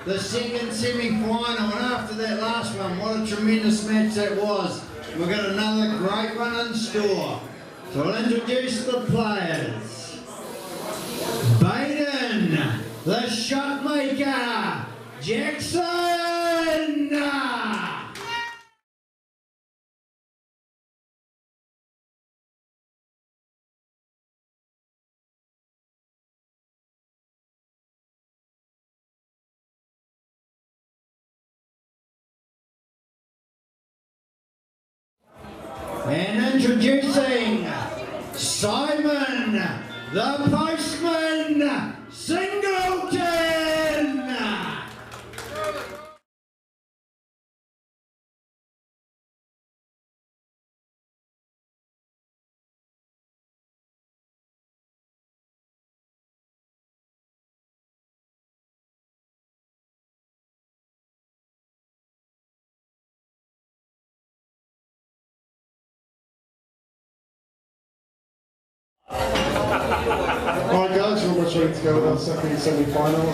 the second semi-final, and after that last one, what a tremendous match that was. We've got another great one in store. So I'll introduce the players. Baden, the shot maker, Jackson. And introducing Simon, the postman, Singleton. Alright guys, we're almost ready to go with our second semi-final.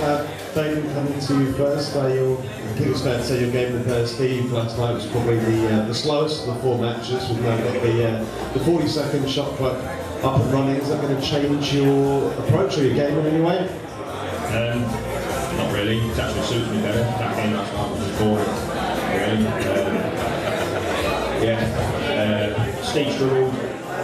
Baden, coming to you first. I think it's fair to say your game with Steve last night was probably the slowest of the four matches. We've now got the 40-second shot clock up and running. Is that going to change your approach or your game in any way? Not really. It actually suits me better. That game last night was just boring. Really. Steve struggled.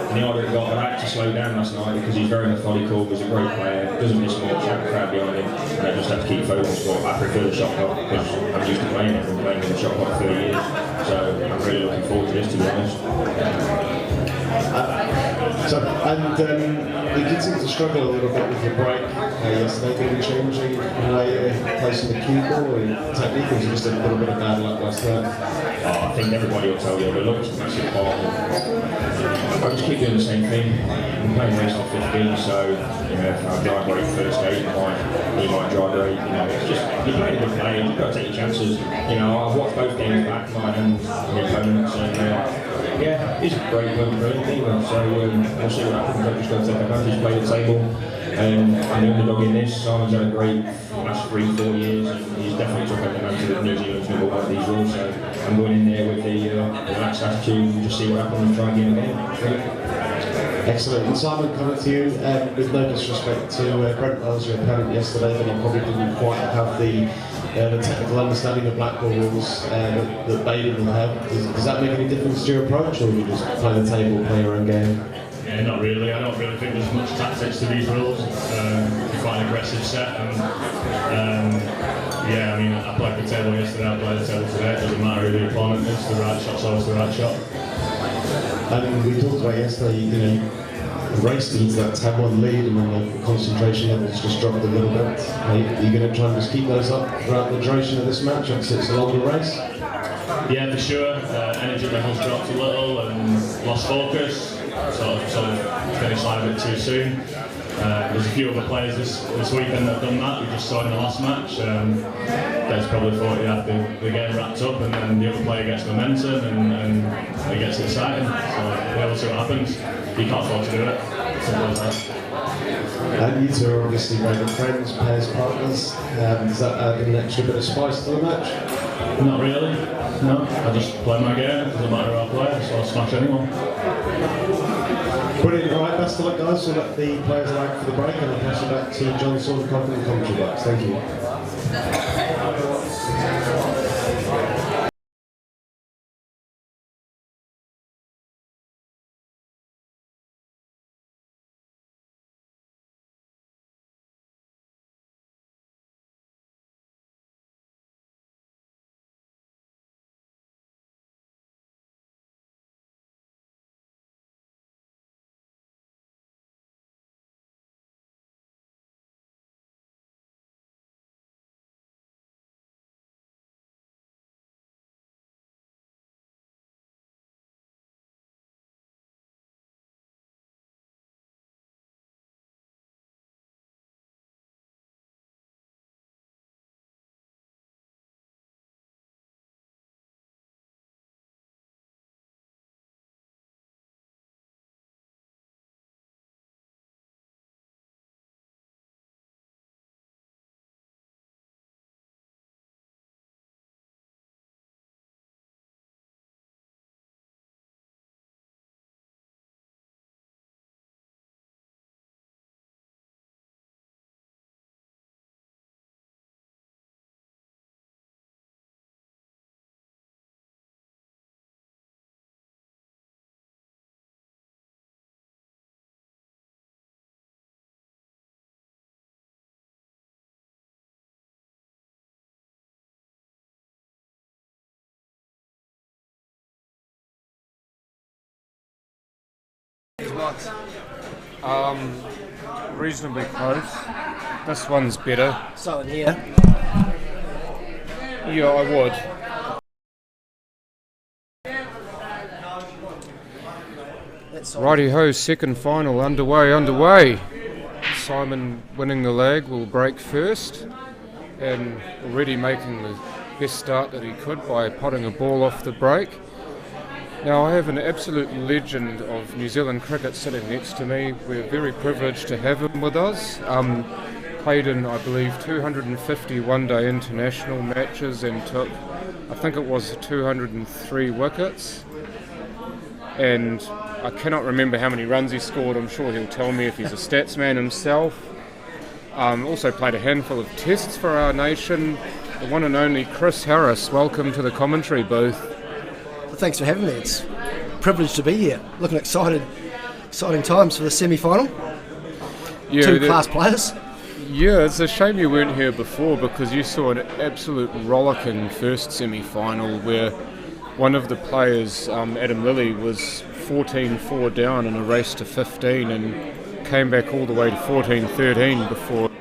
The order he got, but I had to slow down last night because he's very methodical, he's a great player, doesn't miss much, have a crowd behind him, and I just have to keep focused. But I prefer the shot clock because I'm used to playing it, I've been playing in the shot clock for 30 years, so I'm really looking forward to this, to be honest. You did seem to struggle a little bit with your break yesterday. Did you changing the way you're placing the cue ball or your technique, or was it just a little bit of bad luck last night? I think everybody will tell you the luck's a massive part. I just keep doing the same thing. I'm playing race on 15, so if I drive great first eight, he might drive great. It's just you're playing a good play. You've got to take your chances. I've watched both games back, mine and the opponents, and he's a great player for anything. So we'll see what happens. I'm just going to take advantage, play the table. I'm the underdog in this. Simon's had a great last 3-4 years, and he's definitely took advantage of New Zealand's number one of these rules. So I'm going in there with the relaxed attitude and just see what happens and try and get a game. Excellent. And Simon, coming to you, with no disrespect to Brent Wells, your opponent yesterday, but he probably didn't quite have the technical understanding of black ball rules that Baden will have. Does that make any difference to your approach, or do you just play the table, play your own game? Yeah, not really. I don't really think there's much tactics to these rules. It's quite an aggressive set, and I played the table yesterday, I played the table today. It doesn't matter who the opponent is, the right shot's always the right shot. And we talked about yesterday, you raced into that 10-1 lead, and then the concentration levels just dropped a little bit. Are you going to try and just keep those up throughout the duration of this match, because it's a longer race? Yeah, for sure. Energy levels dropped a little and lost focus. Sort of finished line a bit too soon. There's a few other players this weekend that have done that. We just saw in the last match. There's probably thought he had the game wrapped up, and then the other player gets momentum and it gets exciting. So we'll see what happens. You can't afford to do it. Simple as that. And you two are obviously very good friends, pairs, partners. Does that add an extra bit of spice to the match? Not really. No, I just play my game. It doesn't matter who I play, so I'll smash anyone. Brilliant. All right, best of luck, guys. We'll let the players out for the break, and I'll pass it back to John Saunders, Confident Commentary Box. Thank you. starts. Reasonably close. This one's better. So in here. Yeah, I would. Righty-ho, second final underway. Simon winning the leg will break first and already making the best start that he could by potting a ball off the break. Now I have an absolute legend of New Zealand cricket sitting next to me. We're very privileged to have him with us. Played in, I believe, 250 one-day international matches and took, I think it was 203 wickets. And I cannot remember how many runs he scored. I'm sure he'll tell me if he's a stats man himself. Also played a handful of tests for our nation. The one and only Chris Harris. Welcome to the commentary booth. Well, thanks for having me. It's a privilege to be here. Looking exciting times for the semi-final. Yeah, Two class players. Yeah, it's a shame you weren't here before because you saw an absolute rollicking first semi-final where one of the players, Adam Lilly, was 14-4 down in a race to 15 and came back all the way to 14-13 before. But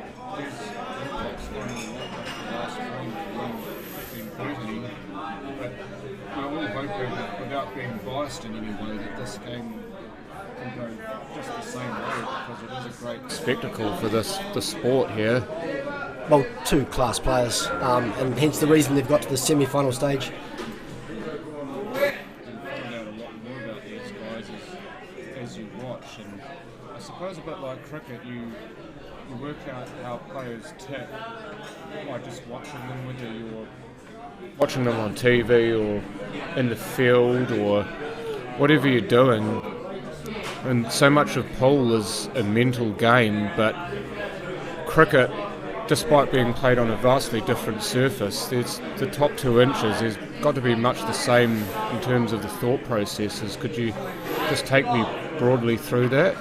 we're all hoping, without being biased in any way, that this game can go just the same way because it is a great spectacle for the sport here. Well, two class players, and hence the reason they've got to the semi-final stage. I suppose a bit like cricket, you work out how players tick by just watching them, whether you're watching them on TV or in the field or whatever you're doing. And so much of pool is a mental game, but cricket, despite being played on a vastly different surface, there's the top 2 inches, there's got to be much the same in terms of the thought processes. Could you just take me broadly through that?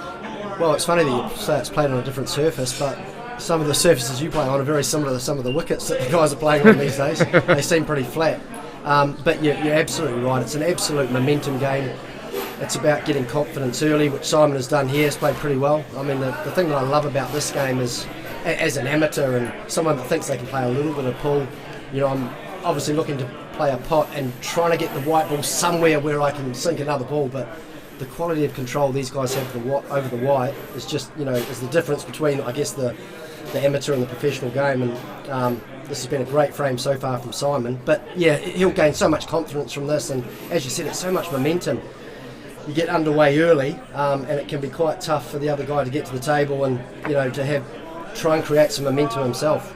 Well, it's funny that you say it's played on a different surface, but some of the surfaces you play on are very similar to some of the wickets that the guys are playing on these days. They seem pretty flat. But you're absolutely right. It's an absolute momentum game. It's about getting confidence early, which Simon has done here. He's played pretty well. I mean, the thing that I love about this game is, as an amateur and someone that thinks they can play a little bit of pool, you know, I'm obviously looking to play a pot and trying to get the white ball somewhere where I can sink another ball, but the quality of control these guys have over the white is just, you know, is the difference between, I guess, the amateur and the professional game. And this has been a great frame so far from Simon. But yeah, he'll gain so much confidence from this, and as you said, it's so much momentum. You get underway early, and it can be quite tough for the other guy to get to the table and, you know, to try and create some momentum himself.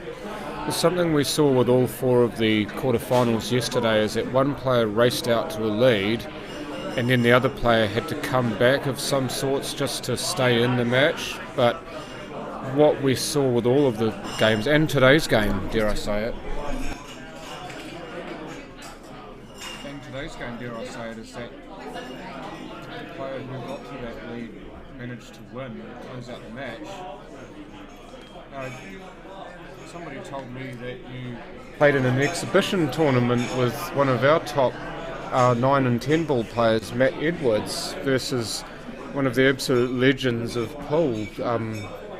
Something we saw with all 4 of the quarterfinals yesterday is that one player raced out to a lead, and then the other player had to come back of some sorts just to stay in the match. But what we saw with all of the games, and today's game, dare I say it, is that the player who got to that lead managed to win and close out the match. Somebody told me that you played in an exhibition tournament with one of our top 9 and 10 ball players, Matt Edwards, versus one of the absolute legends of pool,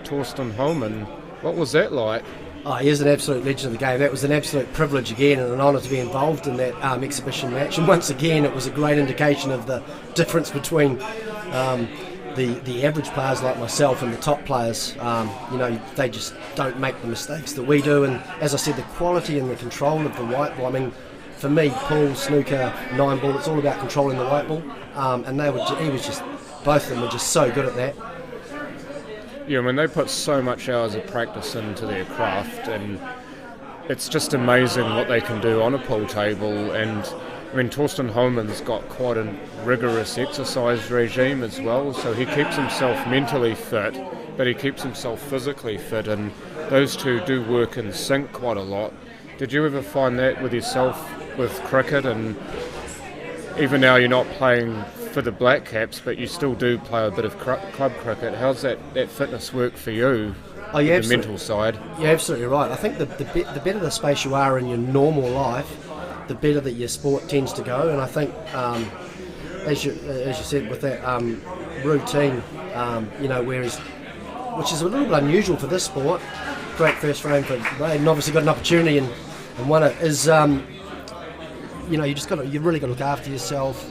Torsten Holman. What was that like? Oh, he is an absolute legend of the game. That was an absolute privilege again and an honour to be involved in that exhibition match. And once again, it was a great indication of the difference between the average players like myself and the top players. You know, they just don't make the mistakes that we do. And as I said, the quality and the control of the white ball. I mean, for me, pool, snooker, 9-ball, it's all about controlling the white ball. And both of them were just so good at that. Yeah, I mean, they put so much hours of practice into their craft, and it's just amazing what they can do on a pool table. And I mean, Torsten Holman's got quite a rigorous exercise regime as well, so he keeps himself mentally fit, but he keeps himself physically fit, and those two do work in sync quite a lot. Did you ever find that with yourself with cricket? And even now you're not playing for the Black Caps, but you still do play a bit of club cricket. How's that fitness work for you? Oh, yeah, the mental side. You're absolutely right. I think the better the space you are in your normal life, the better that your sport tends to go. And I think, as you said, with that routine, which is a little bit unusual for this sport. Great first frame for Braden. Obviously got an opportunity and won it. You really got to look after yourself.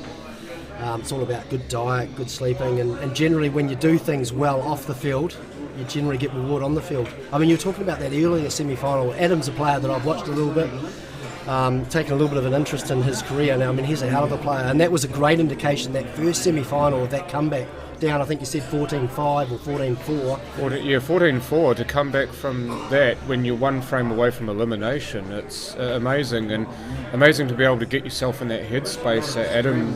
It's all about good diet, good sleeping, and generally when you do things well off the field, you generally get reward on the field. I mean, you were talking about that earlier semi-final. Adam's a player that I've watched a little bit, taken a little bit of an interest in his career now. I mean, he's a hell of a player, and that was a great indication, that first semi-final of that comeback down, I think you said 14-5 or 14-4. 14-4 to come back from that when you're one frame away from elimination. It's amazing, and amazing to be able to get yourself in that headspace that Adam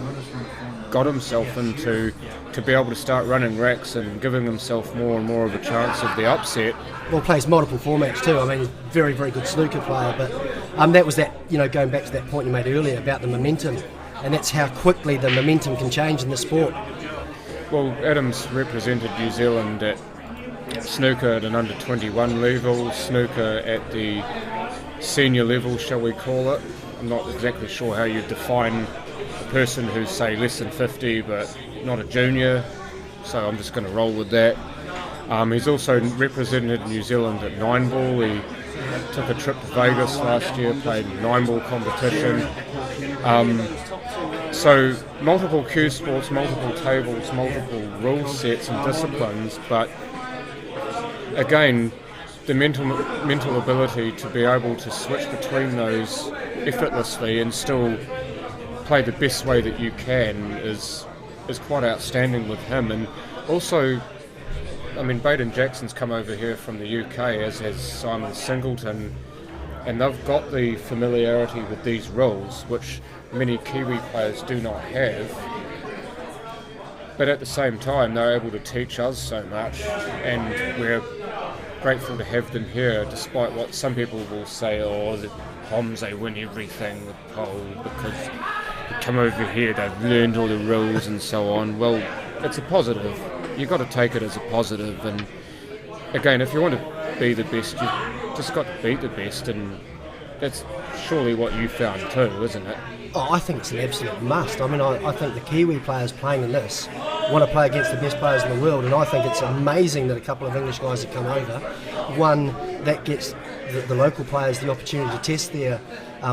got himself into, to be able to start running racks and giving himself more and more of a chance of the upset. Well, plays multiple formats too. I mean, he's a very, very good snooker player, but that was that, going back to that point you made earlier about the momentum, and that's how quickly the momentum can change in the sport. Well, Adams represented New Zealand at snooker at an under 21 level, snooker at the senior level, shall we call it. I'm not exactly sure how you define a person who's, say, less than 50 but not a junior, so I'm just going to roll with that. He's also represented New Zealand at 9-ball. He took a trip to Vegas last year, played 9-ball competition. So multiple cue sports, multiple tables, multiple rule sets and disciplines, but again, the mental ability to be able to switch between those effortlessly and still play the best way that you can is quite outstanding with him. And also, I mean, Baden Jackson's come over here from the UK, as has Simon Singleton, and they've got the familiarity with these rules, which many Kiwi players do not have. But at the same time, they're able to teach us so much, and we're grateful to have them here, despite what some people will say, the Poms, they win everything with pole because they come over here, they've learned all the rules and so on. Well, it's a positive. You've got to take it as a positive, and again, if you want to be the best, you've just got to beat the best, and that's surely what you found too, isn't it? Oh, I think it's an absolute must. I mean, I think the Kiwi players playing in this want to play against the best players in the world, and I think it's amazing that a couple of English guys have come over. One, that gets the local players the opportunity to test their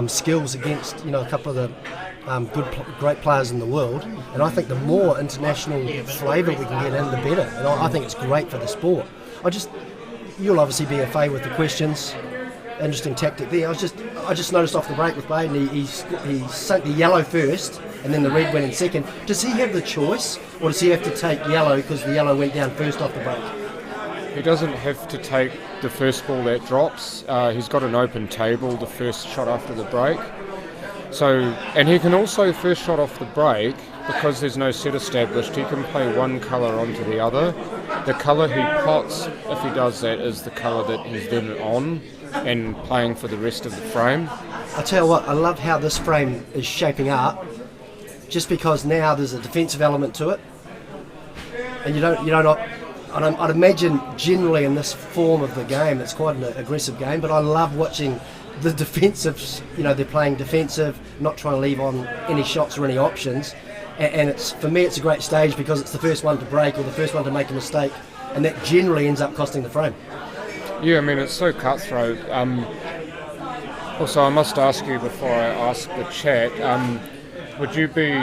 skills against a couple of the great players in the world, and I think the more international flavour we can get in, the better. And I think it's great for the sport. You'll obviously be a favour with the questions. Interesting tactic there. I just noticed off the break with Baden, he sunk the yellow first and then the red went in second. Does he have the choice, or does he have to take yellow because the yellow went down first off the break? He doesn't have to take the first ball that drops. He's got an open table, the first shot after the break. And he can also first shot off the break, because there's no set established, he can play one colour onto the other. The colour he pots, if he does that, is the colour that he's then on and playing for the rest of the frame. I tell you what, I love how this frame is shaping up, just because now there's a defensive element to it, and I'd imagine generally in this form of the game it's quite an aggressive game, but I love watching the defensive, they're playing defensive, not trying to leave on any shots or any options, and for me it's a great stage because it's the first one to break or the first one to make a mistake, and that generally ends up costing the frame. Yeah, I mean, it's so cutthroat. Also, I must ask you before I ask the chat, would you be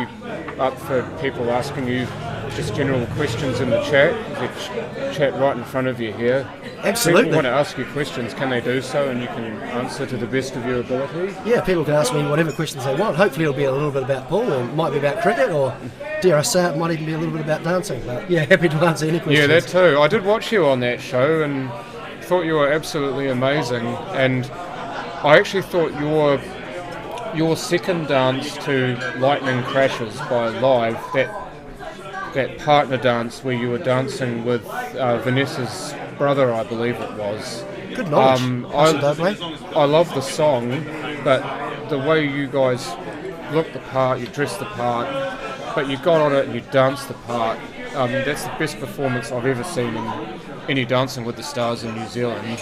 up for people asking you just general questions in the chat? The chat right in front of you here. Absolutely. If people want to ask you questions, can they do so and you can answer to the best of your ability? Yeah, people can ask me whatever questions they want. Hopefully it'll be a little bit about pool, or it might be about cricket, or dare I say it might even be a little bit about dancing. But yeah, happy to answer any questions. Yeah, that too. I did watch you on that show and thought you were absolutely amazing, and I actually thought your second dance to Lightning Crashes by Live, that partner dance where you were dancing with Vanessa's brother, I believe it was. Good knowledge. I love the song, but the way you guys looked the part, you dressed the part, but you got on it and you danced the part. That's the best performance I've ever seen in any Dancing with the Stars in New Zealand,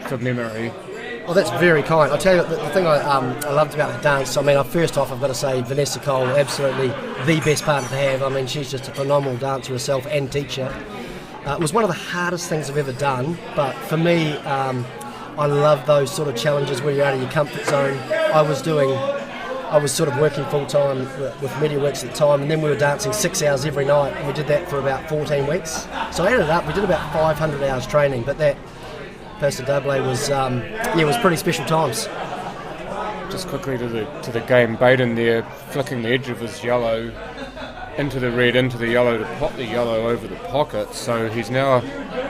from memory. Oh, that's very kind. I'll tell you, the thing I loved about the dance, I mean, first off, I've got to say, Vanessa Cole, absolutely the best partner to have. I mean, she's just a phenomenal dancer herself and teacher. It was one of the hardest things I've ever done, but for me, I love those sort of challenges where you're out of your comfort zone. I was sort of working full-time with MediaWorks at the time, and then we were dancing 6 hours every night, and we did that for about 14 weeks. So I ended up, we did about 500 hours training, but that Paso Doble was, was pretty special times. Just quickly to the game, Baden there flicking the edge of his yellow into the red, into the yellow to pop the yellow over the pocket. So he's now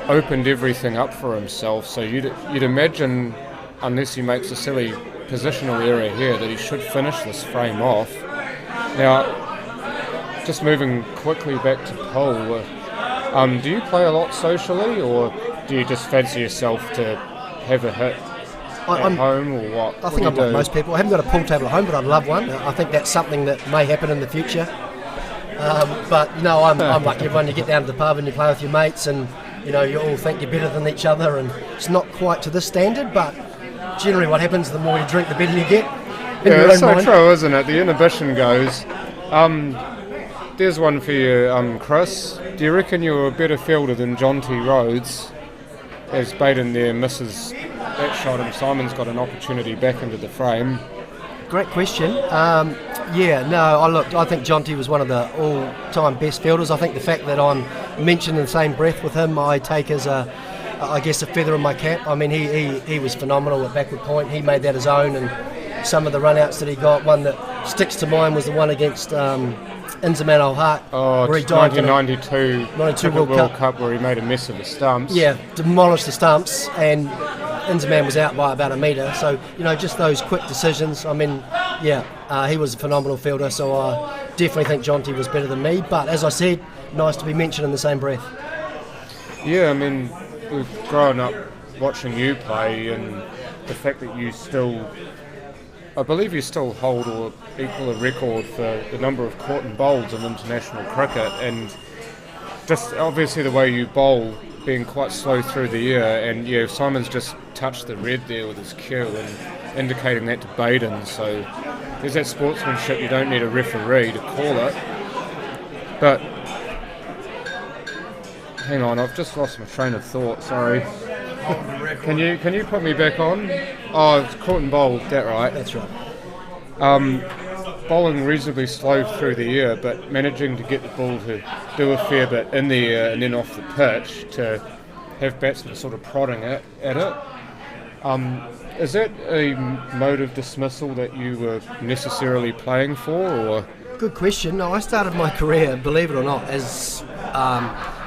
opened everything up for himself. So you'd imagine, unless he makes a silly positional error here, that he should finish this frame off. Now, just moving quickly back to Pole, do you play a lot socially, or do you just fancy yourself to have a hit at home, or what? I think I'm like most people. I haven't got a pool table at home, but I'd love one. I think that's something that may happen in the future. But no, I'm like everyone. You get down to the pub and you play with your mates, and you all think you're better than each other, and it's not quite to this standard, but generally what happens, the more you drink, the better you get. Yeah, it's so true, isn't it? The inhibition goes. There's one for you, Chris. Do you reckon you're a better fielder than John T. Rhodes, as Baden there misses that shot and Simon's got an opportunity back into the frame? Great question. I think John T was one of the all-time best fielders. I think the fact that I'm mentioned in the same breath with him, I take as a feather in my cap. I mean, he was phenomenal at backward point. He made that his own, and some of the run-outs that he got, one that sticks to mind was the one against Inzaman Al Haq, where he died 1992 World Cup, where he made a mess of the stumps. Yeah, demolished the stumps, and Inzaman was out by about a metre. So, just those quick decisions. I mean, he was a phenomenal fielder, so I definitely think John T was better than me. But as I said, nice to be mentioned in the same breath. Yeah, I mean, we've grown up watching you play, and the fact that you still, I believe you still hold or equal a record for the number of caught and bowls in international cricket, and just obviously the way you bowl being quite slow through the air, and Simon's just touched the red there with his cue and indicating that to Baden, so there's that sportsmanship. You don't need a referee to call it. But hang on, I've just lost my train of thought, sorry. Can you put me back on? Oh, it's caught and bowled, that right? That's right. Bowling reasonably slow through the air, but managing to get the ball to do a fair bit in the air and then off the pitch to have batsmen sort of prodding at it. Is that a mode of dismissal that you were necessarily playing for, or? Good question. No, I started my career, believe it or not, as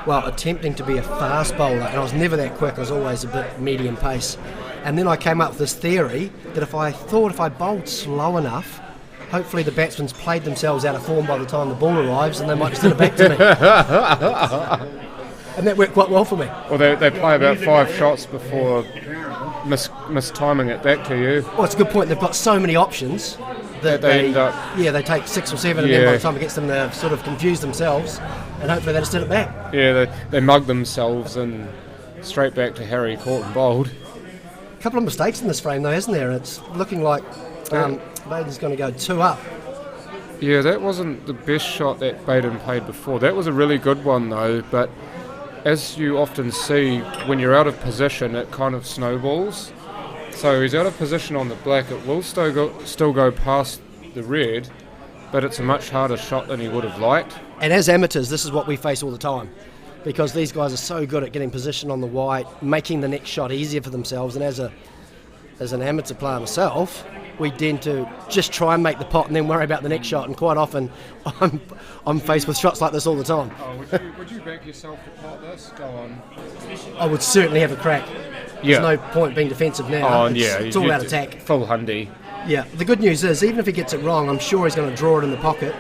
attempting to be a fast bowler, and I was never that quick. I was always a bit medium pace. And then I came up with this theory that if I bowled slow enough, hopefully the batsmen's played themselves out of form by the time the ball arrives, and they might just hit it back to me. And that worked quite well for me. Well, they play about 5 shots before mistiming it back to you. Well, it's a good point. They've got so many options that they end up... Yeah, they take 6 or 7, and then by the time it gets them, they've sort of confused themselves, and hopefully they just hit it back. Yeah, they mug themselves and straight back to Harry caught and bowled. A couple of mistakes in this frame, though, isn't there? It's looking like Baden's going to go 2 up. Yeah, that wasn't the best shot that Baden played before. That was a really good one, though, but as you often see, when you're out of position, it kind of snowballs. So he's out of position on the black. It will still go past the red, but it's a much harder shot than he would have liked. And as amateurs, this is what we face all the time, because these guys are so good at getting position on the white, making the next shot easier for themselves. And as an amateur player myself, we tend to just try and make the pot and then worry about the next shot. And quite often, I'm faced with shots like this all the time. Oh, would you back yourself to pot this? Go on. I would certainly have a crack. Yeah. There's no point being defensive now. It's all about attack. Full hundy. Yeah. The good news is, even if he gets it wrong, I'm sure he's going to draw it in the pocket.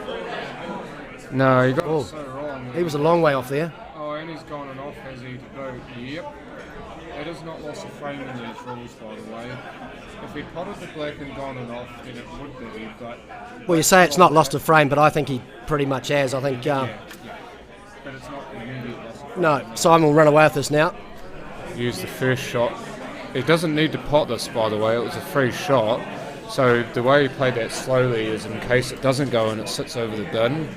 No, he got it so wrong. He was a long way off there. Oh, and he's gone and off, has he, to go? Yep. It is not lost a frame in these rules, by the way. If he potted the black and gone and off, then it would be, but... Well, you say it's not lost a frame, but I think he pretty much has. I think... Yeah. But it's not immediate loss of frame. No, Simon will run away with this now. Use the first shot he doesn't need to pot this, by the way. It was a free shot. So the way he played that slowly is in case it doesn't go in, it sits over the bin.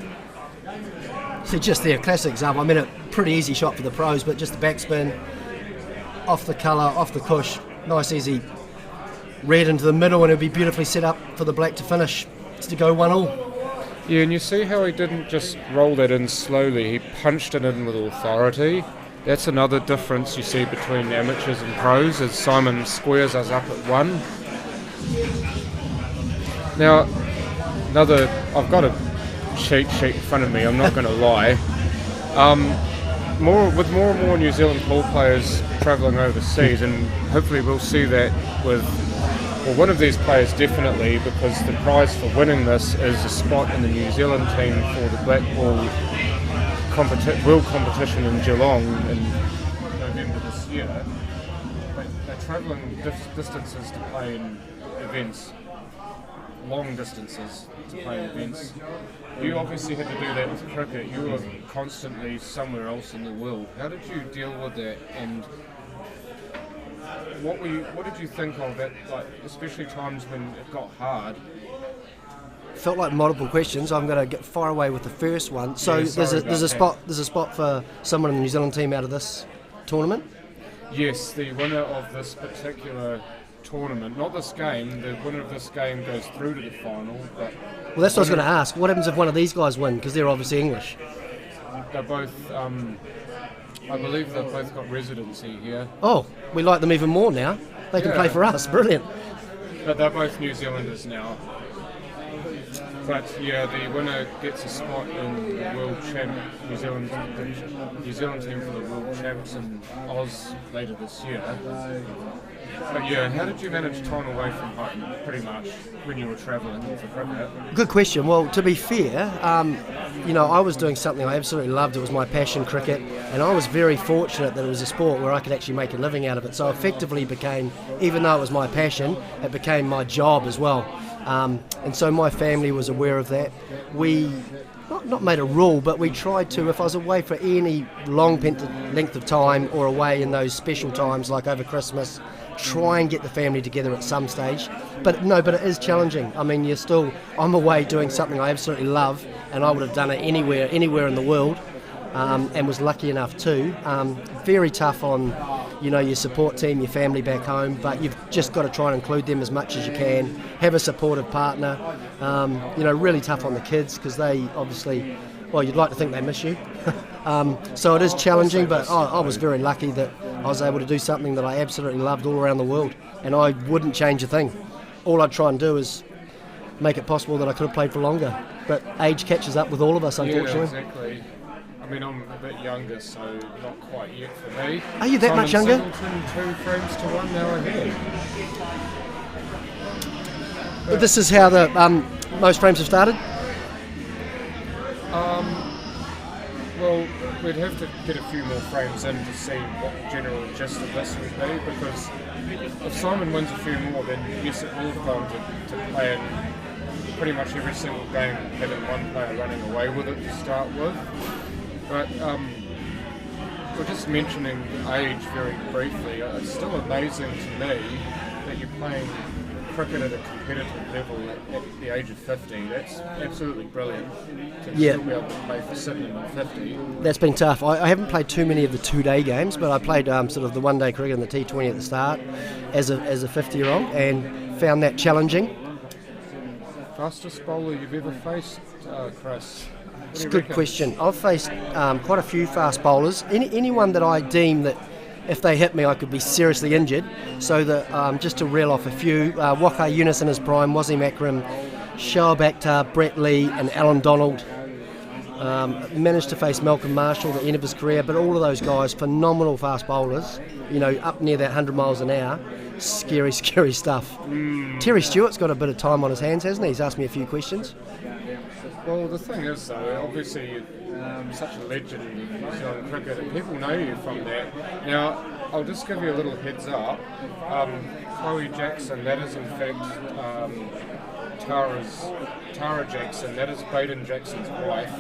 So just there, classic example. I mean, a pretty easy shot for the pros, but just the backspin, off the colour, off the cush, nice easy red into the middle, and it'll be beautifully set up for the black to finish, to go 1-1. Yeah, and you see how he didn't just roll that in slowly, he punched it in with authority. That's another difference you see between amateurs and pros, as Simon squares us up at 1. Now, I've got a cheat sheet in front of me, I'm not going to lie. With more and more New Zealand pool players travelling overseas, and hopefully we'll see that with one of these players definitely, because the prize for winning this is a spot in the New Zealand team for the Black Ball World Competition in Geelong in November this year. They're travelling distances to play in events, long distances to play in events. You obviously had to do that with cricket. You were constantly somewhere else in the world. How did you deal with that, and what did you think of it, like, especially times when it got hard? Felt like multiple questions. I'm going to get far away with the first one. So Yeah, there's a spot for someone in the New Zealand team out of this tournament. Yes, the winner of this particular tournament, not this game, the winner of this game goes through to the final, but Well, that's what I was going to ask. What happens if one of these guys win? Because they're obviously English. they're both, I believe they've both got residency here, Oh, we like them even more now. They can Yeah. play for us. Brilliant. but they're both New Zealanders now. But yeah, the winner gets a spot in the World Champ, New Zealand team for the World Champs in Oz later this year. But yeah, how did you manage time away from home, pretty much, when you were travelling for cricket? Good question. Well, to be fair, I was doing something I absolutely loved. It was my passion, cricket, and I was very fortunate that it was a sport where I could actually make a living out of it. So effectively became, even though it was my passion, it became my job as well. And so my family was aware of that. We not made a rule, but we tried to, if I was away for any long length of time or away in those special times like over Christmas, try and get the family together at some stage. But it is challenging. I mean, I'm away doing something I absolutely love, and I would have done it anywhere in the world, and was lucky enough to. Very tough on, your support team, your family back home, but you've just got to try and include them as much as you can. Have a supportive partner. Really tough on the kids, because they obviously, well, you'd like to think they miss you. So it is challenging, but I was very lucky that I was able to do something that I absolutely loved all around the world, and I wouldn't change a thing. All I'd try and do is make it possible that I could have played for longer, but age catches up with all of us, unfortunately. Yeah, exactly. I mean, I'm a bit younger, so not quite yet for me. Are you that much younger? Singleton, 2 frames to 1 now ahead. But this is how the most frames have started? Well, we'd have to get a few more frames in to see what the general gist of this would be, because if Simon wins a few more, then yes, it will have gone to play in pretty much every single game, having one player running away with it to start with. But we're just mentioning age very briefly. It's still amazing to me that you're playing cricket at a competitive level at the age of 50. That's absolutely brilliant to still be able to play for Sydney at 50. That's been tough. I haven't played too many of the 2-day games, but I played sort of the one-day cricket and the T20 at the start as a 50-year-old, and found that challenging. Fastest bowler you've ever faced, Chris? It's a good question. I've faced quite a few fast bowlers. Anyone that I deem that if they hit me I could be seriously injured. So that just to reel off a few, Waqar Younis in his prime, Wasim Akram, Shoaib Akhtar, Brett Lee and Alan Donald. Managed to face Malcolm Marshall at the end of his career, but all of those guys, phenomenal fast bowlers, up near that 100 miles an hour. Scary, scary stuff. Terry Stewart's got a bit of time on his hands, hasn't he? He's asked me a few questions. Well, the thing is, though, obviously you're such a legend in New Zealand cricket, and people know you from that. Now, I'll just give you a little heads up. Chloe Jackson, that is in fact Tara Jackson, that is Baden Jackson's wife.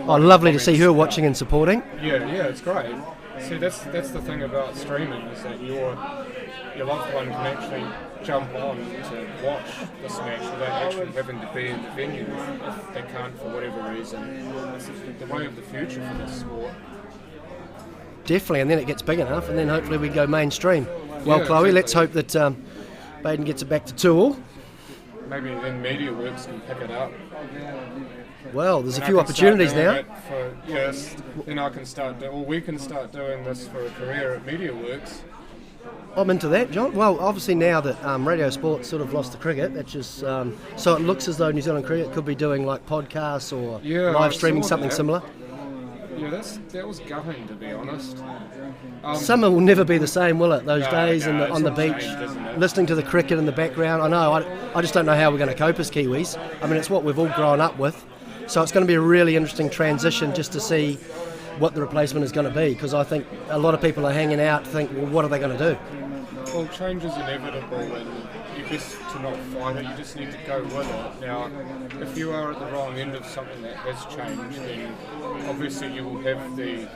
Lovely to see her watching and supporting. Yeah, it's great. See, that's the thing about streaming, is that your loved one can actually jump on to watch this match without actually having to be in the venue if they can't for whatever reason. It's the way of the future for this sport. Definitely, and then it gets big enough, and then hopefully we go mainstream. Well, Yeah, Chloe, exactly. let's hope that Baden gets it back to 2-2. Maybe then MediaWorks can pick it up. Well, there's a And few I can start opportunities doing now. it yes, then I can start, we can start doing this for a career at MediaWorks. I'm into that, John. Well, obviously now that Radio Sport's sort of lost the cricket, that's just so it looks as though New Zealand Cricket could be doing like podcasts or Yeah, live I streaming saw something that. similar. Yeah, that was gutting, to be honest. Summer will never be the same, will it? Those No, days no, on the it's all beach, changed, isn't it? listening to the cricket in the background. I know. I just don't know how we're going to cope as Kiwis. I mean, it's what we've all grown up with. So it's going to be a really interesting transition just to see what the replacement is going to be, because I think a lot of people are hanging out, think, well, what are they going to do? Well, change is inevitable, and you're best to not fight it, you just need to go with it. Now, if you are at the wrong end of something that has changed, then obviously you will have the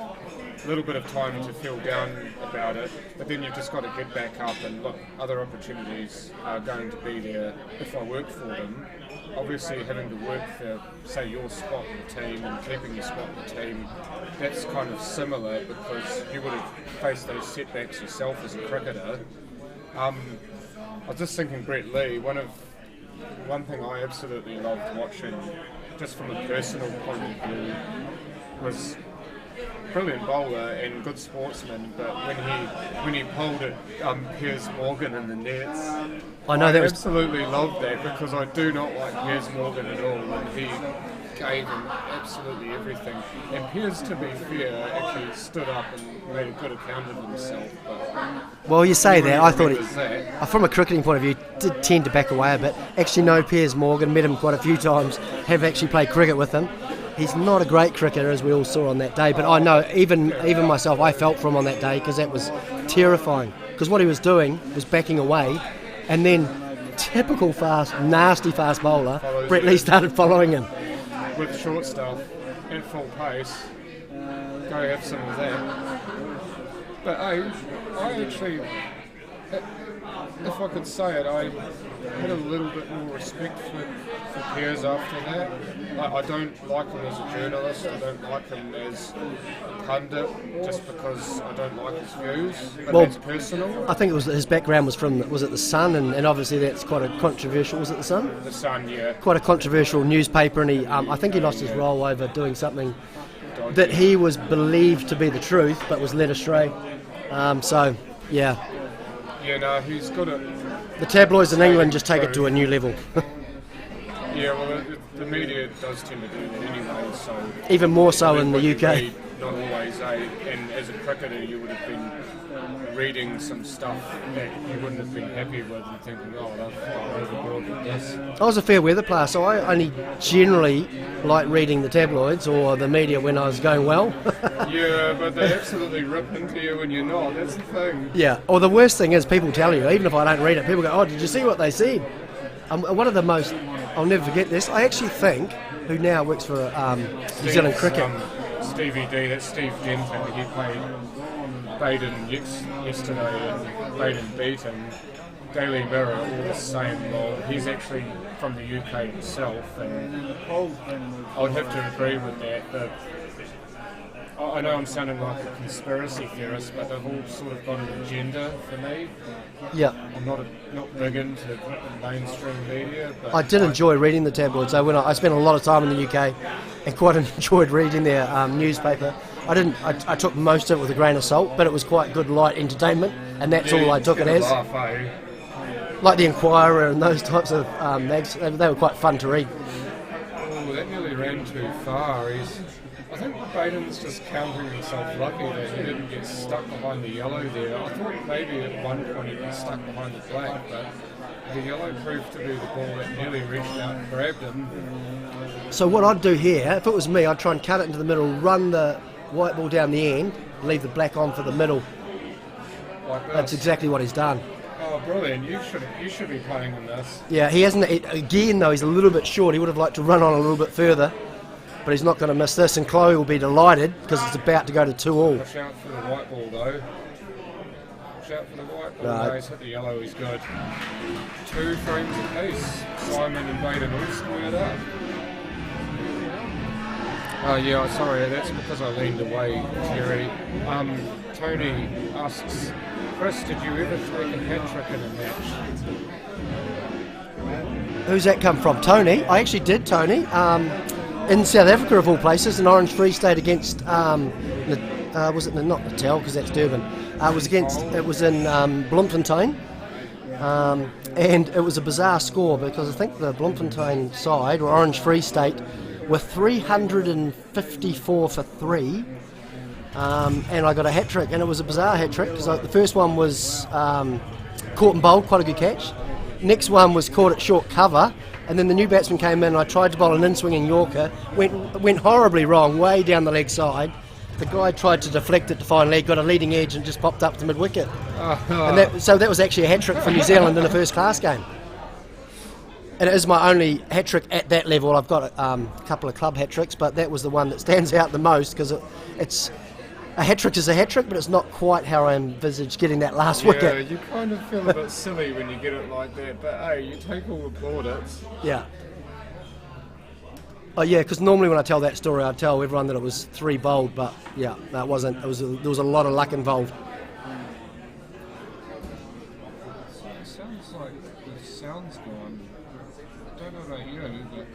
little bit of time to feel down about it, but then you've just got to get back up and look, other opportunities are going to be there if I work for them. Obviously having to work for, say, your spot in the team and keeping your spot in the team, that's kind of similar because you would have faced those setbacks yourself as a cricketer. I was just thinking Brett Lee, one thing I absolutely loved watching, just from a personal point of view, was brilliant bowler and good sportsman, but when he pulled it, Piers Morgan in the nets, I know that was absolutely loved that because I do not like Piers Morgan at all, and he gave him absolutely everything. And Piers, to be fair, actually stood up and made a good account of himself. But well. You say that. I thought remembers that. from a cricketing point of view, did tend to back away a bit. Actually, know Piers Morgan, met him quite a few times. Have actually played cricket with him. He's not a great cricketer, as we all saw on that day, but I know even myself, I felt for him on that day because that was terrifying. Because what he was doing was backing away, and then typical nasty fast bowler, Follows Brett you. Lee started following him. With short stuff at full pace, go have some of that. But I actually, if I could say it, I had a little bit more respect for Piers after that. I don't like him as a journalist, I don't like him as a pundit, just because I don't like his views, but Well, that's personal. I think it was his background was from was it the Sun, and obviously that's quite a controversial. Was it the Sun? The Sun, yeah. Quite a controversial newspaper, and he I think he lost his role over doing something that he was believed to be the truth, but was led astray. So yeah, Yeah, no, he's good at... the tabloids in England just take it to a new level. Yeah, well, the media does tend to do that anyway, so... Even more so in the What you UK. read, not always, and as a cricketer you would have been reading some stuff that you wouldn't have been happy with and thinking, oh, they've overboard with this. I was a fair weather player, so I only generally like reading the tabloids or the media when I was going well. Yeah, but they absolutely rip into you when you're not, that's the thing. Yeah, or the worst thing is people tell you, even if I don't read it, people go, oh, did you see what they said? One of the most, I'll never forget this, I actually think, who now works for New Zealand Cricket. Stevie D, that's Steve Denton, he played Baden yesterday and Baden beat him. Daily Mirror, all the same role. He's actually from the UK himself, and I would have to agree with that. But I know I'm sounding like a conspiracy theorist, but they've all sort of got an agenda for me. Yeah. I'm not big into mainstream media, but I did enjoy reading the tabloids. I spent a lot of time in the UK and quite enjoyed reading their newspaper. I took most of it with a grain of salt, but it was quite good light entertainment, and that's all I took it as. Laugh, eh? Like the Inquirer and those types of mags, they were quite fun to read. Oh, that nearly ran too far. I think Baden's just counting himself lucky that he didn't get stuck behind the yellow there. I thought maybe at one point he'd be stuck behind the black, but the yellow proved to be the ball that nearly reached out and grabbed him. So what I'd do here, if it was me, I'd try and cut it into the middle, run the white ball down the end, leave the black on for the middle. Like this. That's exactly what he's done. Oh, brilliant. You should be playing in this. Yeah, he hasn't. Again, though, he's a little bit short. He would have liked to run on a little bit further. but he's not going to miss this, and Chloe will be delighted because it's about to go to 2-all. Watch out for the white ball though. Watch out for the white ball. No. No, he's hit the yellow, he's good. 2 frames apiece. Simon and Baden all squared up. Oh yeah, sorry, that's because I leaned away, Terry. Tony asks, Chris, did you ever take a hat-trick in a match? Who's that come from? Tony? I actually did, Tony. In South Africa, of all places, in Orange Free State against, was it not Natal, because that's Durban. It was in Bloemfontein. And it was a bizarre score because I think the Bloemfontein side, or Orange Free State, were 354 for 3. And I got a hat-trick, and it was a bizarre hat-trick because the first one was caught and bowled, quite a good catch. Next one was caught at short cover, and then the new batsman came in and I tried to bowl an in-swinging Yorker, went horribly wrong, way down the leg side. The guy tried to deflect it to fine leg, got a leading edge and just popped up to mid-wicket. And so that was actually a hat-trick for New Zealand in a first-class game. And it is my only hat-trick at that level. I've got a couple of club hat-tricks, but that was the one that stands out the most because it's... A hat-trick is a hat-trick, but it's not quite how I envisaged getting that last wicket. Yeah, you kind of feel a bit silly when you get it like that, but hey, you take all the plaudits. Yeah. Oh yeah, because normally when I tell that story, I tell everyone that it was 3 bowled, but yeah, that wasn't. There was a lot of luck involved. It sounds like the sound's gone. I don't know about you, but...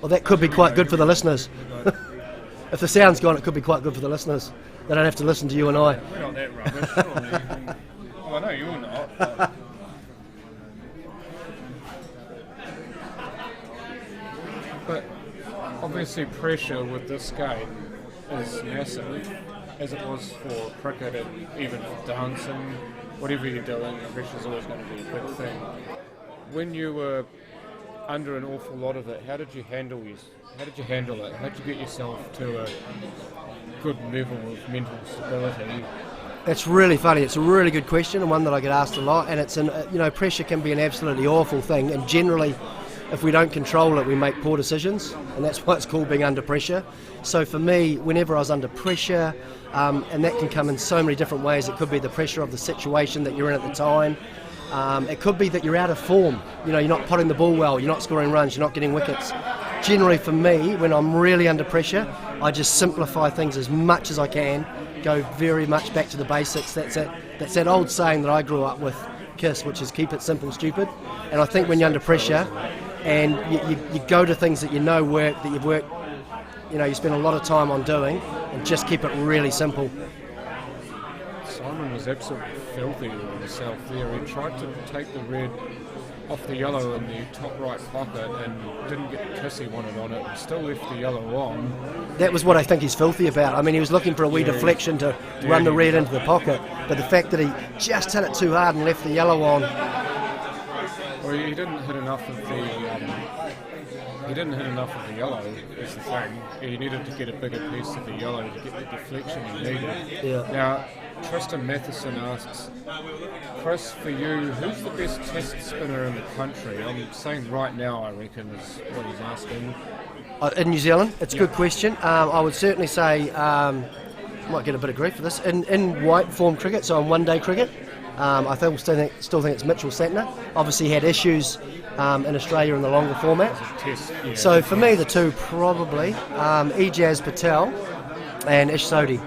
Well, that could be quite good for the listeners. If the sound's gone, it could be quite good for the listeners. They don't have to listen to you and I. We're not that rubbish, surely. Well, I know you're not, but... But obviously pressure with this game is massive, as it was for cricket and even for dancing. Whatever you're doing, pressure's always going to be a big thing. When you were under an awful lot of it, how did you handle it? How did you get yourself to a good level of mental stability? It's really funny. It's a really good question and one that I get asked a lot. And it's pressure can be an absolutely awful thing. And generally, if we don't control it, we make poor decisions. And that's why it's called being under pressure. So for me, whenever I was under pressure, and that can come in so many different ways. It could be the pressure of the situation that you're in at the time. It could be that you're out of form. You're not potting the ball well, you're not scoring runs, you're not getting wickets. Generally for me, when I'm really under pressure, I just simplify things as much as I can, go very much back to the basics. That's that old saying that I grew up with, KISS, which is keep it simple, stupid. And I think when you're under pressure and you go to things that work, that you've worked, you spend a lot of time on doing, and just keep it really simple. Simon was absolutely filthy with himself there. He tried to take the red off the yellow in the top right pocket and didn't get the kiss he wanted on it and still left the yellow on. That was what I think he's filthy about. I mean, he was looking for a wee deflection to run the red into the pocket, but the fact that he just hit it too hard and left the yellow on. Well, he didn't hit enough of the yellow, is the thing. He needed to get a bigger piece of the yellow to get the deflection he needed. Yeah. Now, Tristan Matheson asks, Chris, for you, who's the best test spinner in the country? I'm saying right now, I reckon, is what he's asking. In New Zealand? It's a good question. I would certainly say, might get a bit of grief for this, in white form cricket, so in one-day cricket, I still think it's Mitchell Santner. Obviously had issues in Australia in the longer format. So for me, the two probably, Ijaz Patel and Ish Sodhi.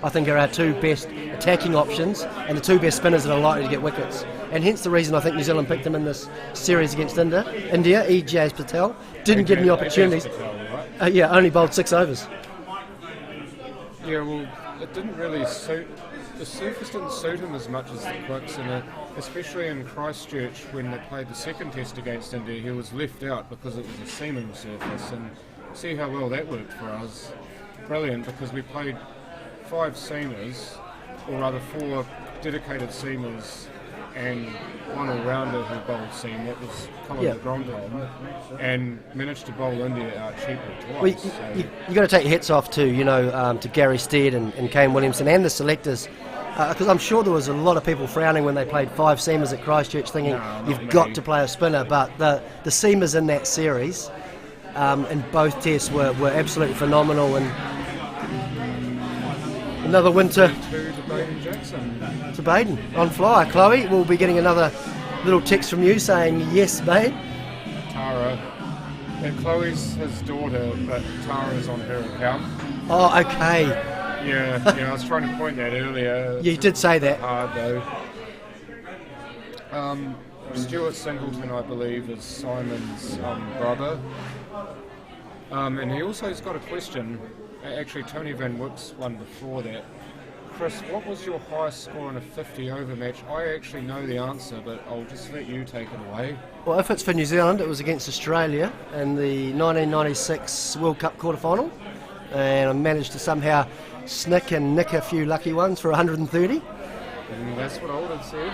I think are our two best attacking options and the two best spinners that are likely to get wickets. And hence the reason I think New Zealand picked them in this series against India. Ijaz Patel didn't get any opportunities. Only bowled 6 overs. Yeah, well, it didn't really suit. The surface didn't suit him as much as the quicks, and especially in Christchurch when they played the second test against India, he was left out because it was a seaming surface. And see how well that worked for us. Brilliant, because we played 5 seamers, or rather 4 dedicated seamers and 1 all-rounder who bowled seam. That was Colin Grondholm, and managed to bowl India out cheaply twice. Well, you got to take your hats off to to Gary Stead and Kane Williamson and the selectors, because I'm sure there was a lot of people frowning when they played 5 seamers at Christchurch, thinking you've got to play a spinner. But the seamers in that series in both tests were absolutely phenomenal. And another winter To Baden Jackson. to Baden on fly. Chloe, we'll be getting another little text from you saying yes, mate. Tara. And Chloe's his daughter, but Tara's on her account. Oh, okay. Yeah, I was trying to point that earlier. You did say that. Hard though. Stuart Singleton, I believe, is Simon's brother. And he also has got a question. Actually, Tony Van Wyck's one before that. Chris, what was your highest score in a 50 over match? I actually know the answer, but I'll just let you take it away. Well, if it's for New Zealand, it was against Australia in the 1996 World Cup quarter-final, and I managed to somehow snick and nick a few lucky ones for 130. That's what I would have said.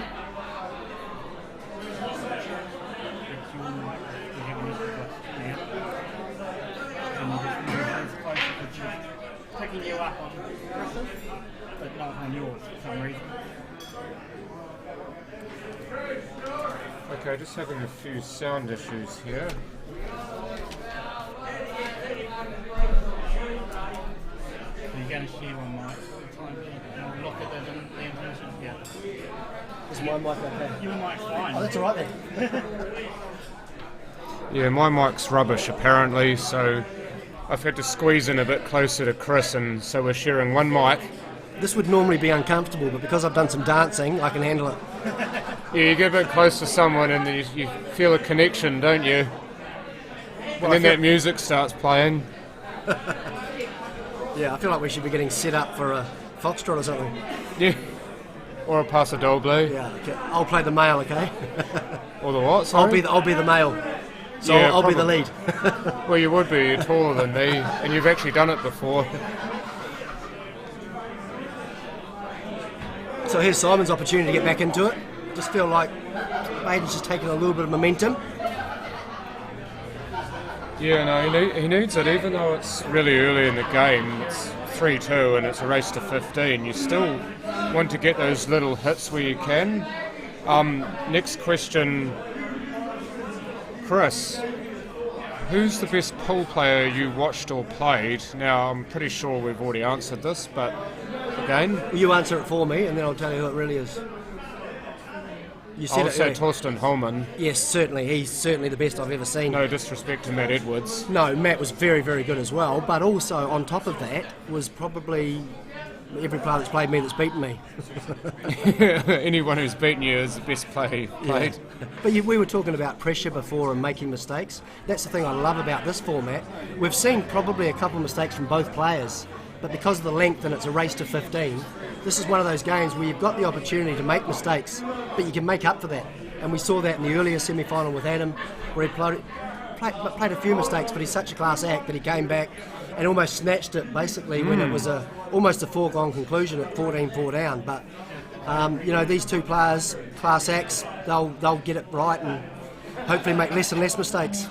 Picking you up on Chris's, but not on yours for some reason. Okay, just having a few sound issues here. You're going to share one mic. Try and look at the information here. Is my mic okay? Your mic's fine. Oh, that's all right then. Yeah, my mic's rubbish apparently, so I've had to squeeze in a bit closer to Chris, and so we're sharing one mic. This would normally be uncomfortable, but because I've done some dancing, I can handle it. Yeah, you get a bit close to someone and you feel a connection, don't you? And then that music starts playing. Yeah, I feel like we should be getting set up for a foxtrot or something. Yeah. Or a paso doble. Yeah, okay. I'll play the male, okay? Or the what, sorry? I'll be the male. So Yeah, I'll be the probably. lead. Well, you would be. You're taller than me, and you've actually done it before. So here's Simon's opportunity to get back into it. Just feel like Baden's just taking a little bit of momentum. Yeah, no, he needs it, even though it's really early in the game. It's 3-2 and it's a race to 15. You still want to get those little hits where you can. Next question, Chris. Who's the best pool player you watched or played? Now, I'm pretty sure we've already answered this, but again, You answer it for me, and then I'll tell you who it really is. You said I'll it say earlier. Torsten Holman. Yes, certainly. He's certainly the best I've ever seen. No disrespect to Matt Edwards. No, Matt was very, very good as well. But also, on top of that, was probably every player that's played me that's beaten me. Anyone who's beaten you is the best player you've played. But we were talking about pressure before and making mistakes. That's the thing I love about this format. We've seen probably a couple of mistakes from both players, but because of the length and it's a race to 15, this is one of those games where you've got the opportunity to make mistakes, but you can make up for that. And we saw that in the earlier semi-final with Adam, where he played a few mistakes, but he's such a class act that he came back and almost snatched it basically when it was almost a foregone conclusion at 14-4 down. But these two players, class acts, they'll get it right and hopefully make less and less mistakes.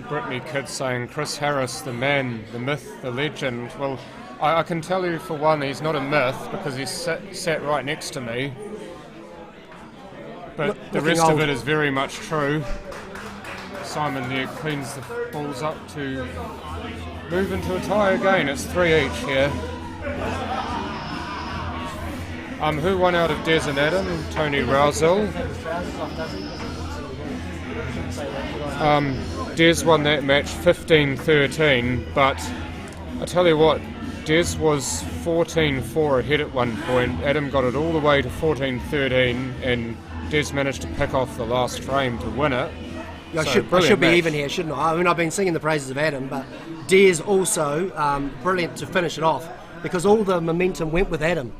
Brittany Kidd saying Chris Harris, the man, the myth, the legend. Well, I can tell you for one, he's not a myth because he's sat right next to me. But the rest of it is very much true. Simon there cleans the balls up to move into a tie again. It's 3 each here. Who won out of Des and Adam? Tony Rousel. Des won that match 15-13, but I tell you what, Des was 14-4 ahead at one point. Adam got it all the way to 14-13, and Des managed to pick off the last frame to win it. Yeah, So, I should be match. even here, shouldn't I? I mean, I've been singing the praises of Adam, but Des also brilliant to finish it off because all the momentum went with Adam.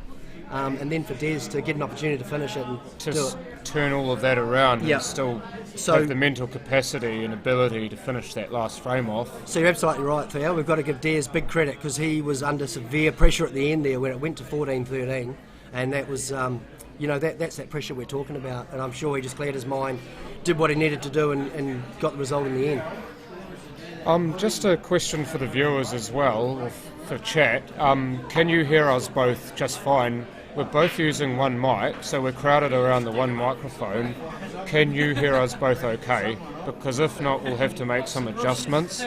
And then for Des to get an opportunity to finish it and To do it. turn all of that around Yeah. and still So- have the mental capacity and ability to finish that last frame off. So you're absolutely right, Theo. We've got to give Des big credit because he was under severe pressure at the end there when it went to 14-13, and that was, that's that pressure we're talking about. And I'm sure he just cleared his mind, did what he needed to do, and got the result in the end. Just a question for the viewers as well, or for chat. Can you hear us both just fine? we're both using one mic, so we're crowded around the one microphone. Can you hear us both okay? Because if not, we'll have to make some adjustments.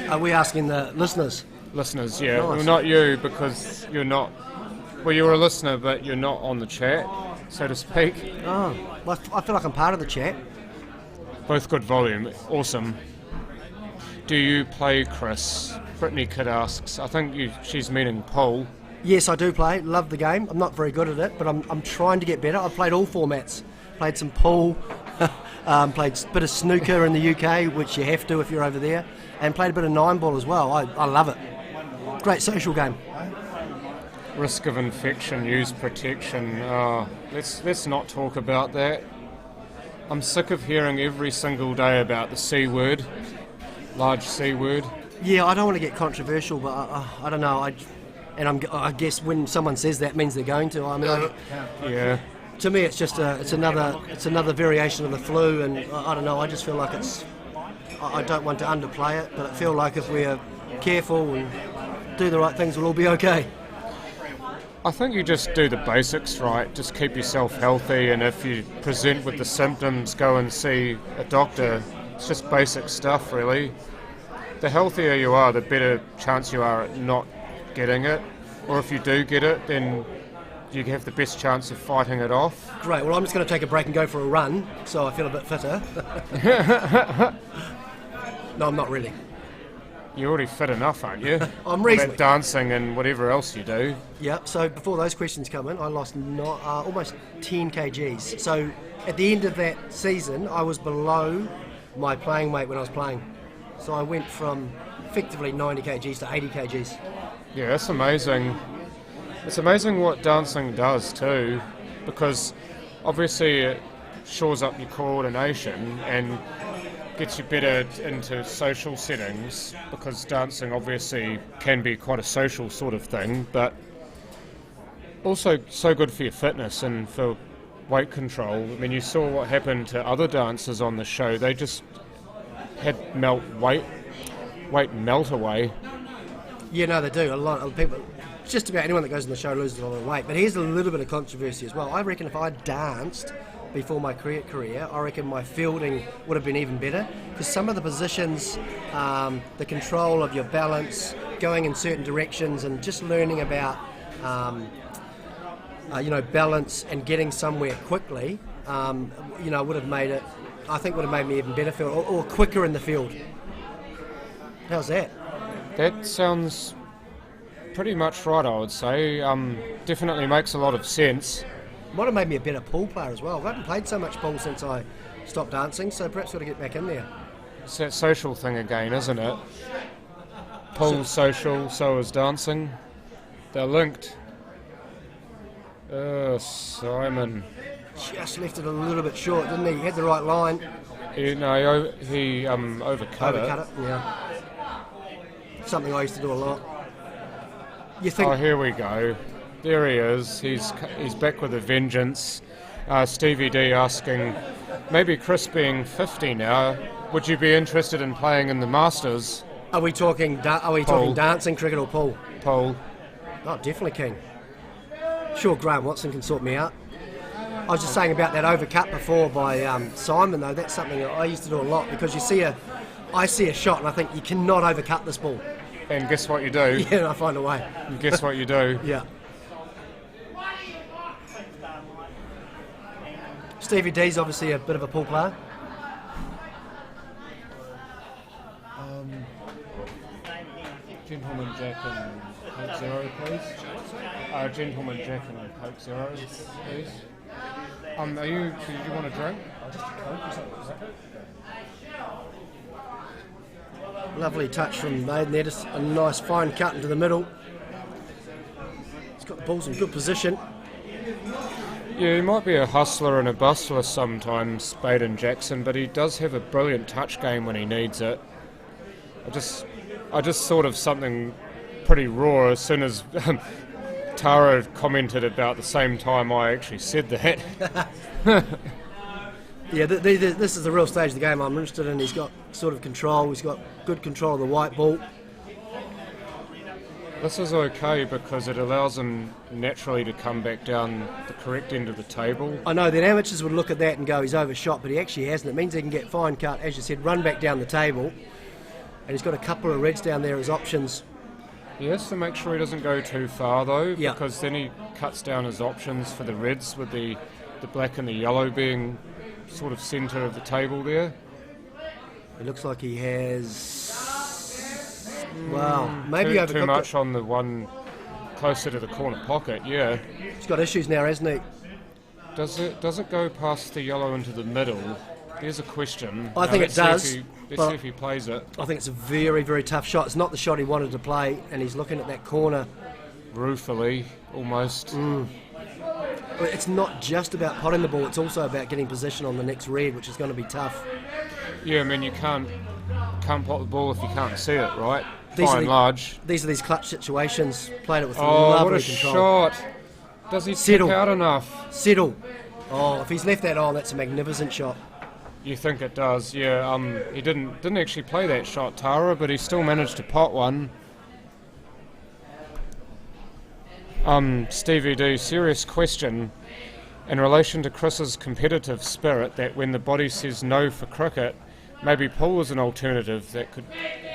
Are we asking the listeners? Listeners, yeah. Nice. Well, not you, because you're not... Well, you're a listener, but you're not on the chat, so to speak. Oh, well, I feel like I'm part of the chat. Both good volume. Awesome. Do you play, Chris? Brittany Kidd asks. I think she's meaning pool. Yes, I do play. Love the game. I'm not very good at it, but I'm trying to get better. I've played all formats. Played some pool, played a bit of snooker in the UK, which you have to if you're over there, and played a bit of 9-ball as well. I love it. Great social game. Risk of infection, use protection. Let's not talk about that. I'm sick of hearing every single day about the C word, large C word. Yeah, I don't want to get controversial, but I don't know. I guess when someone says that, means they're going to. I mean, Yeah. to me, it's just it's another variation of the flu, and I don't know. I just feel like I don't want to underplay it, but I feel like if we're careful and do the right things, we'll all be okay. I think you just do the basics right, just keep yourself healthy, and if you present with the symptoms, go and see a doctor. It's just basic stuff, really. The healthier you are, the better chance you are at not getting it, or if you do get it, then you have the best chance of fighting it off. Great, well I'm just going to take a break and go for a run, so I feel a bit fitter. No, I'm not really. You're already fit enough, aren't you? I'm All reasonably. that dancing and whatever else you do. Yeah, so before those questions come in, I lost almost 10 kgs. So at the end of that season, I was below my playing weight when I was playing. So I went from effectively 90 kgs to 80 kgs. Yeah, it's amazing. It's amazing what dancing does too, because obviously it shores up your coordination and gets you better into social settings, because dancing obviously can be quite a social sort of thing, but also so good for your fitness and for weight control. I mean, you saw what happened to other dancers on the show. They just had weight melt away. Yeah, no, they do. A lot of people, just about anyone that goes on the show loses a lot of weight. But here's a little bit of controversy as well. I reckon if I danced before my career, I reckon my fielding would have been even better, because some of the positions, the control of your balance, going in certain directions, and just learning about balance and getting somewhere quickly, would have made it. I think would have made me even better field, or quicker in the field. How's that? That sounds pretty much right, I would say. Definitely makes a lot of sense. Might have made me a better pool player as well. I haven't played so much pool since I stopped dancing, so perhaps got to get back in there. It's that social thing again, isn't it? Pool's social, so is dancing. They're linked. Simon. Just left it a little bit short, didn't he? He had the right line. He overcut Overcut it, yeah. Something I used to do a lot. You think? Oh, here we go. There he is. He's back with a vengeance. Stevie D asking, maybe Chris being 50 now, would you be interested in playing in the Masters? Are we talking dancing, cricket, or pool? Pool. Oh, definitely keen. Sure, Graham Watson can sort me out. I was just saying about that overcut before by Simon, though. That's something that I used to do a lot, because I see a shot and I think you cannot overcut this ball. And guess what you do? Yeah, and I find a way. And guess what you do? Yeah. Stevie D's obviously a bit of a pool player. Gentleman Jack and Coke Zero, please. Gentleman Jack and Coke Zero, please. Did you want a drink? Just a Coke or something. Lovely touch from Maiden there, just a nice fine cut into the middle. He's got the balls in good position. Yeah, he might be a hustler and a bustler sometimes, Baden Jackson, but he does have a brilliant touch game when he needs it. I just thought of something pretty raw as soon as Tara commented about the same time I actually said that. Yeah, this is the real stage of the game I'm interested in. He's got sort of control, he's got good control of the white ball. This is okay because it allows him naturally to come back down the correct end of the table. I know that amateurs would look at that and go, he's overshot, but he actually hasn't. It means he can get fine cut, as you said, run back down the table, and he's got a couple of reds down there as options. He has to make sure he doesn't go too far though, Yeah. because then he cuts down his options for the reds, with the black and the yellow being sort of centre of the table there. It looks like he has... Wow, maybe too overcooked much it. on the one closer to the corner pocket, yeah. He's got issues now, hasn't he? Does it go past the yellow into the middle? There's a question. I think let's it does, see but- if he plays it. I think it's a very, very tough shot. It's not the shot he wanted to play, and he's looking at that corner. Ruefully, almost. But it's not just about potting the ball, it's also about getting position on the next red, which is going to be tough. Yeah, I mean, you can't pot the ball if you can't see it, right? These By are and the- large. These are these clutch situations. Played it with Oh, lovely what a control. shot! Does he Settle. kick out enough? Settle. Oh, if he's left that on, that's a magnificent shot. You think it does? Yeah. He didn't actually play that shot, Tara, but he still managed to pot one. Stevie D, serious question in relation to Chris's competitive spirit, that when the body says no for cricket, maybe pool is an alternative that could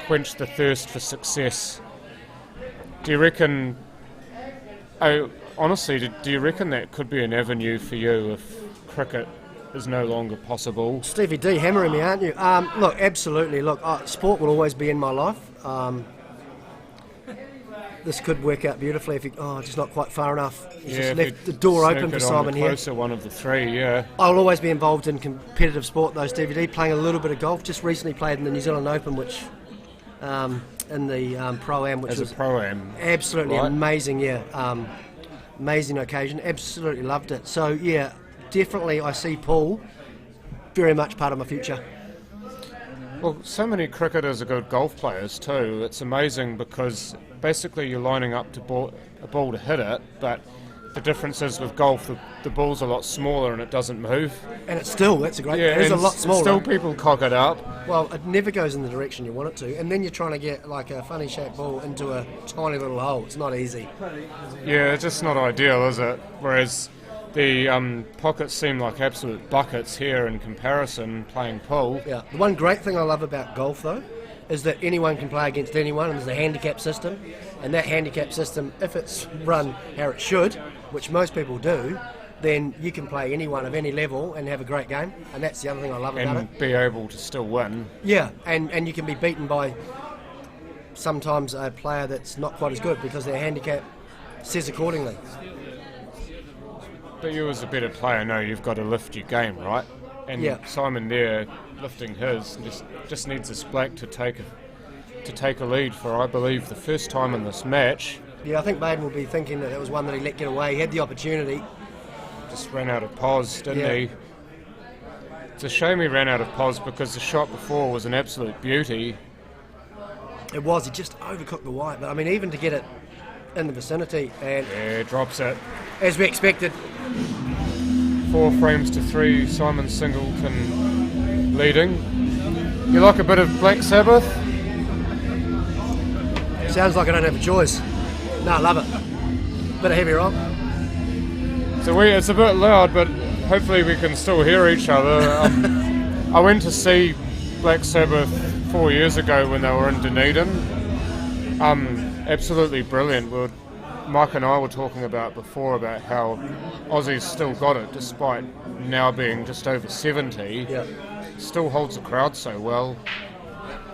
quench the thirst for success. Do you reckon... honestly, do you reckon that could be an avenue for you if cricket is no longer possible? Stevie D, hammering me, aren't you? Look, absolutely. Look, sport will always be in my life. This could work out beautifully if you... Oh, just not quite far enough. He's just if left you the door snook open for it on Simon the here. closer one of the three, yeah. I'll always be involved in competitive sport, though, Stevie D, playing a little bit of golf. Just recently played in the New Zealand Open, which... in the Pro-Am, which As was a pro-am. absolutely right? amazing, yeah. Amazing occasion. Absolutely loved it. So, yeah, definitely I see pool very much part of my future. Well, so many cricketers are good golf players too. It's amazing because basically you're lining up to a ball to hit it, but the difference is with golf, the ball's a lot smaller and it doesn't move. And it's still, that's a great... Yeah, it's a and lot smaller. still people cock it up. Well, it never goes in the direction you want it to, and then you're trying to get like a funny shaped ball into a tiny little hole. It's not easy. Yeah, it's just not ideal, is it? Whereas the pockets seem like absolute buckets here in comparison, playing pool. Yeah. The one great thing I love about golf, though, is that anyone can play against anyone, and there's a handicap system, and that handicap system, if it's run how it should, which most people do, then you can play anyone of any level and have a great game, and that's the other thing I love about it. And be able to still win. Yeah, and you can be beaten by sometimes a player that's not quite as good because their handicap says accordingly. But you as a better player know you've got to lift your game, right? And Yeah. Simon there lifting his just needs this black to take a lead for, I believe, the first time in this match. Yeah, I think Baden will be thinking that it was one that he let get away. He had the opportunity. Just ran out of pos, didn't Yeah. he? It's a shame he ran out of pos because the shot before was an absolute beauty. It was, he just overcooked the white, but I mean, even to get it in the vicinity, and Yeah, drops it. as we expected, 4 frames to 3, Simon Singleton leading. You like a bit of Black Sabbath? sounds like I don't have a choice. No, I love it. Bit of heavy rock. So it's a bit loud, but hopefully we can still hear each other. I went to see Black Sabbath 4 years ago when they were in Dunedin. Absolutely brilliant. Mike and I were talking about before about how Ozzy's still got it, despite now being just over 70. Yeah. Still holds the crowd so well.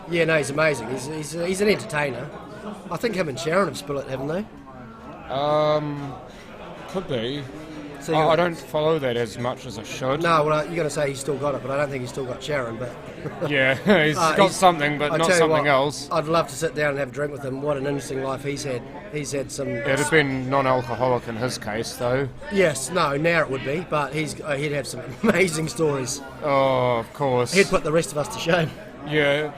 Yeah, no, he's amazing. He's an entertainer. I think him and Sharon have split it, haven't they? Could be. So I don't follow that as much as I should. No, well, you're going to say he's still got it, but I don't think he's still got Sharon. But Yeah, he's got something, but I not tell you something what, else. I'd love to sit down and have a drink with him. What an interesting life he's had. He's had some. It'd have been non-alcoholic in his case, though. Yes, no, now it would be, but he'd have some amazing stories. Oh, of course. He'd put the rest of us to shame. Yeah.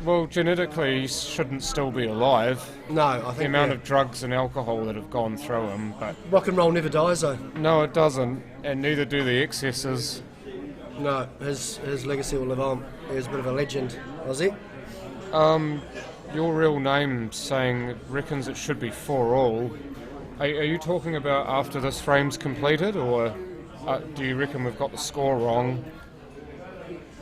Well, genetically, he shouldn't still be alive. No, I think The amount yeah. of drugs and alcohol that have gone through him, but rock and roll never dies, though. no, it doesn't, and neither do the excesses. No, his legacy will live on. He was a bit of a legend, was he? your real name saying it reckons it should be 4-all. Are you talking about after this frame's completed, or do you reckon we've got the score wrong?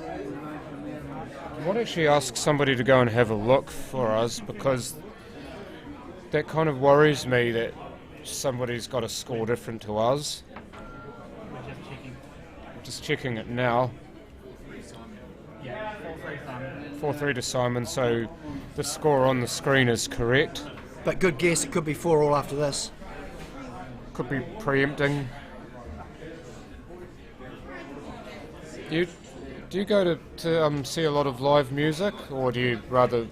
I might actually ask somebody to go and have a look for us, because that kind of worries me that somebody's got a score different to us. We're just checking. Just checking it now. Yeah, 4-3 Simon. 4-3 to Simon, so the score on the screen is correct. But good guess, it could be 4-all after this. Could be preempting. Do you go to see a lot of live music, or would you rather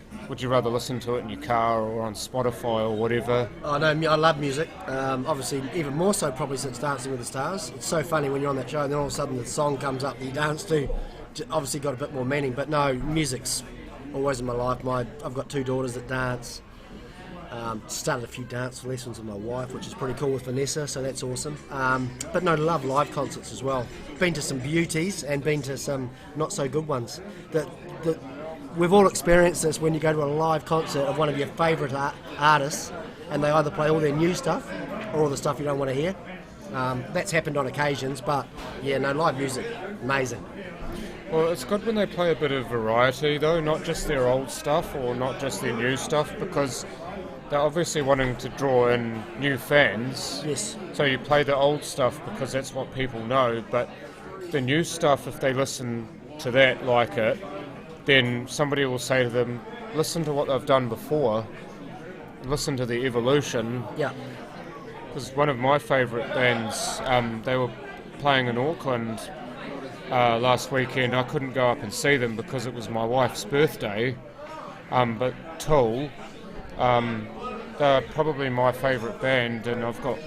listen to it in your car or on Spotify or whatever? I know, I love music. Obviously, even more so probably since Dancing with the Stars. It's so funny when you're on that show and then all of a sudden the song comes up that you dance to. Obviously got a bit more meaning, but no, music's always in my life. I've got 2 daughters that dance. Started a few dance lessons with my wife, which is pretty cool, with Vanessa, so that's awesome. But no, love live concerts as well. Been to some beauties and been to some not so good ones. That we've all experienced this when you go to a live concert of one of your favourite artists, and they either play all their new stuff or all the stuff you don't want to hear. That's happened on occasions, but yeah, no, live music, amazing. Well, it's good when they play a bit of variety, though, not just their old stuff or not just their new stuff, because they're obviously wanting to draw in new fans. Yes. So you play the old stuff because that's what people know, but the new stuff, if they listen to that, like it, then somebody will say to them, listen to what they've done before, listen to the evolution. Yeah. Because one of my favourite bands, they were playing in Auckland last weekend. I couldn't go up and see them because it was my wife's birthday, but Tool, they're probably my favourite band, and I've got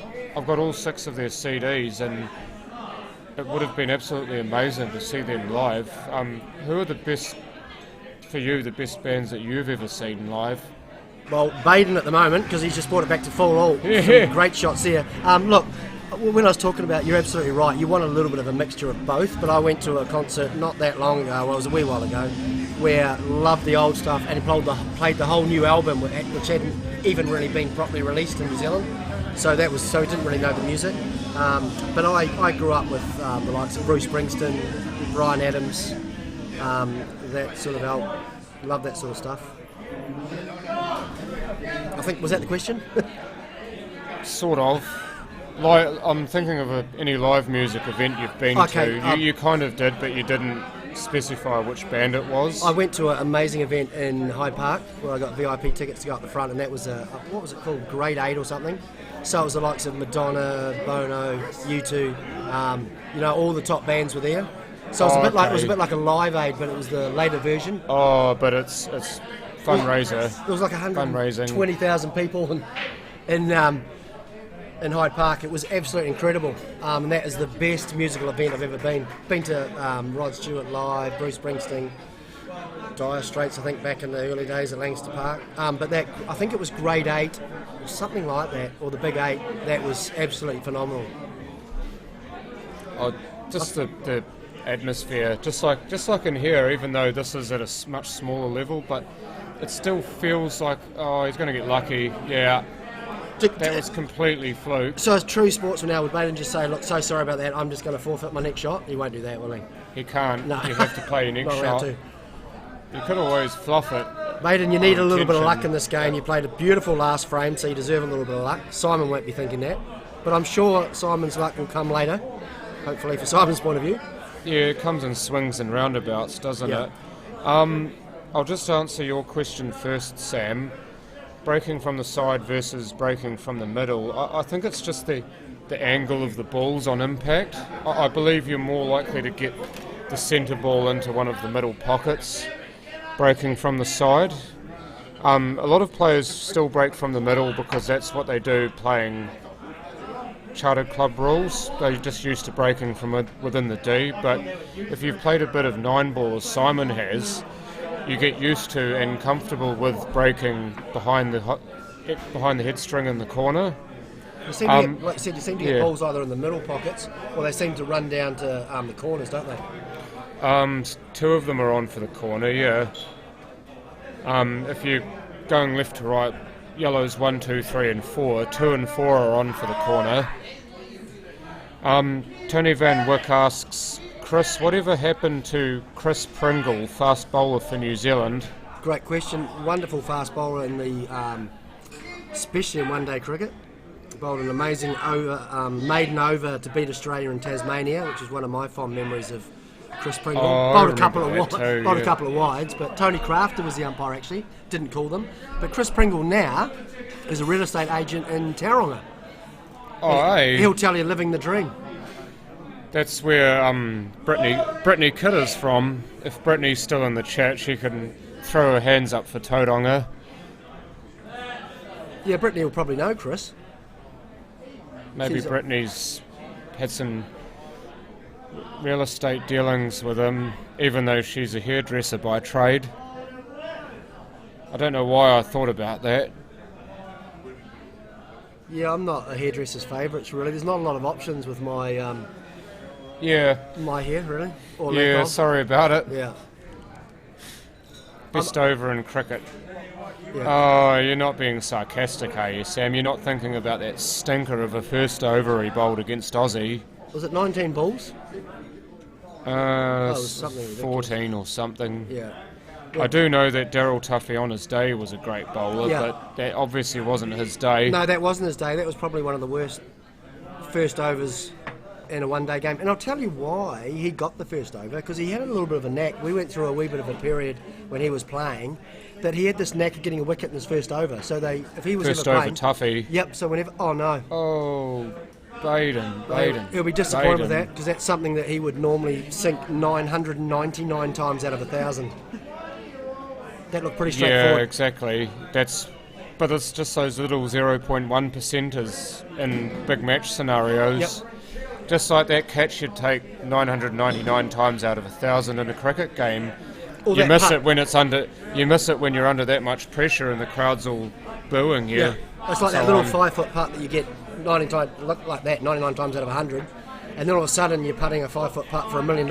all 6 of their CDs, and it would have been absolutely amazing to see them live. Who are the best bands that you've ever seen live? Well, Baden at the moment, because he's just brought it back to 4-all. Yeah. Some great shots there. Look, when I was talking about, you're absolutely right, you want a little bit of a mixture of both, but I went to a concert not that long ago, well, it was a wee while ago, where loved the old stuff, and he played the whole new album, which hadn't even really been properly released in New Zealand, so he didn't really know the music. But I grew up with the likes of Bruce Springsteen, Bryan Adams, that sort of help. Love that sort of stuff. I think, was that the question? Sort of. I'm thinking of any live music event you've been to. You kind of did, but you didn't specify which band it was. I went to an amazing event in Hyde Park where I got VIP tickets to go up the front, and that was what was it called? Grade 8 or something. So it was the likes of Madonna, Bono, U2, all the top bands were there. So it was a bit like a Live Aid, but it was the later version. Oh, but it's fundraiser. There was like 120,000 people in Hyde Park. It was absolutely incredible, and that is the best musical event I've ever been. Been to Rod Stewart live, Bruce Springsteen, Dire Straits, I think back in the early days at Lancaster Park. But that, I think it was Grade 8, or something like that, or the Big 8. That was absolutely phenomenal. Oh, just the atmosphere, just like in here, even though this is at a much smaller level, but it still feels like, oh, he's going to get lucky. Yeah. That was completely fluke. So as true sportsman now, would Baden just say, look, so sorry about that, I'm just going to forfeit my next shot? He won't do that, will he? He can't. No. You have to play your next shot. You could always fluff it. Baden, you need a little bit of luck in this game. You played a beautiful last frame, so you deserve a little bit of luck. Simon won't be thinking that. But I'm sure Simon's luck will come later, hopefully for Simon's point of view. Yeah, it comes in swings and roundabouts, doesn't it? I'll just answer your question first, Sam. Breaking from the side versus breaking from the middle. I think it's just the angle of the balls on impact. I believe you're more likely to get the centre ball into one of the middle pockets, breaking from the side. A lot of players still break from the middle because that's what they do playing chartered club rules. They're just used to breaking from within the D, but if you've played a bit of 9-ball as Simon has, you get used to and comfortable with breaking behind the head string in the corner. You seem to get, like you said, you seem to get balls either in the middle pockets or they seem to run down to the corners, don't they? 2 of them are on for the corner, yeah. going left to right, yellows 1, 2, 3 and 4. 2 and 4 are on for the corner. Tony Van Wyck asks, Chris, whatever happened to Chris Pringle, fast bowler for New Zealand? Great question. Wonderful fast bowler in the, especially in one-day cricket. Bowled an amazing maiden over to beat Australia in Tasmania, which is one of my fond memories of Chris Pringle. Bowled a couple of wides, but Tony Crafter was the umpire actually, didn't call them. But Chris Pringle now is a real estate agent in Tauranga. He'll tell you living the dream. That's where Brittany Kidder's from. If Brittany's still in the chat, she can throw her hands up for Tauranga. Yeah, Brittany will probably know Chris. Maybe Brittany's had some real estate dealings with him, even though she's a hairdresser by trade. I don't know why I thought about that. Yeah, I'm not a hairdresser's favourites really. There's not a lot of options with my my hair really. Or sorry about it. Yeah. Best over in cricket. Yeah. Oh, you're not being sarcastic, are you, Sam? You're not thinking about that stinker of a first over he bowled against Aussie. Was it 19 balls? It was something 14 or something. Yeah. I do know that Daryl Tuffy on his day was a great bowler, Yeah. but that obviously wasn't his day. No, that wasn't his day. That was probably one of the worst first overs in a one-day game. And I'll tell you why he got the first over, because he had a little bit of a knack. We went through a wee bit of a period when he was playing that he had this knack of getting a wicket in his first over. So if he was first ever over playing, Tuffy. Yep. So whenever, oh no. Oh, Baden. He'll be disappointed with that, because that's something that he would normally sink 999 times out of 1,000. That looked pretty straightforward. Yeah, exactly. But it's just those little 0.1%ers in big match scenarios. Yep. Just like that catch you'd take 999 times out of 1,000 in a cricket game. You miss it when it's under. You miss it when you're under that much pressure and the crowd's all booing you. Yeah, it's like that little 5-foot putt that you get 99 times out of 100, and then all of a sudden you're putting a 5-foot putt for $1 million.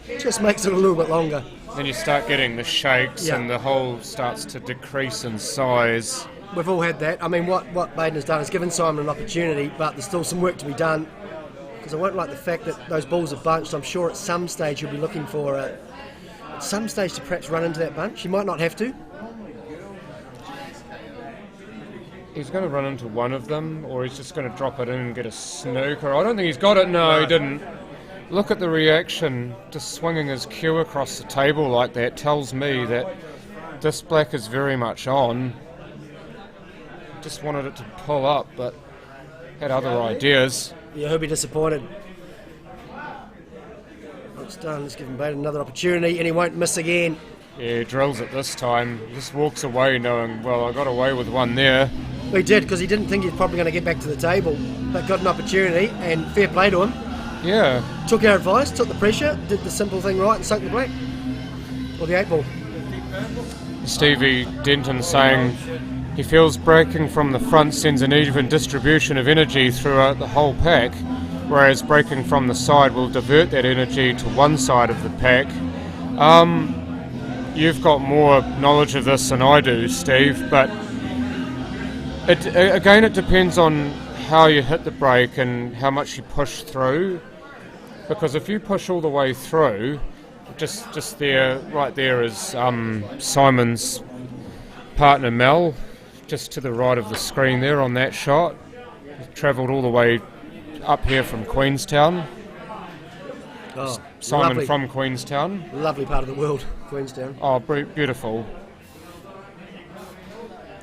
It just makes it a little bit longer. Then you start getting the shakes, and the hole starts to decrease in size. We've all had that. I mean, what Baden has done is given Simon an opportunity, but there's still some work to be done. Because I won't like the fact that those balls are bunched. I'm sure at some stage you'll be looking for at some stage to perhaps run into that bunch. You might not have to. He's going to run into one of them, or he's just going to drop it in and get a snooker. I don't think he's got it. No, he didn't. Look at the reaction. Just swinging his cue across the table like that tells me that this black is very much on. Just wanted it to pull up, but had other ideas. Yeah, he'll be disappointed. It's done. Let's give him Baden another opportunity, and he won't miss again. Yeah, he drills it this time. He just walks away knowing, well, I got away with one there. He did, because he didn't think he was probably going to get back to the table, but got an opportunity, and fair play to him. Yeah. Took our advice, took the pressure, did the simple thing right, and sunk the black. Or the 8 ball. Stevie Denton saying he feels breaking from the front sends an even distribution of energy throughout the whole pack, whereas breaking from the side will divert that energy to one side of the pack. You've got more knowledge of this than I do, Steve, but it depends on how you hit the break and how much you push through. Because if you push all the way through, just there, right there is Simon's partner Mel, just to the right of the screen there on that shot. Travelled all the way up here from Queenstown. Oh, Simon lovely. from Queenstown. Lovely part of the world, Queenstown. Oh, beautiful.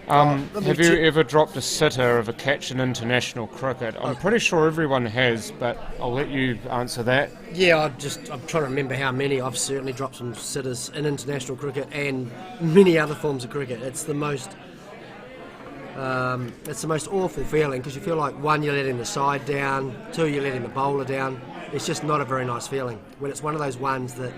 Have you ever dropped a sitter of a catch in international cricket? I'm pretty sure everyone has, but I'll let you answer that. Yeah, I'm trying to remember how many. I've certainly dropped some sitters in international cricket and many other forms of cricket. It's the most awful feeling, because you feel like, one, you're letting the side down, two, you're letting the bowler down. It's just not a very nice feeling when it's one of those ones that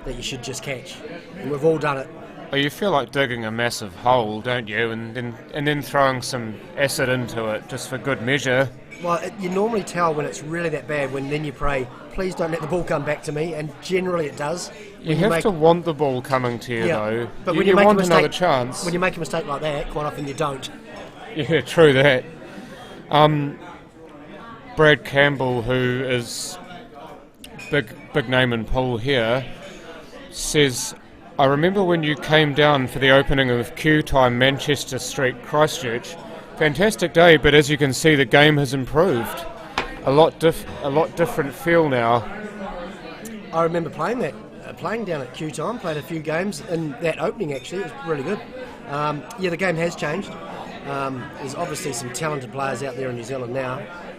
you should just catch. And we've all done it. Oh, you feel like digging a massive hole, don't you? And then throwing some acid into it just for good measure. Well, you normally tell when it's really that bad, when then you pray, please don't let the ball come back to me, and generally it does. You have to want the ball coming to you, though. But you, when you make want a mistake, another chance. when you make a mistake like that, quite often you don't. Yeah, true that. Brad Campbell, who is big name in pool here, says, I remember when you came down for the opening of Q Time Manchester Street Christchurch. Fantastic day, but as you can see, the game has improved. A lot different feel now. I remember playing down at Q Time, played a few games in that opening actually, it was really good. The game has changed. There's obviously some talented players out there in New Zealand now,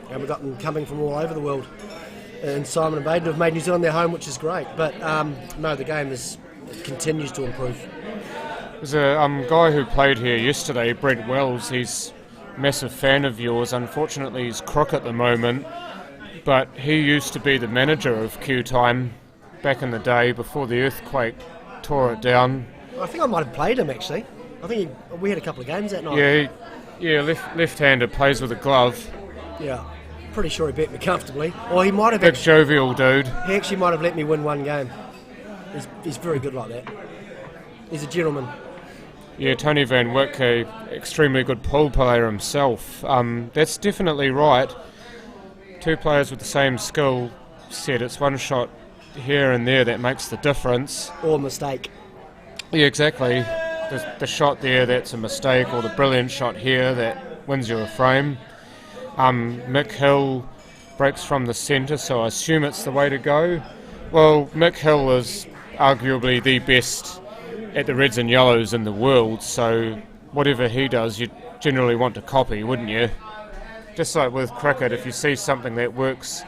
and we've got them coming from all over the world. And Simon and Baden have made New Zealand their home, which is great. But no, the game continues to improve. There's a guy who played here yesterday, Brent Wells. He's a massive fan of yours. Unfortunately, he's crook at the moment, but he used to be the manager of Q Time back in the day before the earthquake tore it down. I think I might have played him actually. I think we had a couple of games that night. Yeah, left-hander, plays with a glove. Yeah, pretty sure he beat me comfortably. Or he might have. Big jovial dude. He actually might have let me win one game. He's very good like that. He's a gentleman. Yeah, Tony Van Wyck, extremely good pool player himself. That's definitely right. Two players with the same skill set. It's one shot here and there that makes the difference. Or mistake. Yeah, exactly. The shot there, that's a mistake, or the brilliant shot here that wins you a frame. Mick Hill breaks from the centre, so I assume it's the way to go. Well, Mick Hill is arguably the best at the reds and yellows in the world, so whatever he does, you generally want to copy, wouldn't you? Just like with cricket, if you see something that works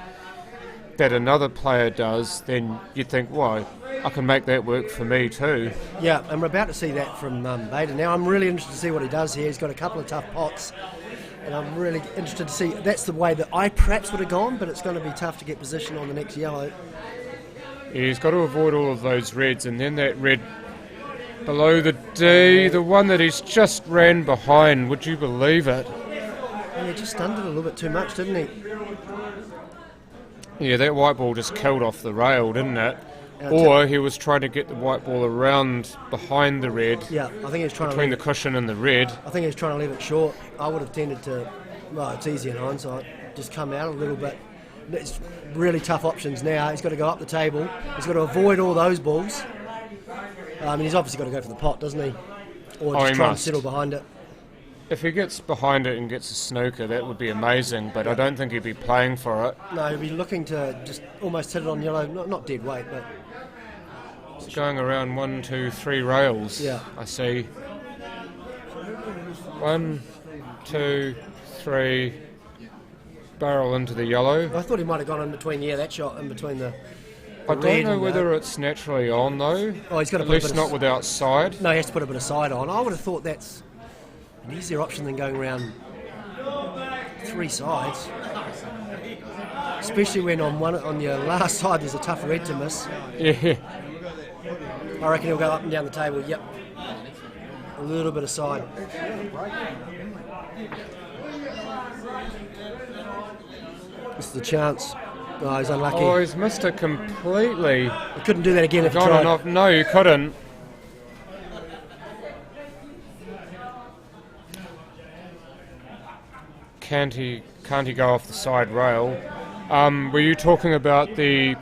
that another player does, then you think, well, I can make that work for me too. Yeah, and we're about to see that from Baden. Now I'm really interested to see what he does here. He's got a couple of tough pots, and I'm really interested to see. That's the way that I perhaps would have gone, but it's going to be tough to get position on the next yellow. Yeah, he's got to avoid all of those reds, and then that red below the D, the one that he's just ran behind, would you believe it? Yeah, just stunned it a little bit too much, didn't he? Yeah, that white ball just killed off the rail, didn't it? Or he was trying to get the white ball around behind the red. Yeah, I think he was trying between the cushion and the red. I think he was trying to leave it short. I would have tended to, well, it's easy in hindsight, just come out a little bit. It's really tough options now. He's got to go up the table. He's got to avoid all those balls. He's obviously got to go for the pot, doesn't he? Or just try and settle behind it. If he gets behind it and gets a snooker, that would be amazing, but I don't think he'd be playing for it. No, he'd be looking to just almost hit it on yellow, not dead weight, but... It's going around 1, 2, 3 rails. Yeah. I see. 1, 2, 3, barrel into the yellow. I thought he might have gone in between, that shot in between the I don't know whether it's naturally on though. Oh, he's got to at least not without side. No, he has to put a bit of side on. I would have thought that's an easier option than going around 3 sides. Especially when on your last side there's a tough red to miss. Yeah. I reckon he'll go up and down the table, yep. A little bit of side. This is the chance. Oh, he's unlucky. Oh, he's missed it completely. He couldn't do that again if he tried. Off. No, you couldn't. Can't he go off the side rail? Were you talking about the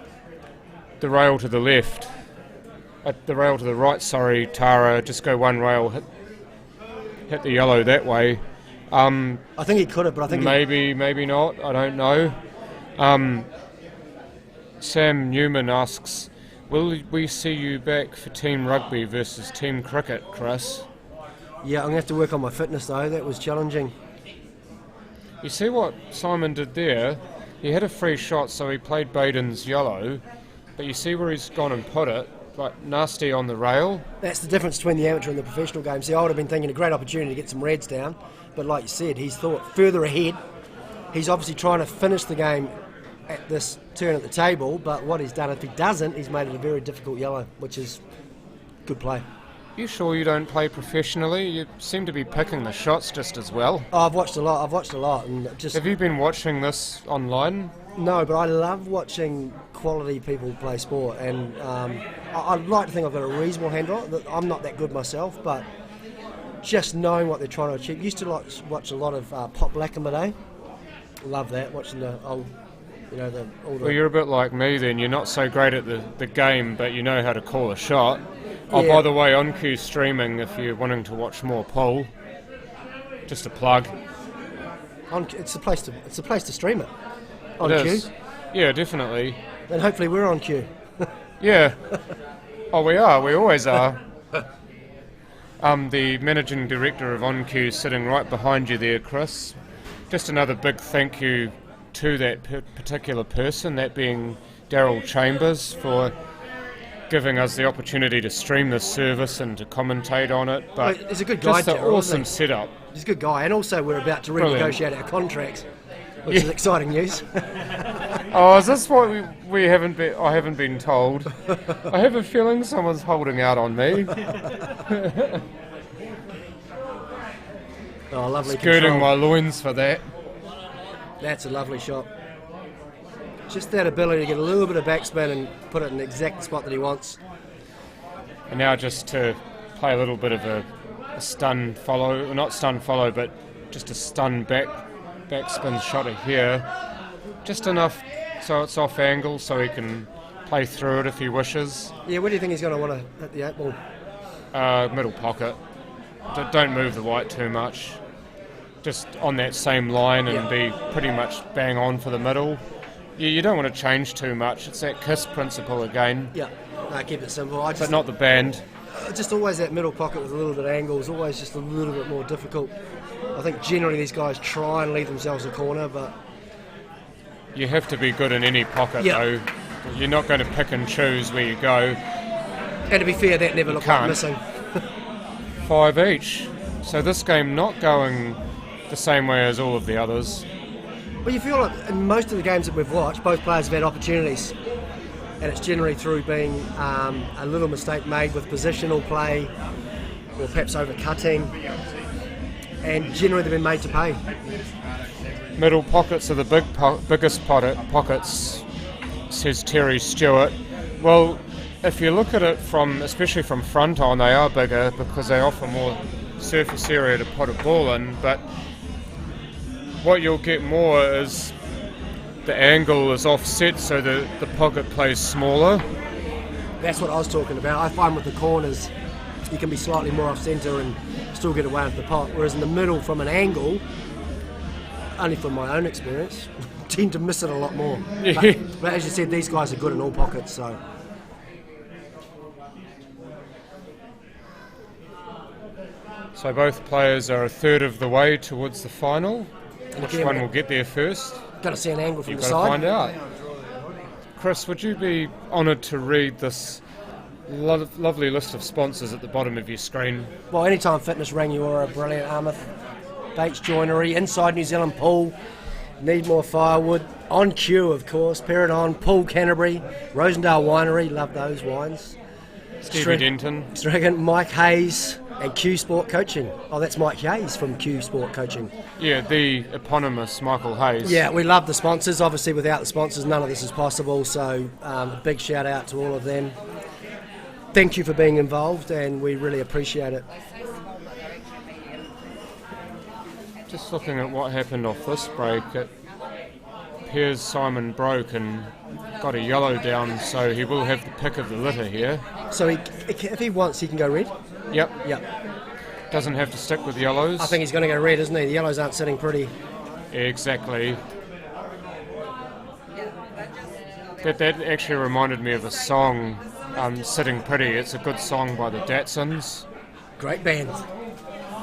rail to the left? The rail to the right, sorry, Tara. Just go one rail, hit the yellow that way. I think he could have, but I think maybe not. I don't know. Sam Newman asks, will we see you back for team rugby versus team cricket, Chris? Yeah, I'm going to have to work on my fitness though. That was challenging. You see what Simon did there? He had a free shot, so he played Baden's yellow, but you see where he's gone and put it, like nasty on the rail. That's the difference between the amateur and the professional game. See, I would have been thinking a great opportunity to get some reds down, but like you said, he's thought further ahead. He's obviously trying to finish the game at this turn at the table, but what he's done, if he doesn't, he's made it a very difficult yellow, which is good play. You sure you don't play professionally? You seem to be picking the shots just as well. Oh, I've watched a lot, and just Have you been watching this online? no. But I love watching quality people play sport, and I'd like to think I've got a reasonable handle on it. I'm not that good myself, but just knowing what they're trying to achieve. Used to watch a lot of Pop Black in my day. Love that, watching the old, all the. Well, you're a bit like me then. You're not so great at the game, but you know how to call a shot. Oh, Yeah. by the way, OnCue streaming if you're wanting to watch more pool. Just a plug. It's a place to stream it. On It cue, is. Yeah, definitely. and hopefully we're on cue. Yeah. Oh, we are. We always are. The managing director of OnCue sitting right behind you there, Chris. Just another big thank you to that particular person, that being Daryl Chambers, for giving us the opportunity to stream this service and to commentate on it. But Well, he's a good guy, just an Daryl, awesome isn't setup. He's a good guy, and also we're about to Brilliant. renegotiate our contracts, which is exciting news. Oh, is this what we haven't been? I haven't been told. I have a feeling someone's holding out on me, Oh, lovely skirting control. my loins for that. That's a lovely shot. Just that ability to get a little bit of backspin and put it in the exact spot that he wants. And now just to play a little bit of a stun follow, or not stun follow, but just a stun backspin shot here. Just enough so it's off angle so he can play through it if he wishes. Yeah, where do you think he's going to want to hit the 8 ball? Middle pocket. Don't move the white too much. Just on that same line and be pretty much bang on for the middle. You don't want to change too much. It's that KISS principle again, Yeah, keep it simple. but not the band. Just always that middle pocket with a little bit of angle is always just a little bit more difficult. I think generally these guys try and leave themselves a corner, but You have to be good in any pocket Yeah. though. You're not going to pick and choose where you go. and to be fair, that never looked like can't. missing. 5 each. So this game not going the same way as all of the others. Well, you feel like in most of the games that we've watched, both players have had opportunities, and it's generally through being a little mistake made with positional play, or perhaps overcutting, and generally they've been made to pay. Middle pockets are the biggest pockets, says Terry Stewart. Well, if you look at it especially from front on, they are bigger because they offer more surface area to put a ball in, but what you'll get more is the angle is offset so the pocket plays smaller. That's what I was talking about. I find with the corners, you can be slightly more off centre and still get away with the pot, whereas in the middle from an angle, only from my own experience, tend to miss it a lot more. Yeah. But as you said, these guys are good in all pockets, so... So both players are a third of the way towards the final. Which again, one will get there first? Got to see an angle from You've the got to side. find out. Chris, would you be honoured to read this lovely list of sponsors at the bottom of your screen? Well, Anytime Fitness, Rangiora, Brilliant, Armouth, Bates Joinery, Inside New Zealand Pool, Need More Firewood, On Cue, of course, Peridon, Pool Canterbury, Rosendale Winery, love those wines. Stevie Denton. Dragon, Mike Hayes, and Q Sport Coaching. Oh, that's Mike Hayes from Q Sport Coaching. Yeah, the eponymous Michael Hayes. Yeah, we love the sponsors. Obviously, without the sponsors, none of this is possible. So, a big shout out to all of them. Thank you for being involved, and we really appreciate it. Just looking at what happened off this break, it appears Simon broke and got a yellow down, so he will have the pick of the litter here. So, if he wants, he can go red. Yep, Yep. doesn't have to stick with yellows. I think he's going to go red, isn't he? The yellows aren't sitting pretty. Exactly. That actually reminded me of a song, Sitting Pretty. It's a good song by the Datsuns. Great band.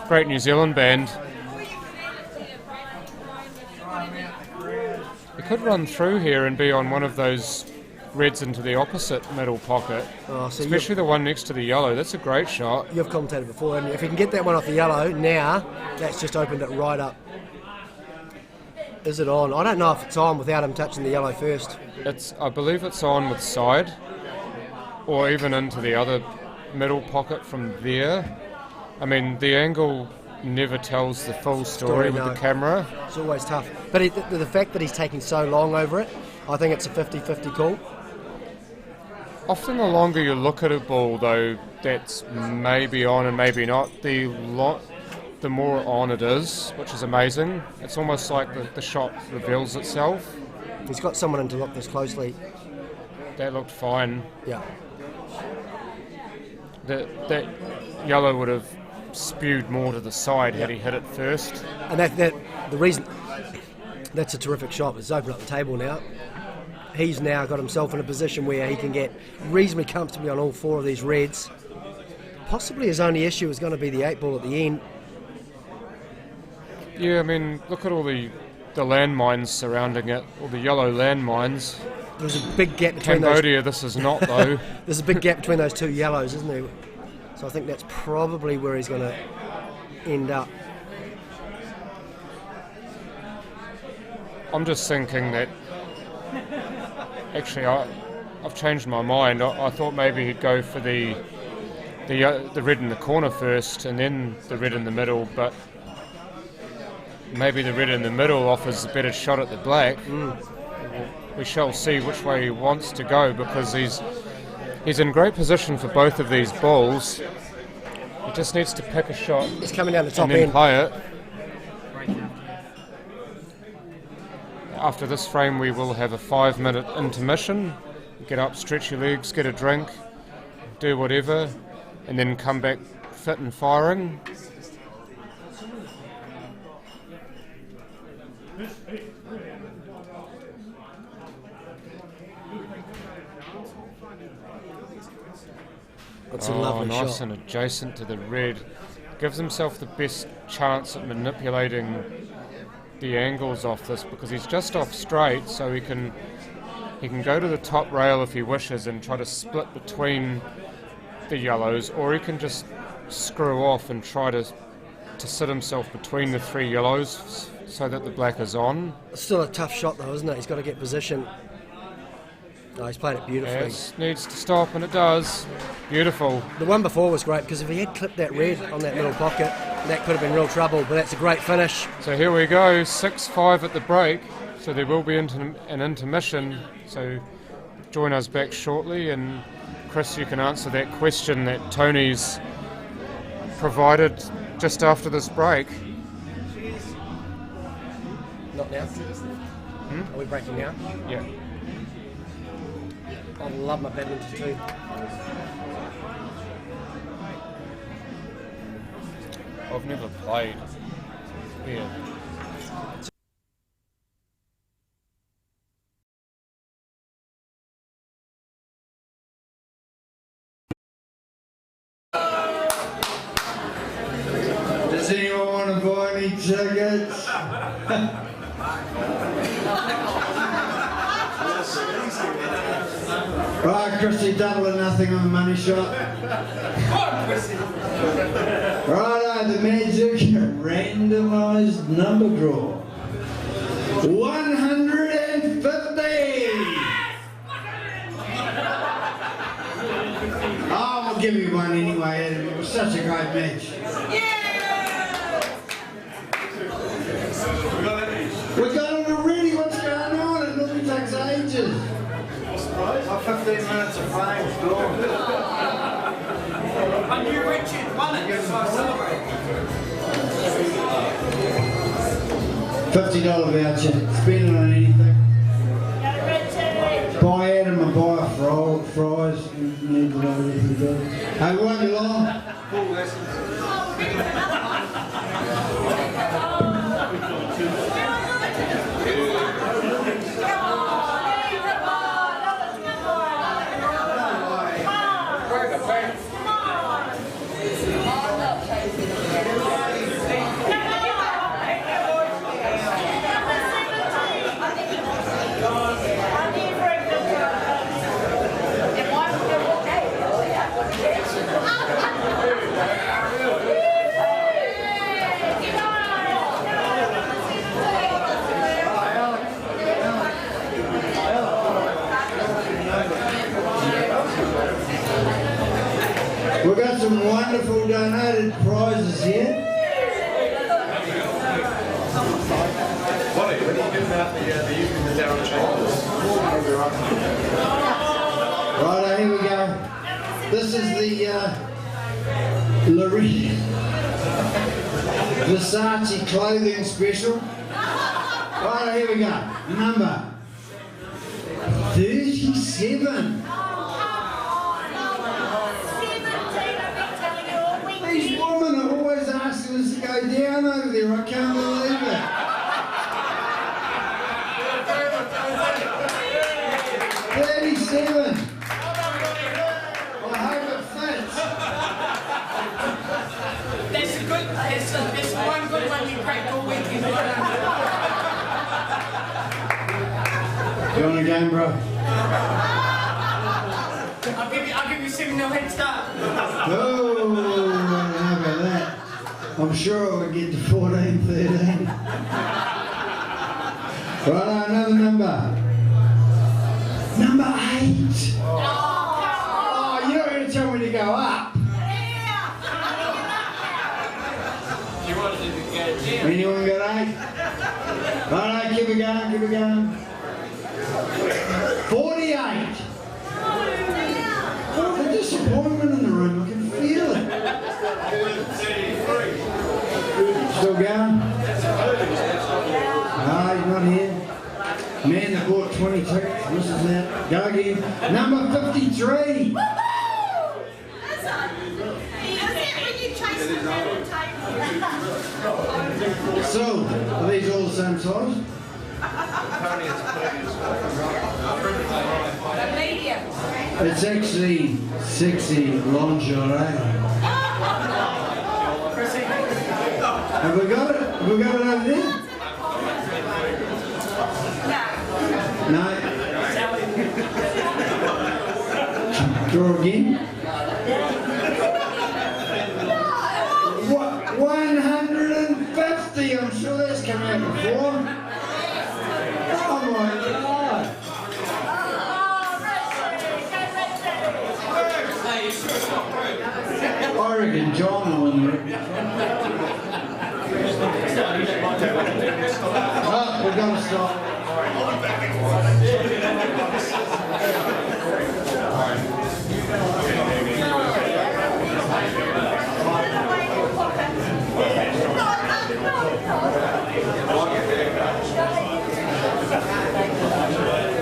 Great New Zealand band. You could run through here and be on one of those reds into the opposite middle pocket, Oh, so especially the one next to the yellow. That's a great shot. you've commentated before, and if you can get that one off the yellow, now that's just opened it right up. Is it on? I don't know if it's on without him touching the yellow first. I believe it's on with side, or even into the other middle pocket from there. I mean, the angle never tells the full story with no. the camera. It's always tough. But the fact that he's taking so long over it, I think it's a 50-50 call. Often the longer you look at a ball, though, that's maybe on and maybe not, the more on it is, which is amazing. It's almost like the shot reveals itself. He's got someone in to look this closely. That looked fine. Yeah. That yellow would have spewed more to the side had he hit it first. And the reason that's a terrific shot. It's opened up the table now. He's now got himself in a position where he can get reasonably comfortably on all four of these reds. Possibly his only issue is going to be the 8 ball at the end. Yeah, I mean, look at all the landmines surrounding it, all the yellow landmines. There's a big gap between Cambodia, this is not, though. There's a big gap between those two yellows, isn't there? So I think that's probably where he's going to end up. I'm just thinking that... Actually, I've changed my mind. I thought maybe he'd go for the red in the corner first and then the red in the middle, but maybe the red in the middle offers a better shot at the black. We shall see which way he wants to go, because he's in great position for both of these balls. He just needs to pick a shot. He's coming down the top and then end. play it. After this frame, we will have a 5-minute intermission. Get up, stretch your legs, get a drink, do whatever, and then come back fit and firing. That's a lovely nice shot. and adjacent to the red. Gives himself the best chance at manipulating the angles off this, because he's just off straight, so he can go to the top rail if he wishes and try to split between the yellows, or he can just screw off and try to sit himself between the 3 yellows so that the black is on. It's still a tough shot though, isn't it? He's got to get position. Oh, he's played it beautifully. Yes, needs to stop, and it does. Beautiful. The one before was great, because if he had clipped that red on that middle pocket, that could have been real trouble, but that's a great finish. So here we go, 6-5 at the break, so there will be an intermission, so join us back shortly, and Chris, you can answer that question that Tony's provided just after this break. Not now. Are we breaking now? Yeah. I love my badminton too. I've never played. Yeah. Does anyone want to buy any tickets? Right, Chrissy, double or nothing on the money shot. Righto, the magic randomised number draw. 150! Oh, we'll give you one anyway, it was such a great match. We got it already, what's going on? It normally takes ages. 15 minutes of fame is gone. And you, Richard, won it, so I celebrate. $50 voucher, spend it on anything. Buy Adam and buy a fries. Need to know what you do. Hey, we won't be long. Cool lessons. We've got some wonderful donated prizes here. Bonnie, when are you giving out the using the Darren Chambers? Right, here we go. This is the Loretta Versace clothing special. Right, here we go. Number 37. These women are always asking us to go down over there. I can't believe it. 37. I hope it fits. That's a good, that's one good one you cracked all weekend. You want a game, bro? I'll give you 7-0 head start. Oh, how about that? I'm sure I would get to 14, 13. Right, another number. Number 8. Oh, you're not going to tell me to go up. Anyone got 8? Right, keep it going, keep it going. 48. Oh, the disappointment in the room, I can feel it. Still going? Ah, he's not here. Man, they bought 22. This is that. Go again. Number 53. So, are these all the same size? It's actually sexy lingerie. Have we got it? Have we got it over there? No. Draw again. What? 150. I'm sure that's come out before. Oh my God. I reckon John will win it. Oh, we've got to stop.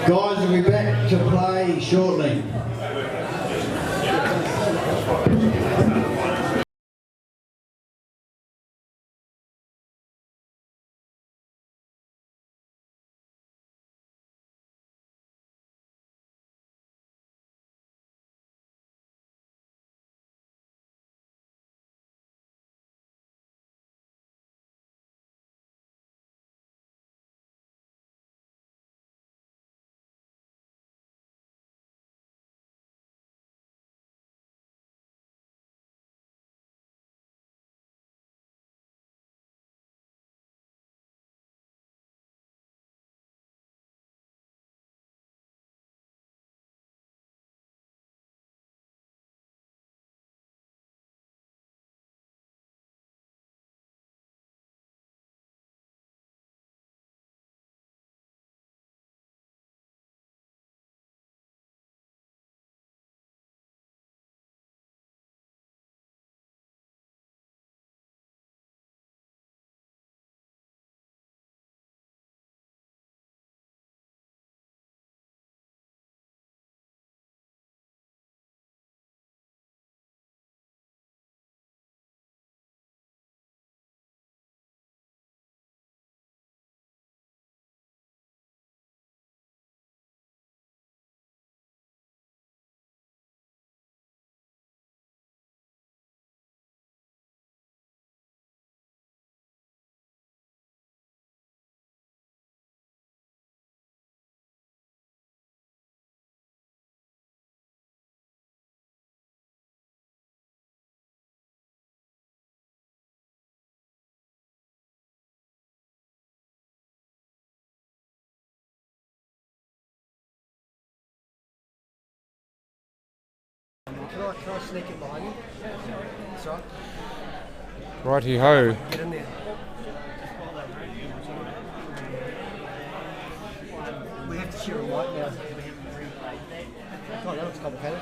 Guys will be back to play shortly. Can I sneak it behind you? That's right. Righty-ho. Get in there. We have to share a mic now. Oh, that looks complicated.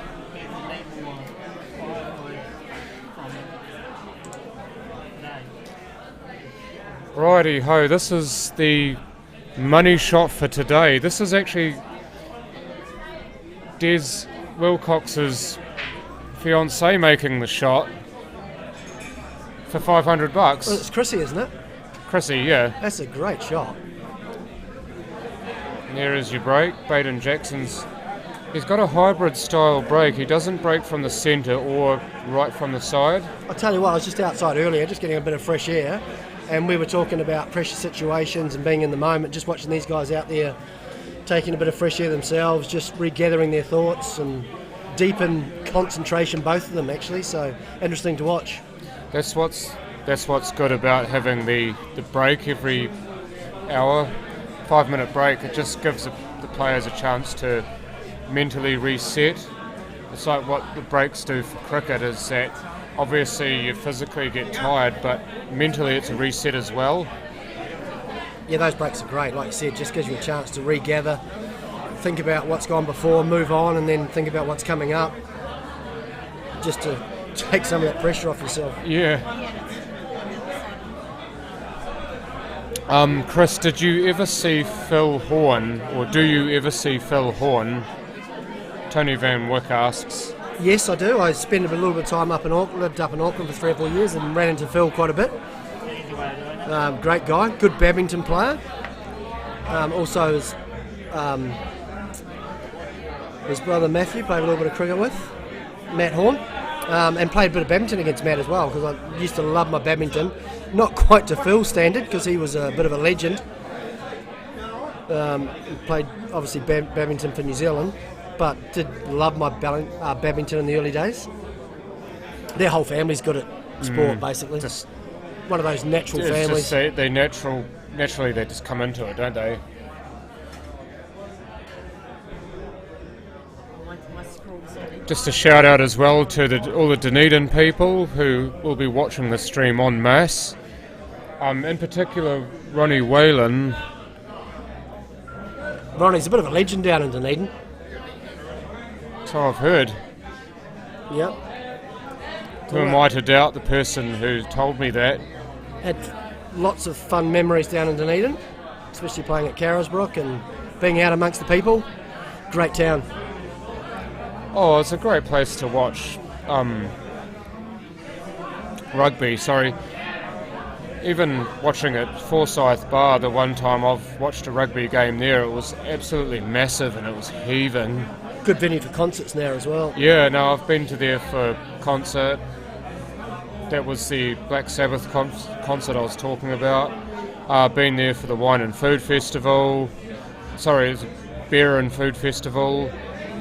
Righty-ho, this is the money shot for today. This is actually Des Wilcox's fiancée making the shot for $500. Well, it's Chrissy, isn't it? Chrissy, yeah. That's a great shot. And there is your break. Baden Jackson's. He's got a hybrid style break. He doesn't break from the centre or right from the side. I'll tell you what, I was just outside earlier, just getting a bit of fresh air, and we were talking about pressure situations and being in the moment, just watching these guys out there taking a bit of fresh air themselves, just regathering their thoughts and deep in concentration, both of them actually, so interesting to watch. That's what's good about having the break every hour, 5-minute break. It just gives the players a chance to mentally reset. It's like what the breaks do for cricket, is that obviously you physically get tired, but mentally it's a reset as well. Yeah, those breaks are great. Like you said, just gives you a chance to regather, think about what's gone before, move on, and then think about what's coming up, just to take some of that pressure off yourself. Yeah. Chris, did you ever see Phil Horn, or do you ever see Phil Horn? Tony Van Wyck asks. Yes, I do. I spent a little bit of time up in Auckland, lived up in Auckland for 3 or 4 years, and ran into Phil quite a bit. Great guy, good badminton player. Also, his brother Matthew played a little bit of cricket with, Matt Horn, and played a bit of badminton against Matt as well, because I used to love my badminton. Not quite to Phil's standard, because he was a bit of a legend. Played, obviously, badminton for New Zealand, but did love my badminton in the early days. Their whole family's good at sport, basically. Just one of those natural families. They naturally they just come into it, don't they? Just a shout out as well to all the Dunedin people who will be watching the stream en masse. In particular, Ronnie Whalen. Ronnie's a bit of a legend down in Dunedin. So I've heard. Yep. Who am I to doubt the person who told me that? Had lots of fun memories down in Dunedin, especially playing at Carrisbrook and being out amongst the people. Great town. Oh, it's a great place to watch rugby, sorry. Even watching at Forsyth Bar, the one time I've watched a rugby game there, it was absolutely massive and it was heaving. Good venue for concerts now as well. Yeah, no, I've been to there for a concert. That was the Black Sabbath concert I was talking about. Been there for the Wine and Food Festival. Sorry, it was a Beer and Food Festival.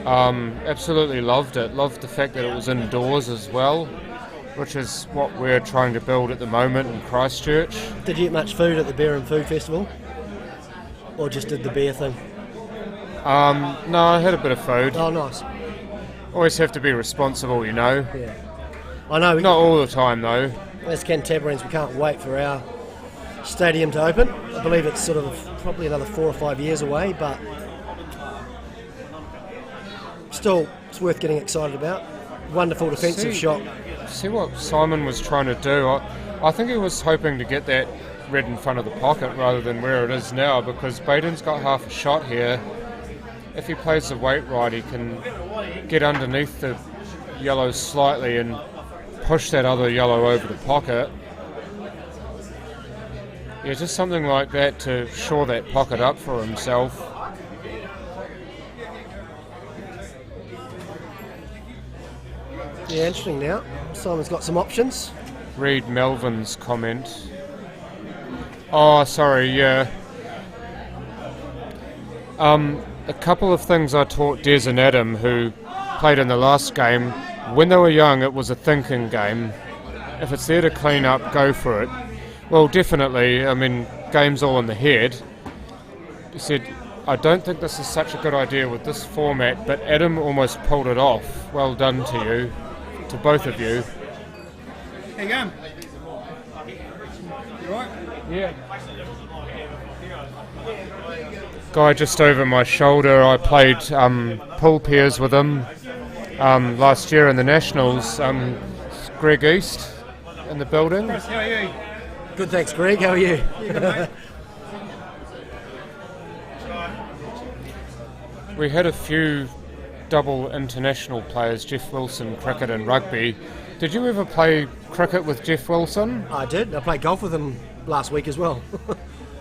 Absolutely loved it. Loved the fact that it was indoors as well, which is what we're trying to build at the moment in Christchurch. Did you eat much food at the Beer and Food Festival? Or just did the beer thing? No, I had a bit of food. Oh, nice. Always have to be responsible, you know. Yeah. I know. Not all the time, though. As Cantabrians, we can't wait for our stadium to open. I believe it's sort of probably another 4 or 5 years away, but still, it's worth getting excited about. Wonderful defensive shot. See what Simon was trying to do. I think he was hoping to get that red in front of the pocket rather than where it is now, because Baden's got half a shot here. If he plays the weight right, he can get underneath the yellow slightly and push that other yellow over the pocket. Yeah, just something like that to shore that pocket up for himself. Yeah, interesting now. Simon's got some options. Read Melvin's comment. Oh, sorry, yeah. A couple of things I taught Des and Adam, who played in the last game. When they were young, it was a thinking game. If it's there to clean up, go for it. Well, definitely. I mean, game's all in the head. He said, I don't think this is such a good idea with this format, but Adam almost pulled it off. Well done to you. to both of you. How you going? You alright? Yeah. Guy just over my shoulder, I played pool pairs with him last year in the Nationals. Greg East in the building. Chris, how are you? Good, thanks, Greg. How are you? We had a few double international players, Jeff Wilson, cricket and rugby. Did you ever play cricket with Jeff Wilson? I did. I played golf with him last week as well.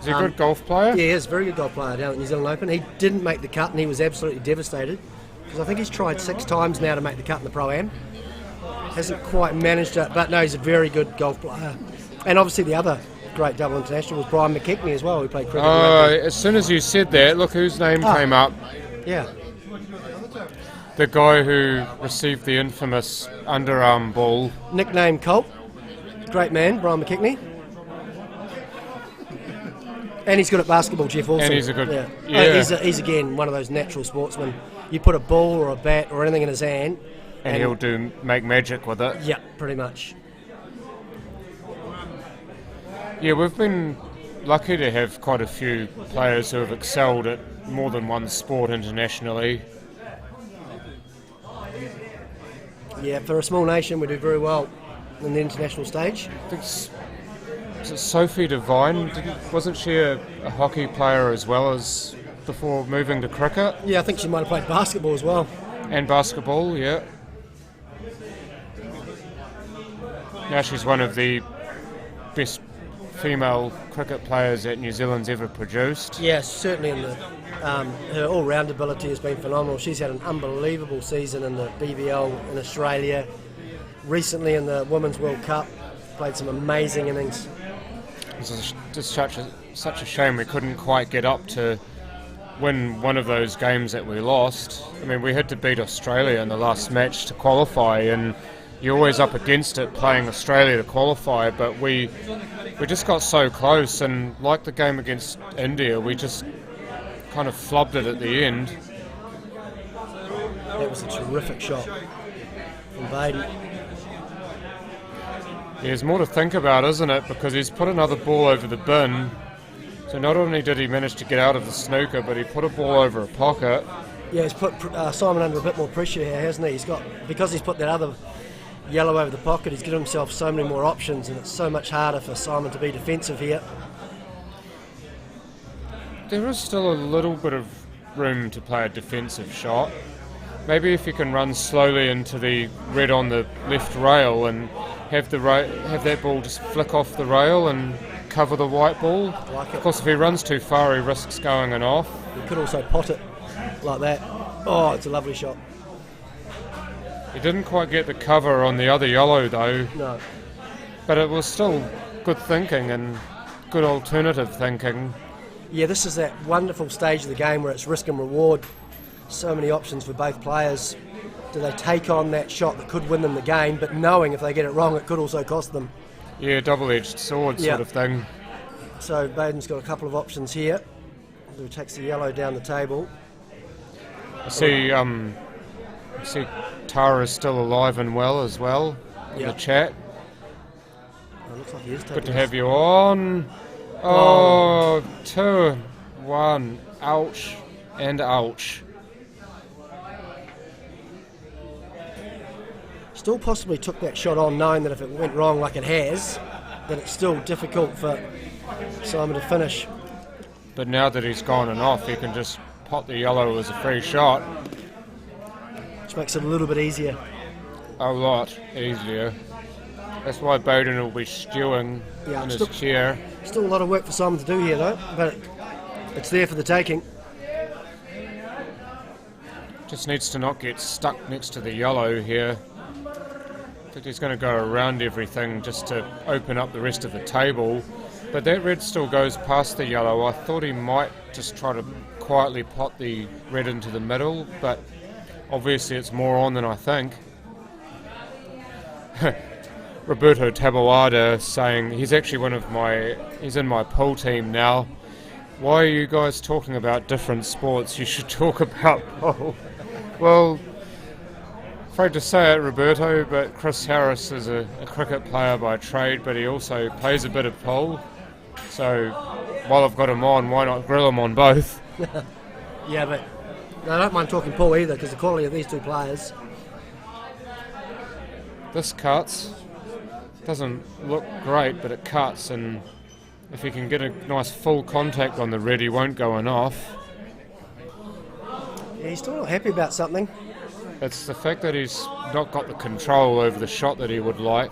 Is he a good golf player? Yeah, he's a very good golf player down at New Zealand Open. He didn't make the cut and he was absolutely devastated because I think he's tried 6 times now to make the cut in the Pro-Am. Hasn't quite managed it, but no, he's a very good golf player. And obviously the other great double international was Brian McKechnie as well, who played cricket and rugby. As soon as you said that, look whose name came up. Yeah. The guy who received the infamous underarm ball. Nickname Colt. Great man, Brian McKechnie. And he's good at basketball, Jeff Wilson. And he's a good... Yeah. He's again one of those natural sportsmen. You put a ball or a bat or anything in his hand... And he'll make magic with it. Yeah, pretty much. Yeah, we've been lucky to have quite a few players who have excelled at more than one sport internationally. Yeah, for a small nation, we do very well in the international stage. I think is it Sophie Devine? Wasn't she a hockey player as well as before moving to cricket? Yeah, I think she might have played basketball as well. And basketball, yeah. Now she's one of the best female cricket players that New Zealand's ever produced. Yeah, certainly. Her all-round ability has been phenomenal. She's had an unbelievable season in the BBL in Australia. Recently in the Women's World Cup, played some amazing innings. It's just such a shame we couldn't quite get up to win one of those games that we lost. I mean, we had to beat Australia in the last match to qualify, and you're always up against it playing Australia to qualify, but we just got so close, and like the game against India, we just kind of flubbed it at the end. That was a terrific shot from Baden. Yeah, there's more to think about, isn't it? Because he's put another ball over the bin. So not only did he manage to get out of the snooker, but he put a ball over a pocket. Yeah, he's put Simon under a bit more pressure here, hasn't he? Because he's put that other yellow over the pocket, he's given himself so many more options, and it's so much harder for Simon to be defensive here. There is still a little bit of room to play a defensive shot. Maybe if you can run slowly into the red on the left rail and have that ball just flick off the rail and cover the white ball. Like it. Of course, if he runs too far, he risks going and off. You could also pot it like that. Oh, it's a lovely shot. He didn't quite get the cover on the other yellow though. No. But it was still good thinking and good alternative thinking. Yeah, this is that wonderful stage of the game where it's risk and reward. So many options for both players. Do they take on that shot that could win them the game, but knowing if they get it wrong, it could also cost them? Yeah, double-edged sword sort of thing. So Baden's got a couple of options here. Who takes the yellow down the table. I see Tara's still alive and well as well in the chat. Oh, looks like he is taking Good to have you on. Oh, 2-1. Ouch and ouch. Still possibly took that shot on knowing that if it went wrong like it has, that it's still difficult for Simon to finish. But now that he's gone and off, he can just pot the yellow as a free shot. Which makes it a little bit easier. A lot easier. That's why Bowden will be stewing in his chair. Still a lot of work for Simon to do here though, but it's there for the taking. Just needs to not get stuck next to the yellow here. I think he's going to go around everything just to open up the rest of the table. But that red still goes past the yellow. I thought he might just try to quietly pot the red into the middle, but obviously it's more on than I think. Roberto Taboada saying he's actually he's in my pool team now. Why are you guys talking about different sports? You should talk about pool. Well, Afraid to say it, Roberto, but Chris Harris is a cricket player by trade, but he also plays a bit of pool. So while I've got him on, why not grill him on both? Yeah, but I don't mind talking pool either, because the quality of these two players. This cuts. Doesn't look great, but it cuts, and if he can get a nice full contact on the red, he won't go in off. Yeah, he's still not happy about something. It's the fact that he's not got the control over the shot that he would like.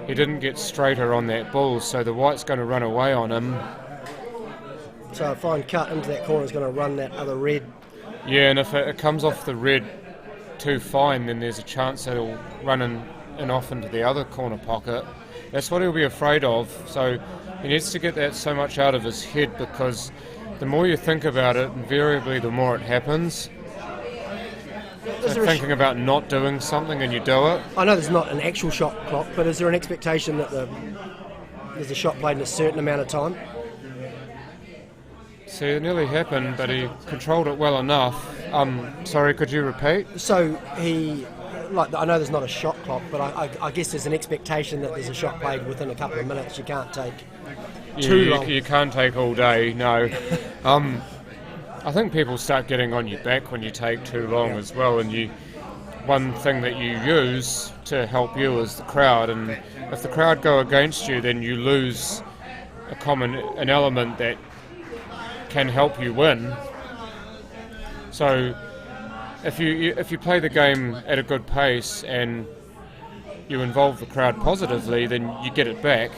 He didn't get straighter on that ball, so the white's going to run away on him. So a fine cut into that corner is going to run that other red. Yeah, and if it comes off the red too fine, then there's a chance that it'll run in and off into the other corner pocket. That's what he'll be afraid of. So he needs to get that so much out of his head, because the more you think about it, invariably the more it happens. So thinking about not doing something and you do it. I know there's not an actual shot clock, but is there an expectation that there's a shot played in a certain amount of time? See, it nearly happened, but he controlled it well enough. Sorry, could you repeat? So he, I know there's not a shot clock, but I guess there's an expectation that there's a shot played within a couple of minutes. You can't take too long. You can't take all day, no. I think people start getting on your back when you take too long as well, and one thing that you use to help you is the crowd, and if the crowd go against you, then you lose an element that can help you win. So if you play the game at a good pace and you involve the crowd positively, then you get it back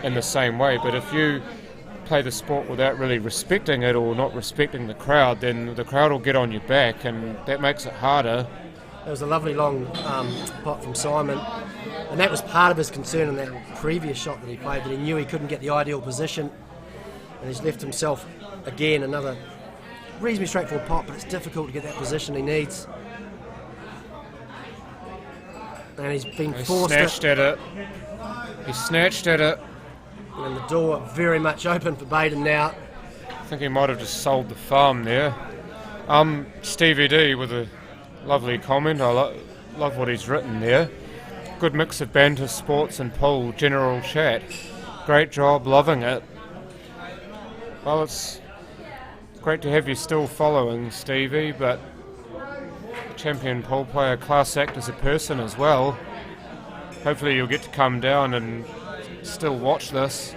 in the same way. But if you play the sport without really respecting it or not respecting the crowd, then the crowd will get on your back, and that makes it harder. There was a lovely long pot from Simon, and that was part of his concern in that previous shot that he played, that he knew he couldn't get the ideal position, and he's left himself again another reasonably straightforward pot, but it's difficult to get that position he needs. And he's been forced snatched at it. He snatched at it. And the door very much open for Baden now. I think he might have just sold the farm there. Stevie D with a lovely comment. I love what he's written there. Good mix of banter, sports and pool, general chat. Great job, loving it. Well, it's great to have you still following, Stevie, but champion pool player, class act as a person as well. Hopefully you'll get to come down and still watch this.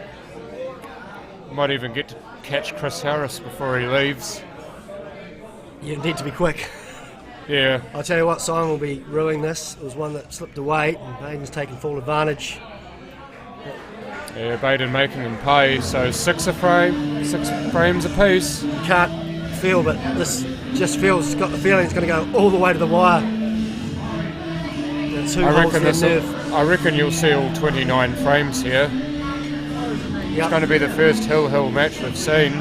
Might even get to catch Chris Harris before he leaves. You need to be quick. Yeah. I'll tell you what, Simon will be ruining this. It was one that slipped away, and Baden's taken full advantage. Yeah, Baden making him pay, so 6 frames apiece. You can't feel, but this just feels, got the feeling it's going to go all the way to the wire. I reckon you'll see all 29 frames here. Yep. It's going to be the first Hill match we've seen.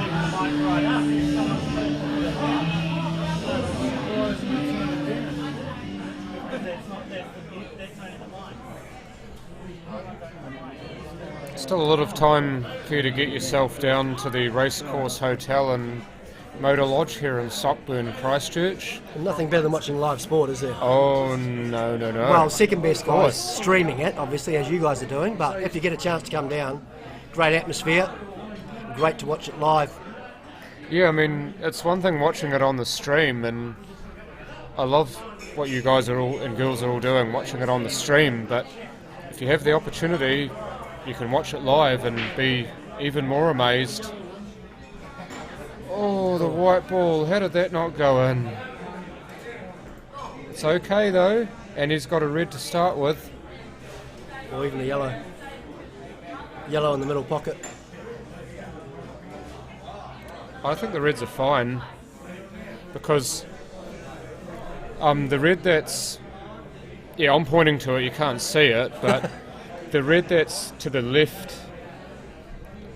Still a lot of time for you to get yourself down to the Racecourse Hotel and Motor Lodge here in Sockburn, Christchurch. Nothing better than watching live sport, is there? Oh, no. Well, second best guys streaming it, obviously, as you guys are doing, but if you get a chance to come down, great atmosphere, great to watch it live. Yeah, I mean, it's one thing watching it on the stream, and I love what you guys and girls are all doing, watching it on the stream, but if you have the opportunity, you can watch it live and be even more amazed. Oh, the white ball, how did that not go in? It's okay though, and he's got a red to start with. Or even a yellow. Yellow in the middle pocket. I think the reds are fine, because the red that's... Yeah, I'm pointing to it, you can't see it, but the red that's to the left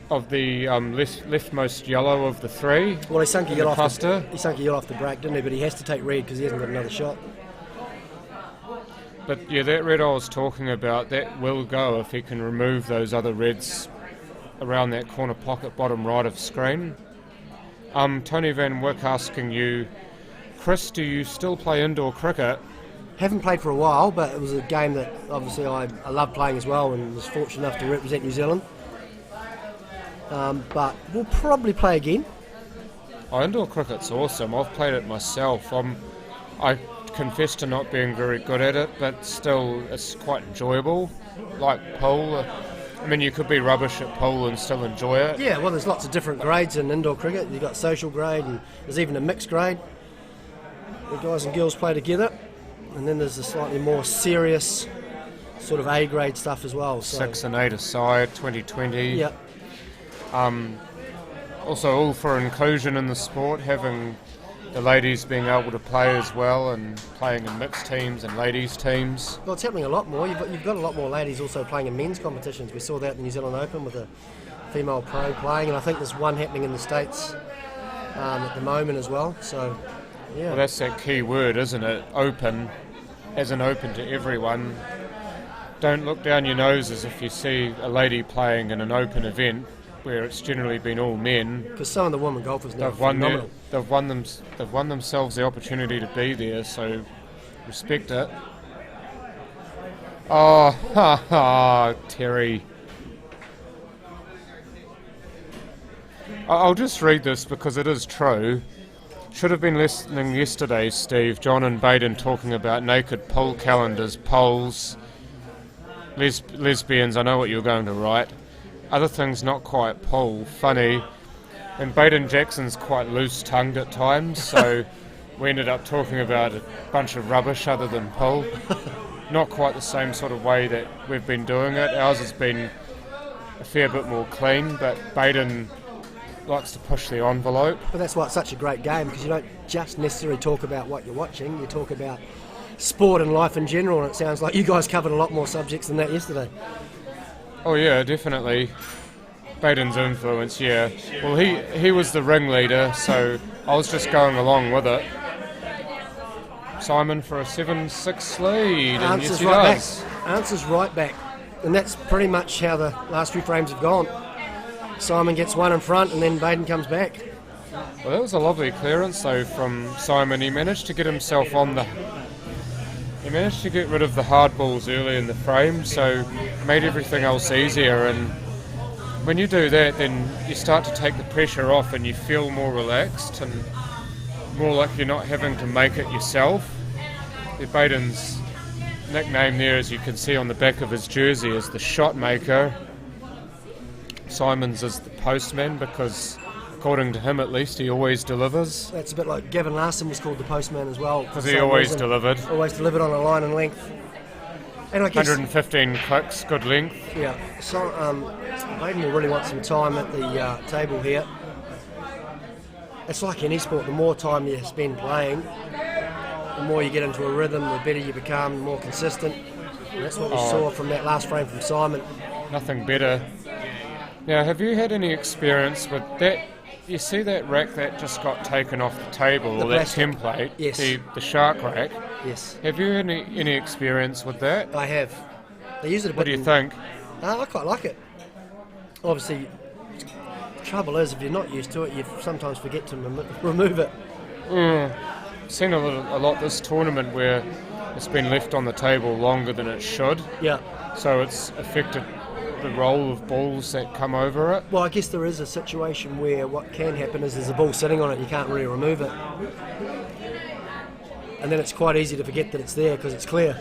of the leftmost yellow of the three. Well, he sunk a yellow off the break, didn't he? But he has to take red because he hasn't got another shot. But yeah, that red I was talking about, that will go if he can remove those other reds around that corner pocket bottom right of screen. Tony Van Wyck asking you, Chris, do you still play indoor cricket? Haven't played for a while, but it was a game that obviously I love playing as well, and was fortunate enough to represent New Zealand. But we'll probably play again. Indoor cricket's awesome. I've played it myself. I confess to not being very good at it, but still it's quite enjoyable. Like pool, I mean, you could be rubbish at pool and still enjoy it. Yeah, well, there's lots of different grades in indoor cricket. You've got social grade, and there's even a mixed grade. The guys and girls play together, and then there's the slightly more serious sort of A grade stuff as well. So 6 and 8 aside, 2020. yeah, Also, all for inclusion in the sport, having the ladies being able to play as well, and playing in mixed teams and ladies teams. well, it's happening a lot more. You've got a lot more ladies also playing in men's competitions. We saw that in the New Zealand Open with a female pro playing, and I think there's one happening in the States at the moment as well. So, yeah. Well, that's that key word, isn't it? Open, as in open to everyone. Don't look down your noses if you see a lady playing in an open event where it's generally been all men. Because some of the women golfers now are They've won phenomenal. they've won themselves the opportunity to be there, so respect it. Oh, ha ha, Terry. I'll just read this because it is true. Should have been listening yesterday, Steve, John and Baden talking about naked poll calendars, polls, lesbians. I know what you're going to write. Other things not quite poll, funny. And Baden Jackson's quite loose-tongued at times, so we ended up talking about a bunch of rubbish other than poll. Not quite the same sort of way that we've been doing it. Ours has been a fair bit more clean, but Baden likes to push the envelope. But that's why it's such a great game, because you don't just necessarily talk about what you're watching, you talk about sport and life in general, and it sounds like you guys covered a lot more subjects than that yesterday. Oh yeah, definitely. Baden's influence, yeah. Well, he was the ringleader, so I was just going along with it. Simon for a 7-6 lead, and yes, he does. Answers right back. And that's pretty much how the last few frames have gone. Simon gets one in front, and then Baden comes back. Well, that was a lovely clearance, though, from Simon. He managed to get himself on the... He managed to get rid of the hard balls early in the frame, so made everything else easier. And when you do that, then you start to take the pressure off and you feel more relaxed and more like you're not having to make it yourself. Baden's nickname there, as you can see on the back of his jersey, is the shot maker. Simon's is the postman, because according to him at least, he always delivers. That's a bit like Gavin Larson was called the postman as well. Because he always delivered. Always delivered on a line and length. And I guess 115 clicks, good length. Yeah, so Baden will really want some time at the table here. It's like any sport, the more time you spend playing, the more you get into a rhythm, the better you become, the more consistent. And that's what we saw from that last frame from Simon. Nothing better. Now, have you had any experience with that? You see that rack that just got taken off the table, or that template? Yes. The shark rack? Yes. Have you had any experience with that? I have. They use it a bit. What do you think? I quite like it. Obviously, the trouble is, if you're not used to it, you sometimes forget to remove it. I've seen a lot this tournament where it's been left on the table longer than it should. Yeah. So it's affected the roll of balls that come over it. Well, I guess there is a situation where what can happen is there's a ball sitting on it, you can't really remove it. And then it's quite easy to forget that it's there because it's clear.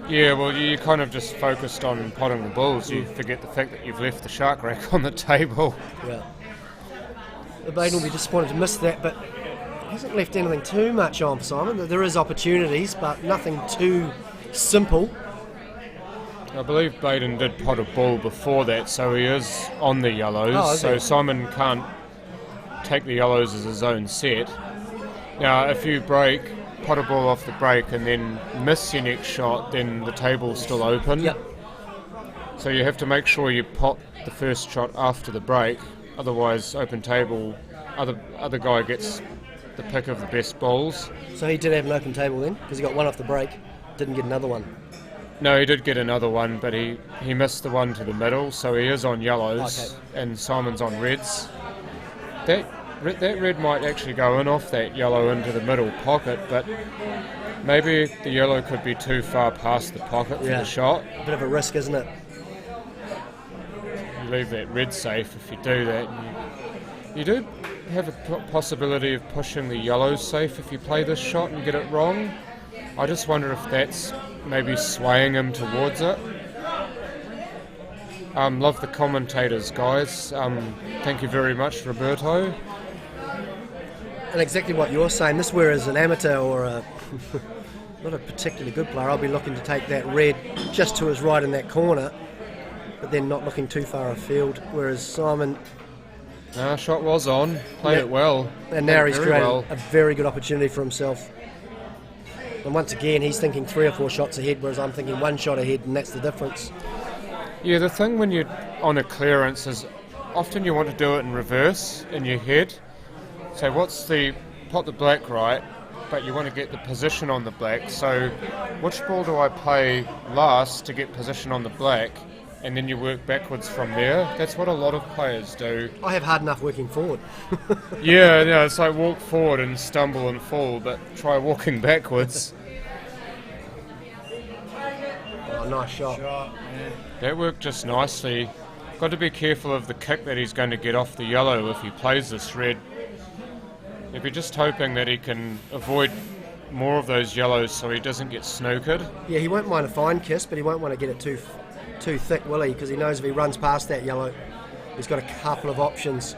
Yeah, well, you kind of just focused on potting the balls. You forget the fact that you've left the shark rack on the table. Yeah. Baden will be disappointed to miss that, but he hasn't left anything too much on for Simon. There is opportunities, but nothing too simple. I believe Baden did pot a ball before that, so he is on the yellows. So Simon can't take the yellows as his own set. Now, if you pot a ball off the break and then miss your next shot, then the table's still open. Yep. So you have to make sure you pot the first shot after the break. Otherwise, open table, other guy gets the pick of the best balls. So he did have an open table then, because he got one off the break, didn't get another one. No, he did get another one, but he missed the one to the middle, so he is on yellows, and Simon's on reds. That that red might actually go in off that yellow into the middle pocket, but maybe the yellow could be too far past the pocket for the shot. A bit of a risk, isn't it? You leave that red safe if you do that. You do have a possibility of pushing the yellow safe if you play this shot and get it wrong. I just wonder if that's maybe swaying him towards it. Love the commentators, guys. Thank you very much, Roberto. And exactly what you're saying, this where as an amateur or a not a particularly good player, I'll be looking to take that red just to his right in that corner, but then not looking too far afield, whereas Simon... Shot was on, played it well. And now he's created a very good opportunity for himself. And once again, he's thinking 3 or 4 shots ahead, whereas I'm thinking 1 shot ahead, and that's the difference. Yeah, the thing when you're on a clearance is often you want to do it in reverse in your head. So pot the black right, but you want to get the position on the black. So which ball do I play last to get position on the black? And then you work backwards from there. That's what a lot of players do. I have hard enough working forward. Yeah, it's like walk forward and stumble and fall, but try walking backwards. Oh, nice shot. That worked just nicely. Got to be careful of the kick that he's going to get off the yellow if he plays this red. If you're just hoping that he can avoid more of those yellows so he doesn't get snookered. Yeah, he won't mind a fine kiss, but he won't want to get it too thick, will he? Because he knows if he runs past that yellow, he's got a couple of options.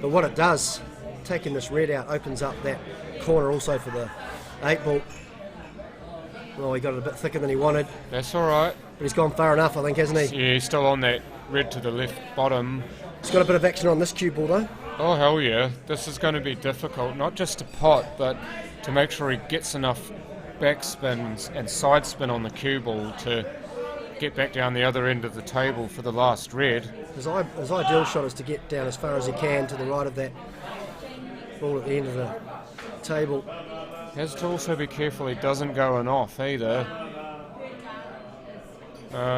But what it does, taking this red out, opens up that corner also for the 8-ball. Well, he got it a bit thicker than he wanted. That's all right. But he's gone far enough, I think, hasn't he? Yeah, he's still on that red to the left bottom. He's got a bit of action on this cue ball, though. Oh, hell yeah. This is going to be difficult, not just to pot, but to make sure he gets enough backspin and side spin on the cue ball to get back down the other end of the table for the last red. His ideal shot is to get down as far as he can to the right of that ball at the end of the table. Has to also be careful he doesn't go in off either.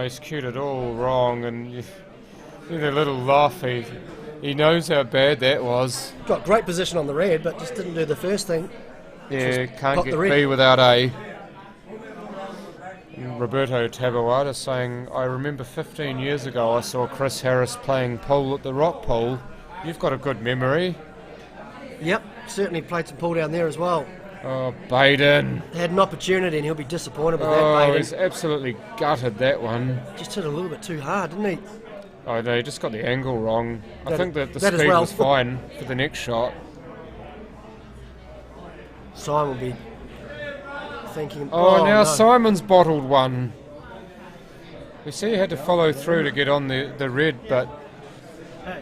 He's cued it all wrong, and you get a little laugh. He knows how bad that was. Got great position on the red, but just didn't do the first thing. Yeah, can't get B without A. Roberto Taboada saying, I remember 15 years ago I saw Chris Harris playing pool at the Rock Pool. You've got a good memory. Yep, certainly played some pool down there as well. Oh, Baden. Had an opportunity and he'll be disappointed with that, Oh, Baden. he's absolutely gutted that one. Just hit a little bit too hard, didn't he? Oh, no, he just got the angle wrong. I think that the that as speed well. was fine for the next shot. Simon will be thinking... Oh, now no. Simon's bottled one. We see he had to follow through to get on the red, but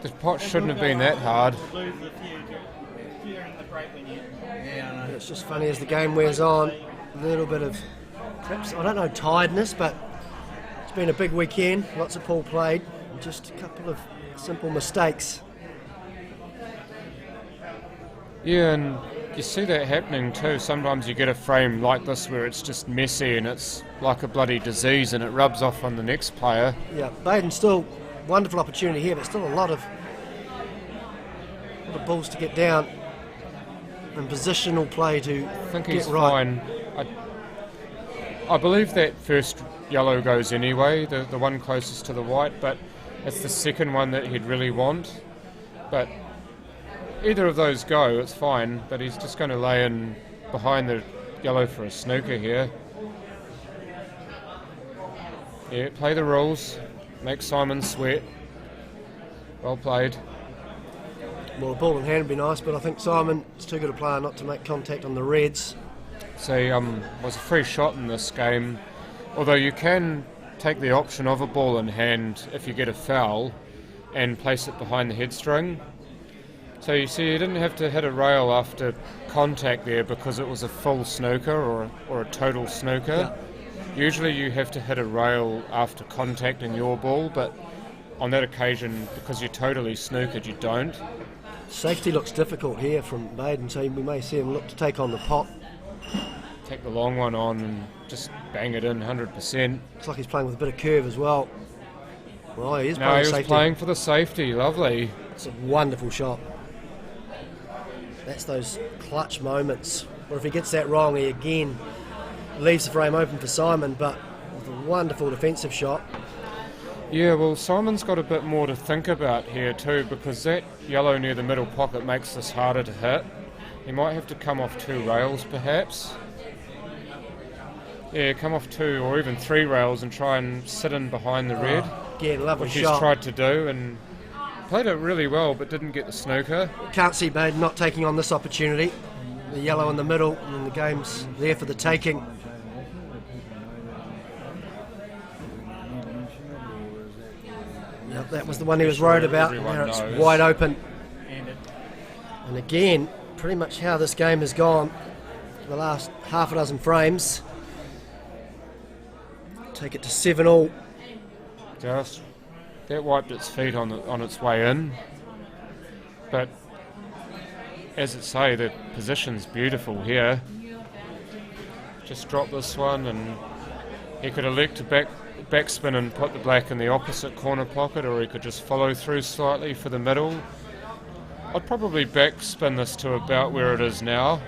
the pot shouldn't have been that hard. It's just funny as the game wears on, a little bit of, perhaps, I don't know, tiredness, but it's been a big weekend, lots of pool played, just a couple of simple mistakes. Yeah, and you see that happening too. Sometimes you get a frame like this where it's just messy and it's like a bloody disease and it rubs off on the next player. Yeah, Baden still, wonderful opportunity here, but still a lot of balls to get down and positional play to I think get he's right. fine. I believe that first yellow goes anyway, the one closest to the white, but it's the second one that he'd really want. But either of those go, it's fine, but he's just going to lay in behind the yellow for a snooker here. Yeah, play the rules, make Simon sweat. Well played. Well, a ball in hand would be nice, but I think Simon's too good a player not to make contact on the reds. So was a free shot in this game, although you can take the option of a ball in hand if you get a foul and place it behind the headstring. So you see, you didn't have to hit a rail after contact there because it was a full snooker or a total snooker. Yeah. Usually you have to hit a rail after contacting your ball, but on that occasion, because you're totally snookered, you don't. Safety looks difficult here from Baden, so we may see him look to take on the pot. Take the long one on and just bang it in 100%. Looks like he's playing with a bit of curve as well. Well, he is No, playing he was safety. playing for the safety. Lovely. It's a wonderful shot. That's those clutch moments. Or if he gets that wrong, he again leaves the frame open for Simon, but with a wonderful defensive shot. Yeah, well, Simon's got a bit more to think about here too, because that yellow near the middle pocket makes this harder to hit. He might have to come off 2 rails perhaps. Yeah, come off 2 or even 3 rails and try and sit in behind the red, Again, lovely which shot. he's tried to do, and played it really well but didn't get the snooker. Can't see Baden not taking on this opportunity. The yellow in the middle, and the game's there for the taking. Yep, that was the one he was worried about. Now it's knows. wide open. And again, pretty much how this game has gone for the last half a dozen frames. Take it to 7-all. Just that wiped its feet on its way in, but as it say, the position's beautiful here. Just drop this one, and he could elect to backspin and put the black in the opposite corner pocket, or he could just follow through slightly for the middle. I'd probably backspin this to about where it is now.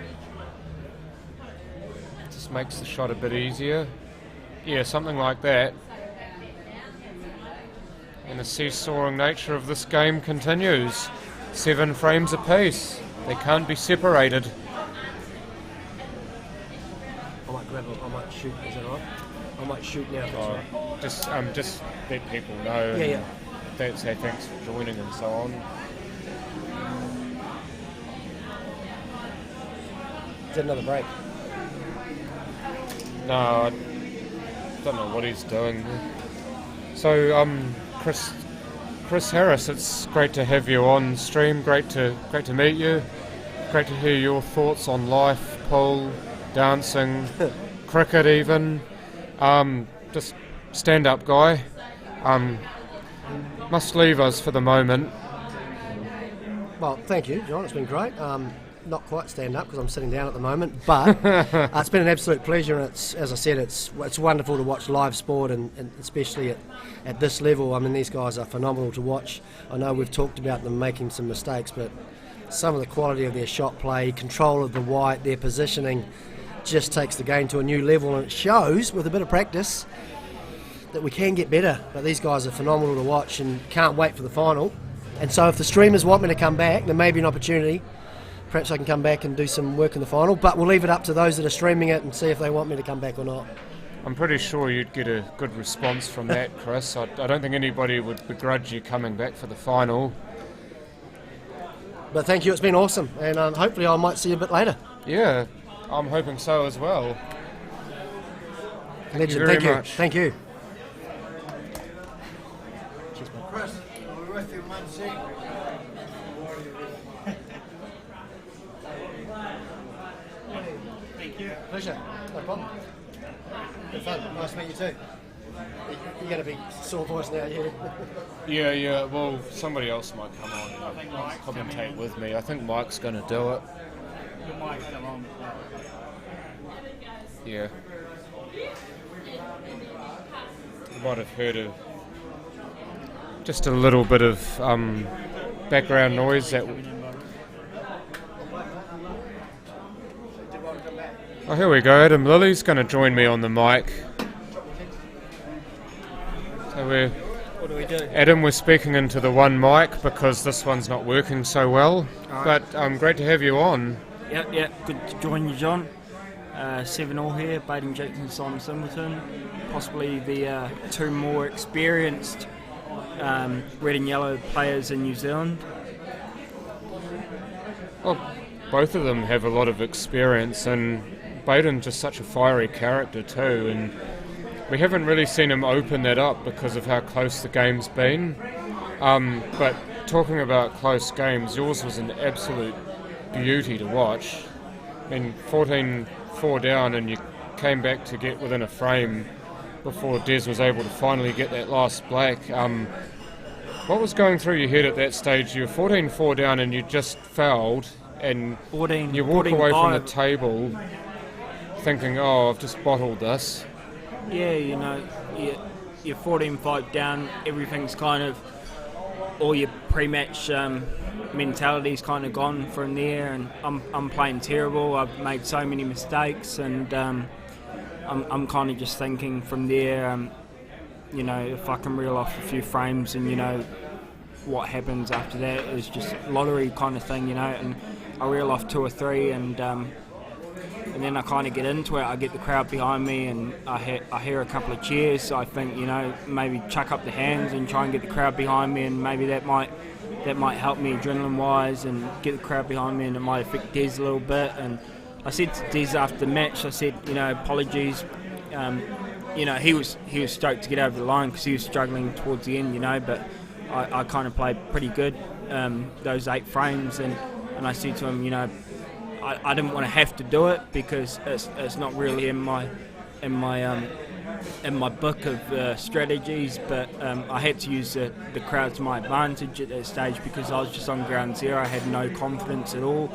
Just makes the shot a bit easier. Yeah, something like that. And the seesawing nature of this game continues. 7 frames apiece. They can't be separated. I might grab it, I might shoot, is that right? I might shoot now. if that's right. Just let people know. Yeah, yeah. They'd say thanks for joining and so on. Is that another break? No, I don't know what he's doing. So, Chris Harris, it's great to have you on stream. Great to meet you. Great to hear your thoughts on life, pool, dancing, cricket, even. Just stand-up guy. Must leave us for the moment. Well, thank you, John. It's been great. Not quite stand up because I'm sitting down at the moment, but it's been an absolute pleasure. And it's, as I said, it's wonderful to watch live sport, and especially at this level. I mean, these guys are phenomenal to watch. I know we've talked about them making some mistakes, but some of the quality of their shot play, control of the white, their positioning, just takes the game to a new level, and it shows with a bit of practice that we can get better. But these guys are phenomenal to watch, and can't wait for the final. And so if the streamers want me to come back, there may be an opportunity. Perhaps I can come back and do some work in the final, but we'll leave it up to those that are streaming it and see if they want me to come back or not. I'm pretty sure you'd get a good response from that, Chris. I don't think anybody would begrudge you coming back for the final. But thank you, it's been awesome, and hopefully I might see you a bit later. Yeah, I'm hoping so as well. Legend, Thank you very much. Thank you. Chris, we're with you, man. See. Thank you. Pleasure. No problem. Good fun. Nice to meet you too. You're going to be sore voice now, yeah. Yeah, well, somebody else might come on and commentate with me. I think Mike's going to do it. Your mic's still on. Yeah. You might have heard of just a little bit of background noise that... Oh, here we go. Adam Lilly's going to join me on the mic. So what do we do? Adam, we're speaking into the one mic because this one's not working so well. Right. But great to have you on. Yeah, good to join you, John. 7-all here, Baden Jackson, Simon Singleton. Possibly the 2 more experienced red and yellow players in New Zealand. Well, both of them have a lot of experience, and Baden's just such a fiery character too, and we haven't really seen him open that up because of how close the game's been. But talking about close games, yours was an absolute beauty to watch. I mean, 14-4 down, and you came back to get within a frame before Des was able to finally get that last black. What was going through your head at that stage? You were 14-4 down and you just fouled, and you walk away from the table thinking, oh, I've just bottled this. Yeah, you know, you're 14-5 down, everything's kind of all your pre-match mentality's kind of gone from there, and I'm playing terrible. I've made so many mistakes, and I'm kind of just thinking from there, if I can reel off a few frames, and what happens after that is just lottery kind of thing, and I reel off 2 or 3, and then I kind of get into it. I get the crowd behind me, and I hear a couple of cheers. So I think maybe chuck up the hands and try and get the crowd behind me, and maybe that might help me adrenaline wise, and get the crowd behind me, and it might affect Des a little bit. And I said to Des after the match, I said, apologies. He was stoked to get over the line because he was struggling towards the end, but I kind of played pretty good those 8 frames, and I said to him, I didn't want to have to do it because it's not really in my book of strategies, but I had to use the crowd to my advantage at that stage because I was just on ground zero. I had no confidence at all,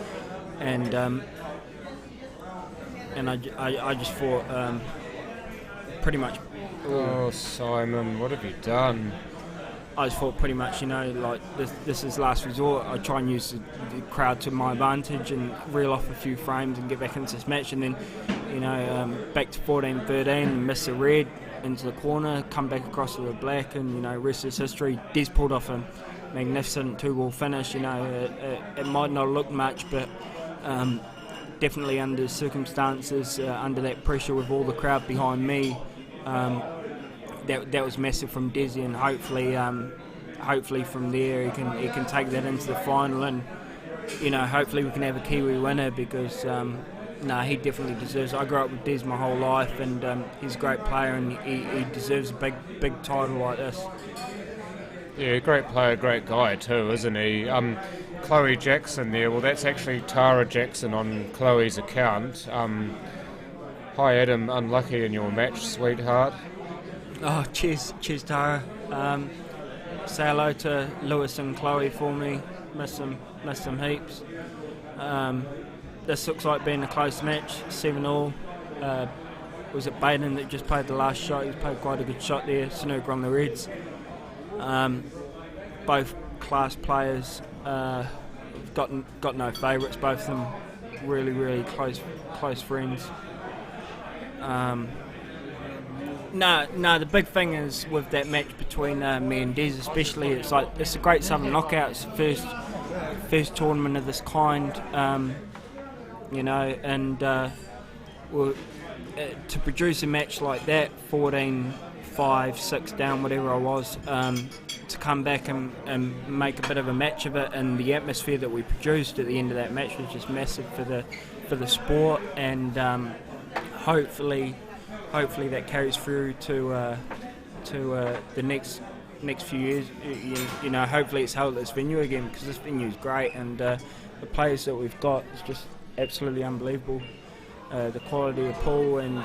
and I just thought pretty much. Oh, Simon, what have you done? I just thought pretty much, like this is last resort. I try and use the crowd to my advantage and reel off a few frames and get back into this match, and then, back to 14-13 and miss a red into the corner, come back across with a black, and rest is history. Des pulled off a magnificent 2-ball finish. It might not look much, but definitely under circumstances, under that pressure with all the crowd behind me. That was massive from Desi, and hopefully from there he can take that into the final, and hopefully we can have a Kiwi winner because he definitely deserves it. I grew up with Des my whole life, and he's a great player, and he deserves a big title like this. Yeah, great player, great guy too, isn't he? Chloe Jackson there, well that's actually Tara Jackson on Chloe's account. Hi Adam, unlucky in your match, sweetheart. Oh, cheers Tara. Say hello to Lewis and Chloe for me. Miss them heaps. This looks like being a close match, 7-all. Was it Baden that just played the last shot? He's played quite a good shot there, snooker on the Reds. Both class players, got no favourites, both of them really close friends. No, the big thing is with that match between me and Des especially, it's a great Southern Knockouts, first tournament of this kind, and to produce a match like that, 14-5, 6 down, whatever I was, to come back and make a bit of a match of it, and the atmosphere that we produced at the end of that match was just massive for the sport, and hopefully that carries through to the next few years. Hopefully it's held at this venue again, because this venue is great, and the players that we've got is just absolutely unbelievable. The quality of pool, and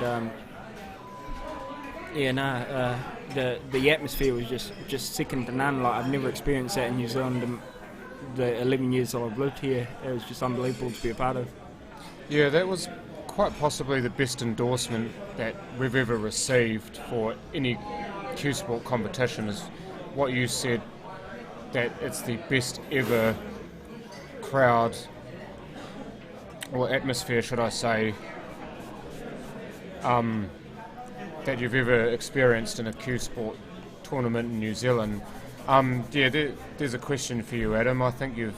the atmosphere was just second to none. Like I've never experienced that in New Zealand in the 11 years that I've lived here. It was just unbelievable to be a part of. Yeah, that was quite possibly the best endorsement that we've ever received for any Q-Sport competition, is what you said, that it's the best ever crowd, or atmosphere should I say, that you've ever experienced in a Q-Sport tournament in New Zealand. There's a question for you, Adam. I think you've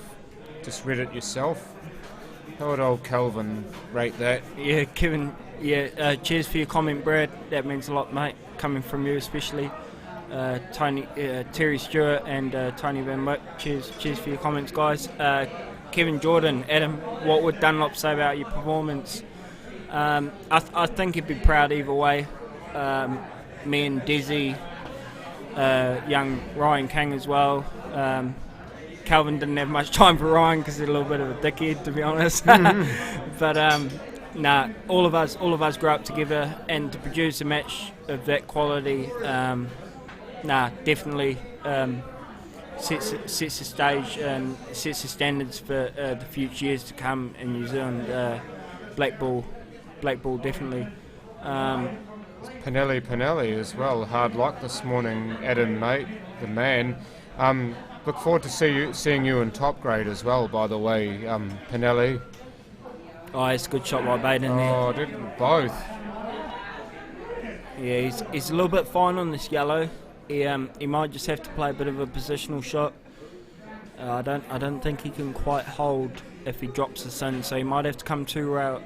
just read it yourself. How would old Kelvin rate that? Yeah, Kevin, cheers for your comment, Brad. That means a lot, mate, coming from you especially. Terry Stewart and Tony Van Wyck, cheers for your comments, guys. Kevin Jordan, Adam, what would Dunlop say about your performance? I think he'd be proud either way. Me and Desi, young Ryan King as well. Calvin didn't have much time for Ryan because he's a little bit of a dickhead, to be honest. But all of us grew up together, and to produce a match of that quality, definitely sets the stage and sets the standards for the future years to come in New Zealand. Black Ball definitely. Pinelli as well, hard luck this morning, Adam, mate, the man. Look forward to seeing you in top grade as well, by the way, Pinelli. Oh, it's a good shot by Baden there. Oh, did both. Yeah, he's a little bit fine on this yellow. He might just have to play a bit of a positional shot. I don't think he can quite hold if he drops the sin, so he might have to come 2 rail,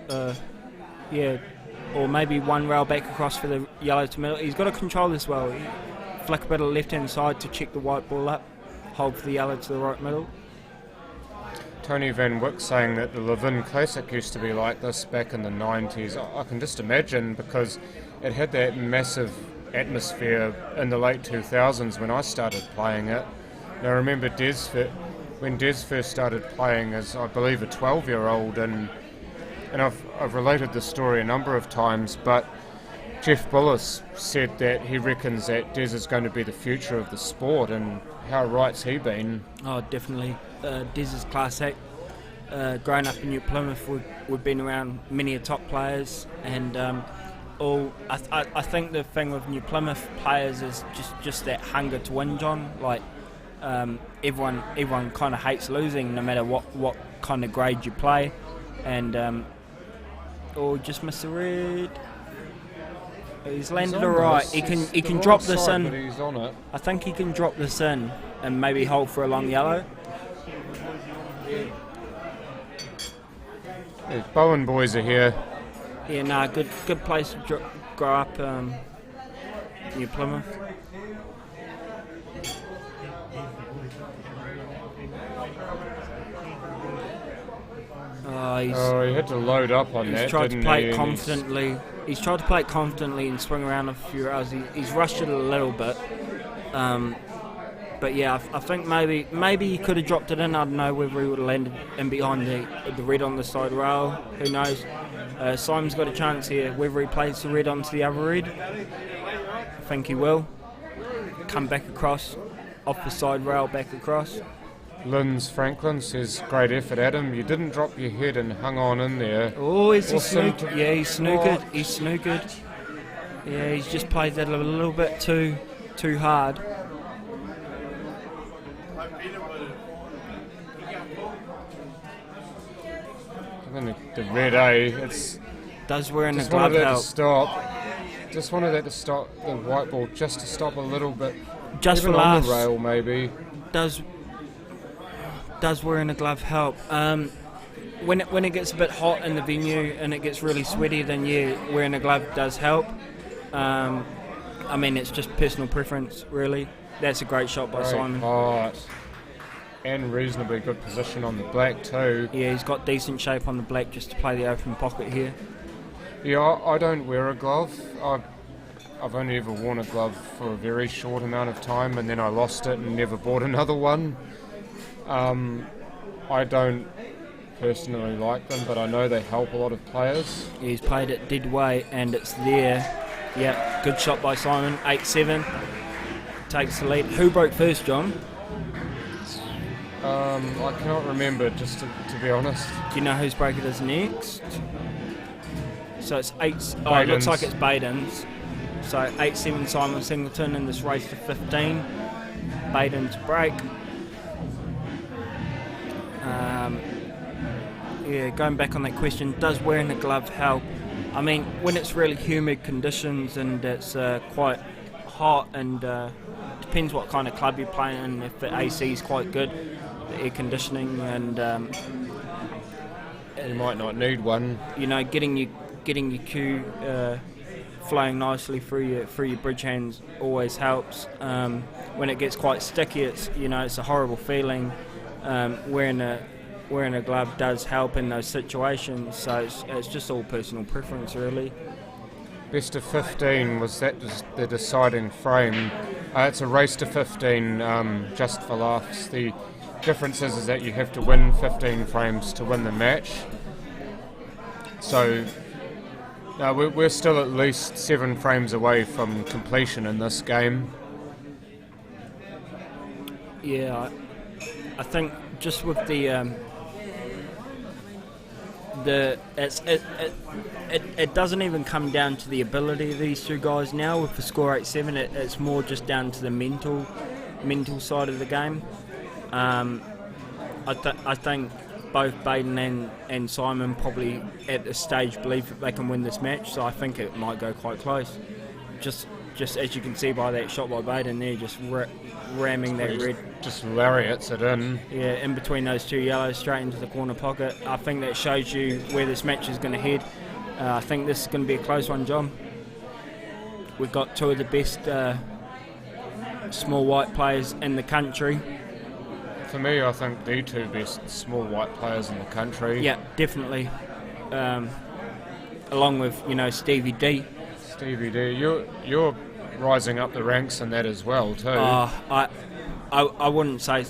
or maybe 1 rail back across for the yellow to middle. He's got to control this well. Flick a bit of left hand side to check the white ball up, hold for the yellow to the right middle. Tony Van Wyck saying that the Levin Classic used to be like this back in the 90s. I can just imagine, because it had that massive atmosphere in the late 2000s when I started playing it. And I remember when Des first started playing as, I believe, a 12-year-old, and I've related this story a number of times, but Jeff Bullis said that he reckons that Des is going to be the future of the sport, and how right's he been? Oh, definitely. Des is class act. Growing up in New Plymouth, we've been around many a top players, and I think the thing with New Plymouth players is just that hunger to win, John. Like, everyone kind of hates losing, no matter what kind of grade you play, and just missed the red. He's landed alright. He can drop this in. But he's on it. I think he can drop this in and maybe hold for a long yellow. The Bowen boys are here. Yeah, nah, good place to grow up, New Plymouth. He had to load up on that. He's tried didn't to play he? it confidently. He's tried to play it confidently and swing around a few rounds. He's rushed it a little bit. But yeah, I think maybe he could have dropped it in. I don't know whether he would have landed in behind the red on the side rail. Who knows? Simon's got a chance here. Whether he plays the red onto the other red, I think he will. Come back across, off the side rail, back across. Linz Franklin says, great effort, Adam. You didn't drop your head and hung on in there. Oh, is he Awesome. snookered? Yeah, he's snookered. He's snookered. Yeah, he's just played that a little bit too hard. I mean, the red A, it's does wear in the just glove wanted that help. to stop. Just wanted that to stop, the white ball just to stop a little bit. Just even for on last. the rail maybe. Does wearing a glove help? When it gets a bit hot in the venue and it gets really sweaty, then yeah, wearing a glove does help. I mean, it's just personal preference, really. That's a great shot by Great Simon. hot. And reasonably good position on the black too. Yeah, he's got decent shape on the black just to play the open pocket here. Yeah, I don't wear a glove. I've only ever worn a glove for a very short amount of time, and then I lost it and never bought another one. I don't personally like them, but I know they help a lot of players. Yeah, he's played it dead weight and it's there. Yeah, good shot by Simon. 8-7. Takes the lead. Who broke first, John? I cannot remember, just to be honest. Do you know whose break it is next? So it's 8. Oh, it looks like it's Baden's. So 8-7 Simon Singleton in this race to 15. Baden's break. Yeah, going back on that question, does wearing a glove help? I mean, when it's really humid conditions and it's quite hot, and depends what kind of club you're playing in. If the AC is quite good, the air conditioning, and You might not need one. you know, getting your cue flowing nicely through your bridge hands always helps. When it gets quite sticky, it's a horrible feeling. Wearing a glove does help in those situations, so it's just all personal preference, really. Best of 15, was that the deciding frame? It's a race to 15, just for laughs. The difference is that you have to win 15 frames to win the match. So we're still at least 7 frames away from completion in this game. Yeah, I think just with it doesn't even come down to the ability of these two guys now. With the score 8-7, it's more just down to the mental side of the game. I think both Baden and Simon probably at this stage believe that they can win this match, so I think it might go quite close. Just as you can see by that shot by Baden there, just ramming that red. Just lariats it in. Yeah, in between those two yellows, straight into the corner pocket. I think that shows you where this match is going to head. I think this is going to be a close one, John. We've got two of the best small white players in the country. For me, I think the two best small white players in the country. Yeah, definitely. Along with, Stevie D. Stevie D, you're rising up the ranks in that as well too. I wouldn't say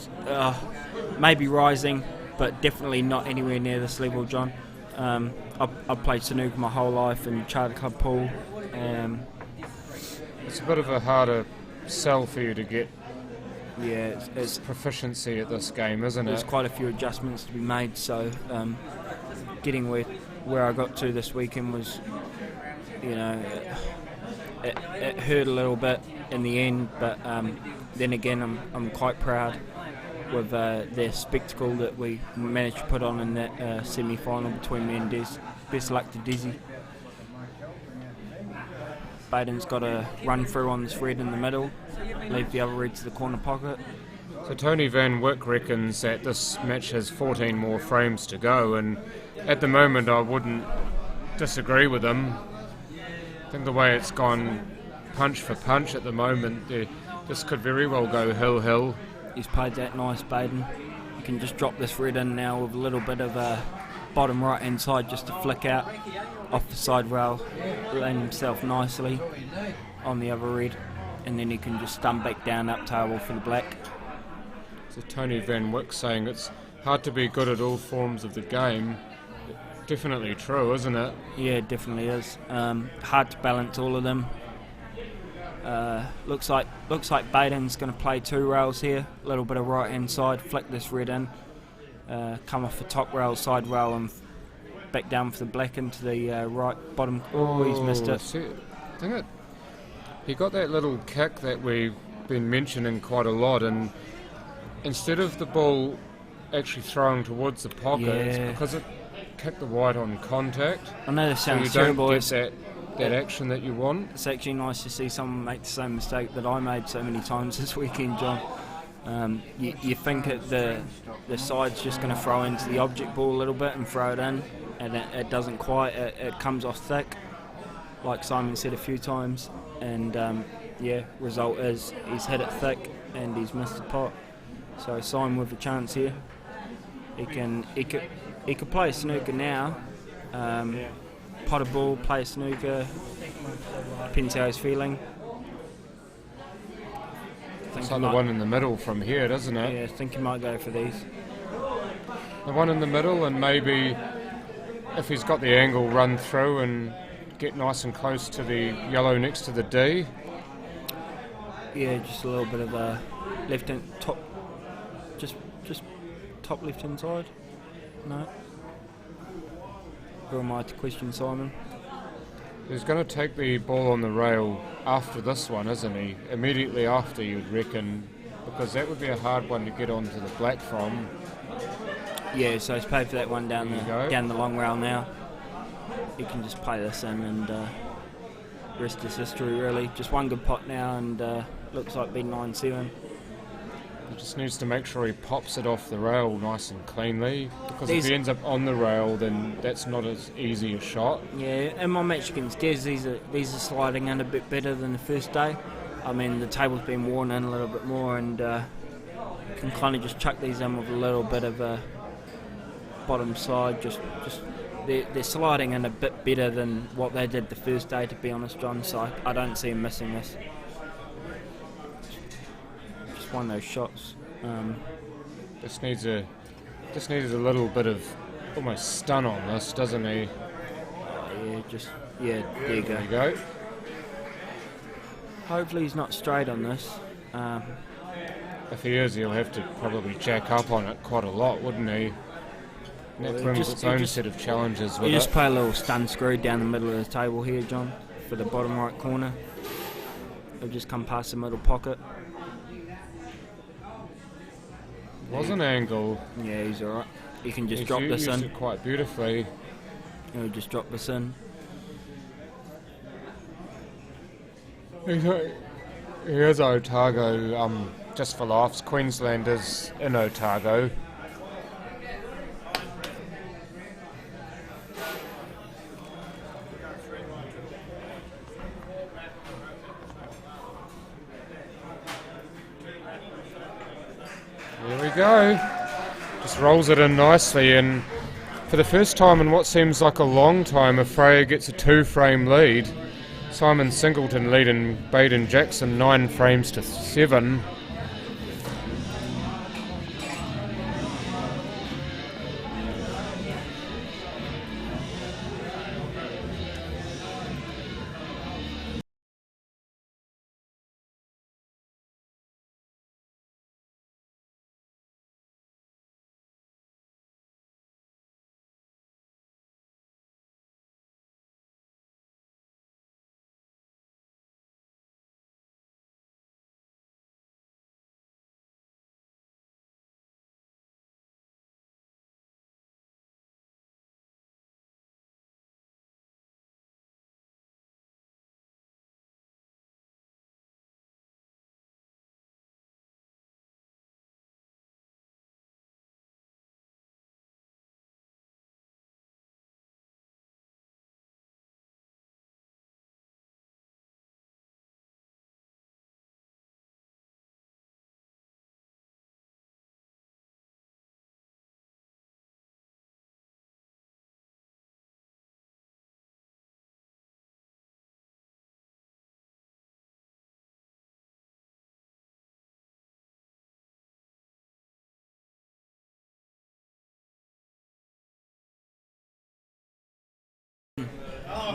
maybe rising, but definitely not anywhere near this level, John. I've played snooker my whole life in Charter Club pool. It's a bit of a harder sell for you to get. Yeah, it's proficiency at this game, isn't it? There's quite a few adjustments to be made, so getting where I got to this weekend was, it hurt a little bit in the end, but then again, I'm quite proud with the spectacle that we managed to put on in that semi-final between me and Des. Best luck to Desi. Baden's got a run through on this red in the middle, leave the other red to the corner pocket. So Tony Van Wyck reckons that this match has 14 more frames to go, and at the moment I wouldn't disagree with him. I think the way it's gone punch for punch at the moment, this could very well go hill-hill. He's played that nice, Baden. You can just drop this red in now with a little bit of a bottom right hand side just to flick out off the side rail, land himself nicely on the other red, and then he can just stump back down up table for the black. So Tony Van Wyck saying it's hard to be good at all forms of the game. Definitely true, isn't it? Yeah, it definitely is. Hard to balance all of them. Looks like Baden's going to play two rails here. A little bit of right hand side, flick this red in, come off the top rail, side rail, and back down for the black into the right bottom. Oh, he's missed it. Dang it. He got that little kick that we've been mentioning quite a lot, and instead of the ball actually throwing towards the pocket, it's because it kicked the white on contact. I know this sounds so you terrible. Don't get that action that you want. It's actually nice to see someone make the same mistake that I made so many times this weekend, John. You think the side's just going to throw into the object ball a little bit and throw it in, and it doesn't quite. It comes off thick, like Simon said a few times, and result is he's hit it thick and he's missed the pot. So Simon with a chance here. He could play snooker now. Pot a ball, play snooker. Depends how he's feeling. It's like the one in the middle from here, doesn't it? Yeah, I think he might go for these. The one in the middle, and maybe if he's got the angle, run through and get nice and close to the yellow next to the D. Yeah, just a little bit of a left hand top, just top left hand side. No. Who am I to question Simon? He's going to take the ball on the rail after this one, isn't he? Immediately after, you'd reckon, because that would be a hard one to get onto the black from. Yeah, so he's paid for that one down the long rail now. He can just play this in and rest is history, really. Just one good pot now, and looks like being 9-7. He just needs to make sure he pops it off the rail nice and cleanly, because if he ends up on the rail, then that's not as easy a shot. Yeah, in my match against Des, these are sliding in a bit better than the first day. I mean, the table's been worn in a little bit more, and can kind of just chuck these in with a little bit of a bottom side. Just they're sliding in a bit better than what they did the first day, to be honest, John. So I don't see him missing this. One of those shots. Just needs a little bit of almost stun on this, doesn't he? There you go. Hopefully he's not straight on this. If he is, he'll have to probably jack up on it quite a lot, wouldn't he? And that brings its own set of challenges with it. You just play a little stun screw down the middle of the table here, John, for the bottom right corner. It'll just come past the middle pocket. Was an angle. Yeah, he's alright. He can just He's drop this used in. it quite beautifully. He'll just drop this in. Here's Otago, just for laughs. Queenslanders in Otago. There we go. Just rolls it in nicely, and for the first time in what seems like a long time, Freya gets a 2-frame lead. Simon Singleton leading Baden Jackson 9 frames to 7.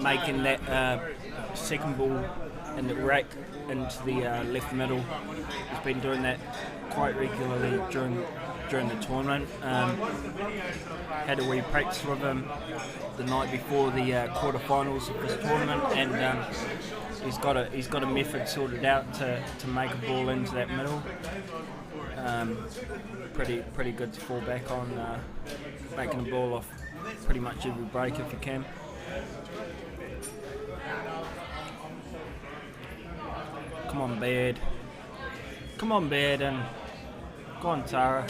Making that second ball in the rack into the left middle. He's been doing that quite regularly during the tournament. Had a wee practice with him the night before the quarterfinals of this tournament, and he's got a method sorted out to make a ball into that middle. Pretty good to fall back on, making the ball off pretty much every break if you can. Come on, Baird. Come on, Baird, and go on, Tara.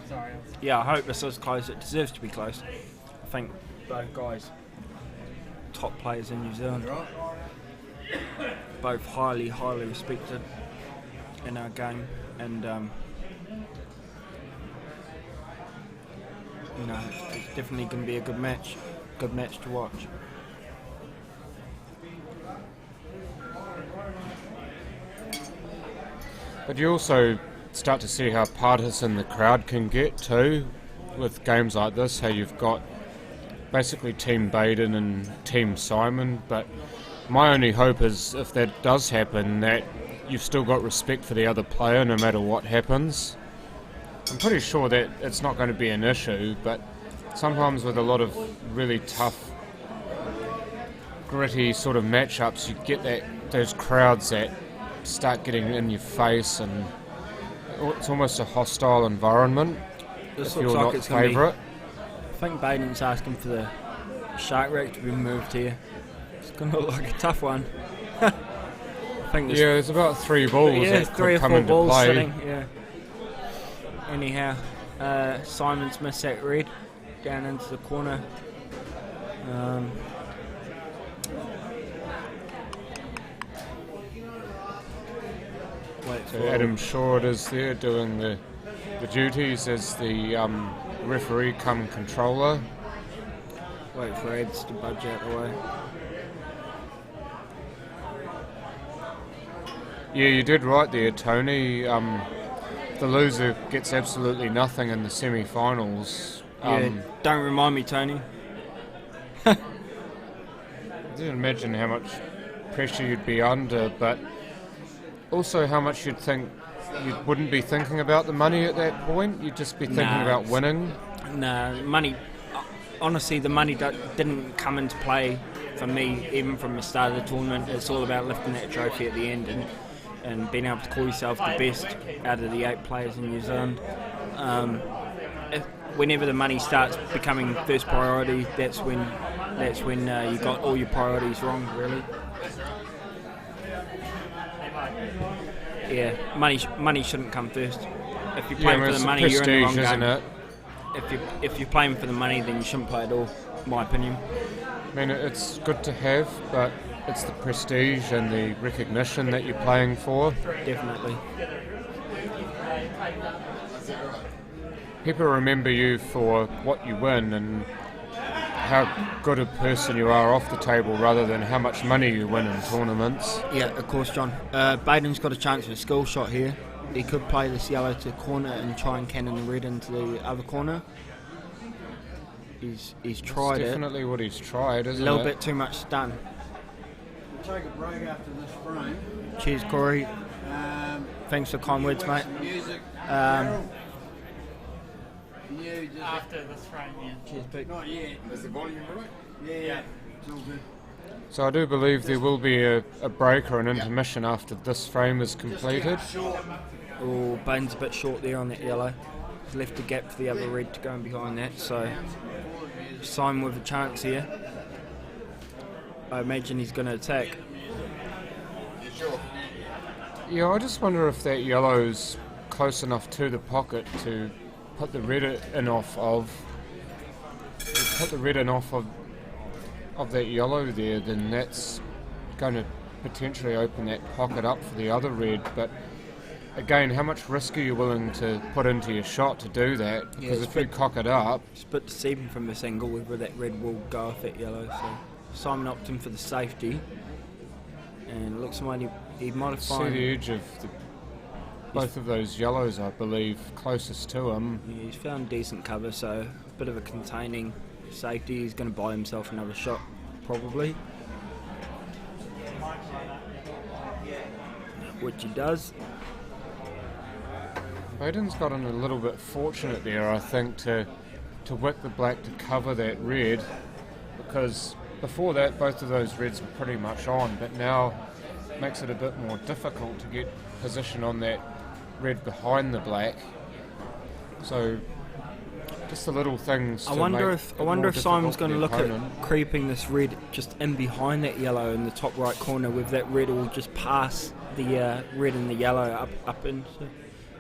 Sorry. Yeah, I hope this is close. It deserves to be close. I think both guys, top players in New Zealand, both highly respected in our game, and it's definitely going to be a good match to watch. But you also start to see how partisan the crowd can get too, with games like this, how you've got basically Team Baden and Team Simon, but my only hope is if that does happen, that you've still got respect for the other player no matter what happens. I'm pretty sure that it's not going to be an issue, but sometimes with a lot of really tough, gritty sort of matchups, you get those crowds that start getting in your face, and it's almost a hostile environment This if looks you're like not it's going to be. favourite. I think Baden's asking for the shark rack to be moved here. It's going to look like a tough one. I think Yeah, there's about 3 balls yeah, that 3 or could come 4 into balls play. sitting. Yeah. Anyhow, Simon's missed that red down into the corner. Wait So for Adam Short is there doing the duties as the referee cum controller. Wait for Eds to budge out the way. Yeah, you did right there, Tony. The loser gets absolutely nothing in the semi-finals. Yeah, don't remind me, Tony. I didn't imagine how much pressure you'd be under, but also how much you wouldn't be thinking about the money at that point. You'd just be thinking about winning. No, money. Honestly, the money didn't come into play for me even from the start of the tournament. It's all about lifting that trophy at the end, and and being able to call yourself the best out of the 8 players in New Zealand. Whenever the money starts becoming first priority, that's when you got all your priorities wrong, really. Yeah, money shouldn't come first. If you're playing for the money, you're in the wrong game. It? If you're playing for the money, then you shouldn't play at all, in my opinion. I mean, it's good to have, but it's the prestige and the recognition that you're playing for. Definitely. People remember you for what you win and how good a person you are off the table rather than how much money you win in tournaments. Yeah, of course, John. Baden's got a chance of a skill shot here. He could play this yellow to corner and try and cannon the red into the other corner. He's tried That's definitely what he's tried, isn't it? A little bit too much stun. We'll take a break after this frame. Cheers, Corey. Thanks for kind words, mate. Music. After this frame, yeah. Cheers, Pete. Not yet. Is the volume right? Yeah. It's all good. So I do believe there will be a break or an intermission after this frame is completed. Oh, Baden's a bit short there on that yellow. He's left a gap for the other red to go in behind that, so Simon with a chance here. I imagine he's going to attack. Yeah, I just wonder if that yellow's close enough to the pocket to put the red in off of that yellow there, then that's going to potentially open that pocket up for the other red. But again, how much risk are you willing to put into your shot to do that? Because if you cock it up... It's a bit deceiving from this angle whether that red will go off that yellow. So Simon opted in for the safety. And it looks like he might have found... See the edge of both of those yellows, I believe, closest to him. Yeah, he's found decent cover, so a bit of a containing safety. He's going to buy himself another shot, probably. Which he does. Baden's gotten a little bit fortunate there, I think, to whip the black to cover that red, because before that both of those reds were pretty much on, but now it makes it a bit more difficult to get position on that red behind the black. So just the little things. I wonder if Simon's going to look at creeping this red just in behind that yellow in the top right corner, with that red will just pass the red and the yellow up into.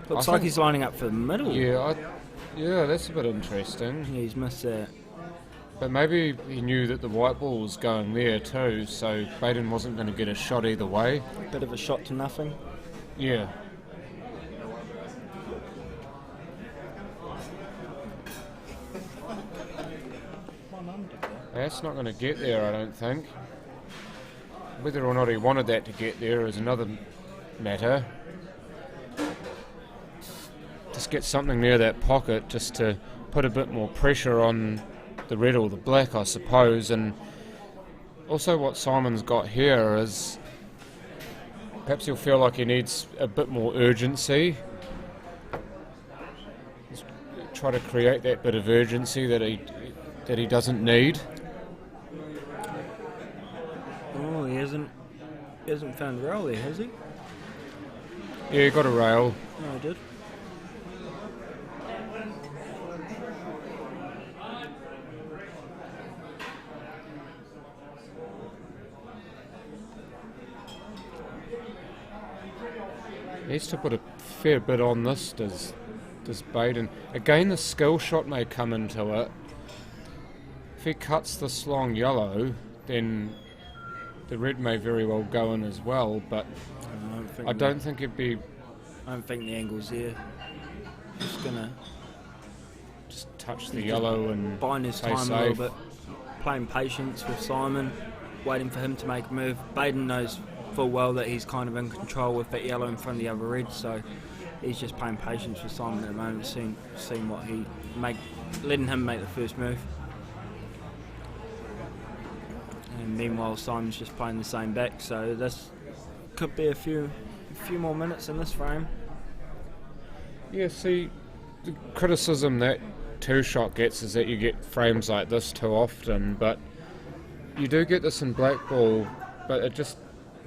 Looks like he's lining up for the middle. Yeah, that's a bit interesting. Yeah, he's missed that. But maybe he knew that the white ball was going there too, so Baden wasn't going to get a shot either way. Bit of a shot to nothing. Yeah. That's not going to get there, I don't think. Whether or not he wanted that to get there is another matter. Just get something near that pocket just to put a bit more pressure on the red or the black, I suppose. And also what Simon's got here is perhaps he'll feel like he needs a bit more urgency. Just try to create that bit of urgency that he doesn't need. Oh, he hasn't found a rail there, has he? Yeah, he got a rail. No, he did. He needs to put a fair bit on this, does Baden. Again, the skill shot may come into it. If he cuts this long yellow, then the red may very well go in as well, but I don't think it'd be... I don't think the angle's there. Just gonna... Just touch the yellow and buying his time safe. a little bit. Playing patience with Simon, waiting for him to make a move. Baden knows full well that he's kind of in control with that yellow in front of the other red, so he's just playing patience with Simon at the moment, seeing what letting him make the first move. And meanwhile, Simon's just playing the same back, so this could be a few more minutes in this frame. Yeah, see, the criticism that two-shot gets is that you get frames like this too often, but you do get this in black ball, but it just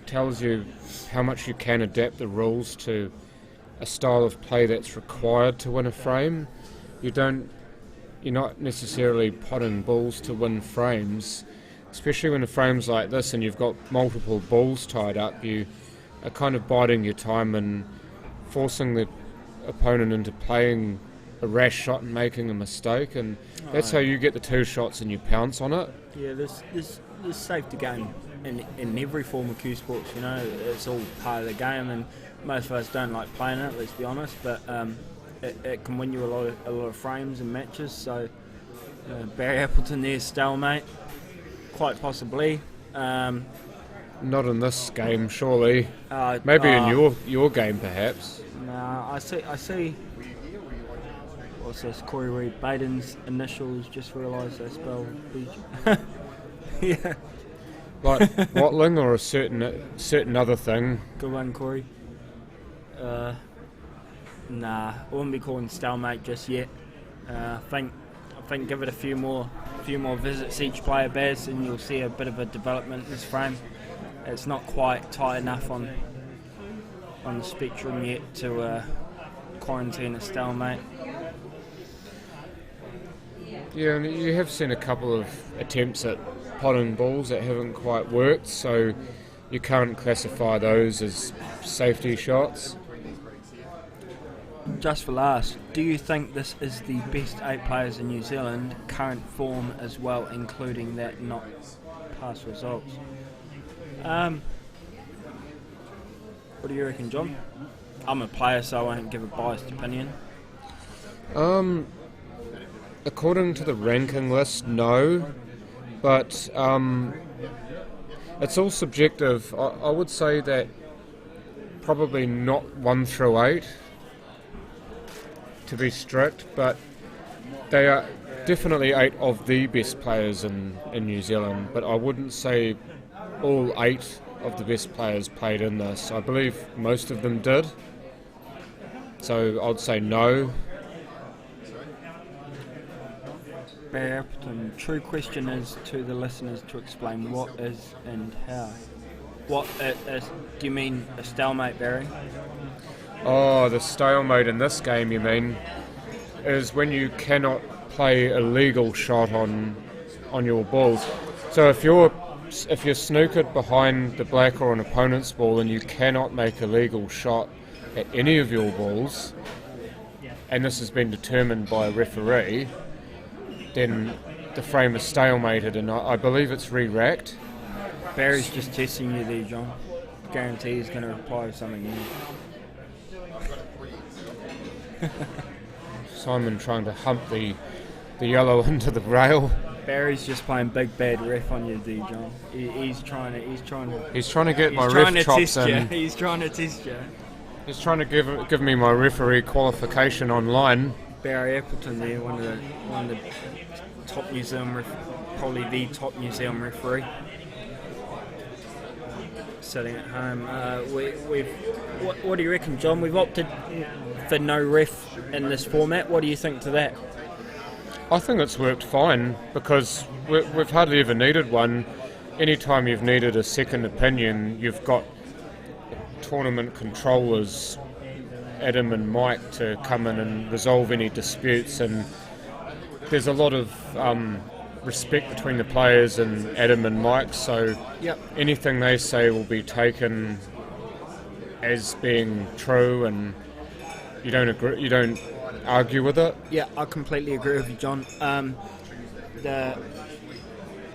tells you how much you can adapt the rules to a style of play that's required to win a frame. You're not necessarily potting balls to win frames, especially when a frame's like this and you've got multiple balls tied up. You are kind of biding your time and forcing the opponent into playing a rash shot and making a mistake, and that's how you get the 2 shots and you pounce on it. Yeah, there's safety game in every form of cue sports, you know. It's all part of the game, and most of us don't like playing it, let's be honest, but it can win you a lot of frames and matches. So Barry Appleton there, stalemate, quite possibly. Not in this game, surely. Maybe in your game, perhaps. No, I see. What's this? Corey Reed Baden's initials. Just realised they spell BG. Yeah. Like Watling or a certain other thing. Good one, Corey. Nah, I wouldn't be calling stalemate just yet. I think give it a few more visits each player bears, and you'll see a bit of a development in this frame. It's not quite tight enough on the spectrum yet to quarantine a stalemate. Yeah, and you have seen a couple of attempts at potting balls that haven't quite worked, so you can't classify those as safety shots. Just for last, do you think this is the best 8 players in New Zealand, current form as well, including that not past results? What do you reckon, John? I'm a player, so I won't give a biased opinion. According to the ranking list, no, but it's all subjective. I would say that probably not 1 through 8, to be strict, but they are definitely 8 of the best players in New Zealand, but I wouldn't say all 8 of the best players played in this. I believe most of them did, so I'd say no. Barry Appleton, true question is to the listeners to explain what is and how. What is, do you mean a stalemate, Barry? Oh, the stalemate in this game, you mean, is when you cannot play a legal shot on your balls. So if you're snookered behind the black or an opponent's ball and you cannot make a legal shot at any of your balls, and this has been determined by a referee, then the frame is stalemated, and I believe it's re-racked. Barry's just testing you there, John. Guarantee he's going to reply with something new. Simon trying to hump the yellow into the rail. Barry's just playing big bad ref on you, there, John. He's trying to get my ref chops in. He's trying to test you. He's trying to give me my referee qualification online. Barry Appleton there, one of the top New Zealand probably the top New Zealand referee. Sitting at home. What do you reckon, John? We've opted for no ref in this format. What do you think to that? I think it's worked fine because we've hardly ever needed one. Anytime you've needed a second opinion, you've got tournament controllers, Adam and Mike, to come in and resolve any disputes, and there's a lot of respect between the players and Adam and Mike, so anything they say will be taken as being true, and you don't argue with it. Yeah, I completely agree with you, John. I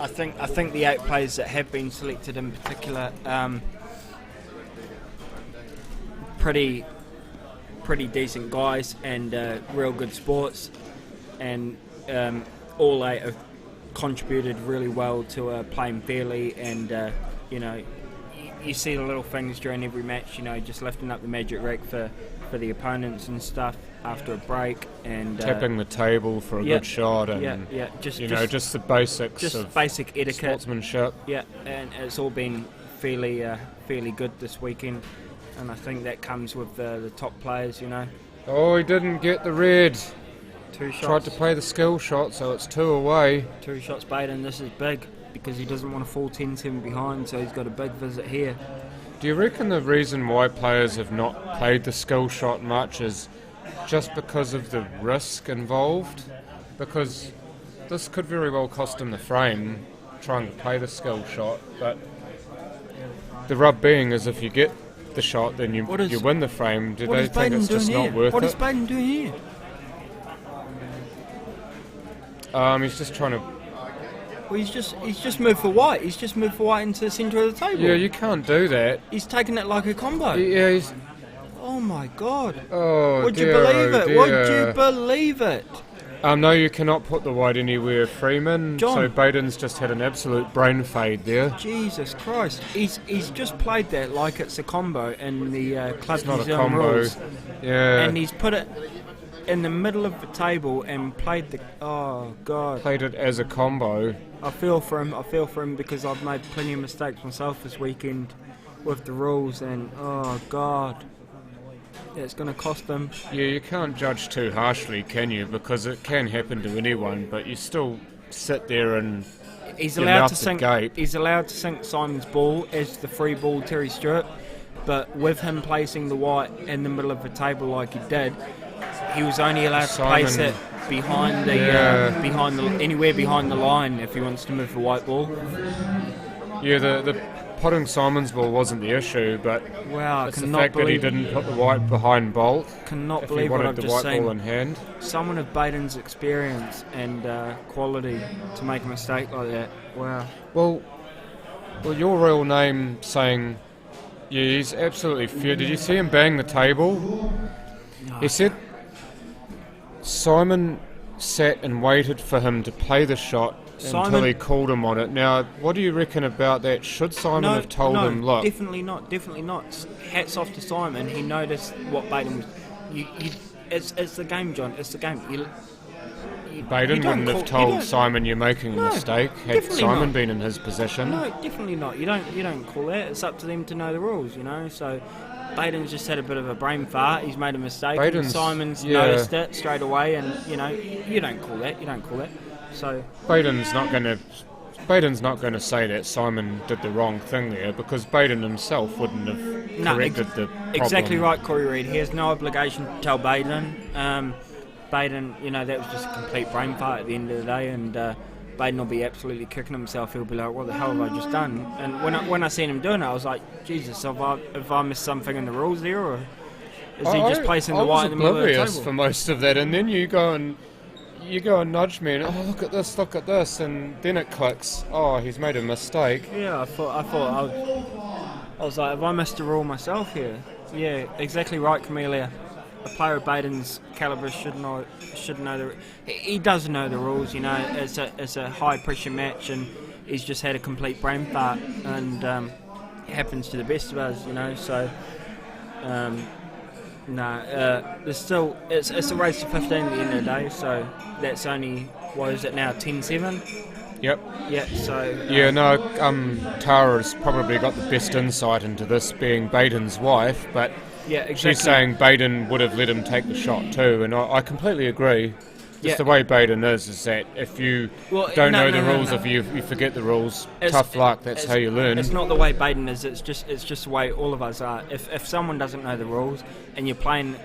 think the 8 players that have been selected in particular, pretty decent guys and real good sports, and all 8 have contributed really well to playing fairly, and you see the little things during every match, just lifting up the magic rack for the opponents and stuff after a break, and tapping the table for a good shot, and just the basics of basic etiquette, sportsmanship. Yeah, and it's all been fairly good this weekend, and I think that comes with the top players, Oh, he didn't get the red. 2 shots. Tried to play the skill shot, so it's 2 away. 2 shots Baden. This is big because he doesn't want to fall 10-7 behind, so he's got a big visit here. Do you reckon the reason why players have not played the skill shot much is just because of the risk involved? Because this could very well cost them the frame, trying to play the skill shot, but the rub being is if you get the shot, then you win the frame. Do they think it's just not worth it? What is Baden doing here? He's just trying to... Well, he's just moved for white. He's just moved for white into the centre of the table. Yeah, you can't do that. He's taking it like a combo. Yeah, he's... Oh my God. Oh, Would dear, you believe oh, it? dear. Would you believe it? No, you cannot put the white anywhere, Freeman. John. So Baden's just had an absolute brain fade there. Jesus Christ. He's just played that like it's a combo in the Club It's not New a Zealand combo. rules. Yeah. And he's put it in the middle of the table and played the... Oh, God. Played it as a combo. I feel for him because I've made plenty of mistakes myself this weekend with the rules and, oh, God. Yeah, it's going to cost them. Yeah, you can't judge too harshly, can you? Because it can happen to anyone, but you still sit there and He's your allowed mouth to sink. gape. He's allowed to sink Simon's ball as the free ball Terry Stewart, but with him placing the white in the middle of the table like he did, he was only allowed to place it behind the anywhere behind the line if he wants to move the white ball. Yeah, the potting Simon's ball wasn't the issue, but Wow, it's the fact that he didn't put the white behind Bolt. Cannot if believe he what wanted I've the just white seen. ball in hand. Someone of Baden's experience and quality to make a mistake like that. Wow. Well, your real name saying, yeah, he's absolutely fair. Did you see him bang the table? No. He said Simon sat and waited for him to play the shot until he called him on it. Now, what do you reckon about that? Should Simon have told him, look... definitely not. Hats off to Simon. He noticed what Baden was... It's the game, John. It's the game. Baden wouldn't have told Simon you're making a mistake had Simon been in his position. No, definitely not. You don't call that. It's up to them to know the rules, you know. So Baden's just had a bit of a brain fart. He's made a mistake. And Simon's noticed it straight away, and you know, you don't call that. So Baden's not going to say that Simon did the wrong thing there, because Baden himself wouldn't have corrected the problem. Exactly right, Corey Reid. He has no obligation to tell Baden. Baden, you know, that was just a complete brain fart at the end of the day, and Baden will be absolutely kicking himself. He'll be like, what the hell have I just done? And when I seen him doing it, I was like, Jesus, have I missed something in the rules there, or is he just placing the white in the middle of the table? For most of that, and then you go and nudge me and, oh, look at this, and then it clicks. Oh, he's made a mistake. Yeah, I was like, have I missed a rule myself here? Yeah, exactly right, Camellia. A player of Baden's calibre should know he does know the rules. You know, it's a high pressure match, and he's just had a complete brain fart, and it happens to the best of us. You know, so there's still it's a race to 15 at the end of the day. So that's only, what is it now, 10-7? Yep. Yeah. So Tara's probably got the best insight into this, being Baden's wife, but. Yeah, exactly. She's saying Baden would have let him take the shot too, and I completely agree. Just the way Baden is that if you don't know the rules, if you forget the rules, tough luck, that's how you learn. It's not the way Baden is, it's just the way all of us are. If someone doesn't know the rules and you're playing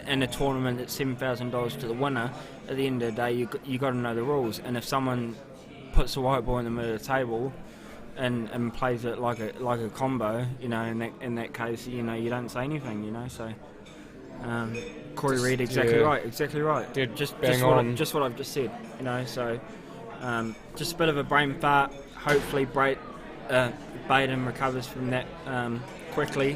in a tournament that's $7,000 to the winner, at the end of the day you got to know the rules. And if someone puts a white ball in the middle of the table and plays it like a combo, you know, in that case, you know, you don't say anything, you know. So Corey Reid, exactly right. Just what I've just said, you know. So just a bit of a brain fart. Hopefully Baden recovers from that quickly,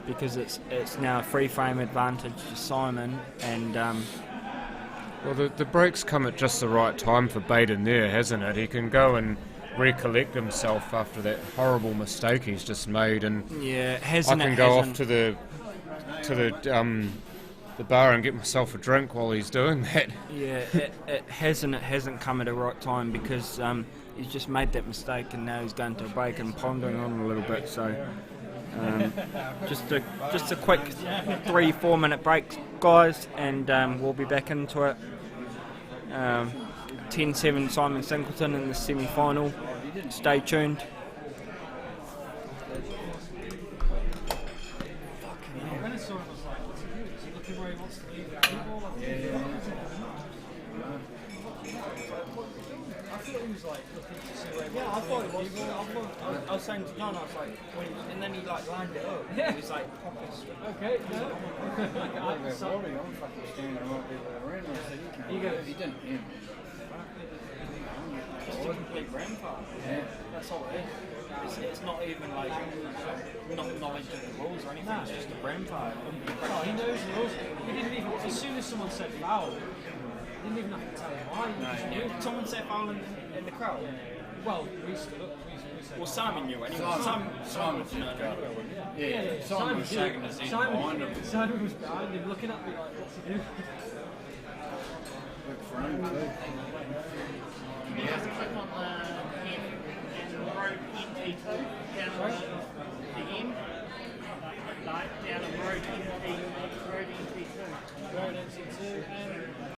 because it's now a free frame advantage to Simon. And well, the break's come at just the right time for Baden there, hasn't it? He can go and recollect himself after that horrible mistake he's just made, and I can go off to the bar and get myself a drink while he's doing that. Yeah, it hasn't come at the right time, because he's just made that mistake, and now he's going to a break and pondering on it a little bit. So just a quick 3-4 minute break, guys, and we'll be back into it. 10-7 Simon Singleton in the semi-final. Stay tuned. saw him, I was like, what's he doing? Is he looking where he wants to be? I thought he was like looking to see where he Yeah, I wants thought to it was. I was saying to John, I was like, and then he like lined it up. Yeah. He was like, proper straight. Okay, yeah. I'm fucking standing right there around. I said, He goes, he didn't hear me. Just a complete brain fart. Yeah. That's all it is. It's not even like not knowledge of the rules or anything. Nah. It's just a brain fart. oh, he knows the rules. He didn't even, as soon as someone said foul, he didn't even have to tell him why. He just knew. Did someone say foul in the crowd? Well, we stood up. We said Well, Simon knew anyway. Simon did go. Yeah, Simon was shaking his head behind him. Simon was behind him, looking at me like, what's he doing? Good for him too. You have to click on the M and road NT2 down the M. Like down the road NT2. Road NT2 and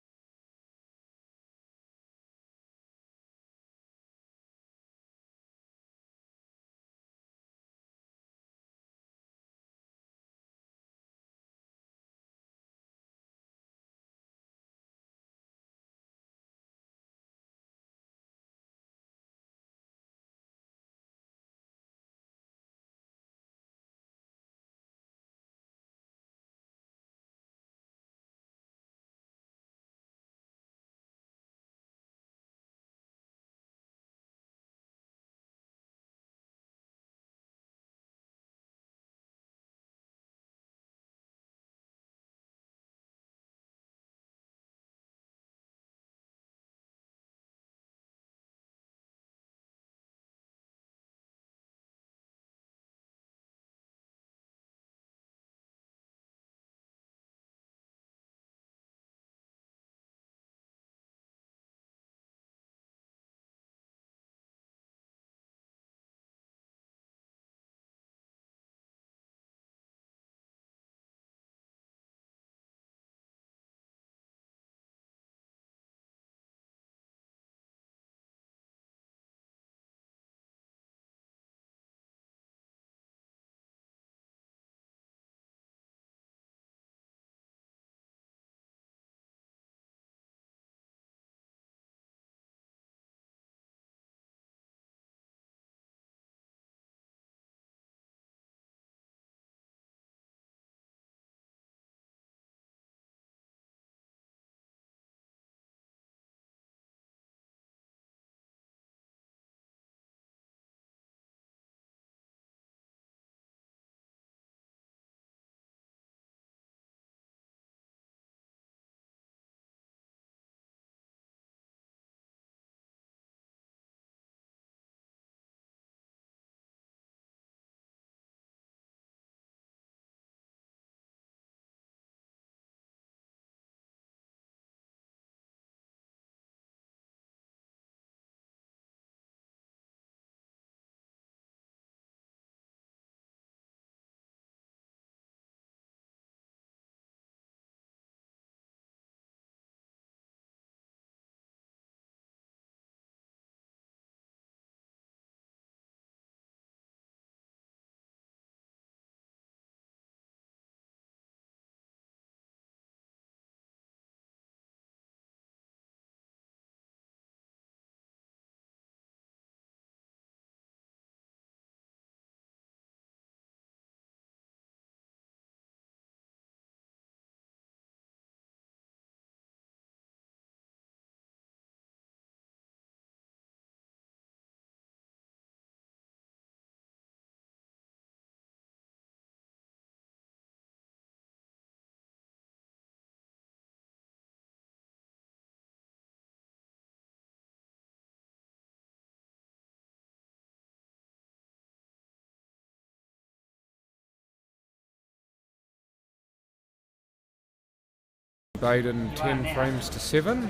Baden 10 frames to 7.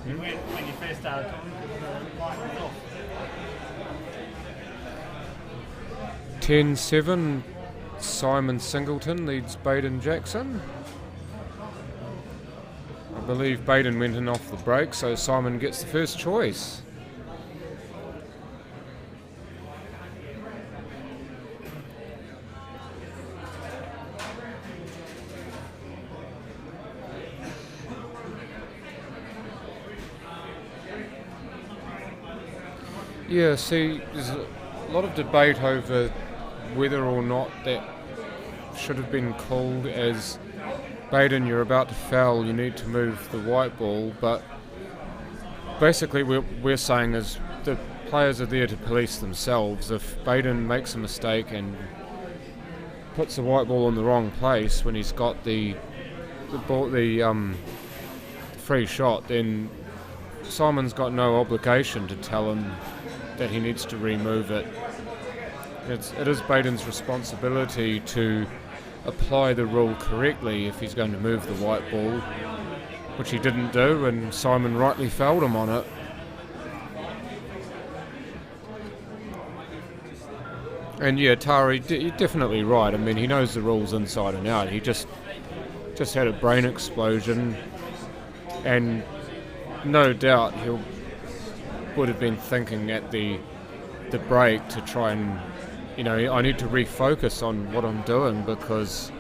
when you first started coming, the light went off. 10-7, Simon Singleton leads Baden Jackson. I believe Baden went in off the break, so Simon gets the first choice. Yeah, see, there's a lot of debate over whether or not that should have been called as Baden, you're about to foul, you need to move the white ball, but basically we're saying is the players are there to police themselves. If Baden makes a mistake and puts the white ball in the wrong place when he's got the free shot, then Simon's got no obligation to tell him that he needs to remove it. It is Baden's responsibility to apply the rule correctly if he's going to move the white ball, which he didn't do, and Simon rightly fouled him on it. And yeah, Tari, you're definitely right. I mean, he knows the rules inside and out. He just had a brain explosion, and no doubt he would have been thinking at the break to try and, I need to refocus on what I'm doing because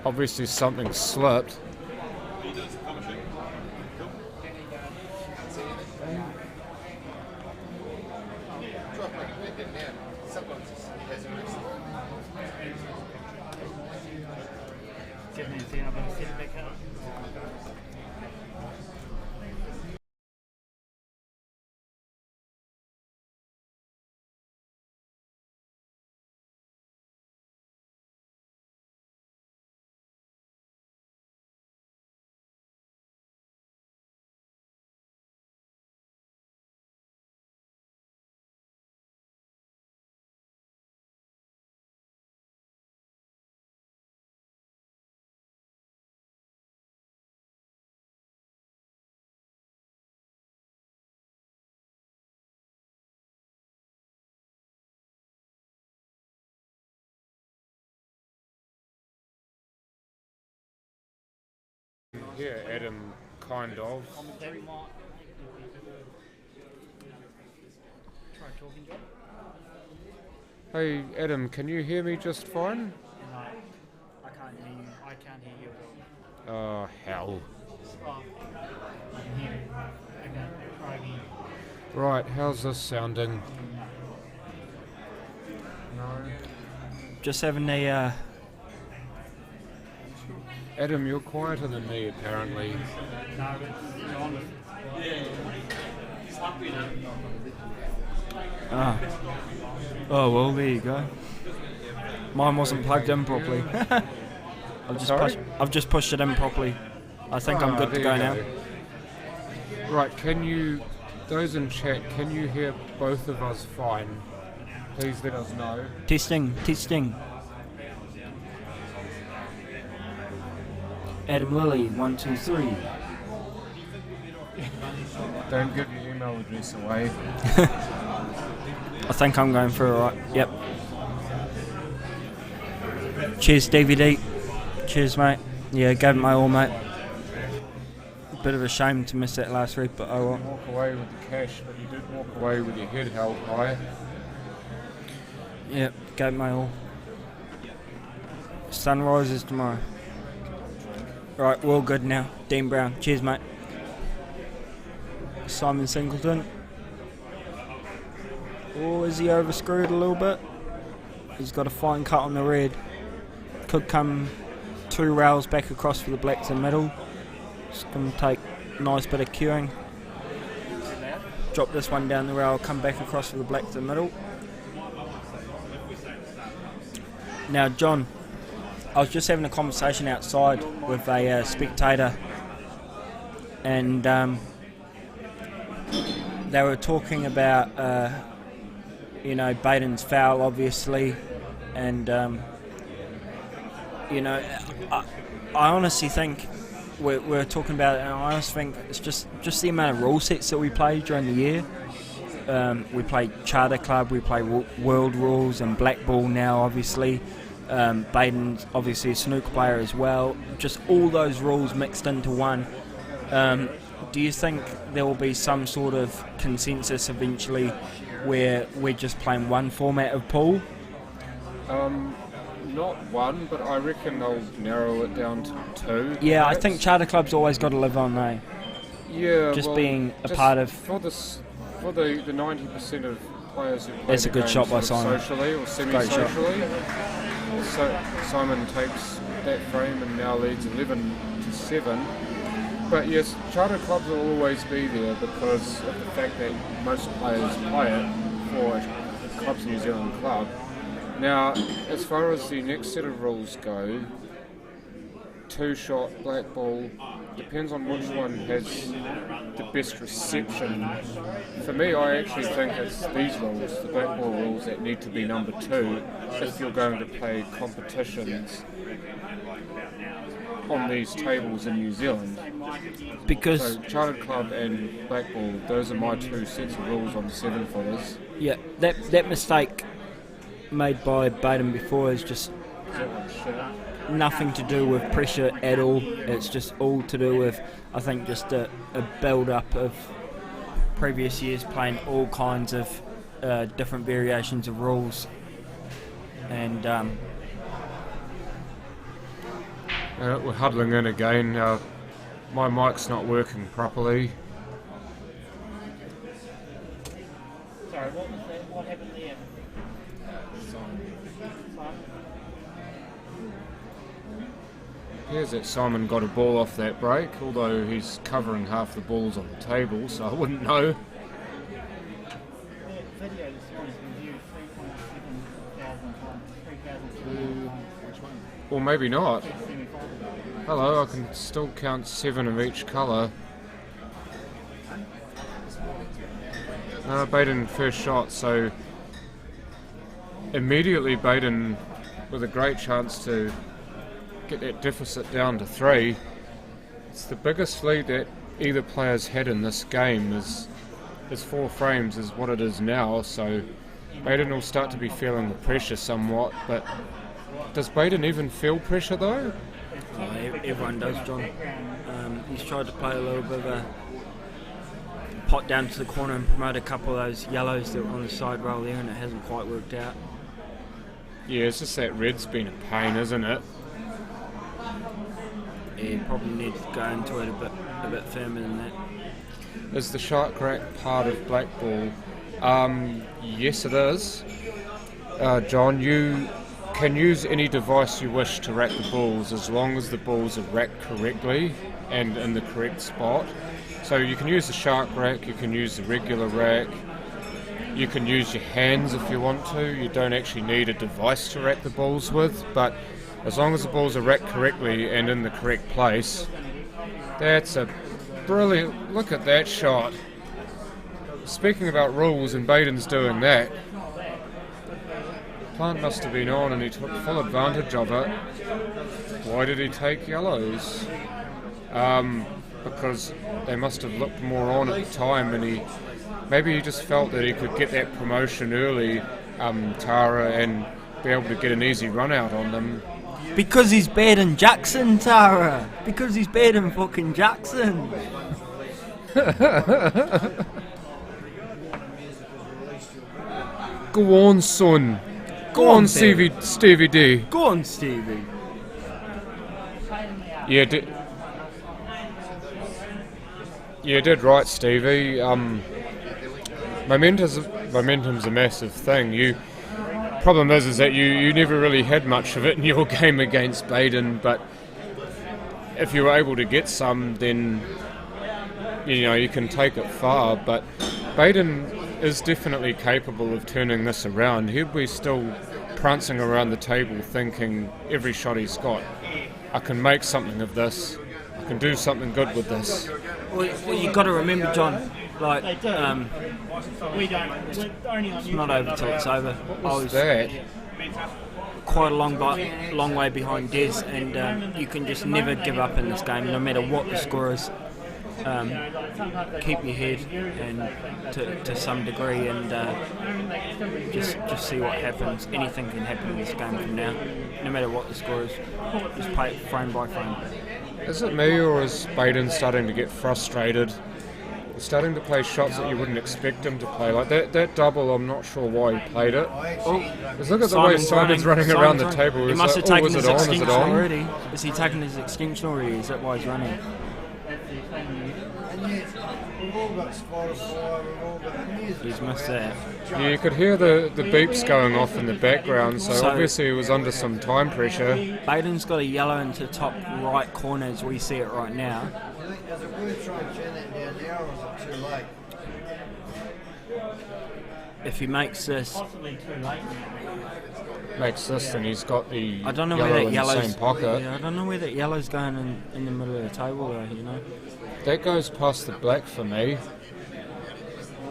obviously something slipped. Yeah, Adam, kind of. Hey, Adam, can you hear me just fine? No, I can't hear you. I can't hear you at all. Oh, hell. Oh, I can hear you. Okay, try again. Right, how's this sounding? No. Just having a... Adam, you're quieter than me, apparently. No, it's on. Ah. Oh, well, there you go. Mine wasn't plugged in properly. I've just pushed it in properly. I think I'm good to go now. Right, can you, those in chat, can you hear both of us fine? Please let us know. Testing. Adam Lilly, 1, 2, 3. Don't give your email address away. I think I'm going through alright. Yep. Cheers, DVD. Cheers, mate. Yeah, gave it my all, mate. Bit of a shame to miss that last week, but oh well. Walk away with the cash, but you did walk away with your head held high. Yep, gave it my all. Sun rises tomorrow. Right, we're all good now. Dean Brown. Cheers, mate. Simon Singleton. Oh, is he overscrewed a little bit? He's got a fine cut on the red. Could come 2 rails back across for the blacks in middle. It's going to take a nice bit of queuing. Drop this one down the rail, come back across for the blacks in middle. Now, John, I was just having a conversation outside with a spectator, and they were talking about, Baden's foul, obviously, and, I honestly think we're talking about it, and I honestly think it's just the amount of rule sets that we play during the year. We play Charter Club, we play World Rules and Black Ball now, obviously. Baden's obviously a snooker player as well. Just all those rules mixed into one. Do you think there will be some sort of consensus eventually where we're just playing one format of pool? Not one, but I reckon they'll narrow it down to 2. Yeah, I think Charter Club's always got to live on, though. Yeah, just being a part of... For for the 90% of players who play That's a the good game shot by sort of Simon. socially or Great semi-socially. So Simon takes that frame and now leads 11-7. But yes, charter clubs will always be there because of the fact that most players play it for Clubs New Zealand Club. Now, as far as the next set of rules go, 2-shot, black ball, depends on which one has the best reception. For me, I actually think it's these rules, the black ball rules, that need to be number 2 if you're going to play competitions on these tables in New Zealand. Because So chartered club and black ball, those are my 2 sets of rules on 7-footers. yeah, that mistake made by Baden before is just nothing to do with pressure at all. It's just all to do with, I think, just a build-up of previous years playing all kinds of different variations of rules. And We're huddling in again. My mic's not working properly. Sorry, what was that? What happened there? Appears that Simon got a ball off that break, although he's covering half the balls on the table, so I wouldn't know. That video this morning has been viewed 3,700 times. 3,000 Or maybe not. Hello, I can still count 7 of each colour. Baden first shot, so immediately Baden with a great chance to get that deficit down to 3. It's the biggest lead that either player's had in this game is 4 frames is what it is now, so Baden will start to be feeling the pressure somewhat, but does Baden even feel pressure though? everyone does, John. He's tried to play a little bit of a pot down to the corner and promote a couple of those yellows that were on the side roll there, and it hasn't quite worked out. Yeah, it's just that red's been a pain, isn't it? Yeah, probably needs to go into it a bit firmer than that. Is the shark rack part of black ball? Yes, it is. John, you can use any device you wish to rack the balls as long as the balls are racked correctly and in the correct spot. So you can use the shark rack, you can use the regular rack, you can use your hands if you want to. You don't actually need a device to rack the balls with, but as long as the balls are racked correctly and in the correct place, that's a brilliant, look at that shot. Speaking about rules, and Baden's doing that, Plant must have been on and he took full advantage of it. Why did he take yellows? Because they must have looked more on at the time, and maybe he just felt that he could get that promotion early, Tara, and be able to get an easy run out on them. Because he's better than Jackson, Tara. Because he's better than fucking Jackson. Go on, son. Go on, Stevie D. Go on, Stevie. Yeah, did right, Stevie. Momentum's a massive thing. Problem is that you never really had much of it in your game against Baden, but if you were able to get some, then you can take it far. But Baden is definitely capable of turning this around. He'll be still prancing around the table thinking every shot he's got, I can make something of this, I can do something good with this. Well, you've got to remember, John, like, we don't. We're only on it's not over till it's over. What was that? Quite a long way behind Des, and you can just never give up in this game, no matter what the score is. Keep your head and to some degree, and just see what happens. Anything can happen in this game from now, no matter what the score is. Just play it frame by frame. Is it me, or is Baden starting to get frustrated? He's starting to play shots that you wouldn't expect him to play. Like that double, I'm not sure why he played it. Because look at the way Simon's running around the table. He must have taken his extension on? already. Is he taking his extension already? Is that why he's running? all got Spotify, we've all got music. He's missed that. Yeah, you could hear the beeps going off in the background, so So- obviously he was under some time pressure. Baden's got a yellow into the top right corner as we see it right now. Do you think is it worth trying to turn that down now, or is it too late? If he makes this, Possibly too late. Makes this, and he's got the I don't know yellow where that in the yellow's. same pocket. Yeah, I don't know where that yellow's going in the middle of the table though. You know. That goes past the black for me.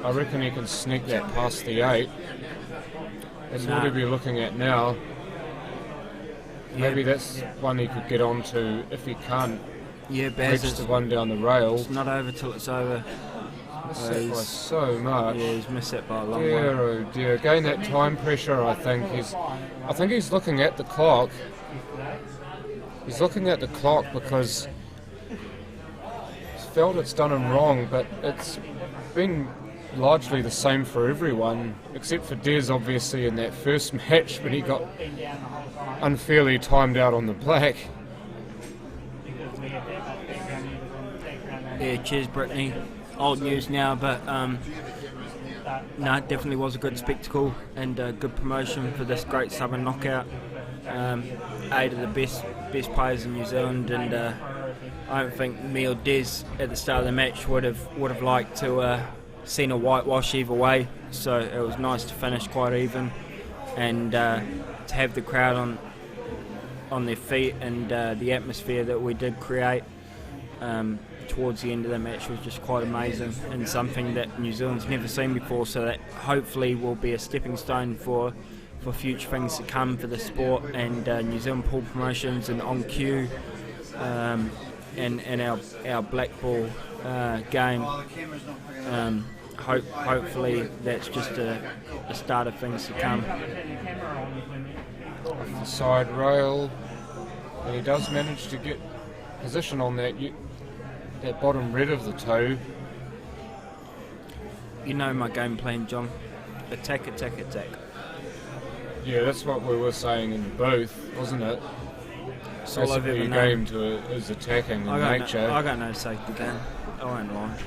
I reckon he can sneak that past the 8. That's what Nah. he'll be looking at now. Maybe that's one he could get onto if he can't Yeah, Baz reach is the one down the rail. it's not over till it's over. Missed that by so much. Yeah, he's missed that by a long Dear, way. oh dear. Again, that time pressure. I think he's looking at the clock. He's looking at the clock because he's felt it's done him wrong, but it's been largely the same for everyone, except for Des, obviously, in that first match when he got unfairly timed out on the black. Yeah, cheers, Brittany. Old news now, but no, it definitely was a good spectacle and a good promotion for this great Southern knockout. 8 of the best players in New Zealand, and I don't think me or Des at the start of the match would have liked to seen a whitewash either way. So it was nice to finish quite even, and to have the crowd on their feet, and the atmosphere that we did create towards the end of the match was just quite amazing, and something that New Zealand's never seen before, so that hopefully will be a stepping stone for future things to come for the sport, and New Zealand pool promotions and On Cue, and our black ball game. Hopefully that's just a start of things to come. Off the side rail, and he does manage to get position on that bottom red of the toe. You know my game plan, John. Attack, attack, attack. Yeah, that's what we were saying in the booth, wasn't it? It's all I've Basically, ever your known. game is attacking in I nature. got no safety game. I won't lie.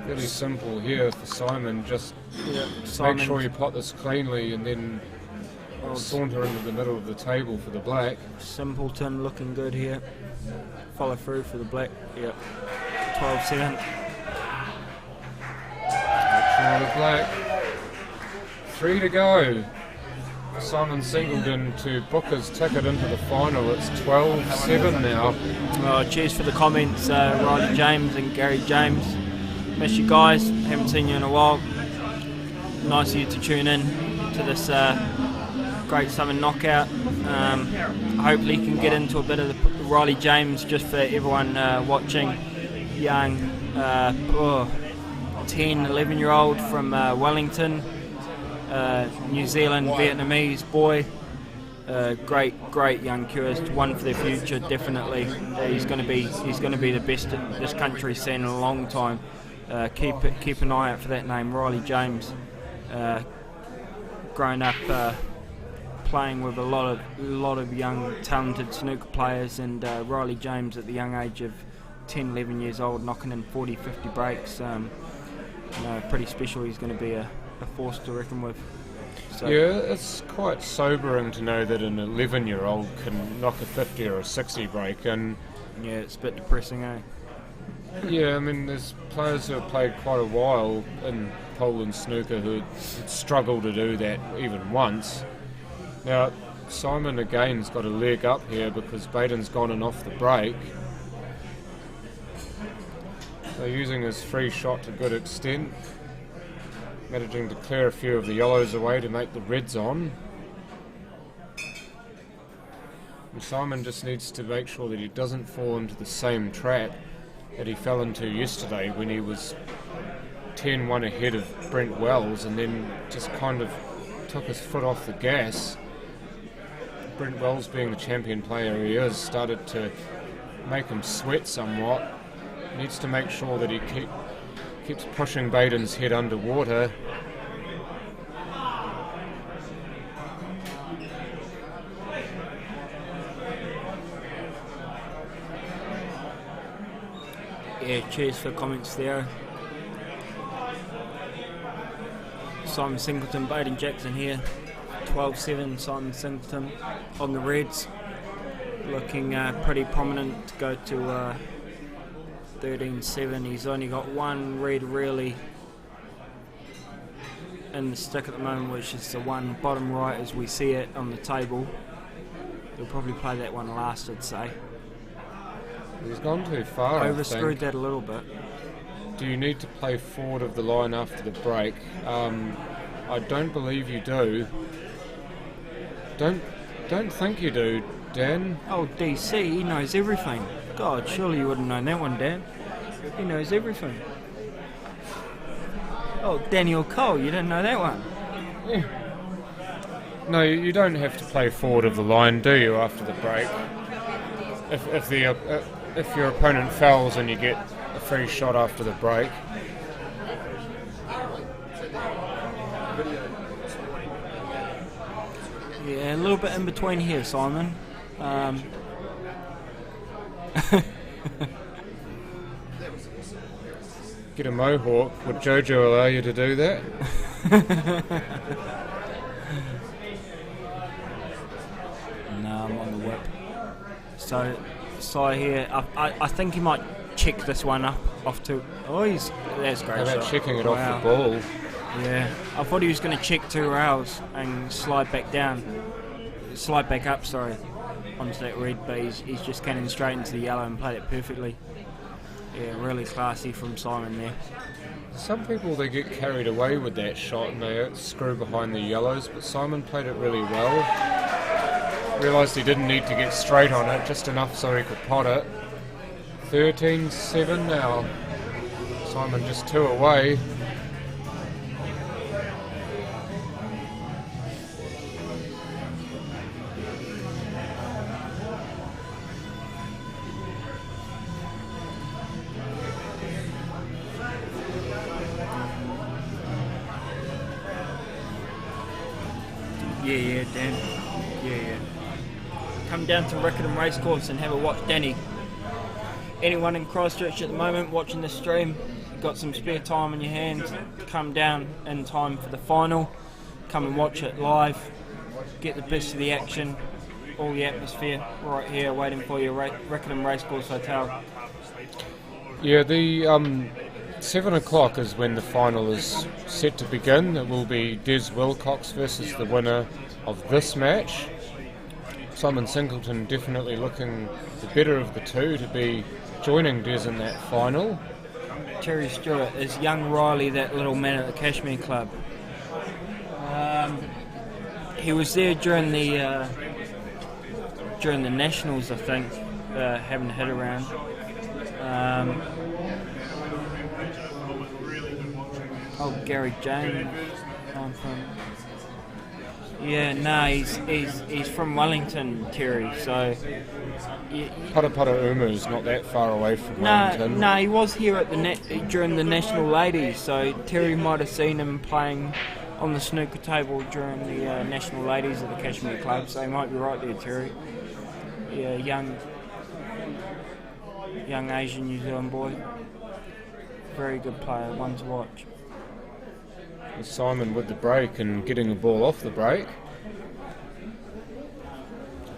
Really simple here for Simon. Just Simon- make sure you pot this cleanly and then saunter into the middle of the table for the black. Simpleton looking good here. Follow through for the black. Yep. 12-7. Action on the black. 3 to go. Simon Singleton to book his ticket into the final. It's 12-7 now. Oh, cheers for the comments, Riley James and Gary James. Miss you guys. Haven't seen you in a while. Nice of you to tune in to this great Southern knockout. Hopefully you can get into a bit of the Riley James just for everyone watching. Young 10, 11-year-old from Wellington, New Zealand Vietnamese boy. Great young tourist, one for the future definitely. He's going to be the best this country's seen in a long time. Keep an eye out for that name, Riley James. Grown up playing with a lot of young talented snooker players, and Riley James at the young age of 10, 11 years old knocking in 40, 50 breaks. Pretty special. He's going to be a force to reckon with. So. Yeah, it's quite sobering to know that an 11-year-old can knock a 50 or a 60 break, and yeah, it's a bit depressing, eh? Yeah, I mean, there's players who have played quite a while in Poland snooker who struggle to do that even once. Now, Simon again's got a leg up here because Baden's gone in off the break. So using his free shot to good extent, managing to clear a few of the yellows away to make the reds on. And Simon just needs to make sure that he doesn't fall into the same trap that he fell into yesterday when he was 10-1 ahead of Brent Wells and then just kind of took his foot off the gas. Brent Wells, being the champion player he is, started to make him sweat somewhat. Needs to make sure that he keeps pushing Baden's head underwater. Yeah, cheers for comments there. Simon Singleton, Baden Jackson here. 12-7 Simon Singleton on the Reds. Looking pretty prominent to go to 13-7. He's only got one red really in the stick at the moment, which is the one bottom right as we see it on the table. He'll probably play that one last, I'd say. He's gone too far. Overscrewed that a little bit. Do you need to play forward of the line after the break? I don't believe you do. Don't think you do, Dan. Oh, DC, he knows everything. God, surely you wouldn't know that one, Dan. He knows everything. Oh, Daniel Cole, you didn't know that one? Yeah. No, you don't have to play forward of the line, do you, after the break? If your opponent fouls and you get a free shot after the break. Yeah, a little bit in between here, Simon. Get a mohawk. Would Jojo allow you to do that? No, I'm on the whip. So here, I think he might check this one up off to. Oh, that's great. How about shot. checking it Wow. off the ball? Yeah, I thought he was going to check 2 rails and slide back up, onto that red, but he's just getting straight into the yellow and played it perfectly. Yeah, really classy from Simon there. Some people, they get carried away with that shot and they screw behind the yellows, but Simon played it really well. Realised he didn't need to get straight on it, just enough so he could pot it. 13-7 now. Simon just 2 away. Yeah, Dan. Yeah. Come down to Riccarton Racecourse and have a watch, Danny. Anyone in Christchurch at the moment watching this stream, got some spare time on your hands, come down in time for the final. Come and watch it live. Get the best of the action, all the atmosphere right here waiting for you, Riccarton Racecourse Hotel. Yeah, the 7 o'clock is when the final is set to begin. It will be Des Wilcox versus the winner of this match. Simon Singleton definitely looking the better of the two to be joining Des in that final. Terry Stewart is young Riley, that little man at the Cashmere Club. He was there during the Nationals, I think, having a hit around. Gary James. He's from Wellington, Terry. So Parapara Umu's not that far away from Wellington. No, he was here at during the National Ladies. So Terry might have seen him playing on the snooker table during the National Ladies at the Cashmere Club. So he might be right there, Terry. Yeah, young Asian New Zealand boy. Very good player, one to watch. Simon with the break and getting the ball off the break.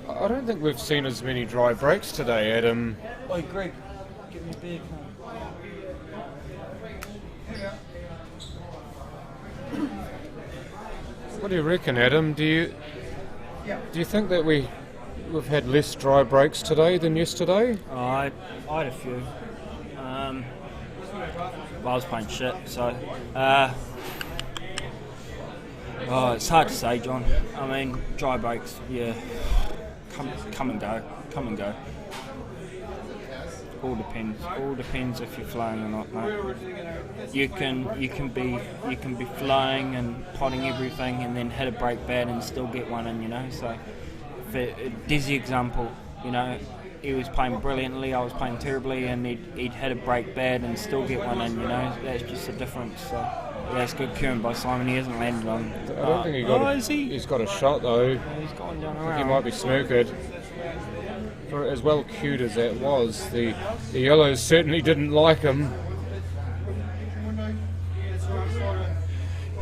I don't think we've seen as many dry breaks today, Adam. Oi, Greg, give me a beer, What do you reckon, Adam? Do you think that we've had less dry breaks today than yesterday? I had a few. I was playing shit, so. It's hard to say, John. I mean, dry breaks, yeah, come and go. All depends if you're flying or not, mate. You can be flying and potting everything, and then hit a break bad and still get one in, you know. So, for Dizzy example, you know, he was playing brilliantly, I was playing terribly, and he'd hit a break bad and still get one in, you know. That's just the difference. So. Yeah, it's good curing by Simon. He hasn't landed on. I don't think he's got a shot though. He's gone down I think he might be snookered. for as well cute as that was, the Yellows certainly didn't like him.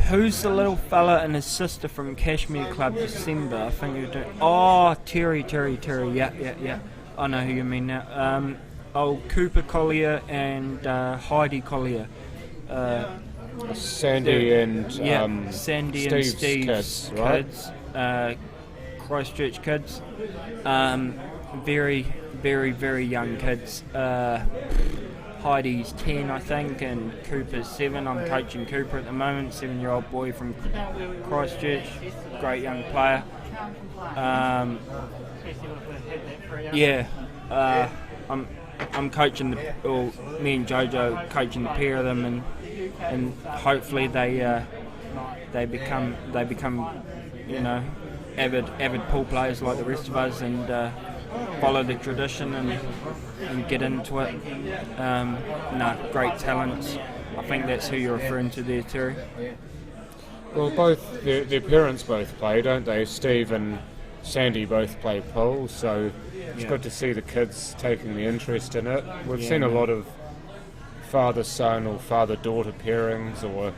Who's the little fella and his sister from Kashmir Club December? I think you're doing. Oh, Terry. Yeah. I know who you mean now. Cooper Collier and Heidi Collier. Sandy and Sandy Steve's and Steve's kids, right? Christchurch kids. Very, very, very young kids. Heidi's 10, I think, and Cooper's 7. I'm coaching Cooper at the moment, 7-year-old boy from Christchurch, great young player. I'm coaching me and Jojo coaching the pair of them, and hopefully they become avid pool players like the rest of us, and follow the tradition and get into it. Great talents. I think that's who you're referring to there, Terry. Well, both their parents both play, don't they? Steve and Sandy both play pool, so it's good to see the kids taking the interest in it. We've seen a lot of father-son or father-daughter pairings, or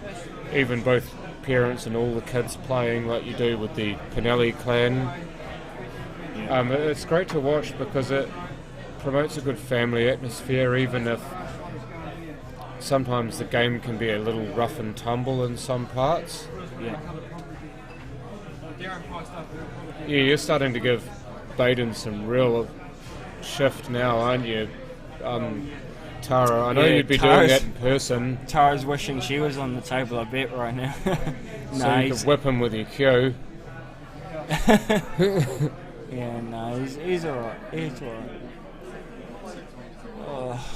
even both parents and all the kids playing like you do with the Pinelli clan. It's great to watch because it promotes a good family atmosphere, even if sometimes the game can be a little rough and tumble in some parts. Yeah, you're starting to give Baden some real shift now, aren't you, Tara? I know you'd be doing that in person. Tara's wishing she was on the table, I bet, right now. So you could whip him with your cue. He's alright. He's alright.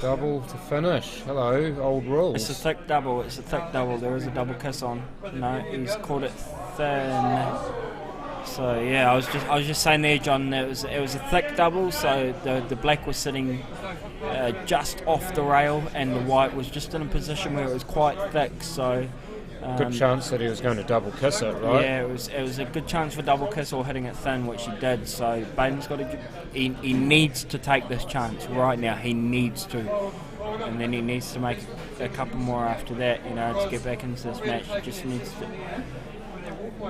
Double to finish. Hello, old rules. It's a thick double. There is a double kiss on. No, he's caught it thin. So yeah, I was just saying there, John. It was a thick double. So the black was sitting just off the rail, and the white was just in a position where it was quite thick. So. Good chance that he was going to double kiss it, right? Yeah, it was a good chance for double kiss or hitting it thin, which he did. So Baden's got to. He needs to take this chance right now. He needs to, and then he needs to make a couple more after that. To get back into this match. He just needs to.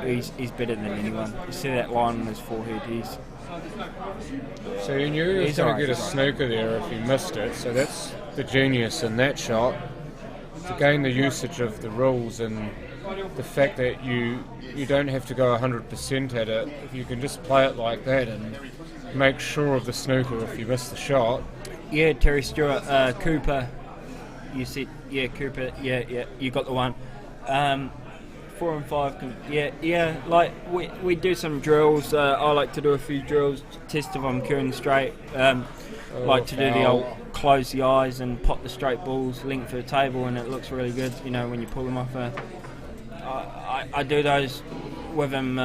He's better than anyone. You see that line on his forehead. So you knew he was going to get a snooker there if he missed it. So that's the genius in that shot. To gain the usage of the rules and the fact that you don't have to go 100% at it, if you can just play it like that and make sure of the snooker if you miss the shot. Yeah, Terry Stewart, Cooper, you said, Cooper, you got the one. 4 and 5, like we do some drills. I like to do a few drills, test if I'm cueing straight. Like to do the old close the eyes and pop the straight balls, link for the table, and it looks really good, when you pull them off. I do those with him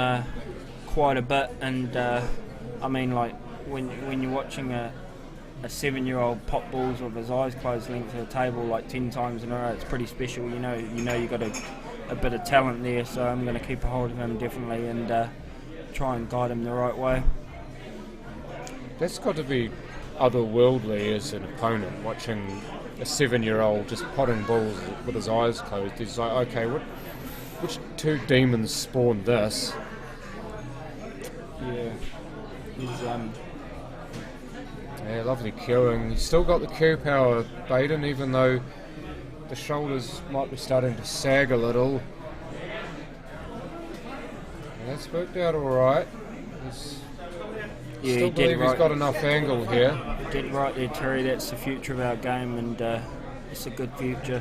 quite a bit, and like when you're watching a 7-year-old pop balls with his eyes closed, link to the table like 10 times in a row, it's pretty special. You got a bit of talent there, so I'm going to keep a hold of him definitely and try and guide him the right way. That's got to be otherworldly as an opponent, watching a 7-year-old just potting balls with his eyes closed. He's like, okay, which two demons spawned this? Yeah. He's yeah, lovely cueing. He's still got the cue power, Baden, even though the shoulders might be starting to sag a little. And that's worked out alright. Yeah, still believe he's got enough angle here. Did right there, Terry. That's the future of our game, and it's a good future.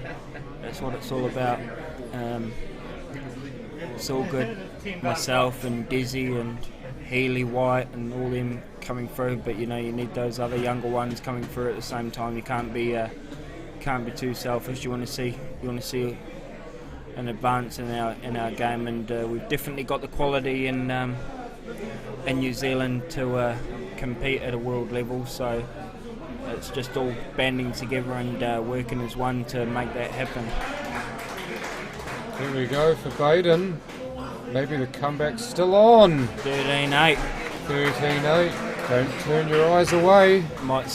That's what it's all about. It's all good. Myself and Desi and Healy White and all them coming through, but you need those other younger ones coming through at the same time. You can't be too selfish. You want to see an advance in our game, and we've definitely got the quality in New Zealand to compete at a world level. So it's just all banding together and working as one to make that happen. Here we go for Baden. Maybe the comeback's still on. 13-8. 13-8. Don't turn your eyes away. It might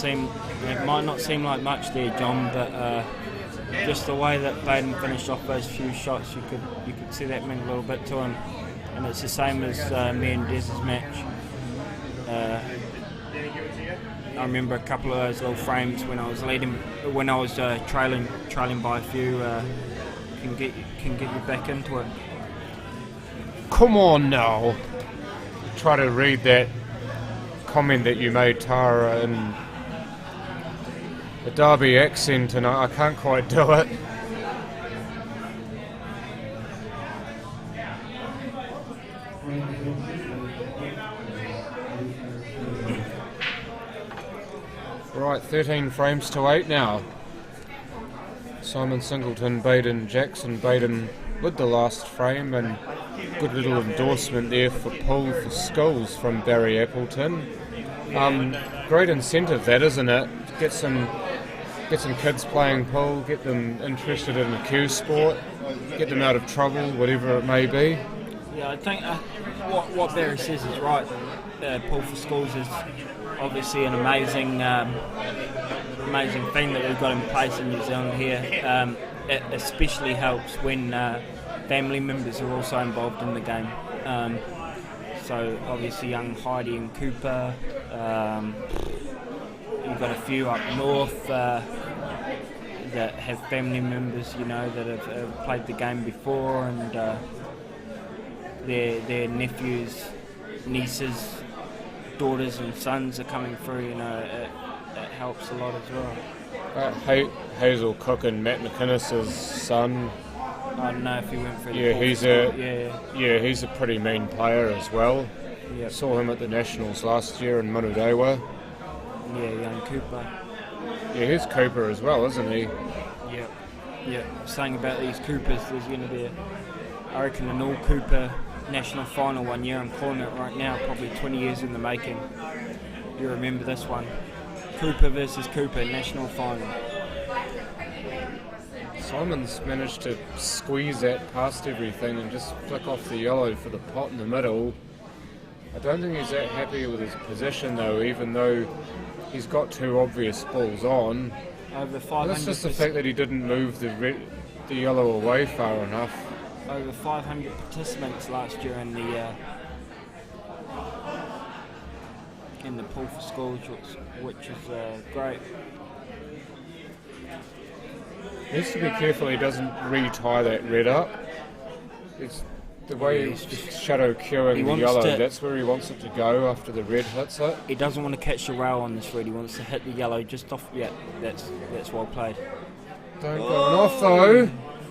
not seem like much there, John, but just the way that Baden finished off those few shots, you could see that meant a little bit to him. And it's the same as me and Dez's match. I remember a couple of those little frames when I was trailing by a few. Can get you back into it. Come on now. Try to read that comment that you made, Tara, in a Derby accent, and I can't quite do it. Right, 13 frames to 8 now. Simon Singleton, Baden Jackson. Baden with the last frame, and good little endorsement there for Pull for Schools from Barry Appleton. Great incentive that, isn't it? Get some kids playing pool, get them interested in a cue sport, get them out of trouble, whatever it may be. Yeah, I think what Barry says is right. Pull for Schools is obviously an amazing thing that we've got in place in New Zealand here. It especially helps when family members are also involved in the game. So obviously young Heidi and Cooper, you've got a few up north that have family members, that have played the game before, and their nephews, nieces, daughters and sons are coming through. It helps a lot as well. Hazel Cook and Matt McInnes's son. I don't know if he went for the he's a pretty mean player as well. Yep. Saw him at the Nationals last year in Manurewa. Yeah, young Cooper. Yeah, he's Cooper as well, isn't he? Yep. Saying about these Coopers, there's going to be I reckon an all Cooper national final one year. I'm calling it right now, probably 20 years in the making. You remember this one? Cooper versus Cooper, national final. Simon's managed to squeeze that past everything and just flick off the yellow for the pot in the middle. I don't think he's that happy with his position though, even though he's got two obvious balls on. Over 500. That's just the fact that he didn't move the yellow away far enough. Over 500 participants last year in the Pull for Schools, which is great. He needs to be careful he doesn't retie that red up. It's the way he's just shadow cueing the yellow, that's where he wants it to go after the red hits it. He doesn't want to catch the rail on this red, he wants to hit the yellow just off. Yeah, that's well played. Don't go off though.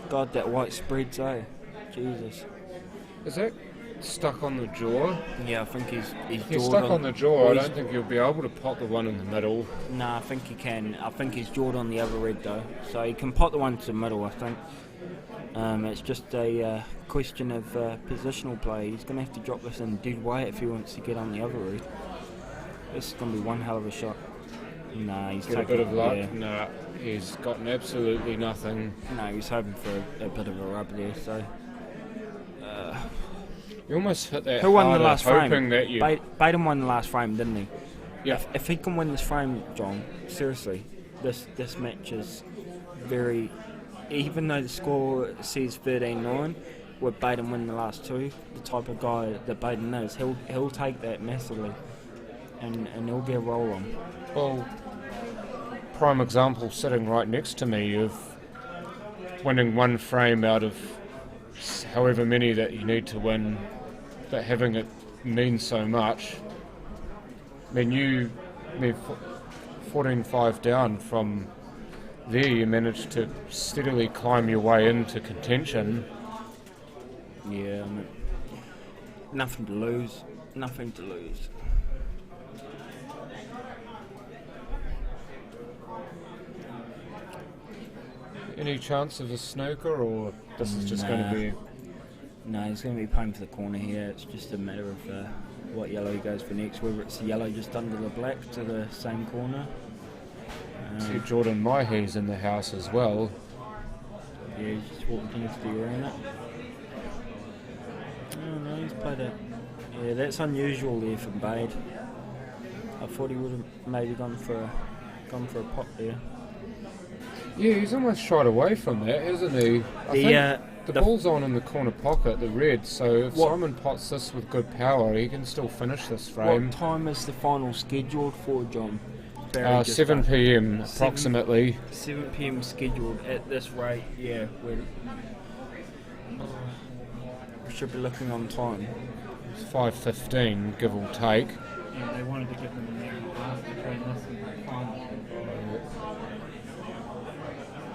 God, that white spreads, Jesus. Is that stuck on the jaw? Yeah, I think he's stuck on the jaw. I don't think he'll be able to pot the one in the middle. No, I think he can. I think he's jawed on the other red though, so he can pot the one to the middle, I think. It's just a question of positional play. He's going to have to drop this in dead weight if he wants to get on the other red. This is going to be one hell of a shot. Nah, he's got a bit of luck. Yeah. Nah, he's gotten absolutely nothing. No, he's hoping for a bit of a rub there. So you almost hit that. Who won the last frame? That you... Baden won the last frame, didn't he? Yeah. If he can win this frame, John, seriously, this match is very. Even though the score says 13-9, with Baden winning the last two, the type of guy that Baden is, he'll take that massively, and he'll get a roll on. Well, prime example sitting right next to me of winning one frame out of however many that you need to win, but having it mean so much. I mean, 14-5 down from there, you managed to steadily climb your way into contention. Yeah, I mean, nothing to lose. Nothing to lose. Any chance of a snooker, or this is just going to be... No, he's going to be playing for the corner here. It's just a matter of what yellow he goes for next, whether it's the yellow just under the black to the same corner. See Jordan Mahi's in the house as well. Yeah, he's just walked into the arena. Oh no, he's played it. Yeah, that's unusual there from Bade. I thought he would have maybe gone for a pop there. Yeah, he's almost shied away from that, hasn't he? I think the ball's on in the corner pocket, the red, so if Simon pots this with good power, he can still finish this frame. What time is the final scheduled for, John? 7 p.m. approximately. 7 p.m. scheduled at this rate, yeah. We should be looking on time. It's 5:15, give or take. Yeah, they wanted to give them an hour and a half between this and the final.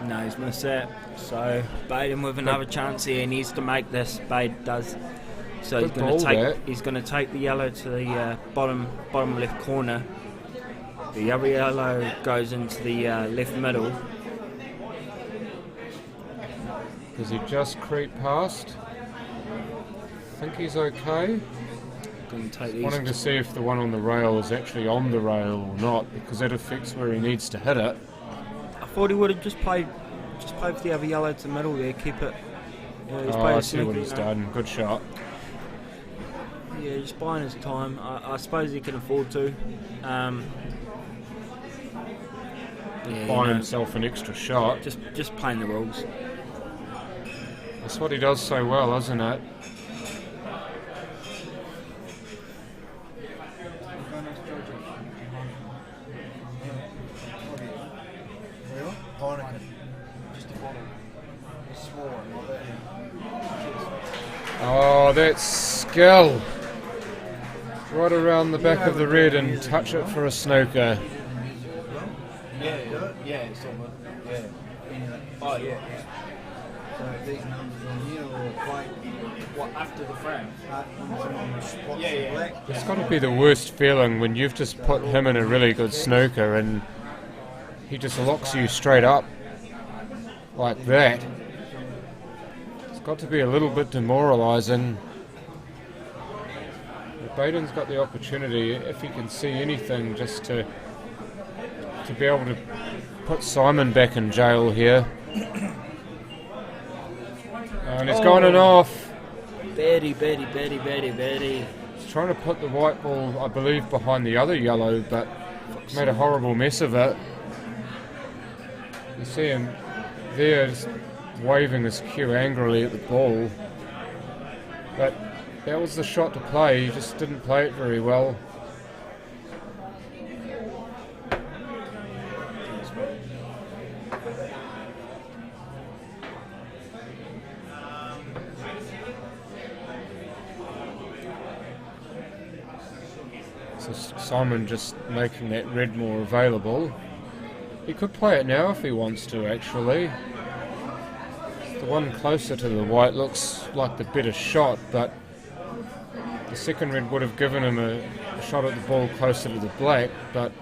No, he's missed that. So Baden with another chance here. He needs to make this. Bade does. So he's going to take the yellow to the bottom left corner. The other yellow goes into the left middle. Does he just creep past? I think he's okay. Wanting to see if the one on the rail is actually on the rail or not, because that affects where he needs to hit it. I thought he would have just played for the other yellow to the middle there, keep it. I see what he's done. Good shot. Yeah, just buying his time. I suppose he can afford to. Buying himself an extra shot. Just playing the rules. That's what he does so well, isn't it? Oh, that's skill. Right around the back of the red and touch it for a snooker. Yeah, it's almost, yeah. Oh, yeah. So these numbers on here are quite, after the frame? Yeah. It's got to be the worst feeling when you've just put him in a really good snooker and he just locks you straight up like that. It's got to be a little bit demoralising. Baden's got the opportunity, if he can see anything, just to be able to put Simon back in jail here. And he's gone and off. Betty. He's trying to put the white ball, I believe, behind the other yellow, but made a horrible mess of it. You see him there just waving his cue angrily at the ball. But that was the shot to play, he just didn't play it very well. So Simon just making that red more available. He could play it now if he wants to, actually. The one closer to the white looks like the better shot, but the second red would have given him a shot at the ball closer to the black, but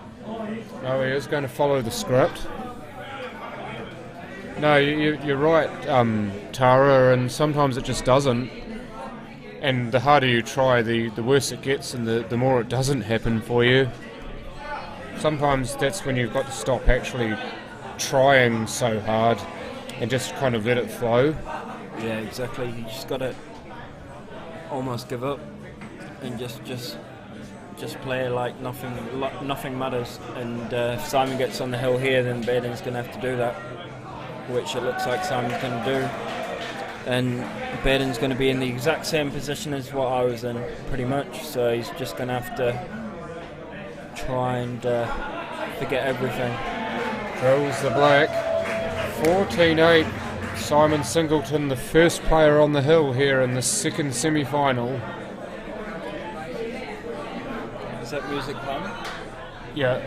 no, he is going to follow the script. No, you're right, Tara, and sometimes it just doesn't. And the harder you try, the worse it gets, and the more it doesn't happen for you. Sometimes that's when you've got to stop actually trying so hard and just kind of let it flow. Yeah, exactly. You just got to almost give up and just play like nothing matters. And if Simon gets on the hill here, then Baden's going to have to do that, which it looks like Simon's going to do. And Baden's going to be in the exact same position as what I was in, pretty much. So he's just going to have to try and forget everything. Drills the black. 14-8. Simon Singleton, the first player on the hill here in the second semi-final. Is that music playing? Yeah,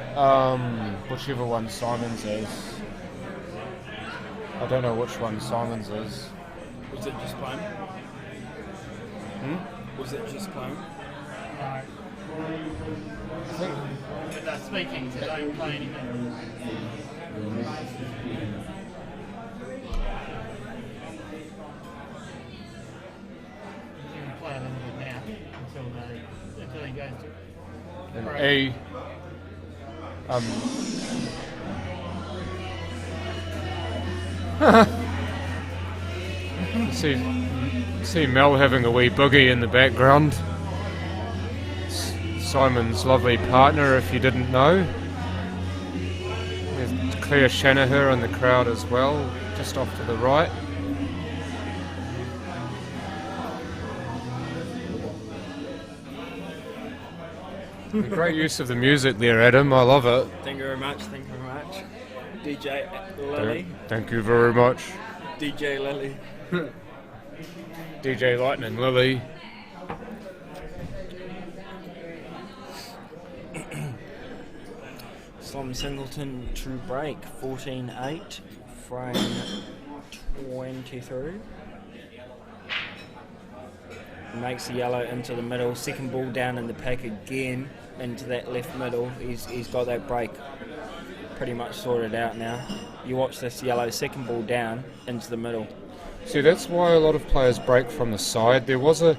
whichever one Simon's is. I don't know which one Simon's is. Was it just playing? Was it just playing? Right. But they're speaking, so don't play anything. Play a little bit now until he goes to See Mel having a wee boogie in the background. Simon's lovely partner, if you didn't know. There's Claire Shanaher in the crowd as well, just off to the right. Great use of the music there, Adam. I love it. Thank you very much. Thank you very much. DJ Lily. Thank you very much. DJ Lily. DJ Lightning Lily. Simon Singleton to break 14-8, frame 23. Makes the yellow into the middle, second ball down in the pack again into that left middle. He's got that break pretty much sorted out now. You watch this yellow, second ball down into the middle. See, that's why a lot of players break from the side. There was a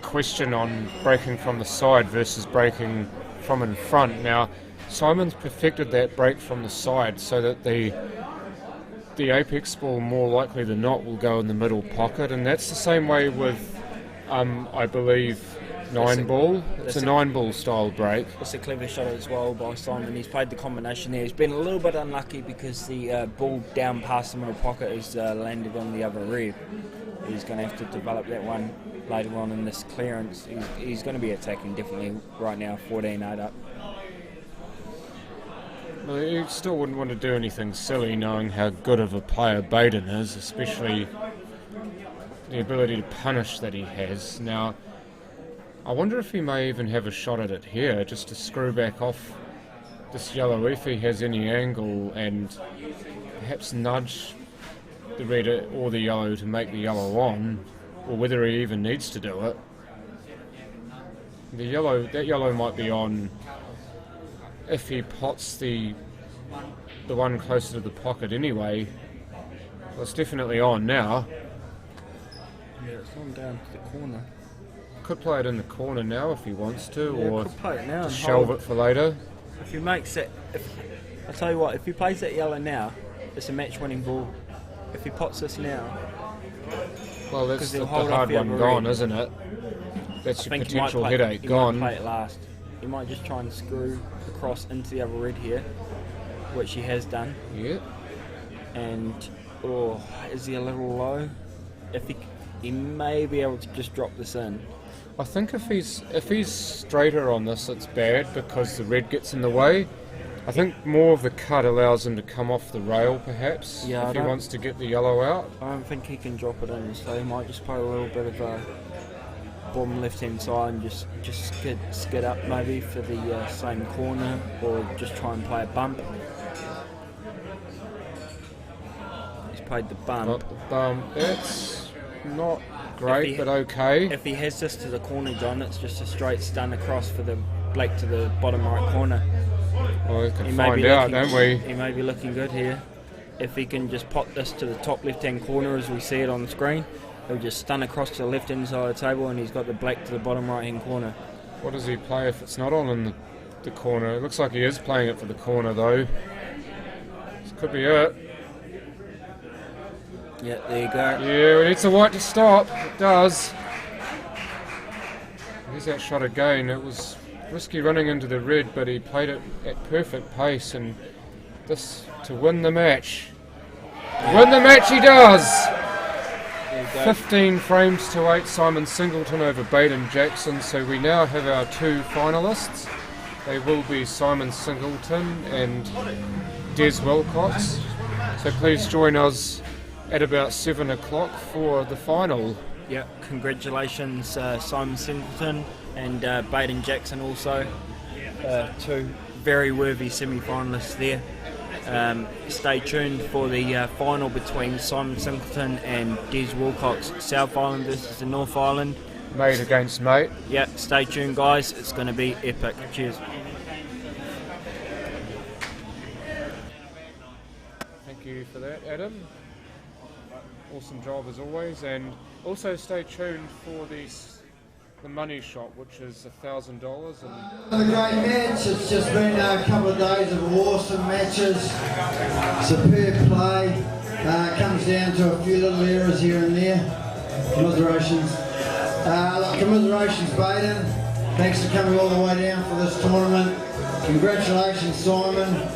question on breaking from the side versus breaking from in front. Now, Simon's perfected that break from the side so that the apex ball more likely than not will go in the middle pocket, and that's the same way with I believe 9-ball. It's a 9-ball style break. It's a clever shot as well by Simon. He's played the combination there. He's been a little bit unlucky because the ball down past the middle pocket has landed on the other red. He's going to have to develop that one later on in this clearance. He's going to be attacking definitely right now, 14-8 up. Well, you still wouldn't want to do anything silly knowing how good of a player Baden is, especially the ability to punish that he has. Now, I wonder if he may even have a shot at it here, just to screw back off this yellow if he has any angle, and perhaps nudge the red or the yellow to make the yellow on, or whether he even needs to do it. That yellow might be on if he pots the one closer to the pocket anyway. Well, it's definitely on now. Yeah, it's on down to the corner. Could play it in the corner now if he wants to, Yeah, or could play it now just and shelve hold. it for later. If he makes it, I'll tell you what, if he plays that yellow now, it's a match-winning ball. If he pots this now, Well, that's the hold hard off the one other gone, red. isn't it? That's I your think he might potential play- headache he gone. might play it last. He might just try and screw across into the other red here, which he has done. Yeah. And is he a little low? If he may be able to just drop this in. I think if he's straighter on this, it's bad because the red gets in the way. I think more of the cut allows him to come off the rail, perhaps, Yeah, if he wants to get the yellow out. I don't think he can drop it in, so he might just play a little bit of a bottom left-hand side and just skid up maybe for the same corner, or just try and play a bump. He's played the bump. That's not great, but okay. If he has this to the corner, John, it's just a straight stun across for the Blake to the bottom right corner. Well, we can He may find be out, looking- don't we? He may be looking good here. If he can just pop this to the top left-hand corner as we see it on the screen, he'll just stun across to the left-hand side of the table, and he's got the Blake to the bottom right-hand corner. What does he play if it's not on in the corner? It looks like he is playing it for the corner, though. This could be it. Yeah, there you go. Yeah, we need the white to stop. It does. Here's that shot again. It was risky running into the red, but he played it at perfect pace, and this to win the match. Win the match he does! There you go. 15 frames to 8, Simon Singleton over Baden Jackson. So we now have our two finalists. They will be Simon Singleton and Des Wilcox. So please join us at about 7 o'clock for the final. Yeah, congratulations Simon Singleton and Baden Jackson also. Two very worthy semi-finalists there. Stay tuned for the final between Simon Singleton and Des Wilcox. South Island versus the North Island. Mate against mate. Yeah, stay tuned guys, it's going to be epic. Cheers. Thank you for that, Adam. Awesome job as always, and also stay tuned for the money shot, which is $1,000. Another great match. It's just been a couple of days of awesome matches. Superb play. It comes down to a few little errors here and there. Commiserations. Commiserations, Baden. Thanks for coming all the way down for this tournament. Congratulations, Simon.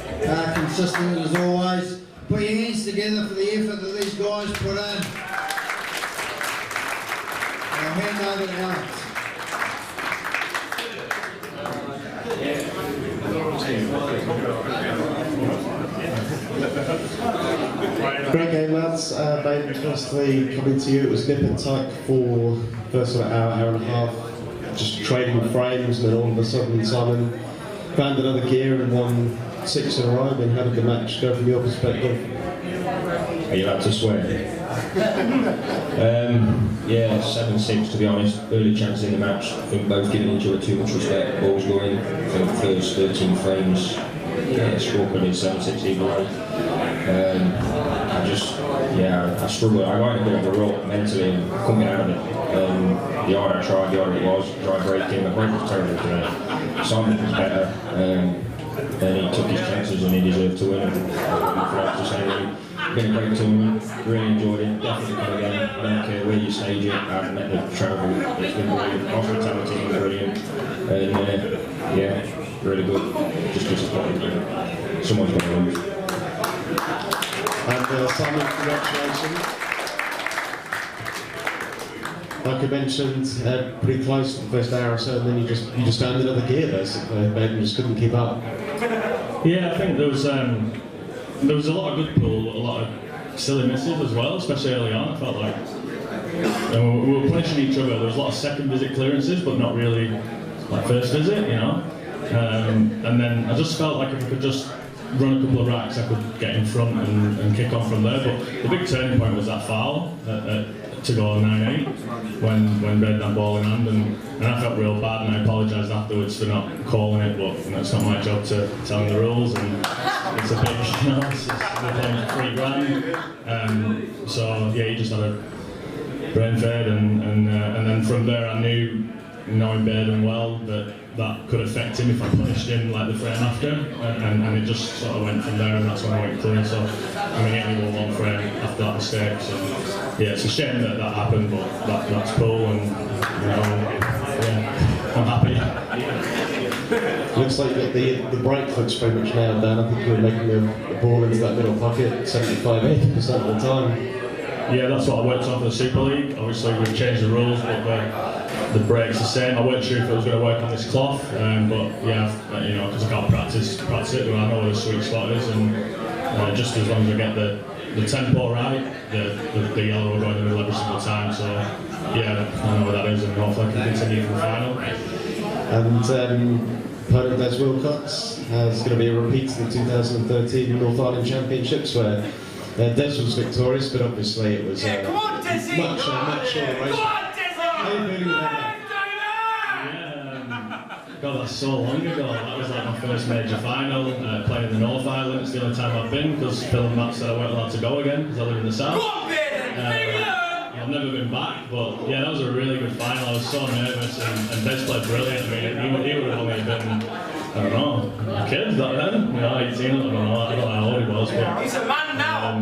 Consistent as always. Put your hands together for the effort that these guys put in. I'll hand over to Alex. Great game, lads. Baden, firstly, coming to you, it was nip and tuck for first sort of hour and a half, just trading frames, and then all of a sudden Simon found another gear and won 6 in a row. I mean, how did the match go from your perspective? Are you allowed to swear? Yeah, 7-6 to be honest. Early chances in the match. I think both giving each other too much respect. Balls going. I think first 13 frames. Yeah, scored in 7-6 either way. I struggled. I got in a bit of a rut mentally and couldn't get out of it. The harder I tried, the harder it was. Tried breaking. My break was terrible today. Simon was better. And he took his chances and he deserved to win. It's been a great tournament, really enjoyed it, definitely come again. I don't care where you stage it, I've met the travel, it's been brilliant, hospitality has been brilliant, and yeah, really good, just disappointed, someone's going to lose. And Simon, congratulations. Like I mentioned, pretty close to the first hour or so, and then you just found another gear basically, and just couldn't keep up. Yeah, I think there was a lot of good pull, a lot of silly misses as well, especially early on. I felt like we were punishing each other. There was a lot of second visit clearances, but not really like first visit, you know. And then I just felt like if I could just run a couple of racks, I could get in front and kick on from there. But the big turning point was that foul to go 9-8 when Red had that ball in hand, and I felt real bad, and I apologised afterwards for not calling it, but you know, it's not my job to tell them the rules, and it's a big, you know, we're playing for $3,000, so yeah, he just had a brain fade, and then from there I knew, knowing Baden well, that could affect him if I punished him like the frame after, and it just sort of went from there, and that's when I went clean. So I mean, he only won 1 frame after that mistake. So yeah, it's a shame that happened, but that's cool, and you know, yeah, I'm happy. Looks like the break looks pretty much nailed down. I think you were making the ball into that middle pocket 75-80% of the time. Yeah, that's what I worked on for the Super League. Obviously, we've changed the rules, but the break's the same. I weren't sure if it was going to work on this cloth, but yeah, you know, because I can't practice it, but I know where the sweet spot is, and just as long as I get the tempo right, the yellow will go in the middle every single time. So yeah, I know where that is, and hopefully I can continue for the final. And opponent Des Wilcox is going to be a repeat of the 2013 North Island Championships, where Des was victorious, but obviously it was much shorter race. How are you feeling about that? God, that's so long ago. That was like my first major final, playing in the North Island. It's the only time I've been, because Phil and Matt said I weren't allowed to go again, because I live in the south. I've never been back, but yeah, that was a really good final. I was so nervous, and Des played brilliant. I mean, he would have only been, I don't know, a kid back then, you know, 18, I don't know how old he was. But, he's a man now!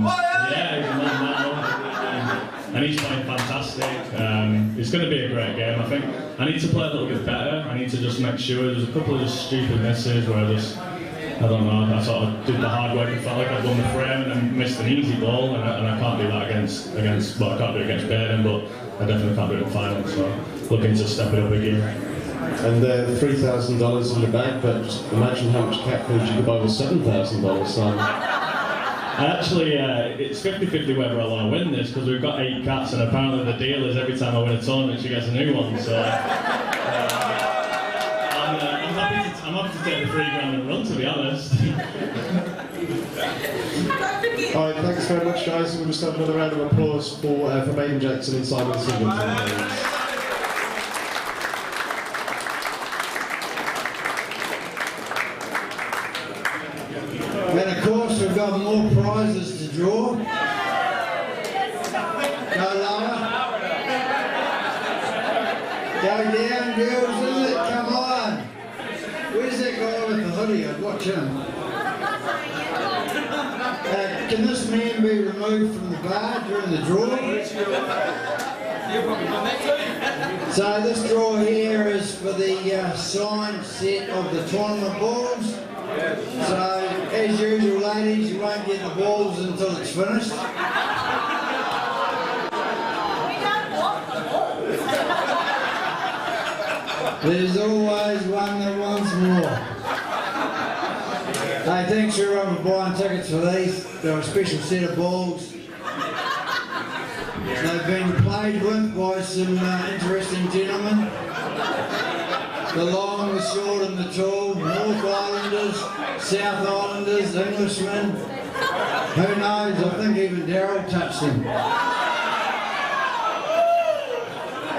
Yeah, he's a man now. And he's playing fantastic. It's going to be a great game, I think. I need to play a little bit better. I need to just make sure. There's a couple of just stupid misses where I don't know, I sort of did the hard work and felt like I'd won the frame and then missed an easy ball, and I can't do that against well, I can't do it against Baden, but I definitely can't do it in the final, so looking to step it up again. And $3,000 in the bag, but just imagine how much cat food you could buy with $7,000, son. Actually, it's 50-50 whether I want to win this, because we've got 8 cats, and apparently the deal is every time I win a tournament she gets a new one, so I'm happy to take the $3,000 and run, to be honest. Alright, thanks very much guys, we'll just have another round of applause for Baden Jackson and Simon Singleton. And of course we've got more prizes to draw. Go lower. Go down, girls, is it? Come on. Where's that guy with the hoodie? I'd watch him. Can this man be removed from the bar during the draw? So this draw here is for the signed set of the tournament balls. So as usual, ladies, you won't get the balls until it's finished. There's always one that wants more. Hey, thanks for buying tickets for these. They're a special set of balls. They've been played with by some interesting gentlemen. The long, the short and the tall, North Islanders, South Islanders, Englishmen. Who knows, I think even Darryl touched them.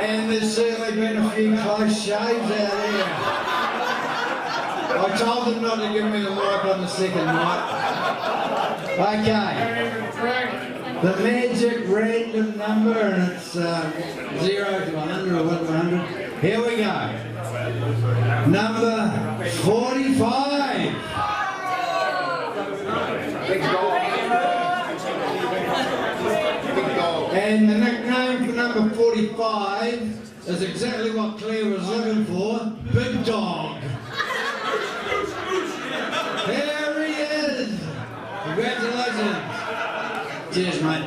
And there's certainly been a few close shaves out there. I told them not to give me the mic on the second night. Okay. The magic random number, and it's 0 to 100 or 1 to 100. Here we go. Number 45. And the nickname for number 45 is exactly what Claire was looking for, Big Dog. There he is. Congratulations. Cheers, mate.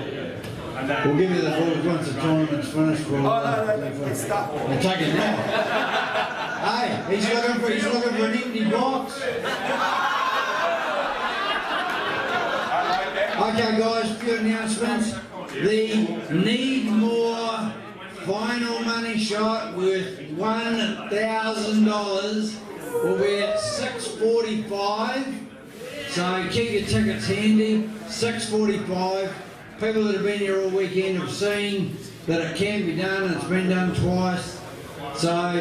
We'll give you the balls once the tournament's finished. We'll, we'll take it now. Hey, he's looking for an empty box. Okay, guys, a few announcements. The Need More final money shot worth $1,000 will be at 6:45. So keep your tickets handy, 6:45. People that have been here all weekend have seen that it can be done, and it's been done twice. So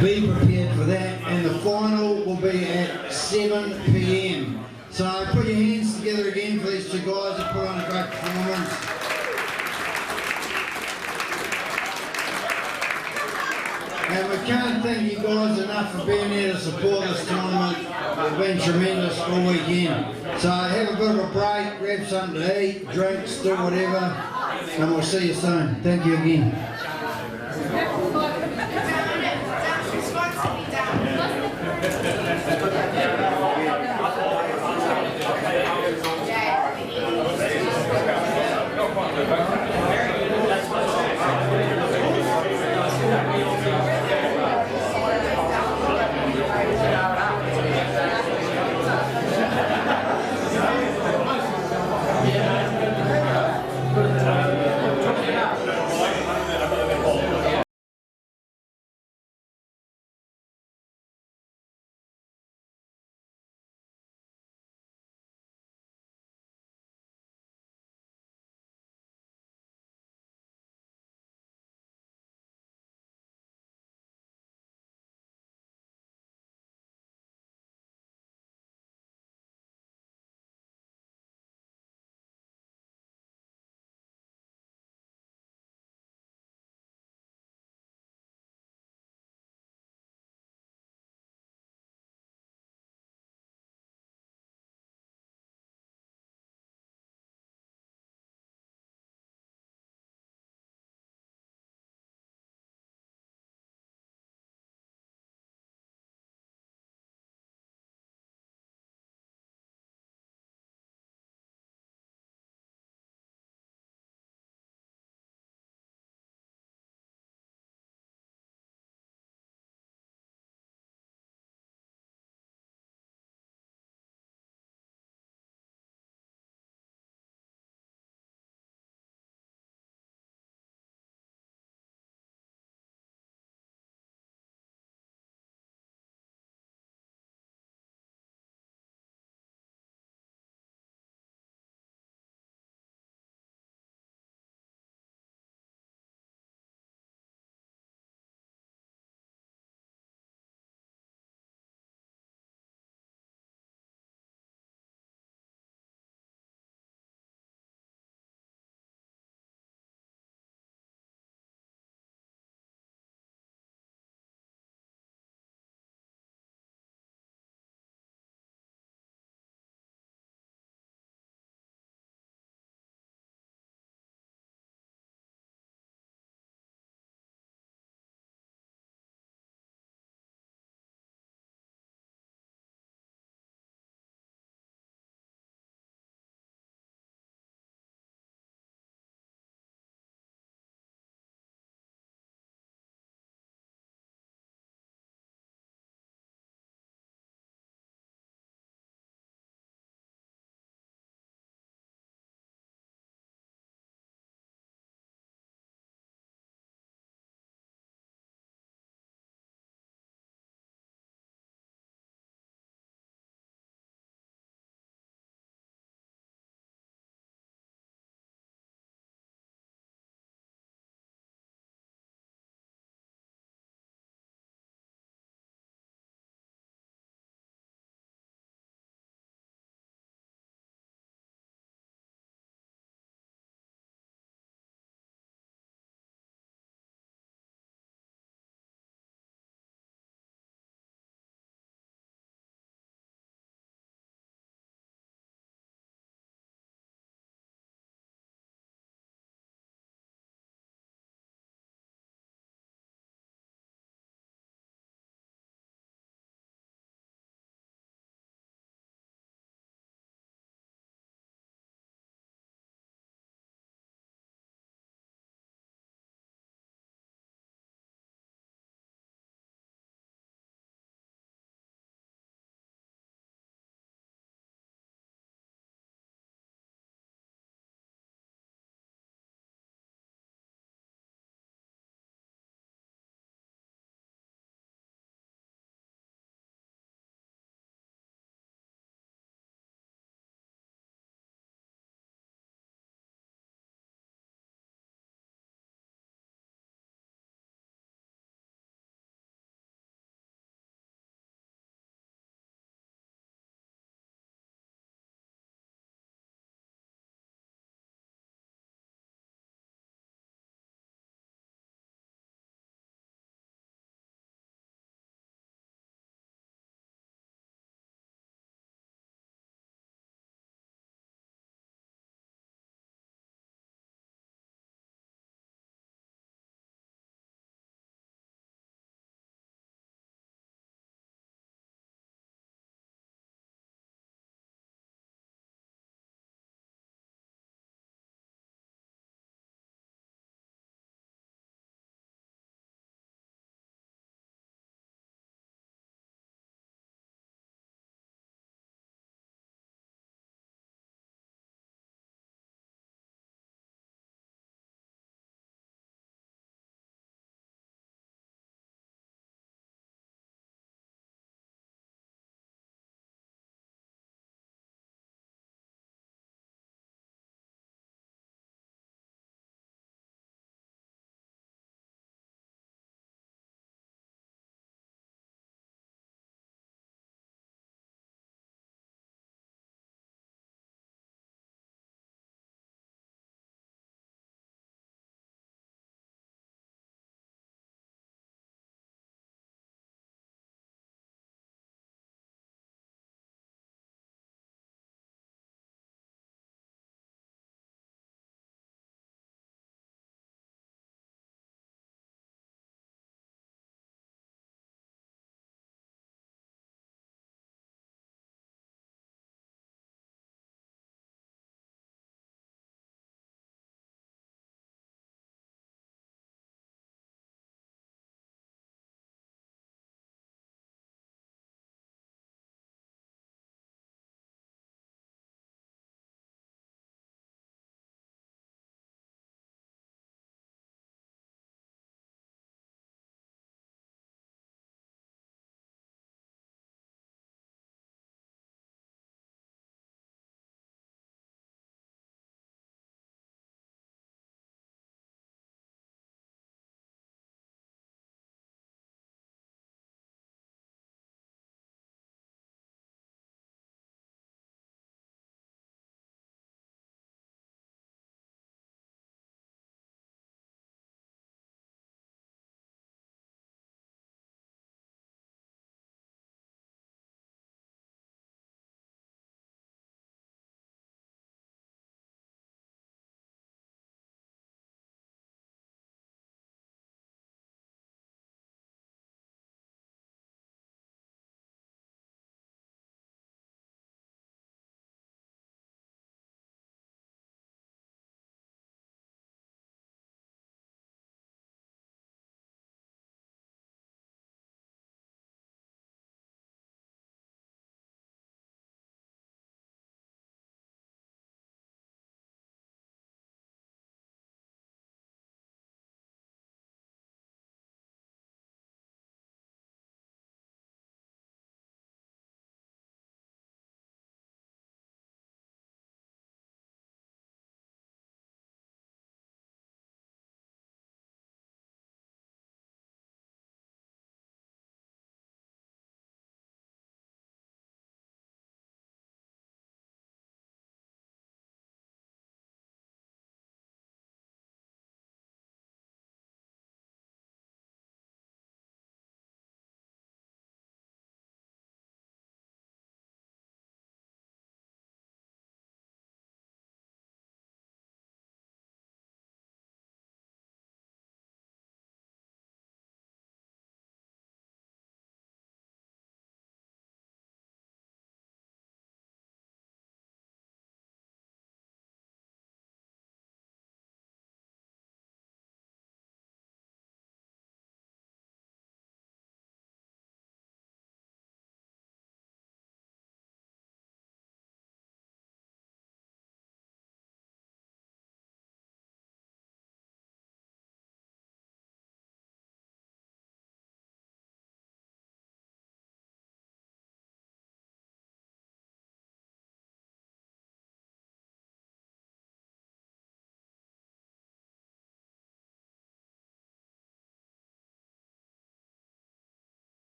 be prepared for that, and the final will be at 7 p.m. So put your hands together again for these two guys that put on a great performance. And we can't thank you guys enough for being here to support this tournament. It's been tremendous all weekend. So have a bit of a break, grab something to eat, drinks, do whatever, and we'll see you soon. Thank you again.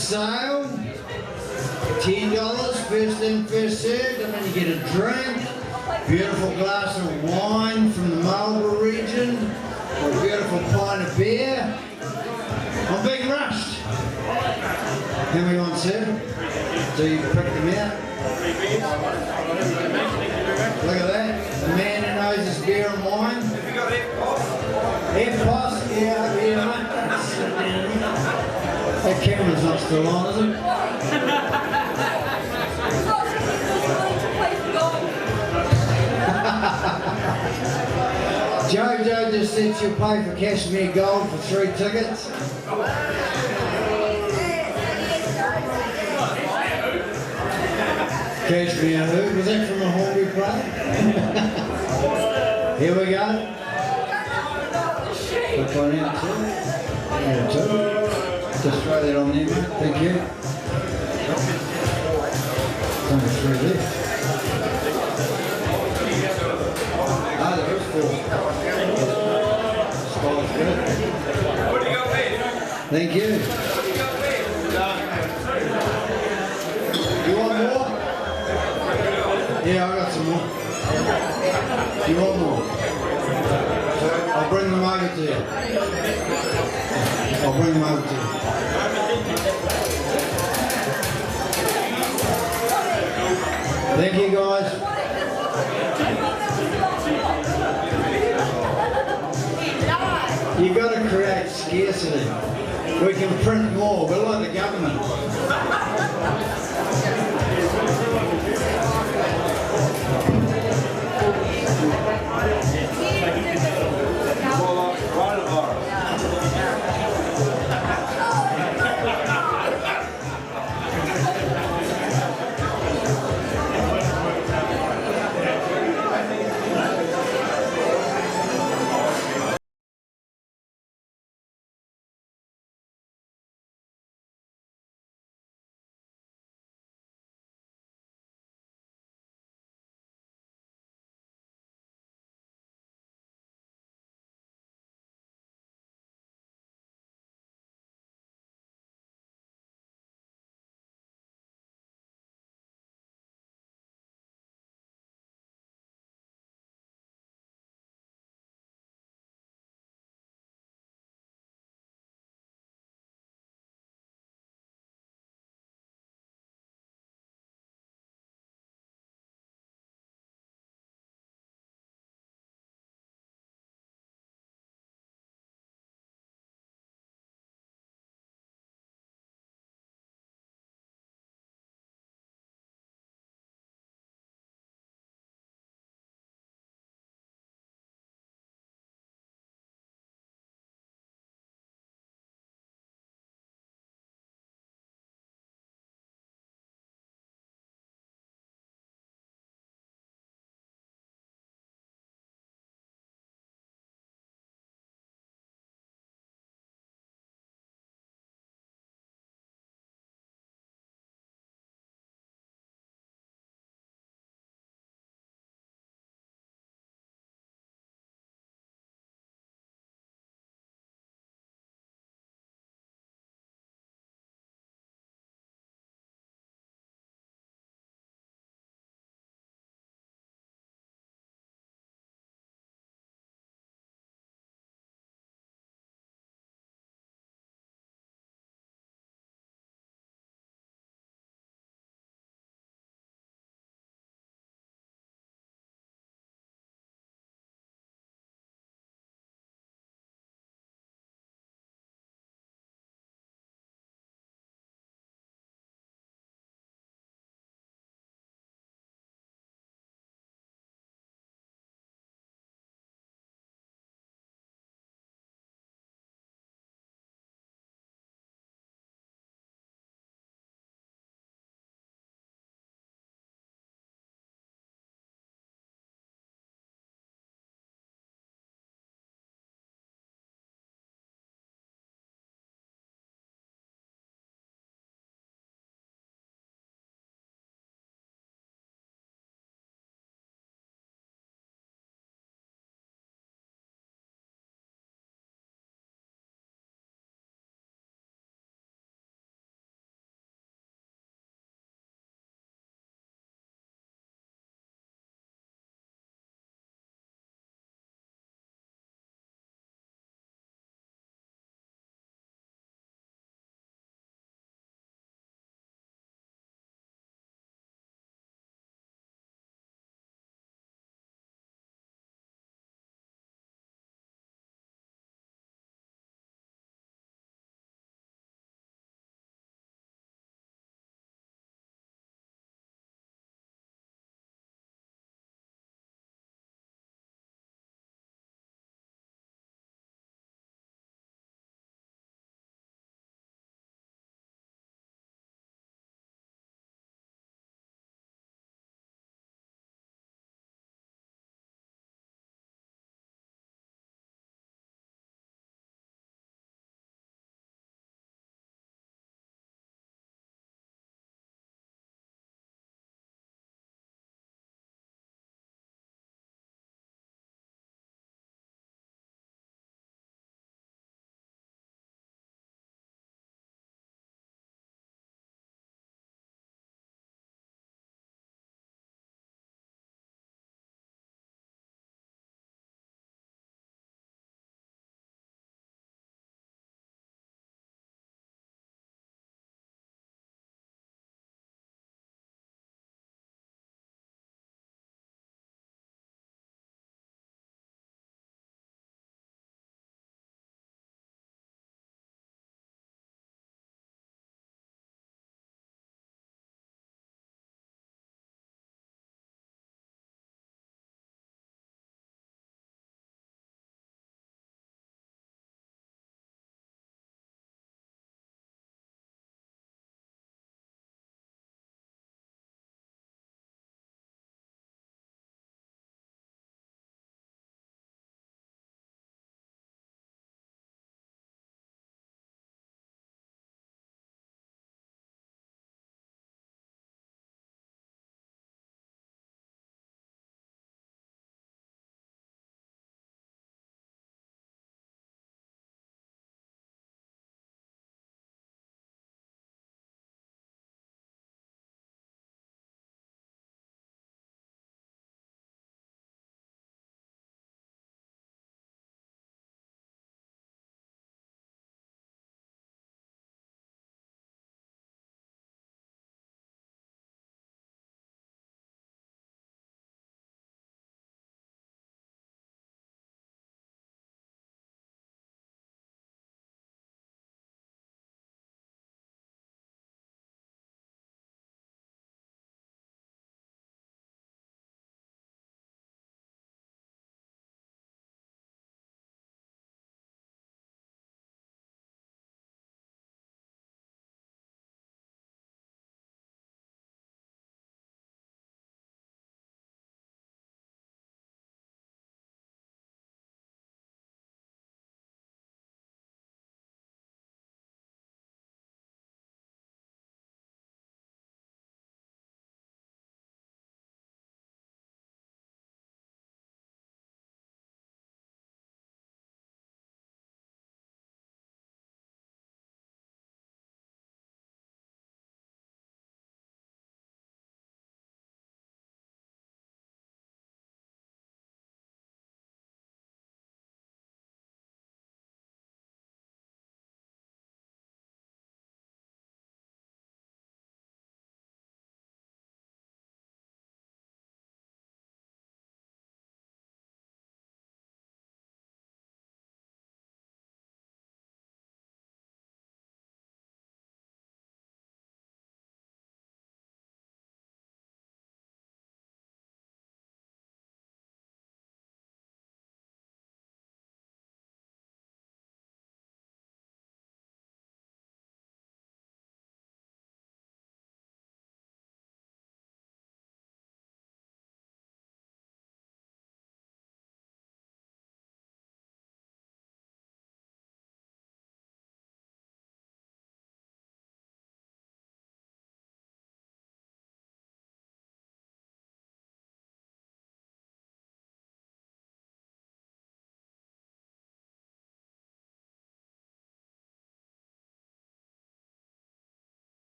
sale. $10, first in, first served. And then you get a drink. Beautiful glass of wine from the Marlborough region. A beautiful pint of beer. I'm being rushed. How many want, sir? So you pick them out. Look at that. The man who knows his beer and wine. Have you got F-Pos? Yeah, mate. That camera's not still on, is it? Jojo just said she'll pay for Cashmere Gold for 3 tickets. Cashmere who? Was that from a Hornby play? Here we go. Put one out too. Yeah, too. Just throw that on there, mate. Thank you. Only 3 left. Ah, there is 4. Sky's good. What do you got there? Thank you. You want more? Yeah, I got some more. You want more? I'll bring them over to you. I'll bring them over to you. Thank you, guys. You've got to create scarcity. We can print more. We're like the government.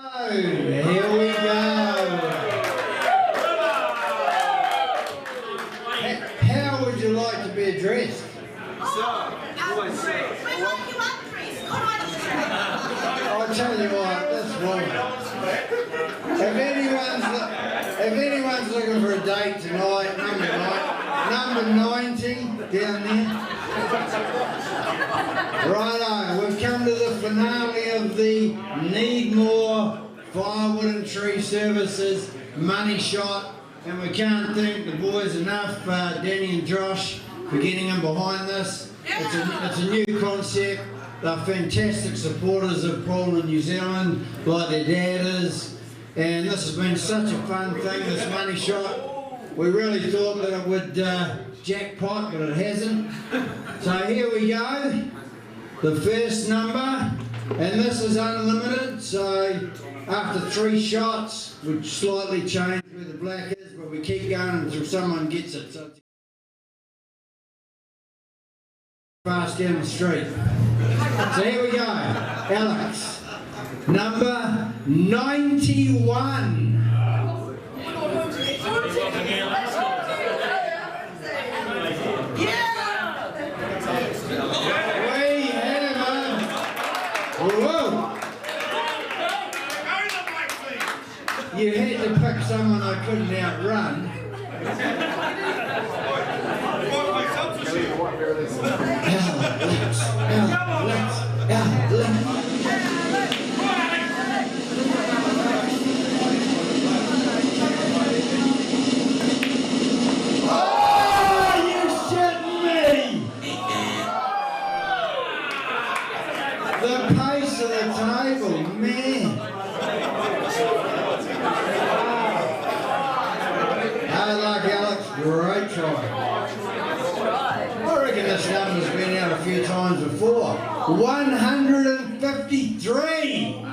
Here we go. How would you like to be addressed? I'll tell you what, that's wrong. If anyone's looking for a date tonight, number 90 down there. Righto, we've come to the finale of the Needmore Firewood and Tree Services money shot, and we can't thank the boys enough, Danny and Josh, for getting in behind this. It's a new concept. They're fantastic supporters of Poland, New Zealand, like their dad is, and this has been such a fun thing, this money shot. We really thought that it would jackpot, but it hasn't. So here we go, the first number, and this is unlimited, so after 3 shots, we slightly change where the black is, but we keep going until someone gets it. So fast down the street. So here we go, Alex, number 91. Whoa! You had to pick someone I couldn't outrun. The pace of the table, man. I like Alex, great try. I reckon this number's been out a few times before. 153.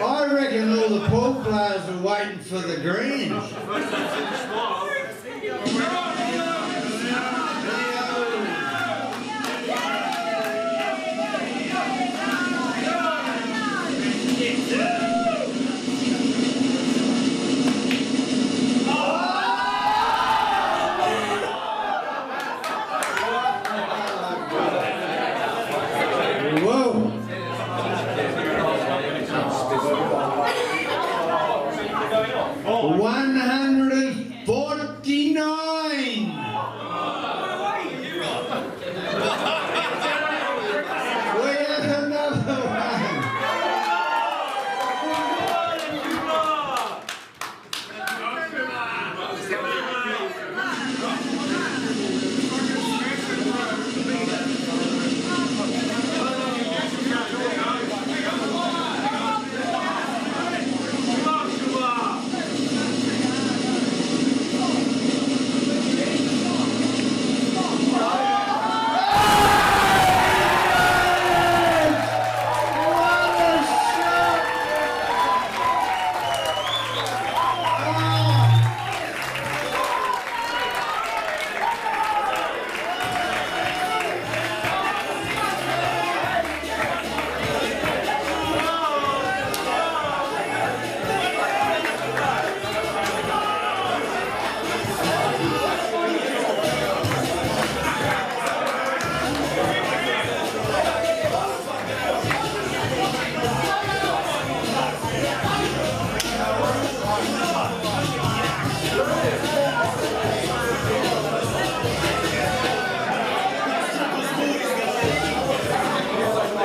I reckon all the pool players are waiting for the greens. Whoa! 149. We have another one.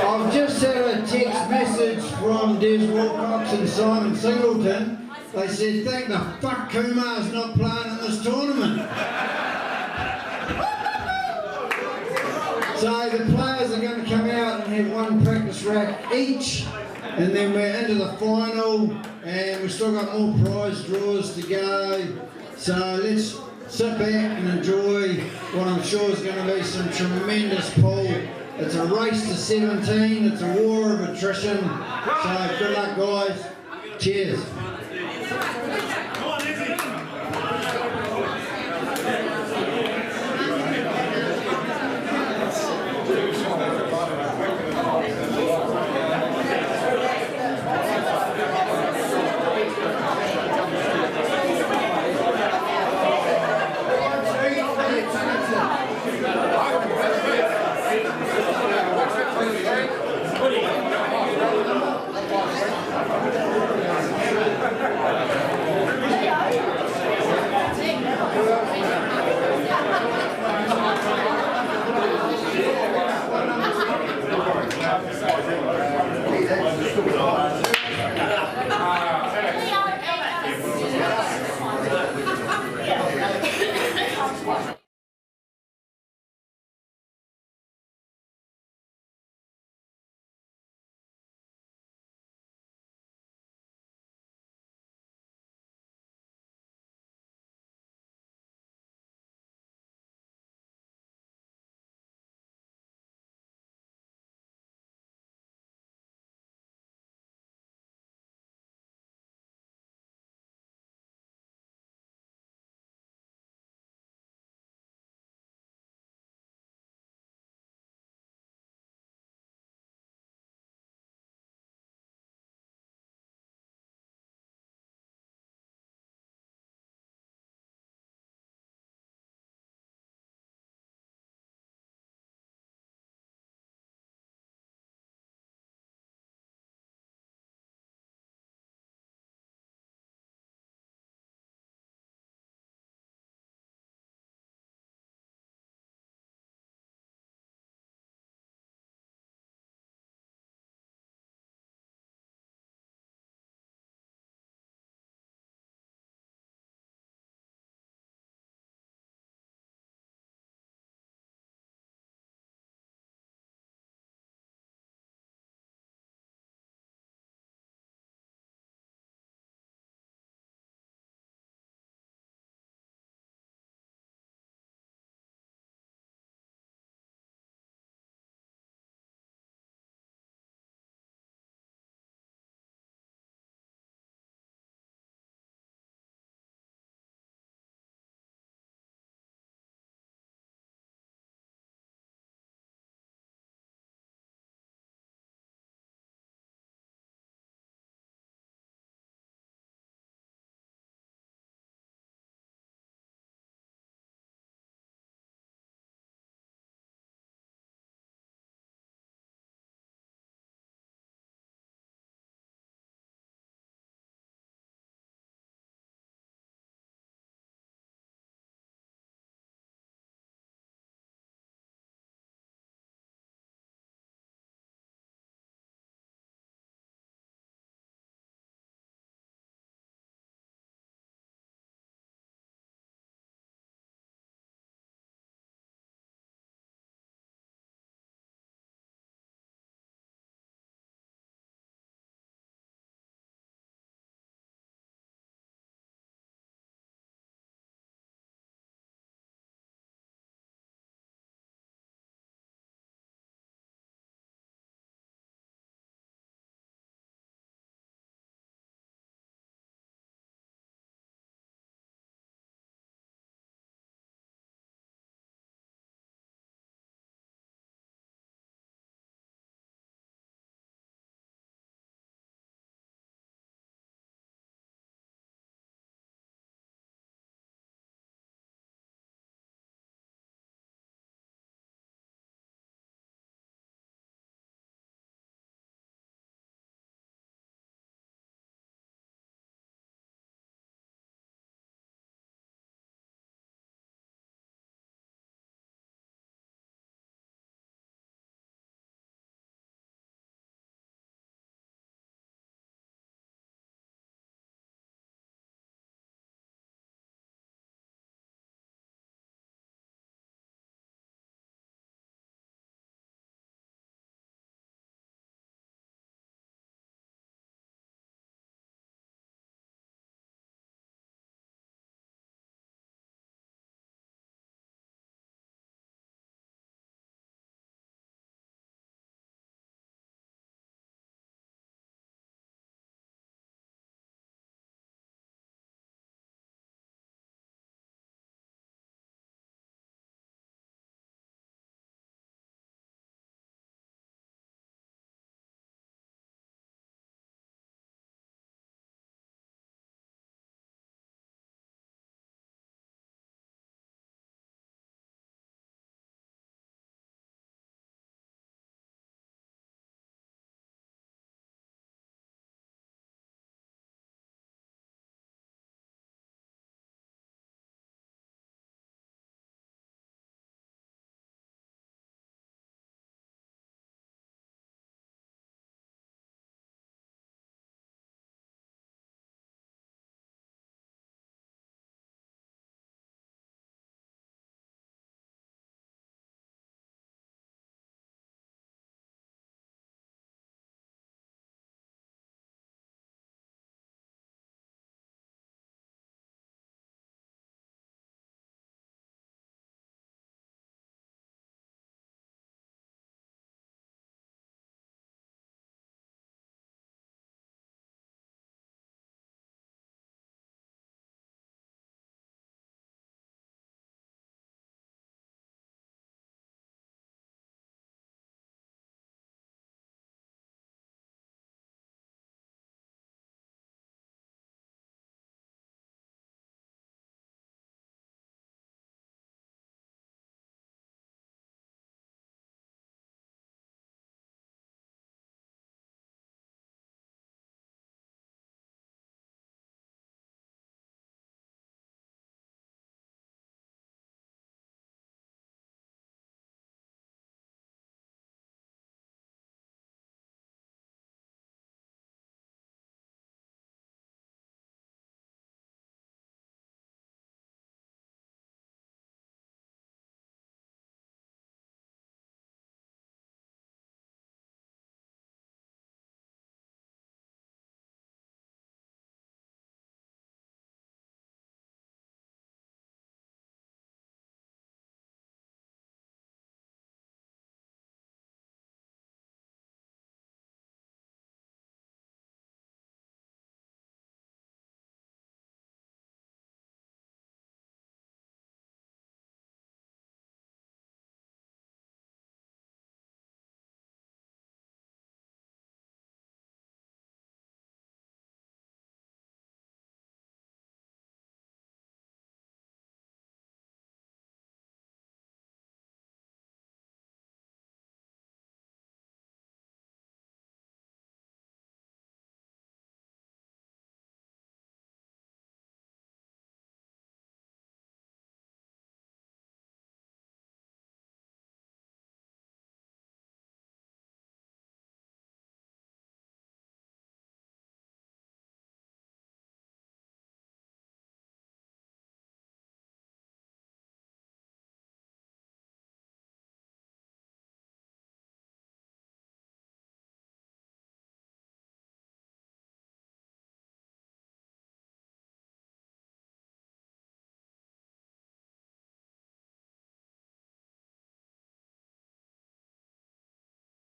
I've just had a text message from Des Wilcox and Simon Singleton. They said, thank the fuck Kumar's not playing in this tournament. So the players are going to come out and have 1 practice rack each, and then we're into the final, and we've still got more prize draws to go. So let's sit back and enjoy what I'm sure is going to be some tremendous pool. It's a race to 17, it's a war of attrition, so good luck guys, cheers. Come on, Izzy.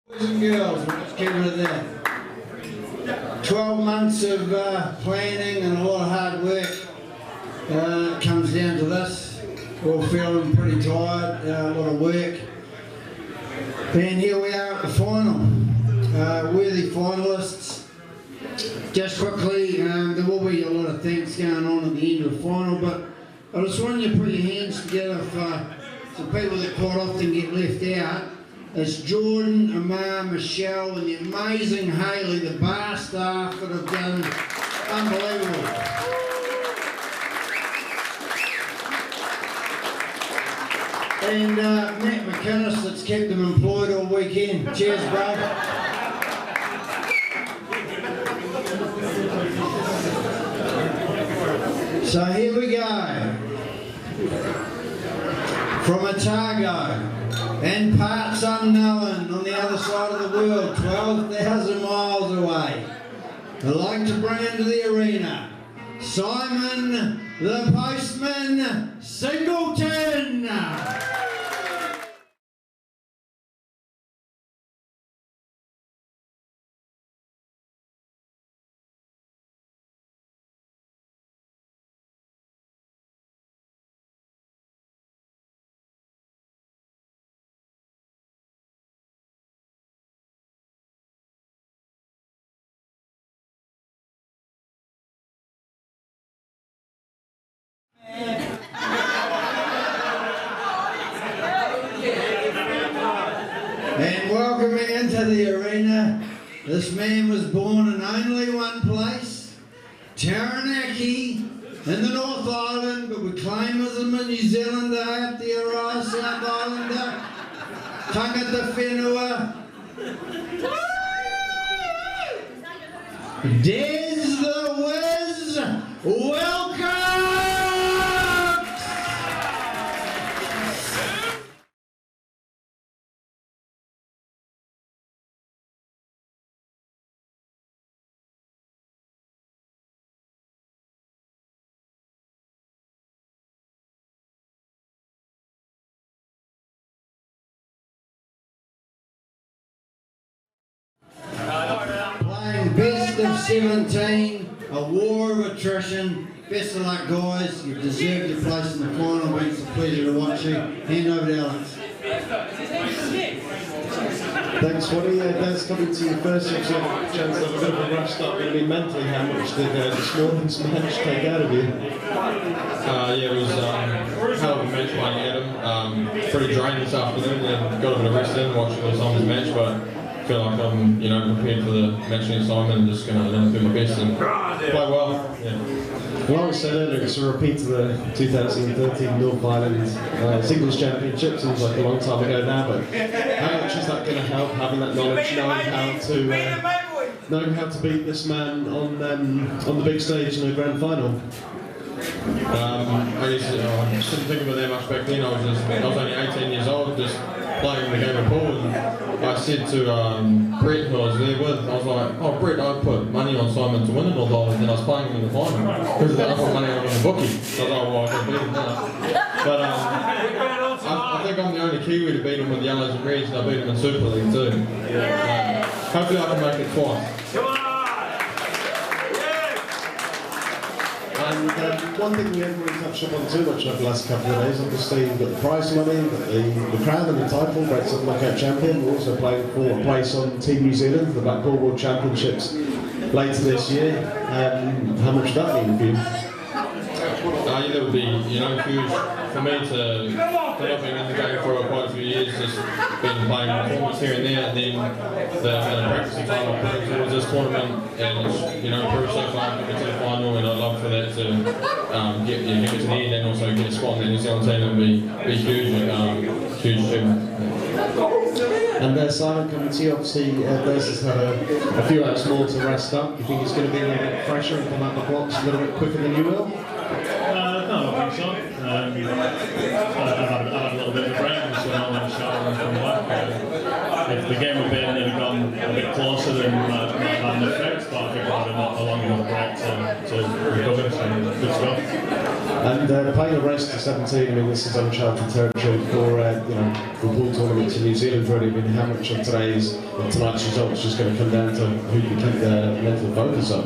Boys and girls, let's keep it at that. 12 months of planning and a lot of hard work comes down to this. We're all feeling pretty tired, a lot of work. And here we are at the final. Worthy finalists. Just quickly, there will be a lot of things going on at the end of the final, but I just want you to put your hands together for some people that quite often get left out. It's Jordan, Amar, Michelle, and the amazing Hayley, the bar staff that have done unbelievable. And Matt McInnes that's kept them employed all weekend. Cheers, bro. So here we go. From Otago and parts unknown on the other side of the world, 12,000 miles away. I'd like to bring into the arena Simon the Postman Singleton. And welcoming into the arena, this man was born in only one place, Taranaki, in the North Island, but we claim as a New Zealander, Aotearoa, South Islander, Tangata Whenua, Des the Wiz, welcome! Playing best of 17, a war of attrition. Best of luck, guys. You've deserved your place in the final. It's a pleasure to watch you. Hand over to Alex. Thanks, Waddy. That's coming to you first. You've had a chance to have a bit of a rough start. I mean, mentally, how much did this morning's match take out of you? Yeah, it was a hell of a match playing Adam. Pretty drained this afternoon and got a bit of rest in watching the Simon's match, but I feel like I'm, prepared for the match against Simon and just going to do my best and play well. Yeah. Well, like I said earlier, it's a repeat of the 2013 North Island Singles Championship. Seems like a long time ago now, but how much is that going to help, having that knowledge, knowing how to beat this man on the big stage in a grand final? I didn't think about that much back then. I was only 18 years old, just playing the game of pool, and I said to Brett, who I was there with, I was like, oh Brett, I put money on Simon to win it, although then I was playing him in the final because I put money on the bookie. So I was like, well, I can beat him now. But I think I'm the only Kiwi to beat him with yellows and reds, and I beat him in Super League too. Hopefully I can make it twice. And one thing we haven't really touched upon too much over the last couple of days, obviously you've got the prize money, you've got the crown and the title, Great Southern Knockout Champion. We're also playing for a place on Team New Zealand, the Black Ball World Championships later this year. How much does that mean for you? Yeah, that would be, huge for me to not been in the game for quite a few years, just been playing tournaments here and there, and then the amount of practicing time I put towards this tournament, and it's, improved so far, get me to the final, and I'd love for that to get me to the end and also get a spot in the New Zealand team. It would be huge, huge achievement. And Simon, coming to you, obviously Des has had a few hours more to rest up. Do you think he's going to be a little bit fresher and come out the blocks a little bit quicker than you will? No, I think so. I've had a little bit of a break, just went out and shower and come back. If the game had gone a bit closer than an effect, but I think I had a long enough break to recover, so good to go. And playing a race to 17, I mean, this is uncharted territory for the pool tournament in New Zealand. Really, I mean, how much of tonight's result is just going to come down to who can keep their mental focus up?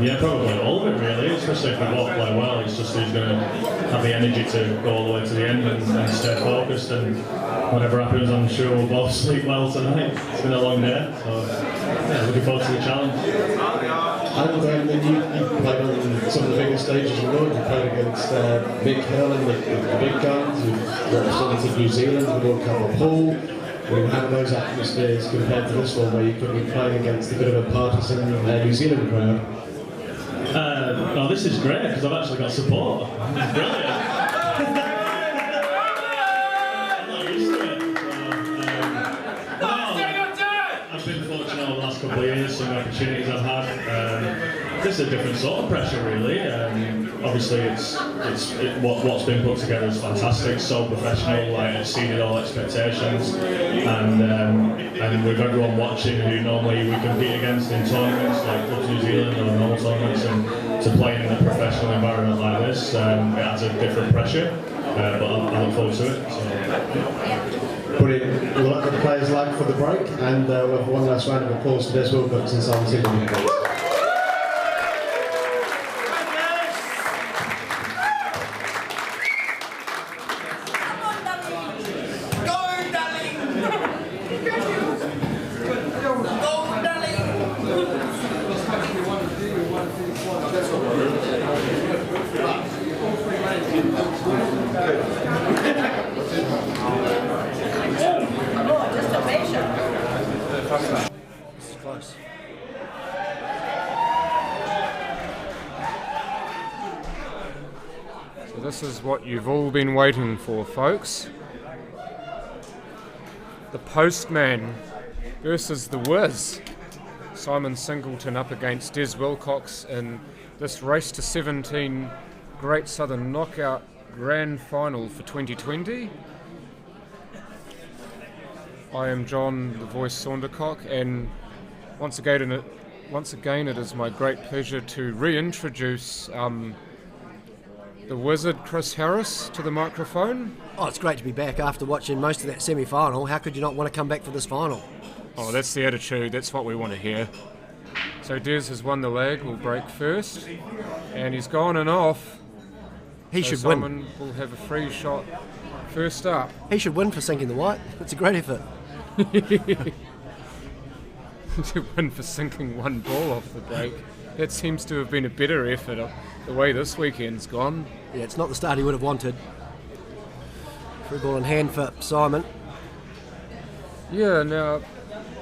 Yeah, probably all of it really, especially if we both play well. It's just who's going to have the energy to go all the way to the end and stay focused, and whatever happens, I'm sure we'll both sleep well tonight. It's been a long day, so yeah, looking forward to the challenge. And then you played on some of the biggest stages in the world. You played against Mick Hill and the big guns. You represented New Zealand in the World Cup of Pool. I mean, how are those atmospheres compared to this one, where you could be playing against a bit of a partisan New Zealand crowd? Well, this is great because I've actually got support. It's brilliant. I'm not used to it. I've been fortunate over the last couple of years, some opportunities I've had. Just a different sort of pressure, really. Obviously, what's been put together is fantastic, so professional, like exceeded all expectations, and with everyone watching who normally we compete against in tournaments like Clubs New Zealand or normal tournaments, and to play in a professional environment like this, it adds a different pressure. But I look forward to it. So. Brilliant. We'll let the players like for the break, and we'll have one last round of applause for Des Wilcox and Simon Singleton. So this is what you've all been waiting for, folks. The Postman versus the Wiz. Simon Singleton up against Des Wilcox in this race to 17 Great Southern Knockout Grand Final for 2020. I am John, the voice Saundercock, and once again it is my great pleasure to reintroduce the Wizard Chris Harris to the microphone. Oh, it's great to be back after watching most of that semi-final. How could you not want to come back for this final? Oh, that's the attitude, that's what we want to hear. So Des has won the leg, will break first, and he's gone and off. He so should Simon win. Will have a free shot first up. He should win for sinking the white. It's a great effort. To win for sinking one ball off the break. That seems to have been a better effort the way this weekend's gone. Yeah, it's not the start he would have wanted. Free ball in hand for Simon. Yeah, now,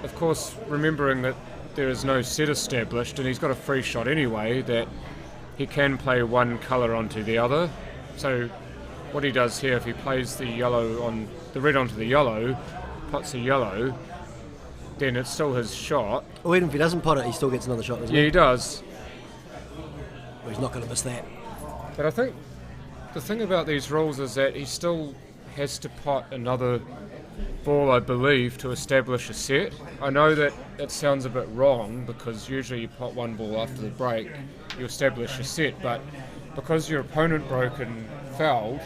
of course, remembering that there is no set established and he's got a free shot anyway, that he can play one colour onto the other. So what he does here, if he plays the red onto the yellow, pots a yellow, then it's still his shot. Or even if he doesn't pot it, he still gets another shot, doesn't he? Yeah, he does. Well, he's not going to miss that. But I think the thing about these rules is that he still has to pot another ball, I believe, to establish a set. I know that it sounds a bit wrong because usually you pot one ball after the break, you establish a set, but because your opponent broke and fouled,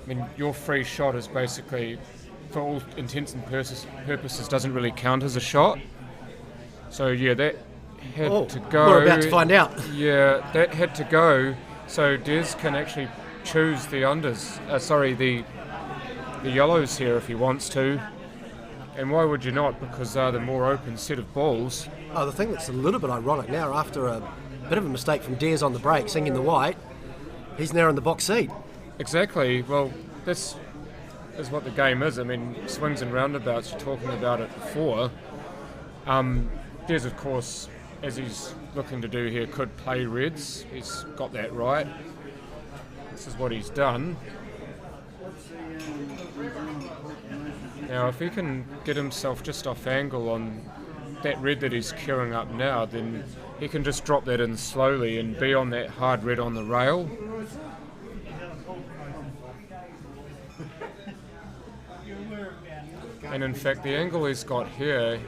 I mean, your free shot is basically, for all intents and purposes, doesn't really count as a shot. So yeah, that had to go. We're about to find out. Yeah, that had to go, so Des can actually choose the the yellows here if he wants to. And why would you not? Because they're the more open set of balls. Oh, the thing that's a little bit ironic now, after a bit of a mistake from Des on the break, singing the white, he's now in the box seat. Exactly. Well, this is what the game is. I mean, swings and roundabouts, you're talking about it before. Des, of course, as he's looking to do here, could play reds. He's got that right. This is what he's done. Now, if he can get himself just off angle on that red that he's queuing up now, then he can just drop that in slowly and be on that hard red on the rail. And in fact, the angle he's got here,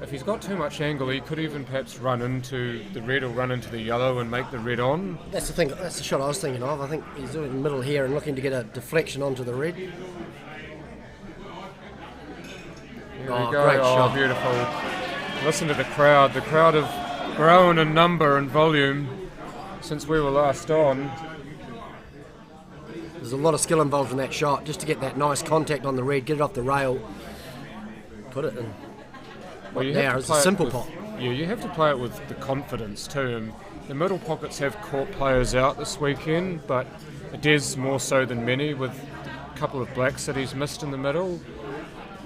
if he's got too much angle, he could even perhaps run into the red or run into the yellow and make the red on. That's the thing. That's the shot I was thinking of. I think he's doing the middle here and looking to get a deflection onto the red. Here Oh, we go. great Oh, shot. beautiful. Listen to the crowd. The crowd have grown in number and volume since we were last on. There's a lot of skill involved in that shot, just to get that nice contact on the red, get it off the rail, put it in. Well, you Now have to it's a play it simple with- pot. Yeah, you have to play it with the confidence too. And the middle pockets have caught players out this weekend, but Des more so than many, with a couple of blacks that he's missed in the middle.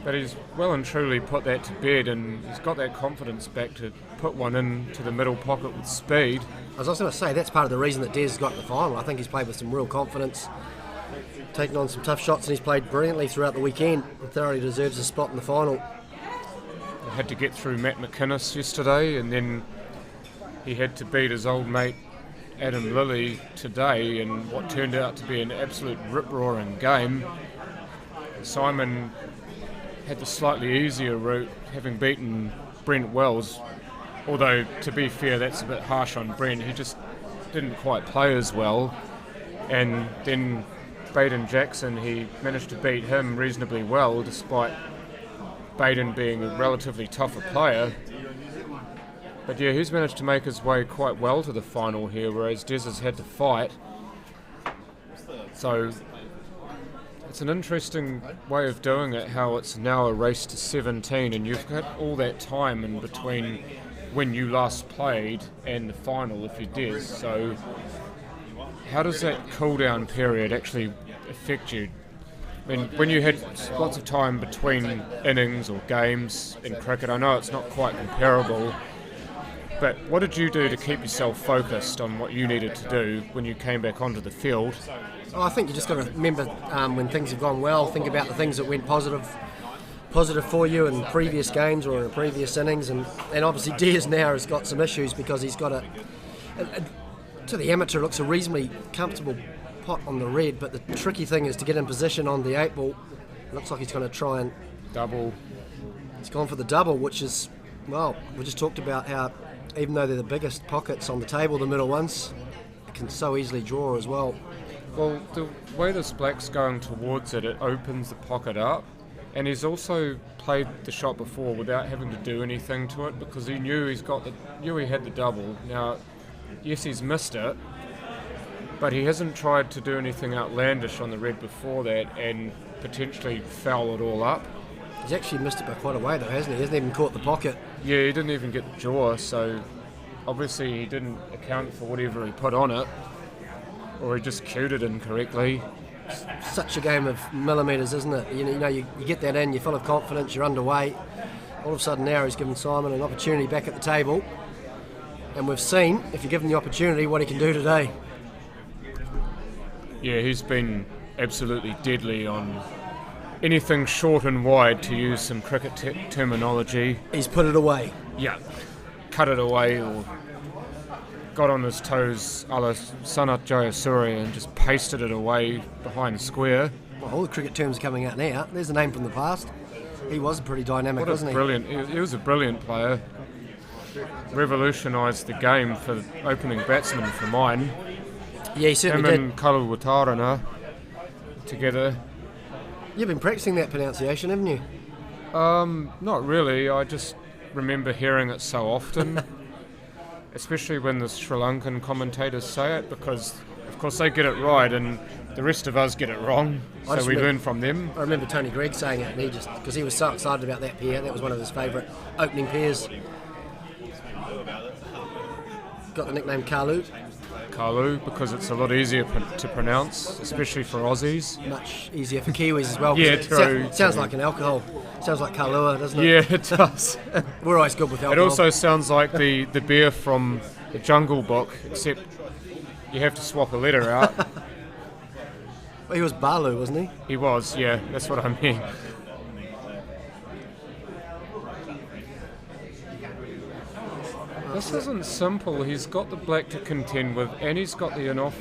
But he's well and truly put that to bed, and he's got that confidence back to put one into the middle pocket with speed. I was going to say, that's part of the reason that Des got to the final. I think he's played with some real confidence, taken on some tough shots, and he's played brilliantly throughout the weekend and thoroughly deserves a spot in the final. He had to get through Matt McInnes yesterday, and then he had to beat his old mate Adam Lilly today in what turned out to be an absolute rip-roaring game. Simon had the slightly easier route, having beaten Brent Wells, although to be fair that's a bit harsh on Brent. He just didn't quite play as well. And then Baden Jackson, he managed to beat him reasonably well, despite Baden being a relatively tougher player. But yeah, he's managed to make his way quite well to the final here, whereas Des has had to fight. So it's an interesting way of doing it, how it's now a race to 17 and you've got all that time in between when you last played and the final if you did. So how does that cool down period actually affect you? I mean, when you had lots of time between innings or games in cricket, I know it's not quite comparable, but what did you do to keep yourself focused on what you needed to do when you came back onto the field? Oh, I think you just got to remember when things have gone well, think about the things that went positive for you in previous games or in previous innings, and obviously Des now has got some issues because he's got to the amateur, it looks a reasonably comfortable pot on the red, but the tricky thing is to get in position on the 8 ball. It looks like he's going to try and double. He's gone for the double, which is, well, we just talked about how even though they're the biggest pockets on the table, the middle ones, it can so easily draw as well. Well, the way this black's going towards it, it opens the pocket up, and he's also played the shot before without having to do anything to it because he knew he had the double. Now, yes, he's missed it, but he hasn't tried to do anything outlandish on the red before that and potentially foul it all up. He's actually missed it by quite a way though, hasn't he? He hasn't even caught the pocket. Yeah, he didn't even get the jaw, so obviously he didn't account for whatever he put on it, or he just cued it incorrectly. Such a game of millimetres, isn't it? You know, you get that in, you're full of confidence, you're underway. All of a sudden now he's given Simon an opportunity back at the table, and we've seen, if you give him the opportunity, what he can do today. Yeah, he's been absolutely deadly on anything short and wide, to use some cricket terminology. He's put it away. Yeah, cut it away or got on his toes a la Sanat Jayasuriya and just pasted it away behind square. Well, all the cricket terms are coming out now. There's a name from the past. He was pretty dynamic, wasn't he? He was a brilliant player. Revolutionised the game for opening batsmen for mine. Yeah, he certainly Him and Kalu Watarana together. You've been practicing that pronunciation, haven't you? Not really. I just remember hearing it so often, especially when the Sri Lankan commentators say it, because of course they get it right and the rest of us get it wrong, so we learn from them. I remember Tony Gregg saying it, and he just, because he was so excited about that pair, that was one of his favourite opening pairs. Got the nickname Kalu. Kalu, because it's a lot easier to pronounce, especially for Aussies. Much easier for Kiwis as well. Yeah, it true. Sounds like an alcohol. Sounds like Kahlua, doesn't it? Yeah, it does. We're always good with alcohol. It also sounds like the beer from the Jungle Book, except you have to swap a letter out. Well, he was Balu, wasn't he? He was, yeah, that's what I mean. This isn't simple. He's got the black to contend with, and he's got the in-off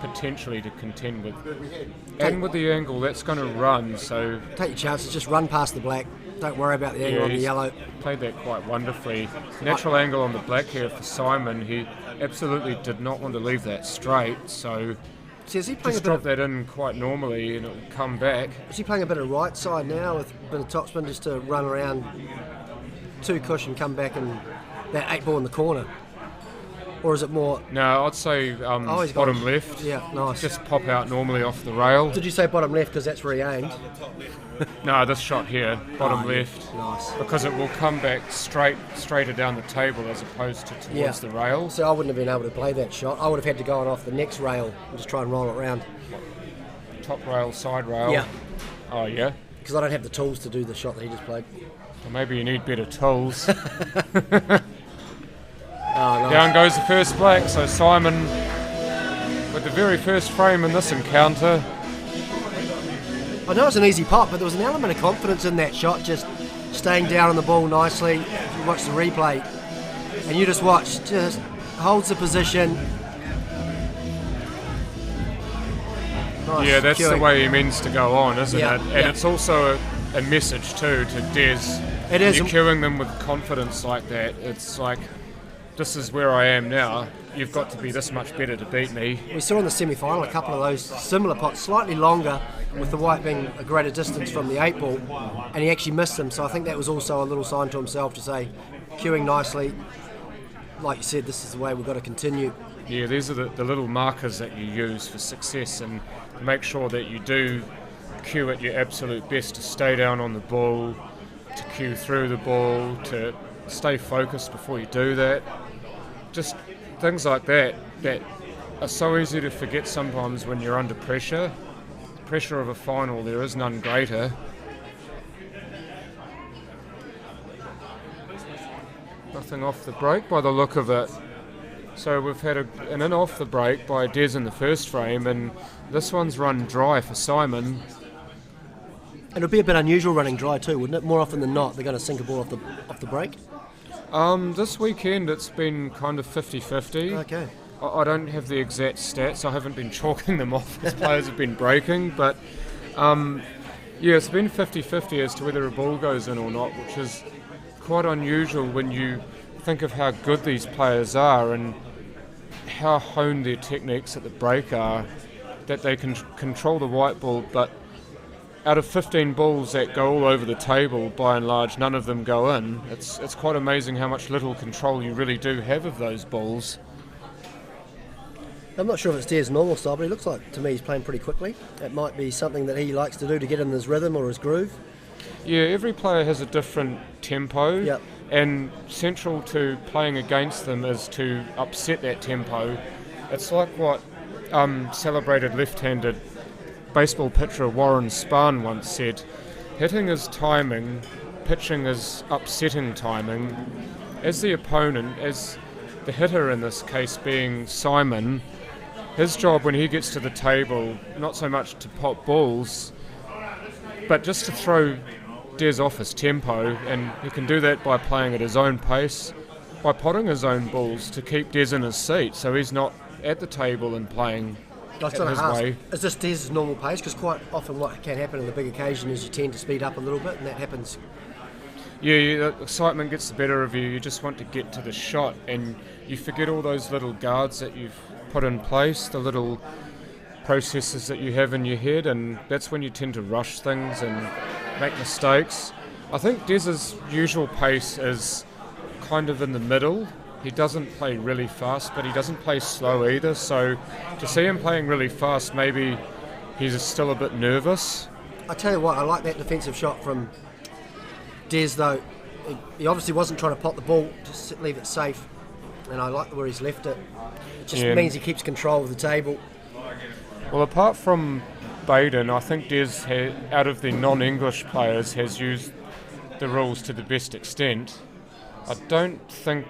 potentially to contend with. And with the angle, that's going to run, so... Take your chances, just run past the black. Don't worry about the angle on the he's yellow. Played that quite wonderfully. Natural angle on the black here for Simon. He absolutely did not want to leave that straight, so See, is he playing just drop that in quite normally and it'll come back. Is he playing a bit of right side now with a bit of topspin just to run around 2 cushion, come back and that 8 ball in the corner? Or is it more... No, I'd say he's bottom gone. left. Yeah, nice. Just pop out normally off the rail. Did you say bottom left because that's where he aimed? No, this shot here, bottom yeah. left. Nice. Because it will come back straighter down the table as opposed to towards the rail. So I wouldn't have been able to play that shot. I would have had to go on off the next rail and just try and roll it around. Top rail, side rail. Yeah. Oh, yeah? Because I don't have the tools to do the shot that he just played. Well, maybe you need better tools. Nice. Down goes the first black, so Simon with the very first frame in this encounter. I know it's an easy pot, but there was an element of confidence in that shot, just staying down on the ball nicely. If you watch the replay, and you just watch, just holds the position. Nice Yeah, that's cueing. the way he means to go on, isn't Yeah, it? And yeah. it's also a message too to Des. It is. You're cueing them with confidence like that. It's like, this is where I am now. You've got to be this much better to beat me. We saw in the semi-final a couple of those similar pots, slightly longer, with the white being a greater distance from the 8 ball, and he actually missed them. So I think that was also a little sign to himself to say, cueing nicely. Like you said, this is the way we've got to continue. Yeah, these are the little markers that you use for success, and make sure that you do cue at your absolute best to stay down on the ball, to cue through the ball, to stay focused before you do that. Just things like that are so easy to forget sometimes when you're under pressure. The pressure of a final, there is none greater. Nothing off the break by the look of it. So we've had an in off the break by Des in the first frame, and this one's run dry for Simon. It'll be a bit unusual running dry too, wouldn't it? More often than not, they're going to sink a ball off the break. This weekend it's been kind of 50-50. Okay. I don't have the exact stats. I haven't been chalking them off as players have been breaking, but yeah, it's been 50-50 as to whether a ball goes in or not, which is quite unusual when you think of how good these players are and how honed their techniques at the break are, that they can control the white ball, but out of 15 balls that go all over the table, by and large, none of them go in. It's quite amazing how much little control you really do have of those balls. I'm not sure if it's Des' normal style, but it looks like to me he's playing pretty quickly. It might be something that he likes to do to get in his rhythm or his groove. Yeah, every player has a different tempo, Yep. and central to playing against them is to upset that tempo. It's like what celebrated left-handed baseball pitcher Warren Spahn once said: hitting is timing, pitching is upsetting timing. As the opponent, as the hitter in this case being Simon, his job when he gets to the table, not so much to pop balls, but just to throw Des off his tempo, and he can do that by playing at his own pace, by potting his own balls to keep Des in his seat, so he's not at the table and playing I was at going his to ask, way. is this Des' normal pace? Because quite often what can happen in the big occasion is you tend to speed up a little bit, and that happens. Yeah, the excitement gets the better of you. You just want to get to the shot, and you forget all those little guards that you've put in place, the little processes that you have in your head, and that's when you tend to rush things and make mistakes. I think Des's usual pace is kind of in the middle. He doesn't play really fast, but he doesn't play slow either, so to see him playing really fast, maybe he's still a bit nervous. I tell you what, I like that defensive shot from Des, though. He obviously wasn't trying to pot the ball, just leave it safe, and I like where he's left it. It just means he keeps control of the table. Well, apart from Baden, I think Des, out of the non-English players, has used the rules to the best extent. I don't think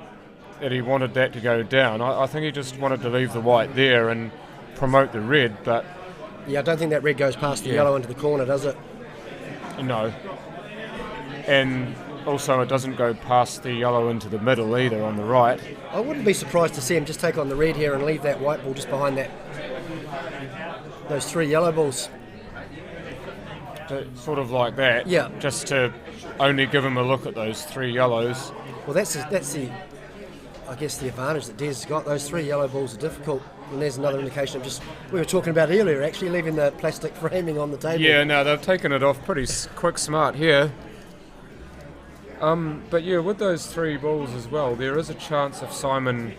that he wanted that to go down. I think he just wanted to leave the white there and promote the red, but... Yeah, I don't think that red goes past the yellow into the corner, does it? No. And also it doesn't go past the yellow into the middle either on the right. I wouldn't be surprised to see him just take on the red here and leave that white ball just behind that Those 3 yellow balls. Sort of like that. Yeah. Just to only give him a look at those 3 yellows. Well, that's the I guess the advantage that Des has got. Those 3 yellow balls are difficult, and there's another indication of just we were talking about earlier, actually leaving the plastic framing on the table. Yeah, no, they've taken it off pretty quick, smart here. But yeah, with those 3 balls as well, there is a chance if Simon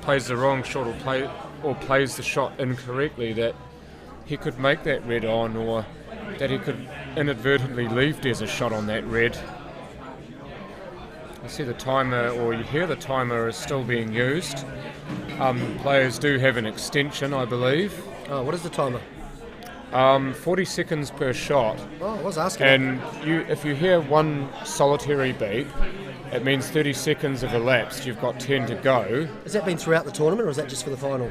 plays the wrong shot or plays the shot incorrectly that he could make that red on, or that he could inadvertently leave Des a shot on that red. You see the timer, or you hear the timer is still being used. Players do have an extension, I believe. Oh, what is the timer? 40 seconds per shot. Oh, I was asking. And if you hear one solitary beep, it means 30 seconds have elapsed. You've got 10 to go. Has that been throughout the tournament, or is that just for the final?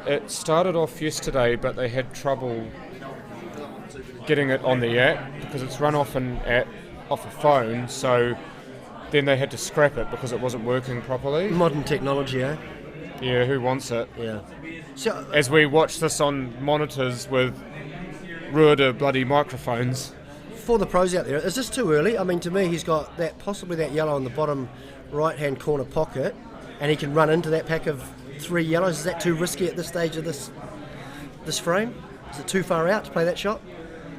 It started off yesterday, but they had trouble getting it on the app because it's run off off a phone. So then they had to scrap it because it wasn't working properly. Modern technology, eh? Yeah, who wants it? Yeah. So, as we watch this on monitors with Ruida bloody microphones. For the pros out there, is this too early? I mean, to me, he's got possibly that yellow in the bottom right-hand corner pocket, and he can run into that pack of 3 yellows. Is that too risky at this stage of this frame? Is it too far out to play that shot?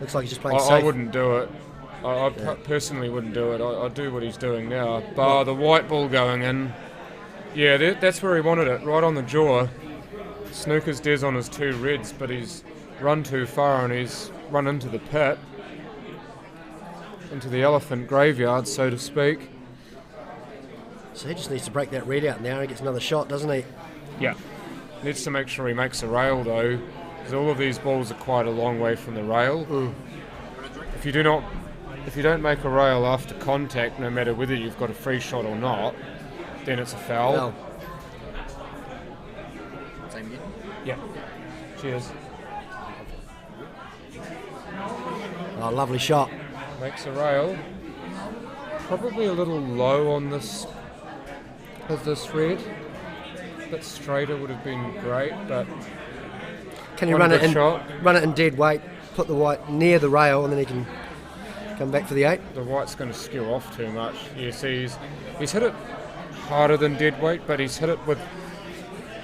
Looks like he's just playing safe. I wouldn't do it. I personally wouldn't do it. I'd do what he's doing now. Bar the white ball going in. Yeah, that's where he wanted it, right on the jaw. Snooker's Des on his 2 reds, but he's run too far and he's run into the pit. Into the elephant graveyard, so to speak. So he just needs to break that red out now and he gets another shot, doesn't he? Yeah. Needs to make sure he makes a rail, though, because all of these balls are quite a long way from the rail. Mm. If you don't make a rail after contact, no matter whether you've got a free shot or not, then it's a foul. Foul. Same again? Yeah. Cheers. Oh, lovely shot. Makes a rail. Probably a little low on this with this red. A bit straighter would have been great, but can you run it in dead weight, put the white near the rail, and then he can come back for the 8? The white's going to skew off too much. You see, he's hit it harder than dead weight, but he's hit it with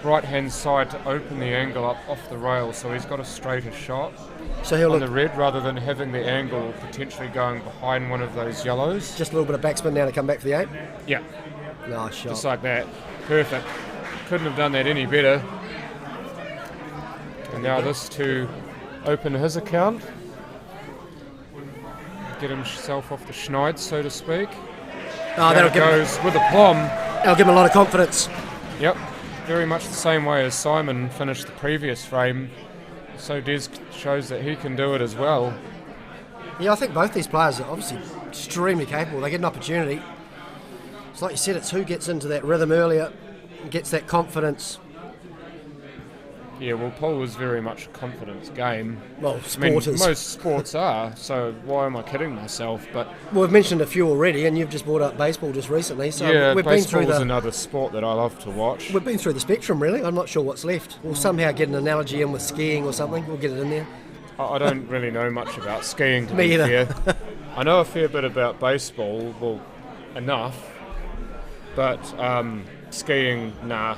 right hand side to open the angle up off the rail, so he's got a straighter shot on the red rather than having the angle potentially going behind one of those yellows. Just a little bit of backspin now to come back for the 8? Yeah. Nice shot. Just like that. Perfect. Couldn't have done that any better. And now this to open his account. Get himself off the schneid, so to speak. Oh, that'll goes with a plum. That'll give him a lot of confidence. Yep. Very much the same way as Simon finished the previous frame. So Des shows that he can do it as well. Yeah, I think both these players are obviously extremely capable. They get an opportunity. It's like you said, it's who gets into that rhythm earlier and gets that confidence. Yeah, well, pool is very much a confidence game. Well, sport is. Most sports are, so why am I kidding myself? But well, we've mentioned a few already, and you've just brought up baseball just recently. So yeah, we've been through another sport that I love to watch. We've been through the spectrum, really. I'm not sure what's left. We'll somehow get an analogy in with skiing or something. We'll get it in there. I don't really know much about skiing, to Me be either. fair. I know a fair bit about baseball, well, enough. But skiing, nah.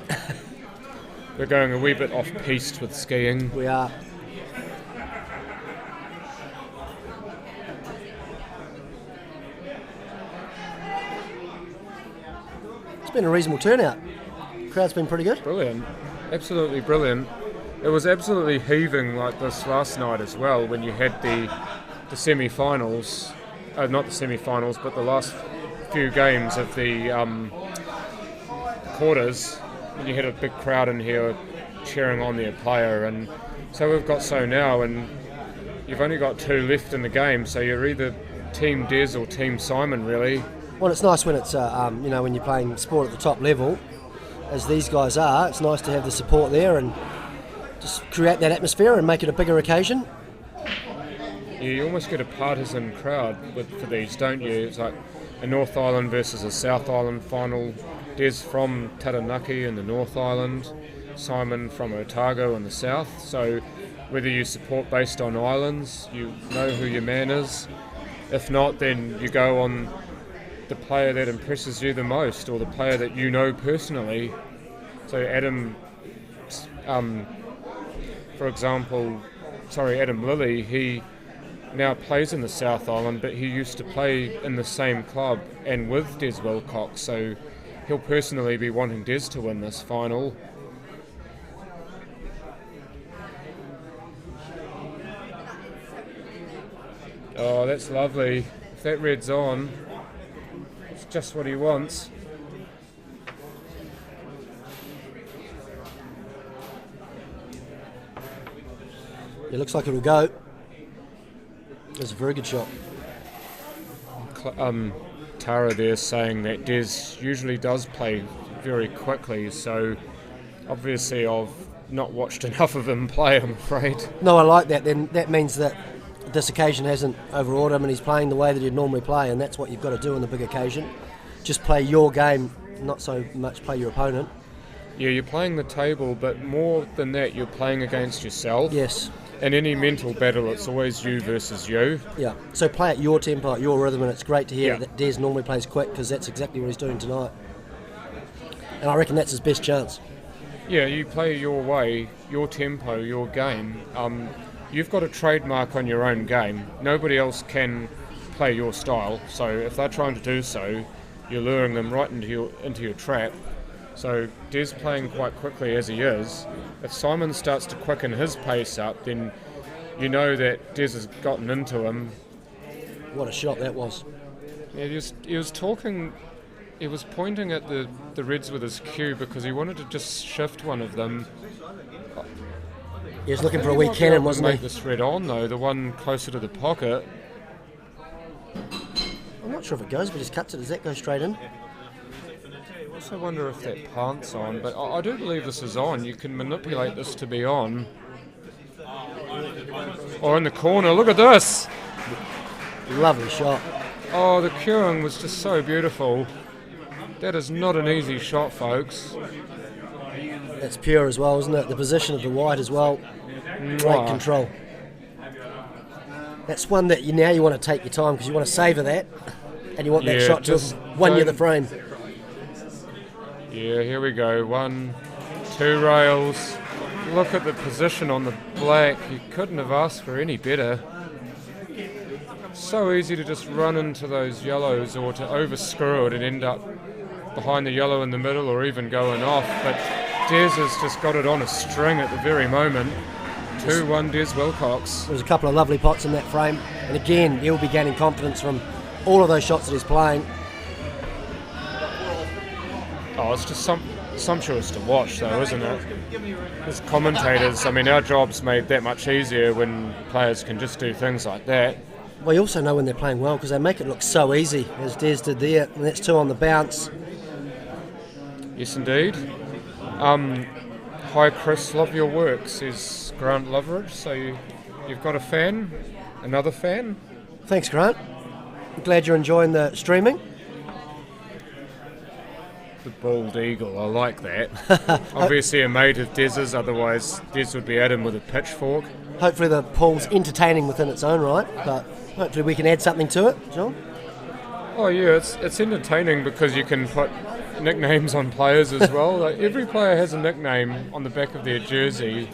We're going a wee bit off-piste with skiing. We are. It's been a reasonable turnout. Crowd's been pretty good. Brilliant. Absolutely brilliant. It was absolutely heaving like this last night as well when you had the semi-finals. Not the semi-finals, but the last few games of the quarters. And you had a big crowd in here cheering on their player, and so we've got so now, and you've only got 2 left in the game, so you're either Team Des or Team Simon, really. Well, it's nice when it's when you're playing sport at the top level, as these guys are. It's nice to have the support there and just create that atmosphere and make it a bigger occasion. Yeah, you almost get a partisan crowd for these, don't you? It's like a North Island versus a South Island final. Des from Taranaki in the North Island, Simon from Otago in the south, so whether you support based on islands, you know who your man is. If not, then you go on the player that impresses you the most, or the player that you know personally. So Adam, for example, Adam Lilly, he now plays in the South Island, but he used to play in the same club and with Des Wilcox, so he'll personally be wanting Des to win this final. Oh, that's lovely. If that red's on, it's just what he wants. It looks like it'll go. That's a very good shot. Tara there saying that Des usually does play very quickly, so obviously I've not watched enough of him play, I'm afraid. No, I like that. Then that means that this occasion hasn't overawed him and he's playing the way that he'd normally play, and that's what you've got to do on the big occasion. Just play your game, not so much play your opponent. Yeah, you're playing the table, but more than that, you're playing against yourself. Yes. In any mental battle, it's always you versus you. Yeah, so play at your tempo, at your rhythm, and it's great to hear that Des normally plays quick, because that's exactly what he's doing tonight. And I reckon that's his best chance. Yeah, you play your way, your tempo, your game. You've got a trademark on your own game. Nobody else can play your style, so if they're trying to do so, you're luring them right into your trap. So Des playing quite quickly as he is. If Simon starts to quicken his pace up, then you know that Des has gotten into him. What a shot that was. Yeah, he was talking, he was pointing at the Reds with his cue because he wanted to just shift one of them. He was looking for a wee cannon, wasn't he? Make this red on though, the one closer to the pocket. I'm not sure if it goes, but he just cuts it. Does that go straight in? I also wonder if that plant's on, but I do believe this is on. You can manipulate this to be on. Or in the corner, look at this! Lovely shot. Oh, the cueing was just so beautiful. That is not an easy shot, folks. That's pure as well, isn't it? The position of the white as well. Great control. That's one that you want to take your time because you want to savour that, and you want that shot to win you the frame. Yeah, here we go. 1, 2 rails. Look at the position on the black. You couldn't have asked for any better. So easy to just run into those yellows or to overscrew it and end up behind the yellow in the middle or even going off. But Des has just got it on a string at the very moment. 2-1 Des Wilcox. There was a couple of lovely pots in that frame, and again he'll be gaining confidence from all of those shots that he's playing. Oh, it's just sumptuous to watch though, isn't it? As commentators, I mean, our job's made that much easier when players can just do things like that. Well, you also know when they're playing well because they make it look so easy, as Des did there, and that's 2 on the bounce. Yes, indeed. Hi Chris, love your work, says Grant Loveridge. So you've got a fan? Another fan? Thanks, Grant. I'm glad you're enjoying the streaming. The bald eagle, I like that. Obviously a mate of Des's, otherwise Des would be at him with a pitchfork. Hopefully the pool's entertaining within its own right, but hopefully we can add something to it, John. Oh yeah, it's entertaining because you can put nicknames on players as well. Like, every player has a nickname on the back of their jersey,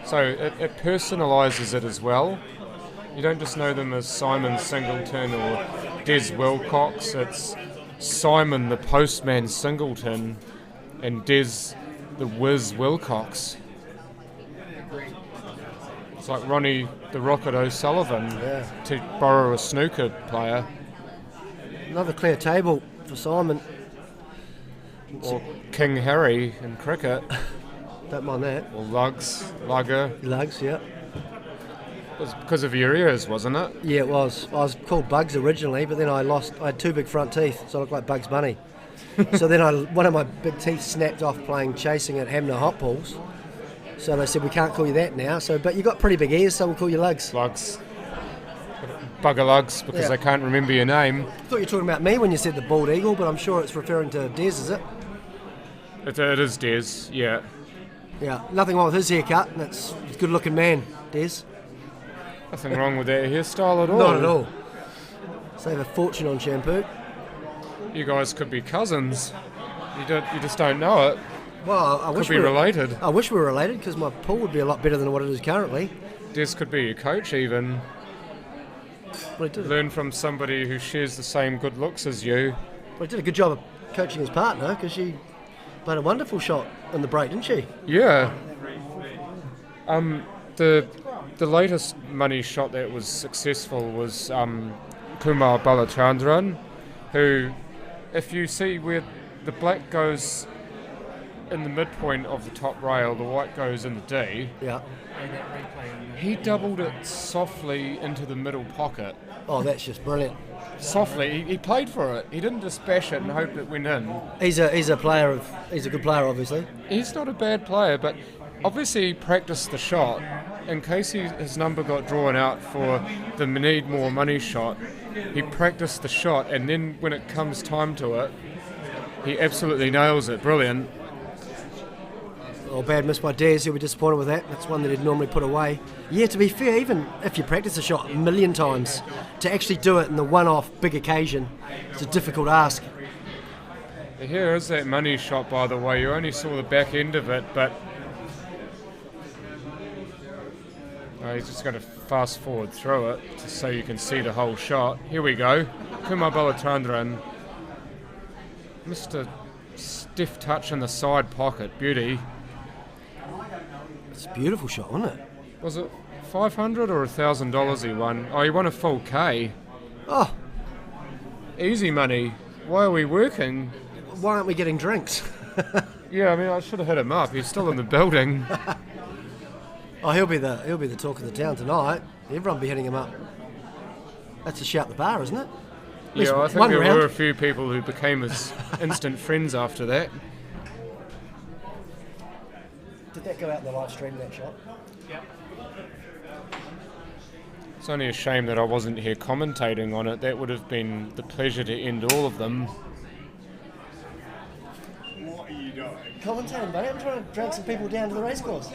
so it personalises it as well. You don't just know them as Simon Singleton or Des Wilcox. It's Simon the Postman Singleton and Des the Whiz Wilcox. It's like Ronnie the Rocket O'Sullivan, to borrow a snooker player. Another clear table for Simon. Or King Harry in cricket. Don't mind that. Or Lugger. Lugs, yeah. It was because of your ears, wasn't it? Yeah, it was. I was called Bugs originally, but then I had 2 big front teeth, so I looked like Bugs Bunny. So then one of my big teeth snapped off playing chasing at Hamner Hot Pools. So they said, we can't call you that now. But you got pretty big ears, so we'll call you Lugs. Lugs. Bugger Lugs, because they can't remember your name. I thought you were talking about me when you said the bald eagle, but I'm sure it's referring to Des, is it? It is Des, yeah. Yeah, nothing wrong with his haircut. That's a good-looking man, Des. Nothing wrong with that hairstyle at all. Not at all. Save a fortune on shampoo. You guys could be cousins. You just don't know it. Well, I wish Could be related. I wish we were related because my pool would be a lot better than what it is currently. Des could be your coach even. Well, he did, Learn from somebody who shares the same good looks as you. well, he did a good job of coaching his partner because she played a wonderful shot in the break, didn't she? Yeah. The latest money shot that was successful was Kumar Balachandran, who, if you see where the black goes in the midpoint of the top rail, the white goes in the D. Yeah. He doubled it softly into the middle pocket. Oh, that's just brilliant. Softly, he played for it. He didn't just bash it and hope it went in. He's a good player, obviously. He's not a bad player, but obviously he practiced the shot in case his number got drawn out for the need more money shot. He practiced the shot, and then when it comes time to it, he absolutely nails it. Brilliant. Oh, bad miss by Des. He'll be disappointed with that. That's one that he'd normally put away. Yeah, to be fair, even if you practice a shot a million times, to actually do it in the one-off big occasion, it's a difficult ask. Here is that money shot, by the way. You only saw the back end of it, but he's just going to fast forward through it just so you can see the whole shot. Here we go. Kumar Balachandran. Mr. Stiff touch in the side pocket. Beauty. It's a beautiful shot, wasn't it? Was it $500 or $1,000 he won? Oh, he won a full K. Oh. Easy money. Why are we working? Why aren't we getting drinks? Yeah, I mean, I should have hit him up. He's still in the building. Oh, he'll be the talk of the town tonight. Everyone will be hitting him up. That's a shout the bar, isn't it? Yeah, I think there were a few people who became his instant friends after that. Did that go out in the live stream, that shot? Yep. It's only a shame that I wasn't here commentating on it. That would have been the pleasure to end all of them. What are you doing? Commentating, buddy. I'm trying to drag some people down to the racecourse.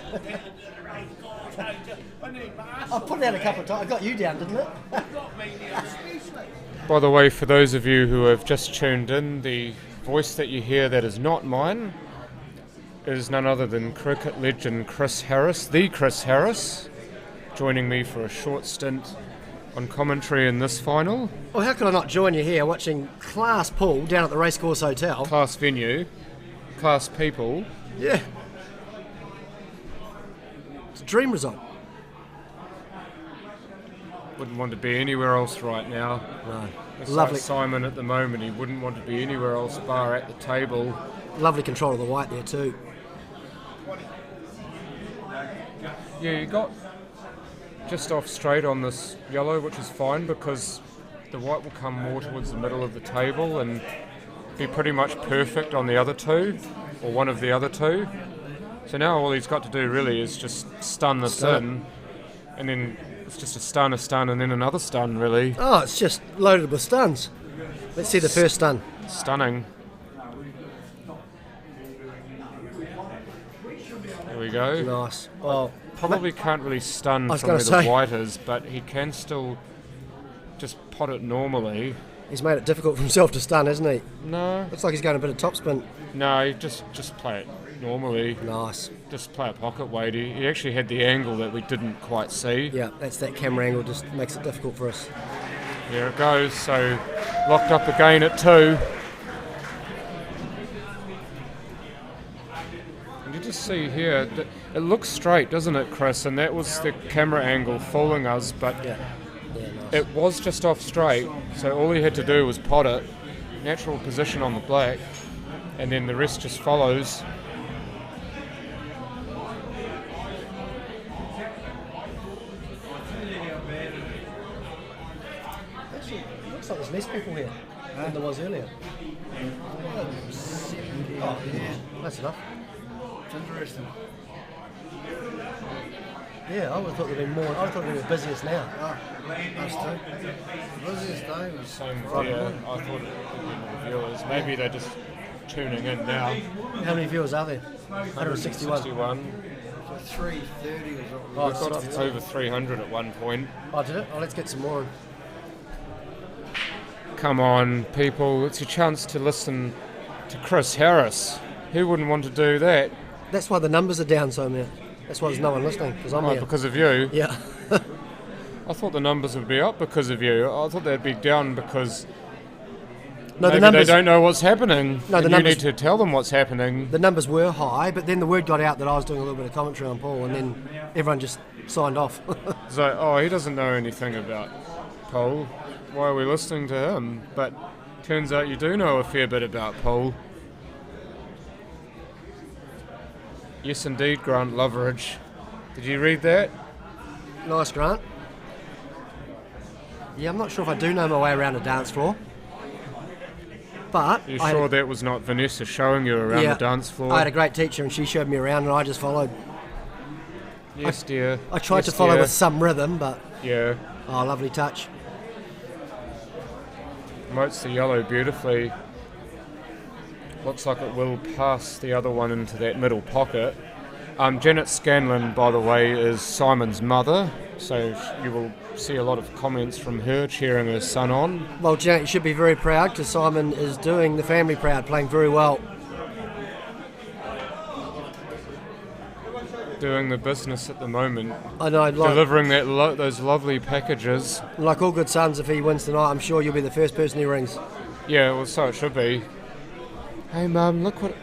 I put it out a couple of times. I got you down, didn't it? By the way, for those of you who have just tuned in, the voice that you hear that is not mine is none other than cricket legend Chris Harris, the Chris Harris, joining me for a short stint on commentary in this final. Well, how could I not join you here watching class pool down at the Racecourse Hotel? Class venue, class people. Yeah. It's a dream result. Wouldn't want to be anywhere else right now. No. It's Lovely. like Simon at the moment, he wouldn't want to be anywhere else bar at the table. Lovely control of the white there too. Yeah, you got just off straight on this yellow, which is fine because the white will come more towards the middle of the table and be pretty much perfect on the other two, or one of the other two. So now all he's got to do really is just stun this in, and then it's just a stun, and then another stun, really. Oh, it's just loaded with stuns. Let's see the first stun. Stunning. There we go. Nice. Oh, probably can't really stun was from where gonna the say. white is, but he can still just pot it normally. He's made it difficult for himself to stun, hasn't he? No. Looks like he's going a bit of topspin. No, you just play it normally. Nice. Just play a pocket weight. He actually had the angle that we didn't quite see. Yeah, that's that camera angle, just makes it difficult for us. There it goes. So locked up again at 2. And you just see here, that it looks straight, doesn't it, Chris? And that was the camera angle fooling us, but Yeah, nice. it was just off straight. So all he had to do was pot it, natural position on the black, and then the rest just follows. Actually, it looks like there's less people here than there was earlier. Oh, that's enough. It's interesting. Yeah, I would have thought there'd be more. I would have thought they'd be busiest now. That's true. Busiest day was Same Friday yeah, morning. I thought it would be more viewers. Maybe they just tuning in now. How many viewers are there? 161. 330 was what we Oh, We got up over 300 at one point. Oh, did it? Oh, let's get some more in. Come on, people, it's your chance to listen to Chris Harris. Who wouldn't want to do that? That's why the numbers are down so much. That's why there's no one listening, because I'm here. Because of you? Yeah. I thought the numbers would be up because of you. I thought they'd be down because No, maybe the numbers, they don't know what's happening. No, the and numbers- you need to tell them what's happening. the numbers were high, but then the word got out that I was doing a little bit of commentary on Paul, and then everyone just signed off. It's like, oh, he doesn't know anything about Paul. Why are we listening to him? But turns out you do know a fair bit about Paul. Yes, indeed, Grant Loveridge. Did you read that? Nice, Grant. Yeah, I'm not sure if I do know my way around a dance floor. But You I sure had, that was not Vanessa showing you around yeah, the dance floor? I had a great teacher and she showed me around and I just followed. Yes, dear. I tried Yes, to follow dear. with some rhythm, but Yeah. oh, lovely touch. Promotes the yellow beautifully. Looks like it will pass the other one into that middle pocket. Janet Scanlon, by the way, is Simon's mother, so you will see a lot of comments from her cheering her son on. Well, Janet, you should be very proud because Simon is doing the family proud, playing very well. Doing the business at the moment, I know, delivering those lovely packages. like all good sons, if he wins tonight, I'm sure you'll be the first person he rings. Yeah, well, so it should be. Hey, Mum, look what...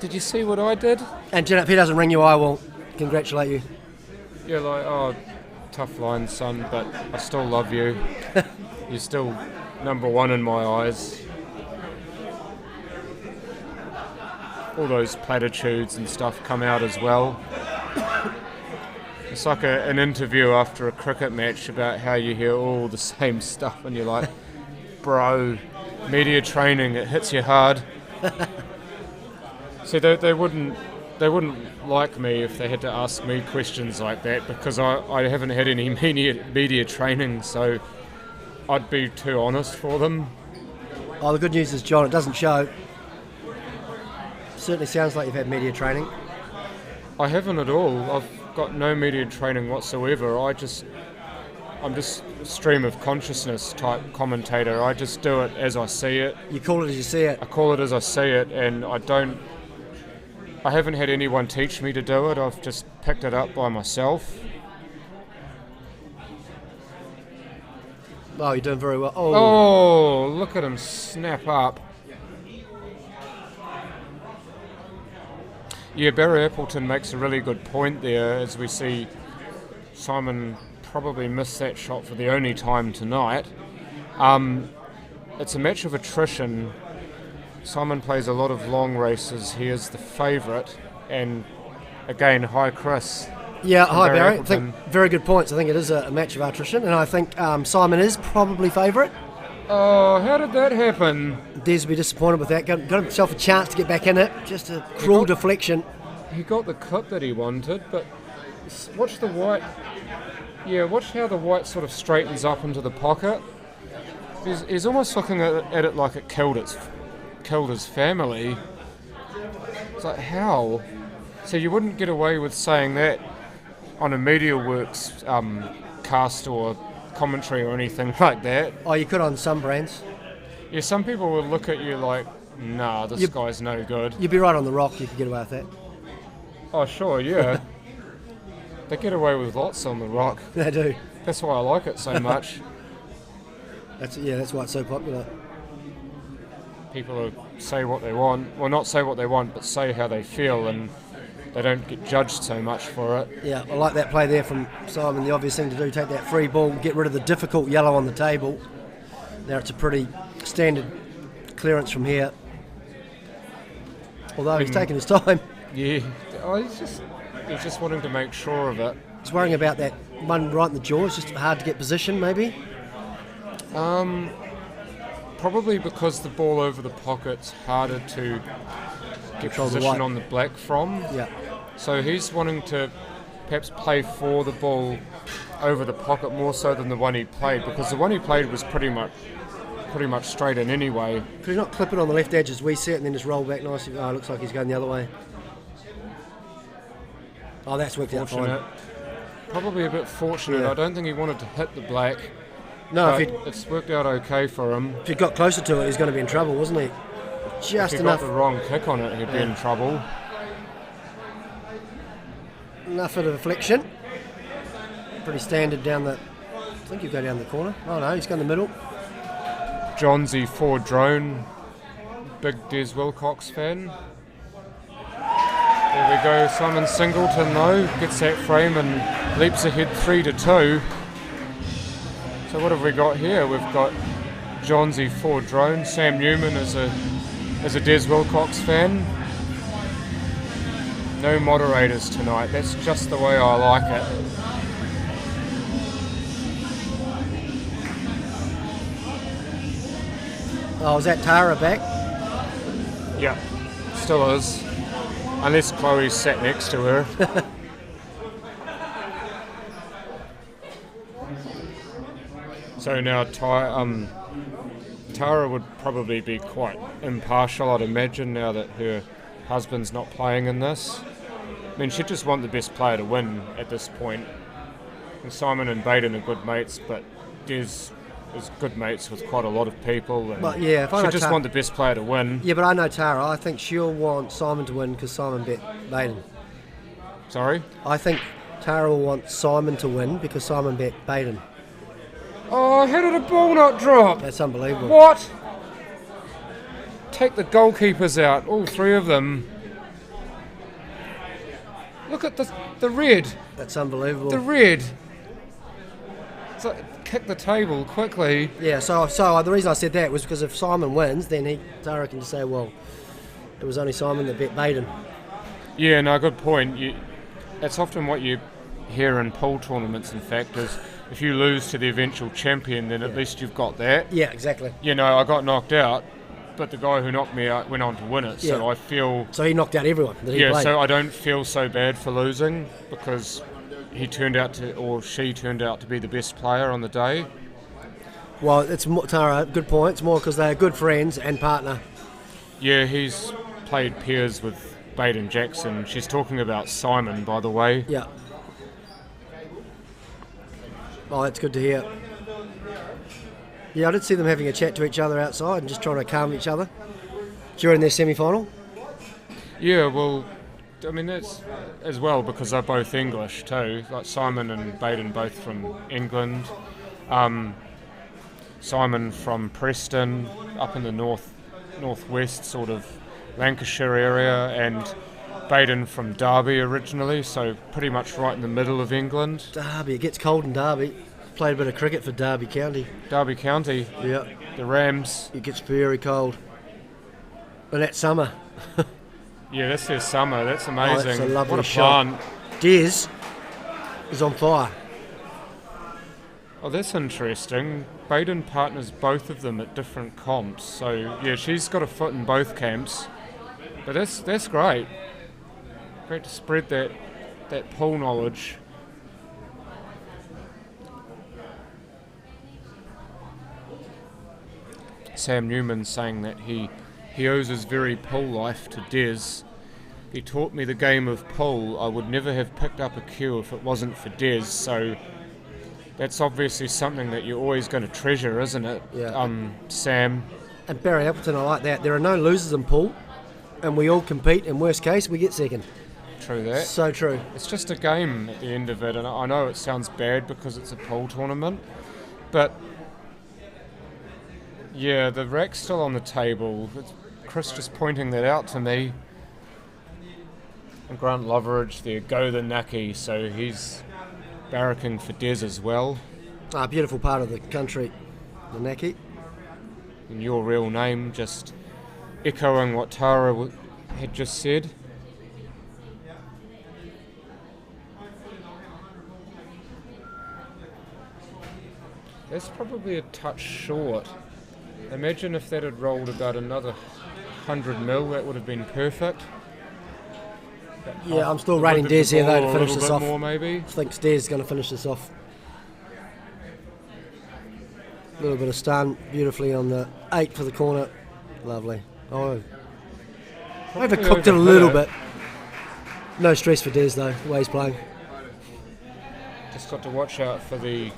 Did you see what I did? And Janet, if he doesn't ring you, I will congratulate you. Yeah, like, oh, tough line, son, but I still love you. You're still number one in my eyes. All those platitudes and stuff come out as well. It's like an interview after a cricket match about how you hear all the same stuff and you're like, bro, media training, it hits you hard. See, they wouldn't like me if they had to ask me questions like that because I haven't had any media training, so I'd be too honest for them. Oh, the good news is, John, it doesn't show. Certainly sounds like you've had media training. I haven't at all. I've got no media training whatsoever. I'm just stream of consciousness type commentator. I just do it as I see it. You call it as you see it. I call it as I see it, and I haven't had anyone teach me to do it. I've just picked it up by myself. Oh, you're doing very well. Oh, look at him snap up. Yeah, Barry Appleton makes a really good point there as we see Simon probably missed that shot for the only time tonight. It's a match of attrition. Simon plays a lot of long races. He is the favourite. And again, hi Chris. Yeah, hi Barry. I Appleton. think very good points. I think it is a match of attrition, and I think Simon is probably favourite. Oh, how did that happen? Des will be disappointed with that. Got himself a chance to get back in it. Just a cruel deflection. He got the clip that he wanted, but watch the white. Yeah, watch how the white sort of straightens up into the pocket. He's almost looking at it like it killed his family. It's like, how? So you wouldn't get away with saying that on a MediaWorks cast or commentary or anything like that. Oh, you could on some brands. Yeah, some people would look at you like, nah, this guy's no good. You'd be right on the rock. You could get away with that. Oh, sure, yeah. They get away with lots on the rock. They do. That's why I like it so much. That's why it's so popular. People say what they want. Well, not say what they want, but say how they feel, and they don't get judged so much for it. Yeah, I like that play there from Simon. The obvious thing to do, take that free ball, get rid of the difficult yellow on the table. Now it's a pretty standard clearance from here. Although he's taking his time. Yeah, he's just wanting to make sure of it. He's worrying about that one right in the jaw. It's just hard to get position, maybe. Probably because the ball over the pocket's harder to get Control the position white. on the black from. Yeah. So he's wanting to perhaps play for the ball over the pocket more so than the one he played, because the one he played was pretty much pretty much straight in anyway. Could he not clip it on the left edge as we see it and then just roll back nicely? Oh, it looks like he's going the other way. Oh, that's worked out fine. Probably a bit fortunate. Yeah. I don't think he wanted to hit the black. No, but if he'd, it's worked out okay for him. if he got closer to it, he's going to be in trouble, wasn't he? Just If he enough. got the wrong kick on it, he'd be in trouble. Enough of the deflection. Pretty standard down the... I think you go down the corner. Oh no, he's going the middle. Johnsy Ford Drone, big Des Wilcox fan. There we go, Simon Singleton though, gets that frame and leaps ahead 3-2. So what have we got here? We've got Johnsy Ford Drone, Sam Newman is a Des Wilcox fan. No moderators tonight, that's just the way I like it. Oh, is that Tara back? Yeah, still is. Unless Chloe's sat next to her. So now Tara would probably be quite impartial, I'd imagine, now that her husband's not playing in this. I mean, she'd just want the best player to win at this point. And Simon and Baden are good mates, but Des is good mates with quite a lot of people. And But yeah, if I she know just want the best player to win. Yeah, but I know Tara. I think she'll want Simon to win because Simon bet Baden. Sorry? I think Tara will want Simon to win because Simon bet Baden. Oh, how did a ball not drop? That's unbelievable. What? Take the goalkeepers out, all three of them. Look at the red. That's unbelievable. The red. It's like, kick the table quickly. Yeah, so the reason I said that was because if Simon wins, then Tara can just say, well, it was only Simon that bet Baden. Yeah, no, good point. That's often what you hear in pool tournaments, in fact, is if you lose to the eventual champion, then at least you've got that. Yeah, exactly. You know, I got knocked out, but the guy who knocked me out went on to win it, so I feel... So he knocked out everyone that he played. So I don't feel so bad for losing, because he turned out to, or she turned out to be the best player on the day. Well, it's more, Tara, good point. It's more because they're good friends and partner. Yeah, he's played pairs with Baden Jackson. She's talking about Simon, by the way. Yeah. Oh, that's good to hear. Yeah, I did see them having a chat to each other outside and just trying to calm each other during their semi-final. Yeah, well, I mean, that's as well because they're both English too. Like Simon and Baden both from England. Simon from Preston, up in the northwest sort of Lancashire area, and Baden from Derby originally, so pretty much right in the middle of England. Derby, it gets cold in Derby. Played a bit of cricket for Derby County. Derby County. Yeah. The Rams. It gets very cold. And that's summer. Yeah, that's their summer. That's amazing. Oh, that's a lovely what a shot. plant. Des is on fire. Oh, that's interesting. Baden partners both of them at different comps, so yeah, she's got a foot in both camps. But that's great. Great to spread that pool knowledge. Sam Newman saying that he owes his very pool life to Des. He taught me the game of pool. I would never have picked up a cue if it wasn't for Des, so that's obviously something that you're always going to treasure, isn't it? Yeah. Sam. And Barry Appleton, I like that. There are no losers in pool, and we all compete, and worst case, we get second. True that. So true. It's just a game at the end of it, and I know it sounds bad because it's a pool tournament, but yeah, the rack's still on the table. It's Chris just pointing that out to me. And Grant Loveridge there, go the Naki, so he's barracking for Des as well. Ah, beautiful part of the country, the Naki. And your real name, just echoing what Tara had just said. That's probably a touch short. Imagine if that had rolled about another 100 mil, that would have been perfect. Yeah, I'm still rating Des here though to finish this off. More, maybe. I think Des is going to finish this off. A little bit of stun, beautifully on the 8 for the corner. Lovely. Oh, overcooked it a little bit. No stress for Des though, the way he's playing. Just got to watch out for the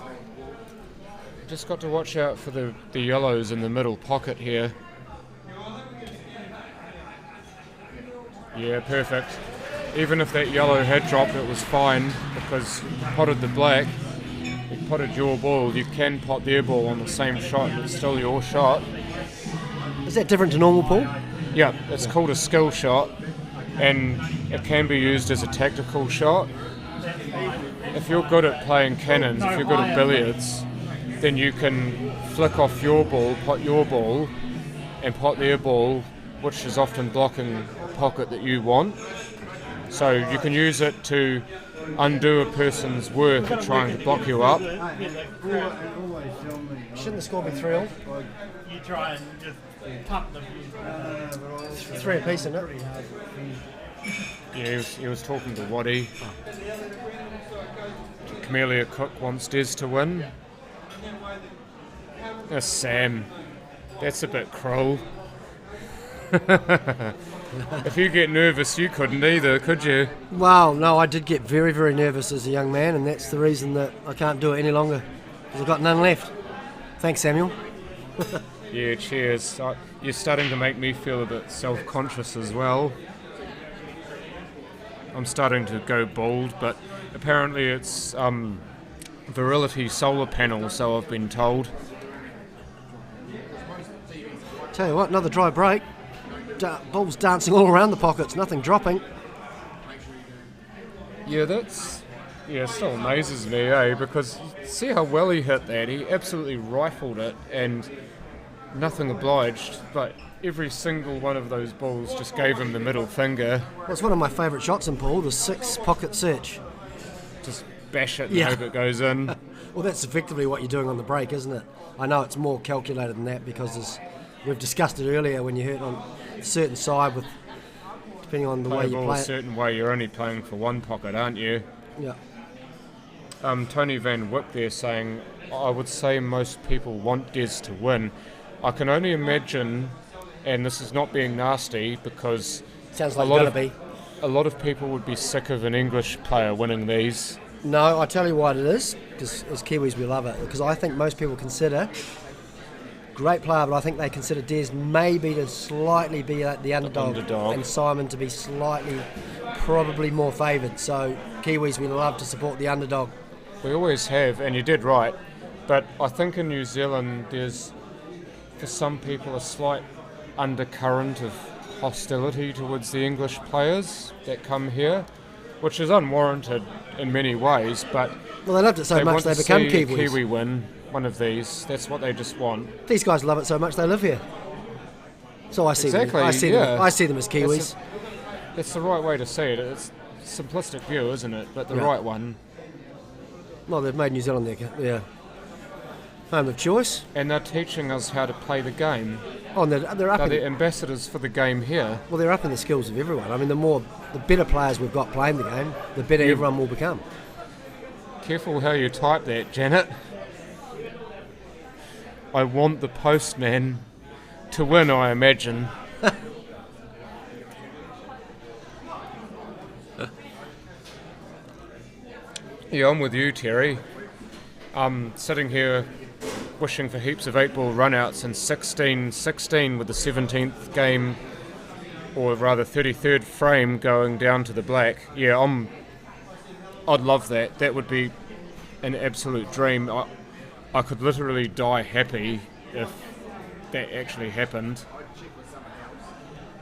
yellows in the middle pocket here. Yeah, perfect. Even if that yellow had dropped, it was fine because you potted the black, you potted your ball, you can pot their ball on the same shot and it's still your shot. Is that different to normal pool? Yeah, it's called a skill shot and it can be used as a tactical shot. If you're good at playing cannons, if you're good at billiards, then you can flick off your ball, pot your ball, and pot their ball, which is often blocking a pocket that you want. So you can use it to undo a person's work at trying to block you up. Shouldn't the score be 3-all? You try and just pump them. 3 apiece, isn't it? Yeah, he was talking to Waddy. Camellia Cook wants Des to win. That's Sam. That's a bit cruel. If you get nervous, you couldn't either, could you? Well, no, I did get very, very nervous as a young man, and that's the reason that I can't do it any longer, because I've got none left. Thanks, Samuel. Yeah, cheers. You're starting to make me feel a bit self-conscious as well. I'm starting to go bald, but apparently it's virility solar panel, so I've been told. Tell you what, another dry break. Balls dancing all around the pockets, nothing dropping. Yeah, still amazes me, because see how well he hit that. He absolutely rifled it and nothing obliged, but every single one of those balls just gave him the middle finger. Well, it's one of my favourite shots in pool, the 6 pocket search. Just bash it and hope it goes in. Well, that's effectively what you're doing on the break, isn't it? I know it's more calculated than that because we've discussed it earlier, when you hit on a certain side, with depending on the way you play a certain way, you're only playing for one pocket, aren't you? Yeah. Tony Van Wyck there saying, I would say most people want Des to win. I can only imagine, and this is not being nasty, because sounds like a lot of people would be sick of an English player winning these. No, I tell you what it is, because as Kiwis we love it, because I think most people consider, great player, but I think they consider Des maybe to slightly be the underdog, and Simon to be slightly, probably more favoured. So Kiwis, we love to support the underdog. We always have, and you did right, but I think in New Zealand there's, for some people, a slight undercurrent of hostility towards the English players that come here, which is unwarranted in many ways, but well, they loved it so much they become Kiwis. Kiwi win one of these. That's what they just want. These guys love it so much they live here. So I see them. I see them as Kiwis. That's the right way to see it. It's a simplistic view, isn't it? But the right one. Well, they've made New Zealand their home of choice, and they're teaching us how to play the game. Oh, and they're up. They're the ambassadors for the game here. Well, they're up in the skills of everyone. I mean, the better players we've got playing the game, the better everyone will become. Careful how you type that, Janet. I want the postman to win, I imagine. Yeah, I'm with you, Terry. I'm sitting here wishing for heaps of 8-ball runouts and 16-16 with the 17th game, or rather 33rd frame going down to the black. Yeah, I'd love that. That would be an absolute dream. I could literally die happy if that actually happened.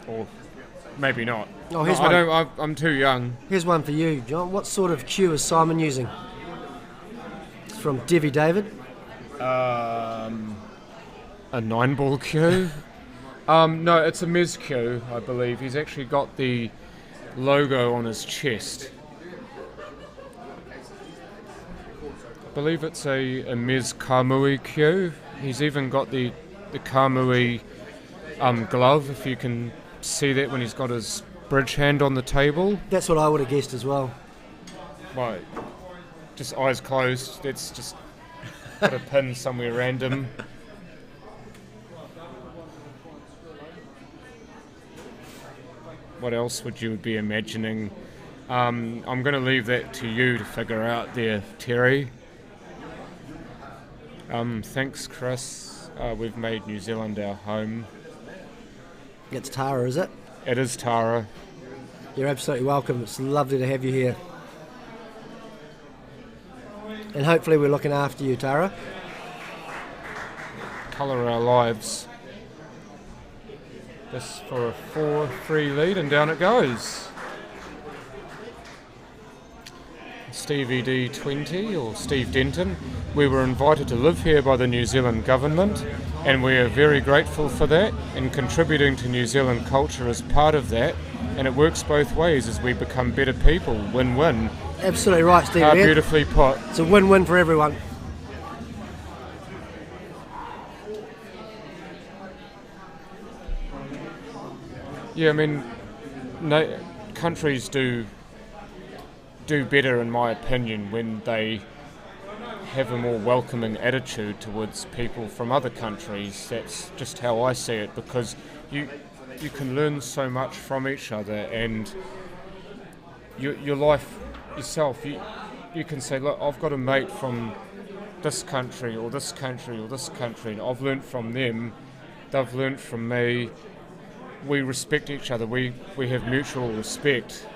Or maybe not. Oh, here's one. I'm too young. Here's one for you, John. What sort of cue is Simon using? It's from Devi David. A 9-ball cue? No, it's a Miz cue, I believe. He's actually got the logo on his chest. I believe it's a Miz Kamui cue. He's even got the Kamui glove, if you can see that when he's got his bridge hand on the table. That's what I would have guessed as well. Right. Just eyes closed. That's just put a pin somewhere random. What else would you be imagining? I'm going to leave that to you to figure out there, Terry. Thanks, Chris. We've made New Zealand our home. It's Tara, is it? It is Tara. You're absolutely welcome. It's lovely to have you here. And hopefully we're looking after you, Tara. Colour our lives. This for a 4-3 lead, and down it goes. Stevie D20, or Steve Denton. We were invited to live here by the New Zealand government, and we are very grateful for that, and contributing to New Zealand culture is part of that, and it works both ways as we become better people. Win-win. Absolutely right, Steve. Beautifully put. It's a win-win for everyone. Yeah, I mean, countries do better, in my opinion, when they have a more welcoming attitude towards people from other countries. That's just how I see it, because you can learn so much from each other, and your life yourself, you can say, look, I've got a mate from this country or this country or this country, and I've learnt from them, they've learnt from me. We respect each other, we have mutual respect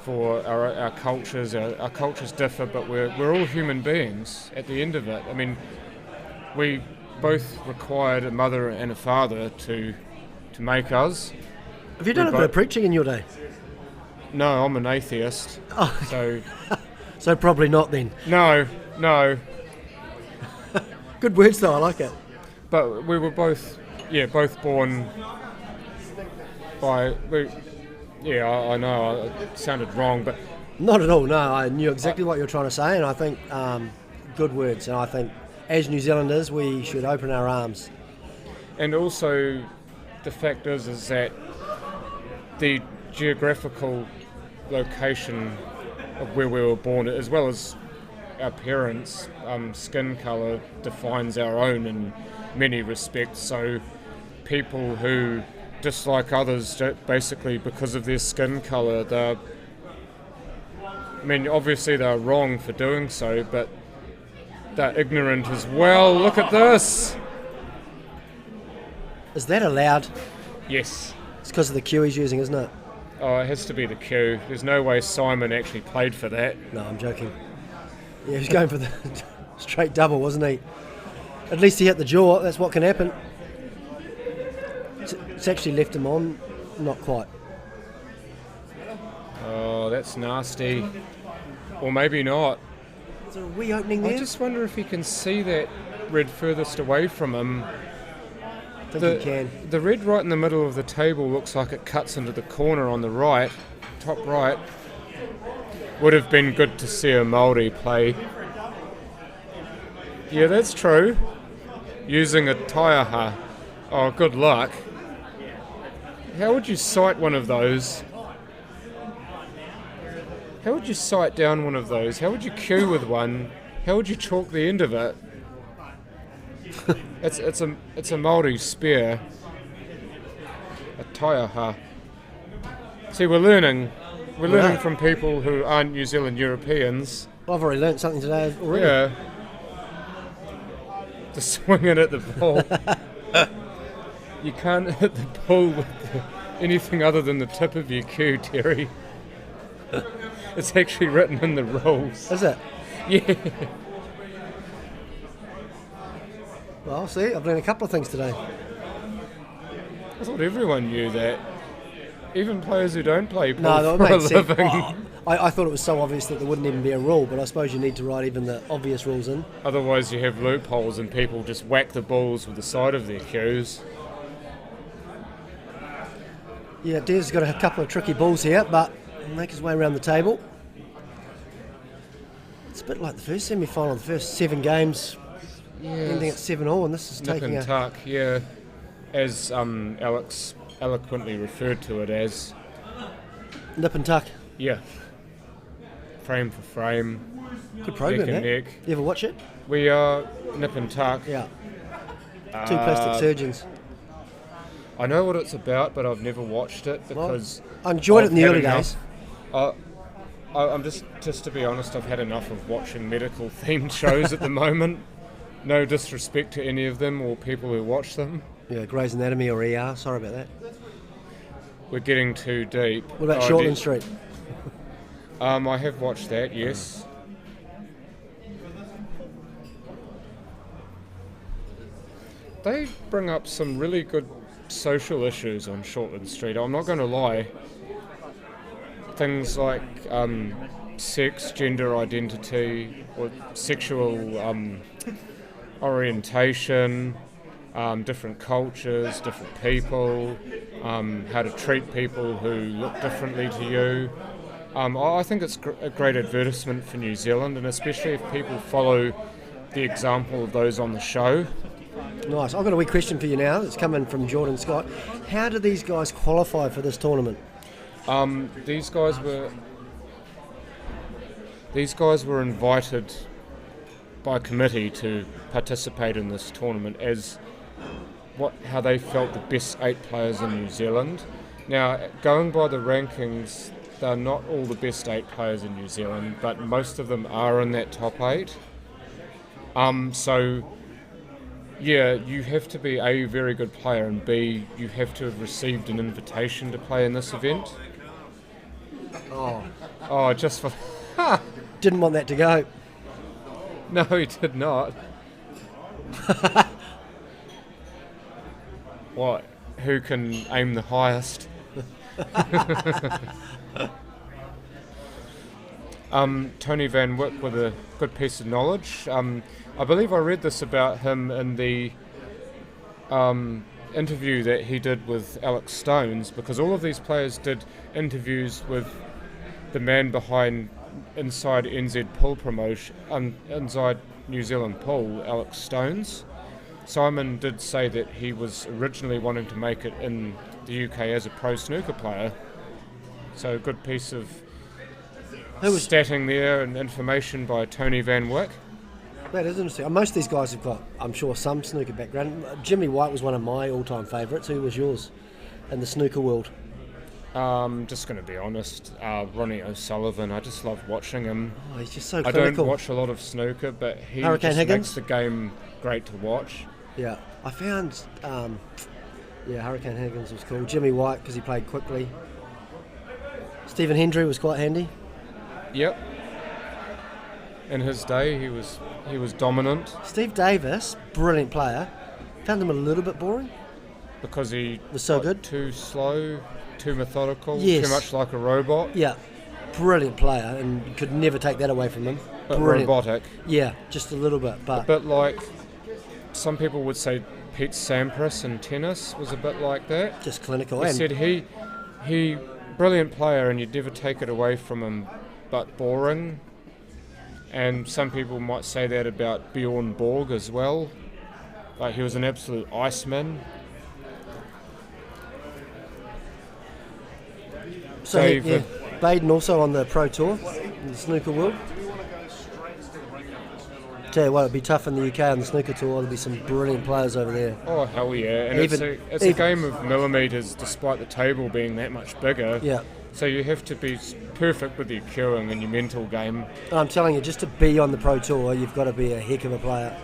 for our cultures. Our cultures differ, but we're all human beings at the end of it. I mean, we both required a mother and a father to make us. Have you done a bit of preaching in your day? No, I'm an atheist. Oh. So so probably not then. No. Good words though, I like it. But we were both born by... I know it sounded wrong, but... Not at all, no. I knew exactly what you were trying to say, and I think good words. And I think as New Zealanders, we should open our arms. And also, the fact is that the geographical location of where we were born, as well as our parents' skin colour, defines our own in many respects. So people who dislike others basically because of their skin colour, obviously they're wrong for doing so, but they're ignorant as well. Look at this! Is that allowed? Yes. It's because of the cue he's using, isn't it? Oh, it has to be the cue. There's no way Simon actually played for that. No, I'm joking. Yeah, he was going for the straight double, wasn't he? At least he hit the jaw. That's what can happen. It's actually left him on. Not quite. Oh, that's nasty. Or maybe not. Is there a wee opening there? I just wonder if he can see that red furthest away from him. I think he can. The red right in the middle of the table looks like it cuts into the corner on the right, top right. Would have been good to see a Māori play. Yeah, that's true. Using a taiaha. Oh, good luck. How would you sight one of those? How would you sight down one of those? How would you cue with one? How would you chalk the end of it? It's a Māori spear. A taiaha. See, we're learning from people who aren't New Zealand Europeans. Well, I've already learnt something today already. Yeah. To swing it at the ball. You can't hit the ball with anything other than the tip of your cue, Terry. It's actually written in the rules. Is it? Yeah. Well, see, I've learned a couple of things today. I thought everyone knew that. Even players who don't play for that a makes sense. living. Oh, I thought it was so obvious that there wouldn't even be a rule, but I suppose you need to write even the obvious rules in. Otherwise you have loopholes and people just whack the balls with the side of their cues. Yeah, Des got a couple of tricky balls here, but he'll make his way around the table. It's a bit like the first semi-final, the first 7 games, ending at 7-all, and this is nip taking and tuck, yeah, as Alex eloquently referred to it as. Nip and tuck. Yeah. Frame for frame. Good program, neck and eh? neck. You ever watch it? We are nip and tuck. Yeah. Two plastic surgeons. I know what it's about, but I've never watched it because I enjoyed it in the I've early had days. I'm just to be honest, I've had enough of watching medical themed shows at the moment. No disrespect to any of them or people who watch them. Yeah, Grey's Anatomy or ER. Sorry about that. We're getting too deep. What about Shortland Street? I have watched that, yes. They bring up some really good social issues on Shortland Street, I'm not going to lie. Things like sex, gender identity, or sexual orientation, different cultures, different people, how to treat people who look differently to you. I think it's a great advertisement for New Zealand, and especially if people follow the example of those on the show. Nice. I've got a wee question for you now. It's coming from Jordan Scott. How do these guys qualify for this tournament? These guys were invited by committee to participate in this tournament as how they felt the best 8 players in New Zealand. Now, going by the rankings, they're not all the best 8 players in New Zealand, but most of them are in that top 8. So, yeah, you have to be A, very good player, and B, you have to have received an invitation to play in this event. Oh, just for... Didn't want that to go. No, he did not. What? Who can aim the highest? Tony Van Wyk with a good piece of knowledge. I believe I read this about him in the interview that he did with Alex Stones, because all of these players did interviews with the man behind Inside NZ Pool promotion, Inside New Zealand Pool, Alex Stones. Simon did say that he was originally wanting to make it in the UK as a pro snooker player. So a good piece of statting there and information by Tony Van Wyk. That is interesting. Most of these guys have got, I'm sure, some snooker background. Jimmy White was one of my all-time favourites. Who was yours in the snooker world? Just going to be honest, Ronnie O'Sullivan. I just love watching him. Oh, he's just so clinical. clinical. I don't watch a lot of snooker, but he Hurricane just Higgins? makes the game great to watch. Yeah, I found, Hurricane Higgins was cool. Jimmy White, because he played quickly. Stephen Hendry was quite handy. Yep. In his day, he was dominant. Steve Davis, brilliant player. Found him a little bit boring. Because he was so good. Too slow, too methodical, Yes. too much like a robot. Yeah, brilliant player, and you could never take that away from him. But Brilliant. robotic. Yeah, just a little bit. But A bit like, some people would say Pete Sampras in tennis was a bit like that. Just clinical. He And said he brilliant player and you'd never take it away from him, but boring. And some people might say that about Bjorn Borg as well. Like, he was an absolute iceman. so Baden also on the Pro Tour in the snooker world. Tell you what, it'd be tough in the UK on the snooker tour. There'll be some brilliant players over there. Oh, hell yeah. And it's a game of millimetres despite the table being that much bigger. Yeah. So you have to be perfect with your cueing and your mental game. I'm telling you, just to be on the Pro Tour, you've got to be a heck of a player.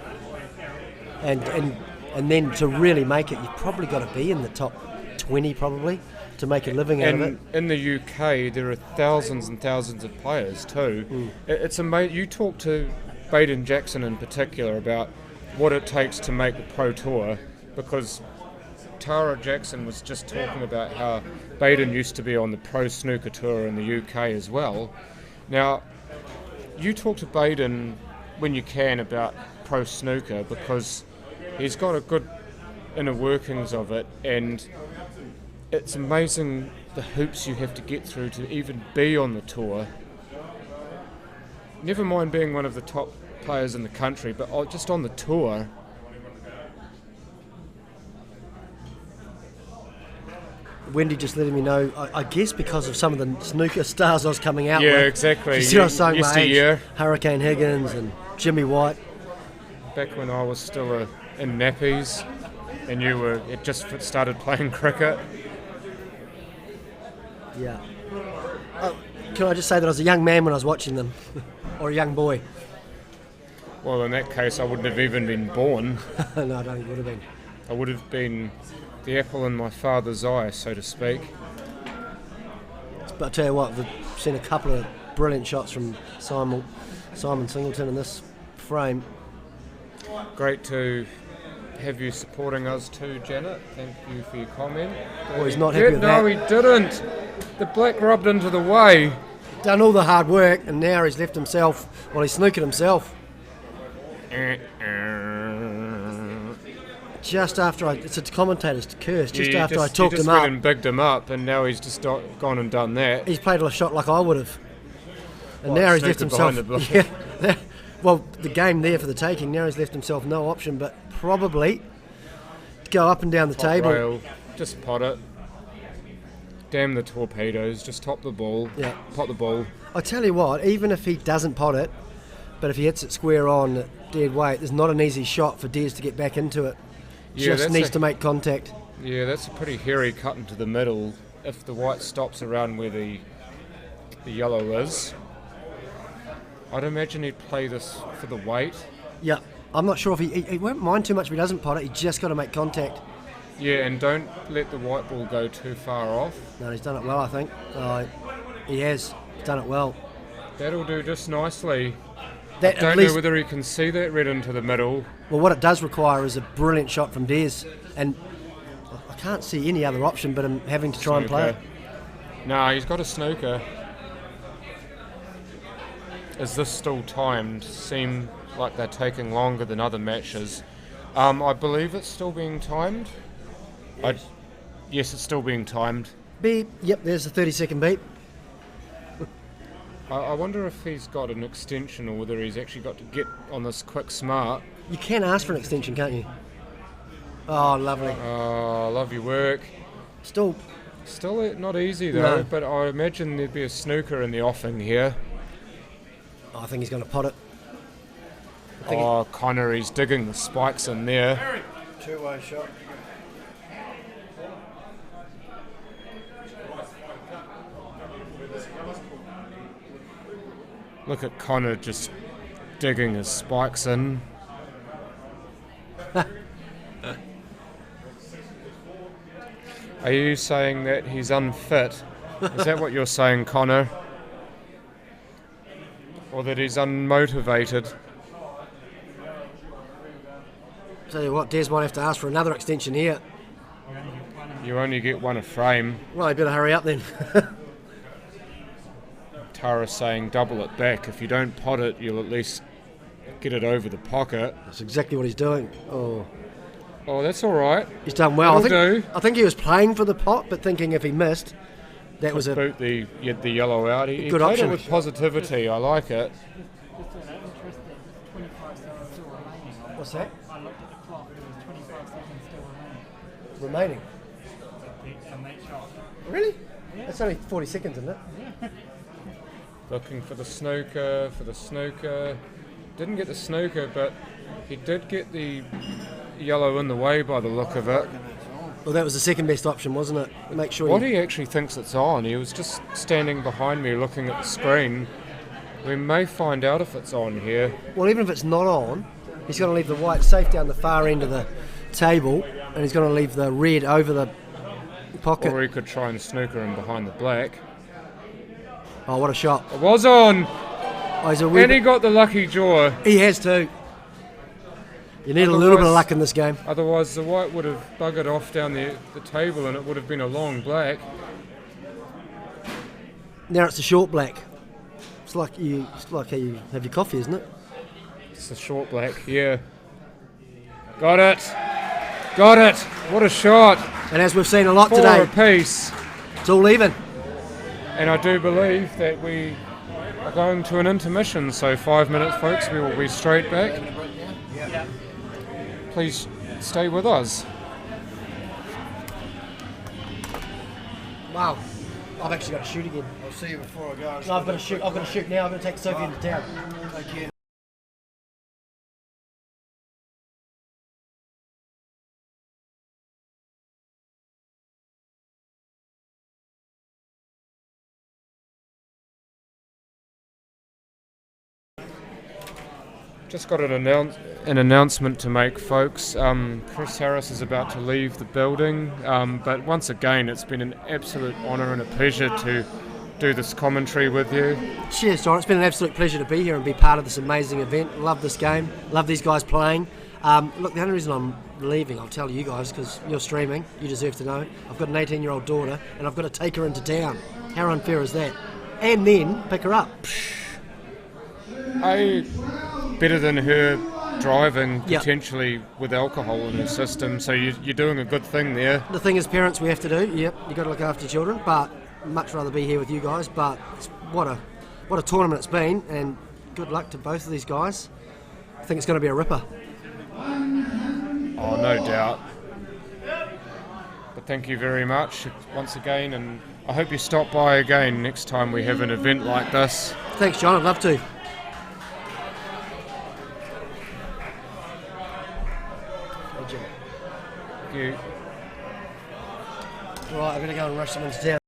And then to really make it, you've probably got to be in the top 20 probably to make a living out of it. In the UK, there are thousands and thousands of players too. It's amazing. You talk to Baden Jackson in particular about what it takes to make the Pro Tour, because Tara Jackson was just talking about how Baden used to be on the Pro Snooker Tour in the UK as well. Now, you talk to Baden when you can about Pro Snooker, because he's got a good inner workings of it, and it's amazing the hoops you have to get through to even be on the tour. Never mind being one of the top players in the country, but just on the tour. Wendy just letting me know, I guess because of some of the snooker stars I was coming out with. Yeah, exactly. She said I was showing my age. Yesteryear. Hurricane Higgins and Jimmy White. Back when I was still in nappies and it just started playing cricket. Yeah. Oh, can I just say that I was a young man when I was watching them? Or a young boy? Well, in that case, I wouldn't have even been born. No, I don't think it would have been. I would have been the apple in my father's eye, so to speak. But I tell you what, we've seen a couple of brilliant shots from Simon Singleton in this frame. Great to have you supporting us too, Janet. Thank you for your comment. Oh, he's not happy with that. No, he didn't. The black rubbed into the way. Done all the hard work, and now he's left himself. Well, he's snookered himself. Just after it's a commentator's curse. Just after I talked him up. He went and bigged him up, and now he's just gone and done that. He's played a shot like I would have, and now he's left himself. Well, the game there for the taking. Now he's left himself no option but probably to go up and down the table. Rail, just pot it. Damn the torpedoes. Just top the ball. Yeah. Pot the ball. I tell you what, even if he doesn't pot it, but if he hits it square on at dead weight, there's not an easy shot for Des to get back into it. Yeah, just needs to make contact. Yeah, that's a pretty hairy cut into the middle. If the white stops around where the yellow is, I'd imagine he'd play this for the weight. Yeah, I'm not sure if he won't mind too much if he doesn't pot it. He just got to make contact. Yeah, and don't let the white ball go too far off. No, he's done it well, I think. He has done it well. That'll do just nicely. That, I don't know whether he can see that red into the middle. Well, what it does require is a brilliant shot from Des, and I can't see any other option but him having to try and play it. No, he's got a snooker. Is this still timed? Seem like they're taking longer than other matches. I believe it's still being timed. Yes, it's still being timed. Beep. Yep, there's the 30-second beep. I wonder if he's got an extension or whether he's actually got to get on this quick smart. You can ask for an extension, can't you? Oh, lovely. Oh, love your work. Still not easy though, No. but I imagine there'd be a snooker in the offing here. I think he's going to pot it. Connor, he's digging the spikes in there. Two-way shot. Look at Connor just digging his spikes in. Are you saying that he's unfit? Is that what you're saying, Connor? Or that he's unmotivated? Tell you what, Des might have to ask for another extension here. You only get one a frame. Well, you better hurry up then. Tara's saying double it back. If you don't pot it, you'll at least get it over the pocket. That's exactly what he's doing. Oh, that's all right. He's done well. I think he was playing for the pot, but thinking if he missed, that was boot the yellow out. He good played option. it with positivity. I like it. What's that? I looked at the clock, there was 25 seconds still Remaining. From that shot. Really? Yeah. That's only 40 seconds, isn't it? Yeah. Looking for the snooker. Didn't get the snooker, but he did get the yellow in the way by the look of it. Well, that was the second best option, wasn't it? Make sure. What he actually thinks it's on. He was just standing behind me looking at the screen. We may find out if it's on here. Well, even if it's not on, he's going to leave the white safe down the far end of the table, and he's going to leave the red over the pocket. Or he could try and snooker him behind the black. Oh, what a shot. It was on! And he got the lucky draw. He has too. You need a little bit of luck in this game. Otherwise, the white would have buggered off down the table and it would have been a long black. Now it's a short black. It's like how you have your coffee, isn't it? It's a short black, yeah. Got it! Got it! What a shot! And as we've seen a lot 4 today, apiece. It's all even. And I do believe that we are going to an intermission, so 5 minutes, folks. We will be straight back. Please stay with us. Wow. I've actually got to shoot again. I'll see you before I go. No, I've got to shoot. I've got to shoot now. I've got to take Sophie into town. Take care. Just got an announcement to make, folks. Chris Harris is about to leave the building, but once again, it's been an absolute honour and a pleasure to do this commentary with you. Cheers, John. It's been an absolute pleasure to be here and be part of this amazing event. Love this game. Love these guys playing. Look, the only reason I'm leaving, I'll tell you guys, because you're streaming, you deserve to know. I've got an 18-year-old daughter, and I've got to take her into town. How unfair is that? And then pick her up. Better than her driving potentially with alcohol in her system, so you're doing a good thing there. The thing is, parents, we have to do. Yep, you've got to look after your children, but much rather be here with you guys. But what a tournament it's been, and good luck to both of these guys. I think it's going to be a ripper. Oh, no doubt. But thank you very much once again, and I hope you stop by again next time we have an event like this. Thanks, John. I'd love to. Thank you. Right, I'm going to go and rush them into town.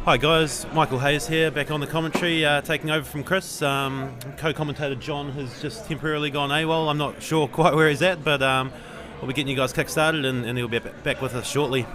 Hi guys, Michael Hayes here, back on the commentary, taking over from Chris. Co-commentator John has just temporarily gone AWOL. I'm not sure quite where he's at, but we'll be getting you guys kick-started and he'll be back with us shortly.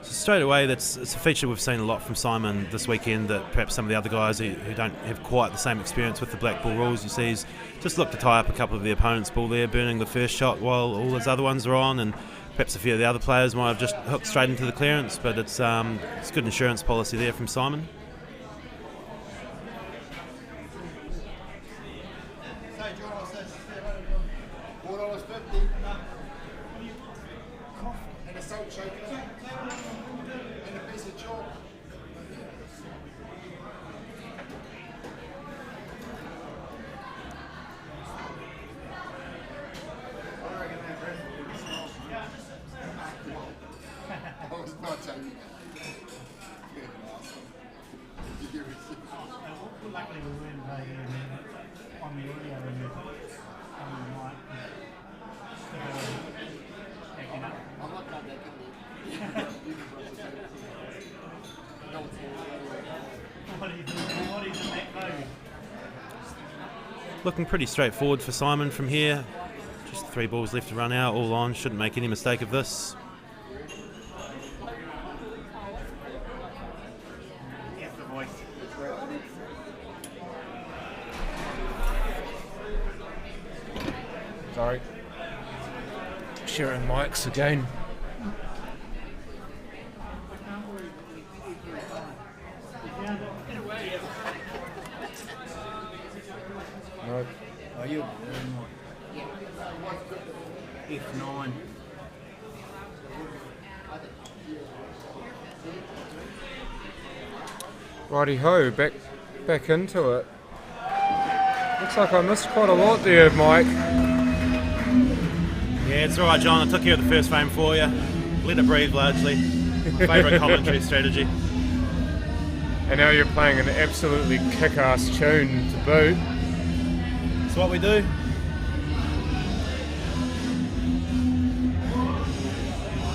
Straight away, it's a feature we've seen a lot from Simon this weekend, that perhaps some of the other guys who don't have quite the same experience with the black ball rules, you see, he's just looked to tie up a couple of the opponent's ball there, burning the first shot while all his other ones are on, and perhaps a few of the other players might have just hooked straight into the clearance, but it's good insurance policy there from Simon. Luckily we weren't on the audio and on the mic. Backing up. I'm not that What are you doing that mode? Looking pretty straightforward for Simon from here. Just 3 balls left to run out, all on, shouldn't make any mistake of this. Sorry. Sharing mics again. No. Are you? F9. Righty ho, back into it. Looks like I missed quite a lot there, Mike. Yeah, it's alright, John. I took care of the first frame for you. Let it breathe, largely. Favourite commentary strategy. And now you're playing an absolutely kick-ass tune to boot. That's what we do.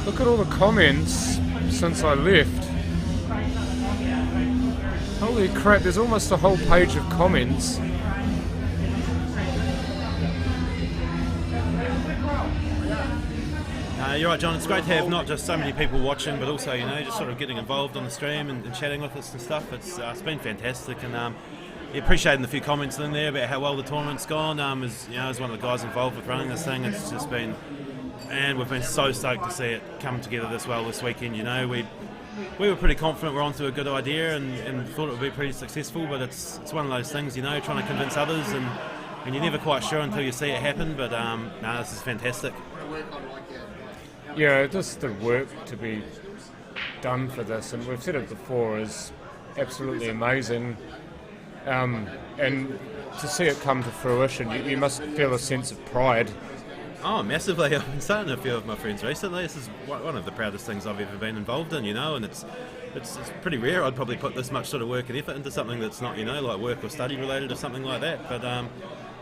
Look at all the comments since I left. Holy crap, there's almost a whole page of comments. You're right, John. It's great to have not just so many people watching, but also, you know, just sort of getting involved on the stream and chatting with us and stuff. It's been fantastic, and appreciating the few comments in there about how well the tournament's gone. As you know, as one of the guys involved with running this thing, it's just been, and we've been so stoked to see it come together this well this weekend. You know, we were pretty confident we're onto a good idea and thought it would be pretty successful, but it's one of those things, you know, trying to convince others, and you're never quite sure until you see it happen. But no, this is fantastic. Yeah, just the work to be done for this, and we've said it before, is absolutely amazing. And to see it come to fruition, you must feel a sense of pride. Oh, massively. I've been saying to a few of my friends recently, this is one of the proudest things I've ever been involved in, you know, and it's pretty rare I'd probably put this much sort of work and effort into something that's not, you know, like work or study related or something like that. But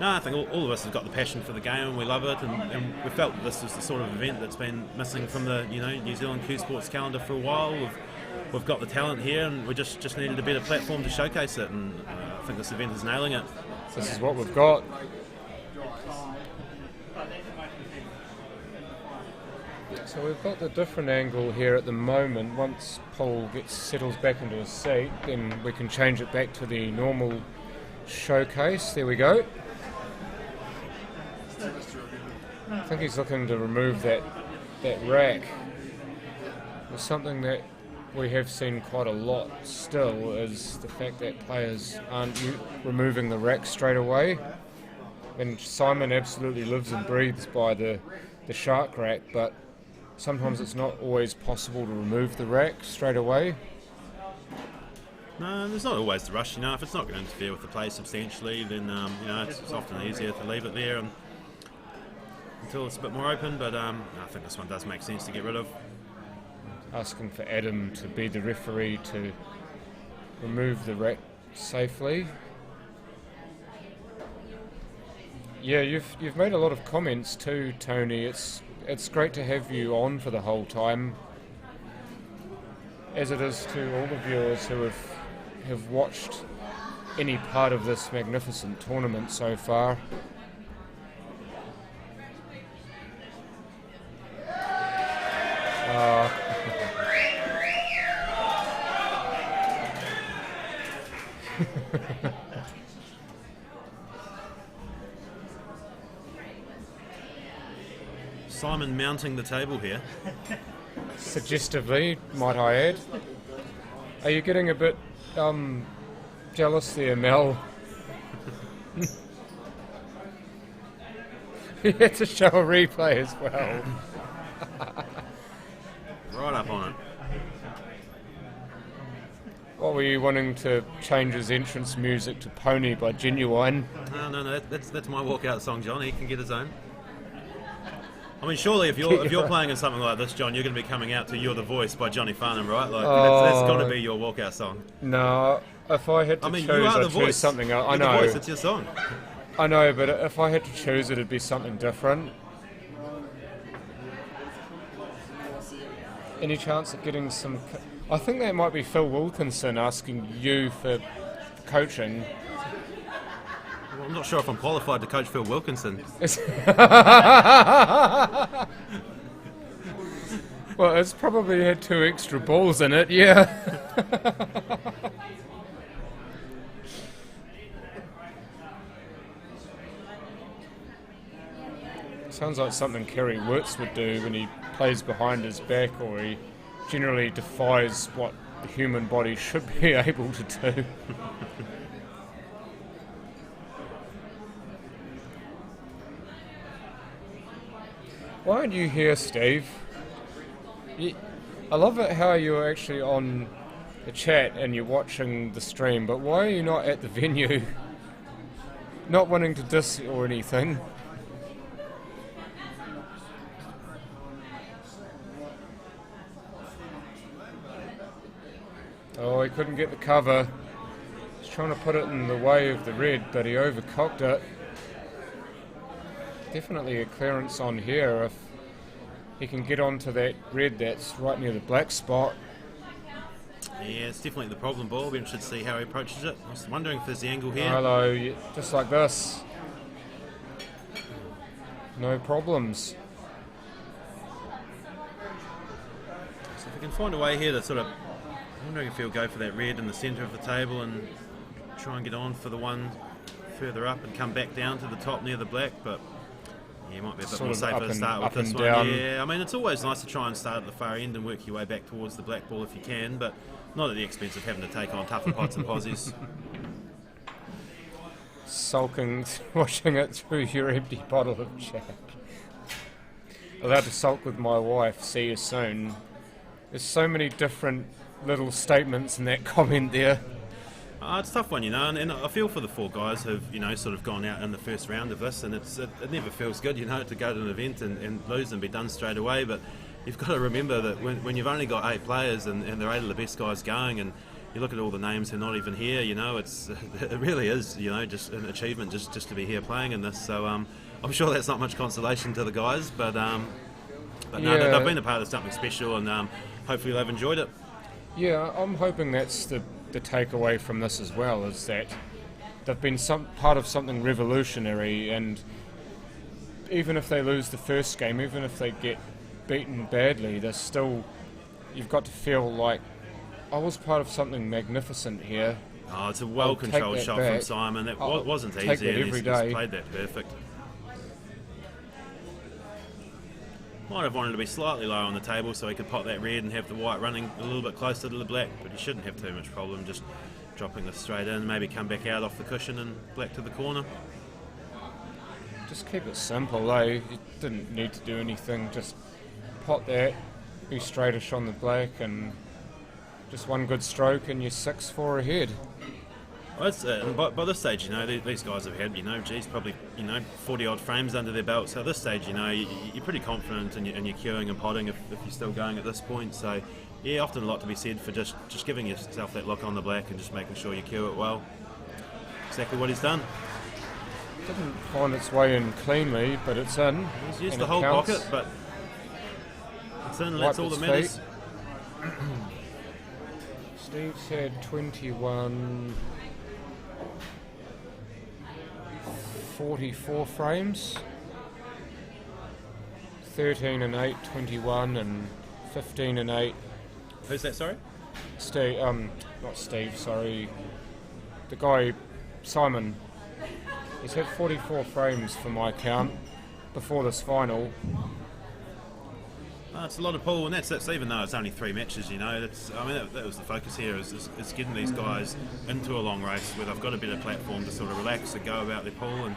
no, I think all of us have got the passion for the game and we love it, and we felt this was the sort of event that's been missing from the, you know, New Zealand Q Sports calendar for a while. We've got the talent here, and we just needed a better platform to showcase it, and I think this event is nailing it. This is what we've got. So we've got the different angle here at the moment. Once Paul settles back into his seat, then we can change it back to the normal showcase. There we go. I think he's looking to remove that rack. There's something that we have seen quite a lot still, is the fact that players aren't removing the rack straight away. And Simon absolutely lives and breathes by the shark rack, but sometimes it's not always possible to remove the rack straight away. No, there's not always the rush. If it's not going to interfere with the play substantially, then it's often easier to leave it there until it's a bit more open. But I think this one does make sense to get rid of. Asking for Adam to be the referee to remove the rack safely. Yeah, you've made a lot of comments too, Tony. It's great to have you on for the whole time, as it is to all the viewers who have watched any part of this magnificent tournament so far. Simon mounting the table here. Suggestively, might I add. Are you getting a bit jealous there, Mel? You had to show a replay as well. Right up on it. What were you wanting to change his entrance music to Pony by Genuine? No, that's my walkout song, John. He can get his own. I mean, surely if you're playing in something like this, John, you're going to be coming out to "You're the Voice" by Johnny Farnham, right? Like that's got to be your walkout song. No, if I had to choose, I'd choose something else. I know. The Voice, it's your song. I know, but if I had to choose, it'd be something different. Any chance of getting some? I think that might be Phil Wilkinson asking you for coaching. Well, I'm not sure if I'm qualified to coach Phil Wilkinson. Well, it's probably had 2 extra balls in it, yeah. Sounds like something Kerry Wirtz would do when he plays behind his back, or he generally defies what the human body should be able to do. Why aren't you here, Steve? I love it how you're actually on the chat and you're watching the stream, but why are you not at the venue? Not wanting to diss or anything. Oh, he couldn't get the cover. He's trying to put it in the way of the red, but he overcocked it. Definitely a clearance on here if he can get onto that red that's right near the black spot. Yeah, it's definitely the problem ball. We should see how he approaches it. I was wondering if there's the angle here. Hello, just like this. No problems. So if we can find a way here to sort of... I'm wondering if he'll go for that red in the centre of the table and try and get on for the one further up and come back down to the top near the black, but... Yeah, it might be a bit more safer to start with this one. Down. Yeah, I mean, it's always nice to try and start at the far end and work your way back towards the black ball if you can, but not at the expense of having to take on tougher pots and posies. Sulking, washing it through your empty bottle of Jack. Allowed to sulk with my wife, see you soon. There's so many different little statements in that comment there. It's a tough one, and I feel for the 4 guys who've, sort of gone out in the first round of this, and it never feels good, to go to an event and lose and be done straight away, but you've got to remember that when you've only got 8 players and they're 8 of the best guys going, and you look at all the names who are not even here, it really is, just an achievement just to be here playing in this, so I'm sure that's not much consolation to the guys, but no, they've been a part of something special, and hopefully they've enjoyed it. Yeah, I'm hoping that's the takeaway from this as well, is that they've been some part of something revolutionary, and even if they lose the first game, even if they get beaten badly, they're still, you've got to feel like I was part of something magnificent here. Oh, it's a well-controlled shot from Simon. That wasn't easy, and he's played that perfect. Might have wanted to be slightly low on the table so he could pop that red and have the white running a little bit closer to the black, but he shouldn't have too much problem just dropping this straight in, maybe come back out off the cushion and black to the corner. Just keep it simple, eh? You didn't need to do anything, just pot that, be straightish on the black, and just one good stroke and you're 6-4 ahead. Well, that's it. And by this stage, these guys have had, probably, 40 odd frames under their belt. So at this stage, you're pretty confident in your queuing and potting if you're still going at this point. So yeah, often a lot to be said for just giving yourself that look on the black and just making sure you queue it well. Exactly what he's done. Didn't find its way in cleanly, but it's in. He's used the whole pocket, but it's in. That's all that matters. Steve said 21. 44 frames, 13 and 8, 21 and 15 and 8. Who's that, sorry? Steve, not Steve, sorry. The guy, Simon. He's had 44 frames for my count before this final. It's a lot of pool, and that's even though it's only 3 matches. That was the focus here is getting these guys into a long race where they've got a better platform to sort of relax and go about their pool, and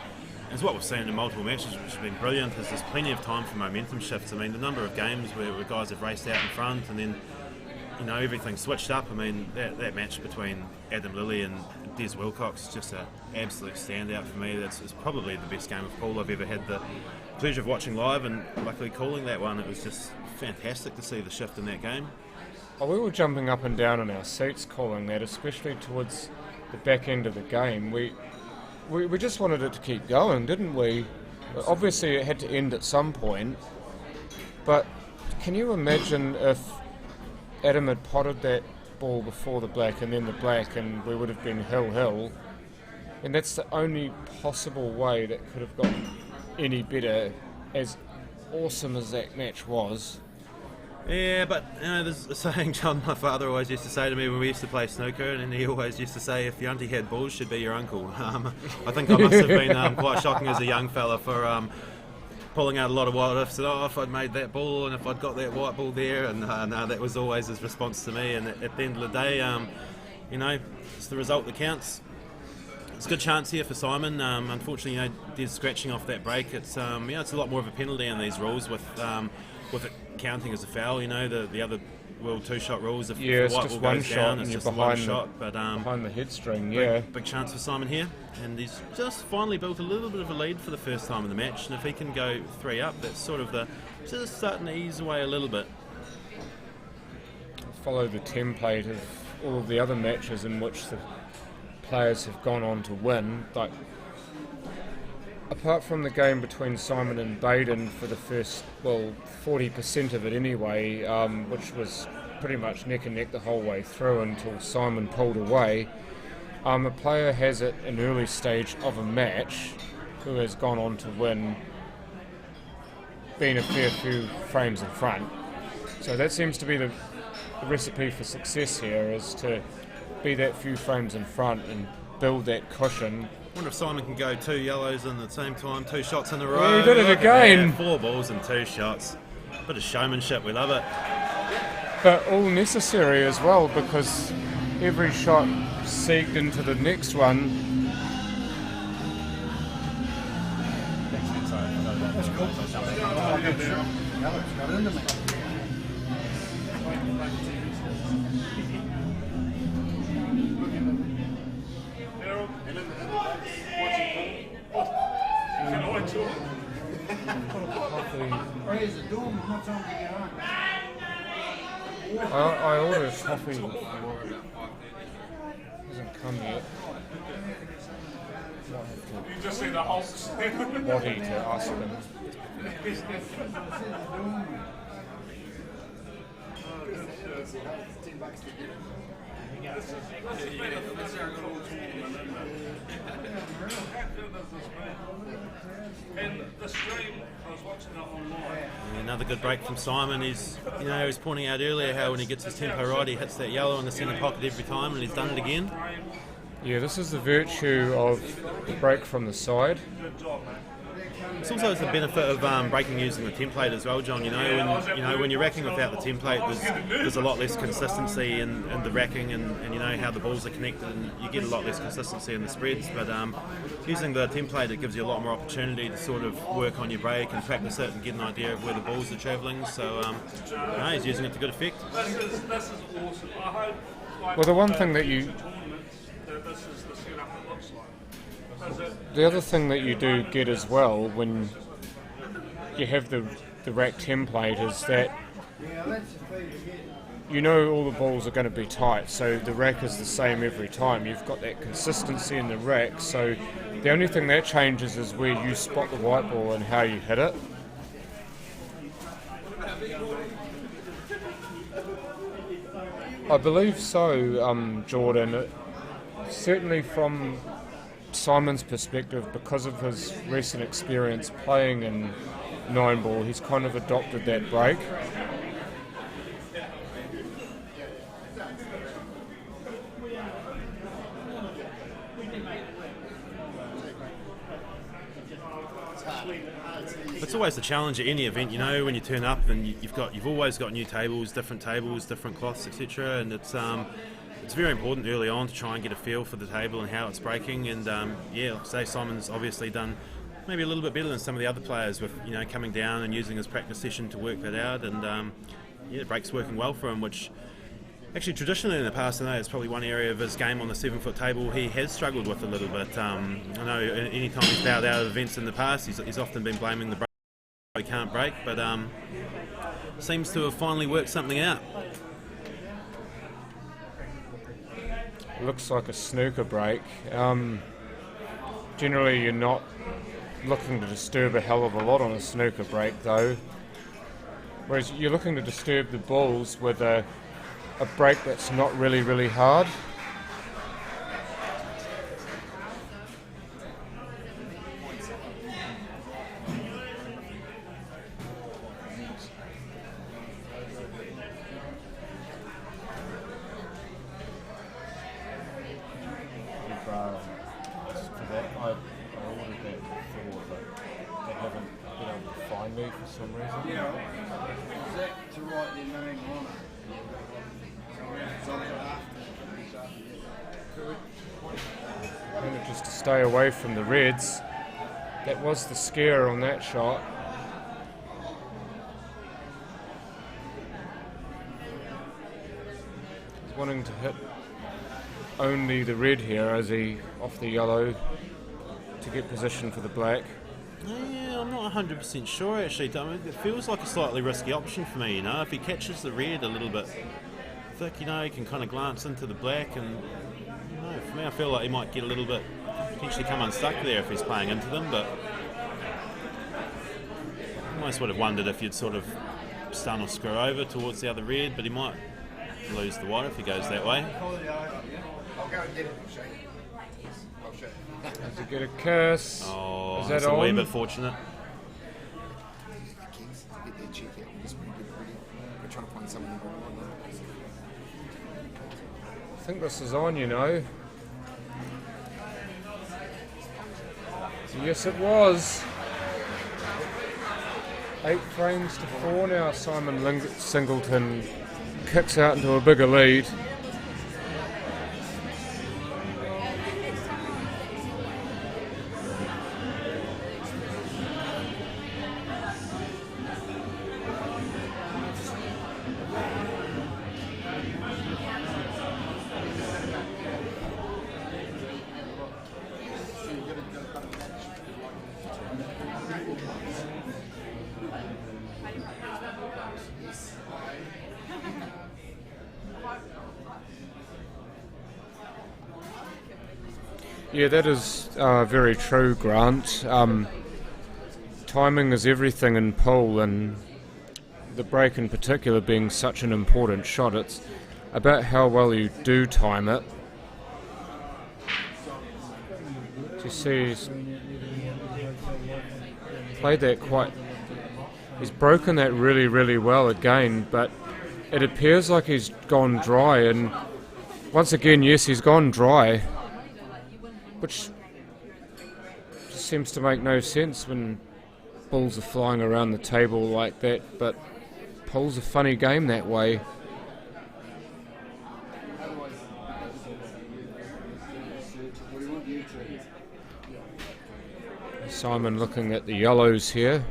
it's what we've seen in multiple matches, which has been brilliant. There's plenty of time for momentum shifts. The number of games where guys have raced out in front and then everything switched up. That match between Adam Lilly and Des Wilcox is just an absolute standout for me. It's probably the best game of pool I've ever had the pleasure of watching live, and luckily calling that one. It was just fantastic to see the shift in that game. Oh, we were jumping up and down in our seats calling that, especially towards the back end of the game. We just wanted it to keep going, didn't we? Obviously it had to end at some point, but can you imagine if Adam had potted that ball before the black and then the black, and we would have been hill, and that's the only possible way that could have gotten any better, as awesome as that match was. Yeah, but there's a saying John, my father, always used to say to me when we used to play snooker, and he always used to say, if your auntie had balls, she'd be your uncle. I think I must have been quite shocking as a young fella for pulling out a lot of what ifs, and if I'd made that ball and if I'd got that white ball there, and no, that was always his response to me. And at the end of the day, it's the result that counts. It's a good chance here for Simon. Unfortunately, Des scratching off that break. It's it's a lot more of a penalty in these rules with it counting as a foul. The other World 2-shot rules. If the white ball goes down, it's just a one shot. But behind the head string, big chance for Simon here, and he's just finally built a little bit of a lead for the first time in the match. And if he can go 3 up, that's sort of just starting to ease away a little bit. Follow the template of all of the other matches in which the players have gone on to win. Like, apart from the game between Simon and Baden for the first, 40% of it anyway, which was pretty much neck and neck the whole way through until Simon pulled away, a player has at an early stage of a match who has gone on to win been a fair few frames in front. So that seems to be the recipe for success here, is to be that few frames in front and build that cushion. I wonder if Simon can go 2 yellows in the same time, 2 shots in a row. Yeah, he did it again. 4 balls and 2 shots. Bit of showmanship, we love it. But all necessary as well, because every shot segged into the next one. That's cool. Got into me. Praise the dome, how much time did you get on? I ordered coffee. Hasn't come yet. You just see the Hulks. Waddy to ask them. And the stream, I was watching it online. Another good break from Simon. He's pointing out earlier how when he gets his tempo right, he hits that yellow in the centre pocket every time, and he's done it again. Yeah, this is the virtue of the break from the side. It's also the benefit of breaking using the template as well, John. When you're racking without the template, there's a lot less consistency in the racking, and you know how the balls are connected, and you get a lot less consistency in the spreads. But using the template, it gives you a lot more opportunity to sort of work on your break and practice it and get an idea of where the balls are travelling. So he's using it to good effect. This is awesome. I hope. Well, the one thing that you... This is the setup it looks like. The other thing that you do get as well when you have the rack template is that you know all the balls are going to be tight, so the rack is the same every time. You've got that consistency in the rack, so the only thing that changes is where you spot the white ball and how you hit it. I believe so, Jordan. Certainly from Simon's perspective, because of his recent experience playing in 9-ball, he's kind of adopted that break. It's always the challenge at any event, you know, when you turn up and you've always got new tables, different cloths, etc. And it's very important early on to try and get a feel for the table and how it's breaking. And say Simon's obviously done maybe a little bit better than some of the other players with coming down and using his practice session to work that out. And the break's working well for him, which actually traditionally in the past, I know it's probably one area of his game on the 7-foot table he has struggled with a little bit. I know any time he's bowed out of events in the past, he's often been blaming the break he can't break, but seems to have finally worked something out. Looks like a snooker break. Generally you're not looking to disturb a hell of a lot on a snooker break though, whereas you're looking to disturb the balls with a break that's not really hard. I ordered that before, but they haven't been able to find me for some reason. Is that to write their name on it? And just to stay away from the reds. That was the scare on that shot. He's wanting to hit only the red here as he off the yellow to get position for the black. Yeah, I'm not 100% sure actually. I mean, it feels like a slightly risky option for me, If he catches the red a little bit thick, he can kind of glance into the black, and for me I feel like he might get a little bit, potentially come unstuck there if he's playing into them, but I almost would have wondered if you'd sort of stun or screw over towards the other red, but he might lose the white if he goes that way. I'll go and get it. I'll show you. Does he get a curse? Oh, is that's that a wee on? bit fortunate. I think this is on, Yes, it was. 8 frames to 4 now. Simon Singleton kicks out into a bigger lead. Yeah, that is very true, Grant. Timing is everything in pool, and the break in particular being such an important shot. It's about how well you do time it. You see, he's played that quite... He's broken that really well again, but it appears like he's gone dry, and once again, yes, he's gone dry, which just seems to make no sense when balls are flying around the table like that, but pool's a funny game that way. Simon looking at the yellows here.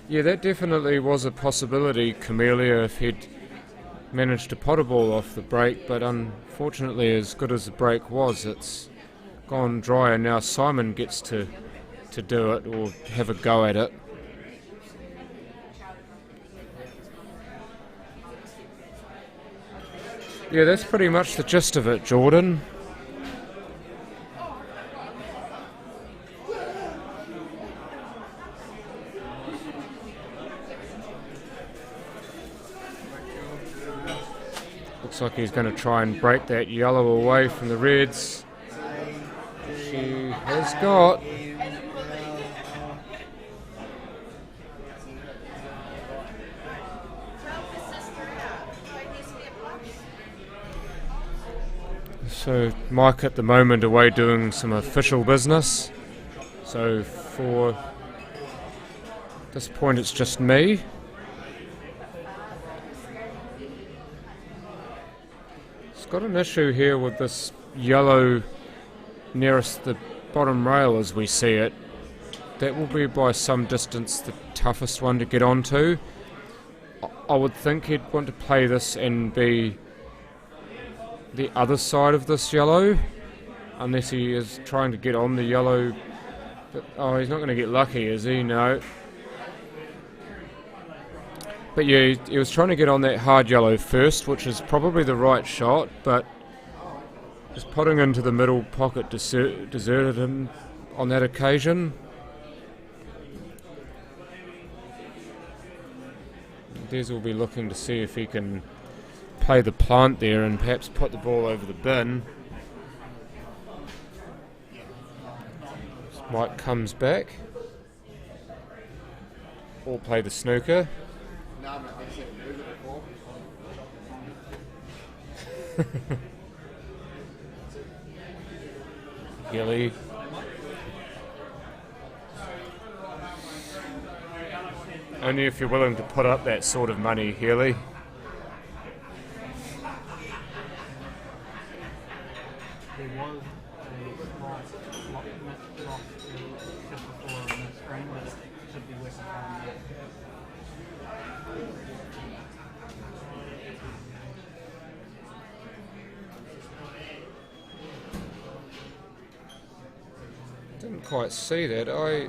Yeah, that definitely was a possibility, Camellia, if he'd managed to pot a ball off the break, but unfortunately, as good as the break was, it's gone dry, and now Simon gets to do it or have a go at it. Yeah, that's pretty much the gist of it, Jordan. Looks like he's going to try and break that yellow away from the reds. She has got. So Mike at the moment away doing some official business. So for this point it's just me. It's got an issue here with this yellow nearest the bottom rail as we see it. That will be by some distance the toughest one to get onto. I would think he'd want to play this and be the other side of this yellow, unless he is trying to get on the yellow. But, oh, he's not going to get lucky, is he? No. But yeah, he was trying to get on that hard yellow first, which is probably the right shot, but just putting into the middle pocket deserted him on that occasion. Des will be looking to see if he can play the plant there and perhaps put the ball over the bin. Mike comes back. Or play the snooker. Gilly. Only if you're willing to put up that sort of money, Healy. There was a lock just before on the screen, but it should be working fine. Didn't quite see that. I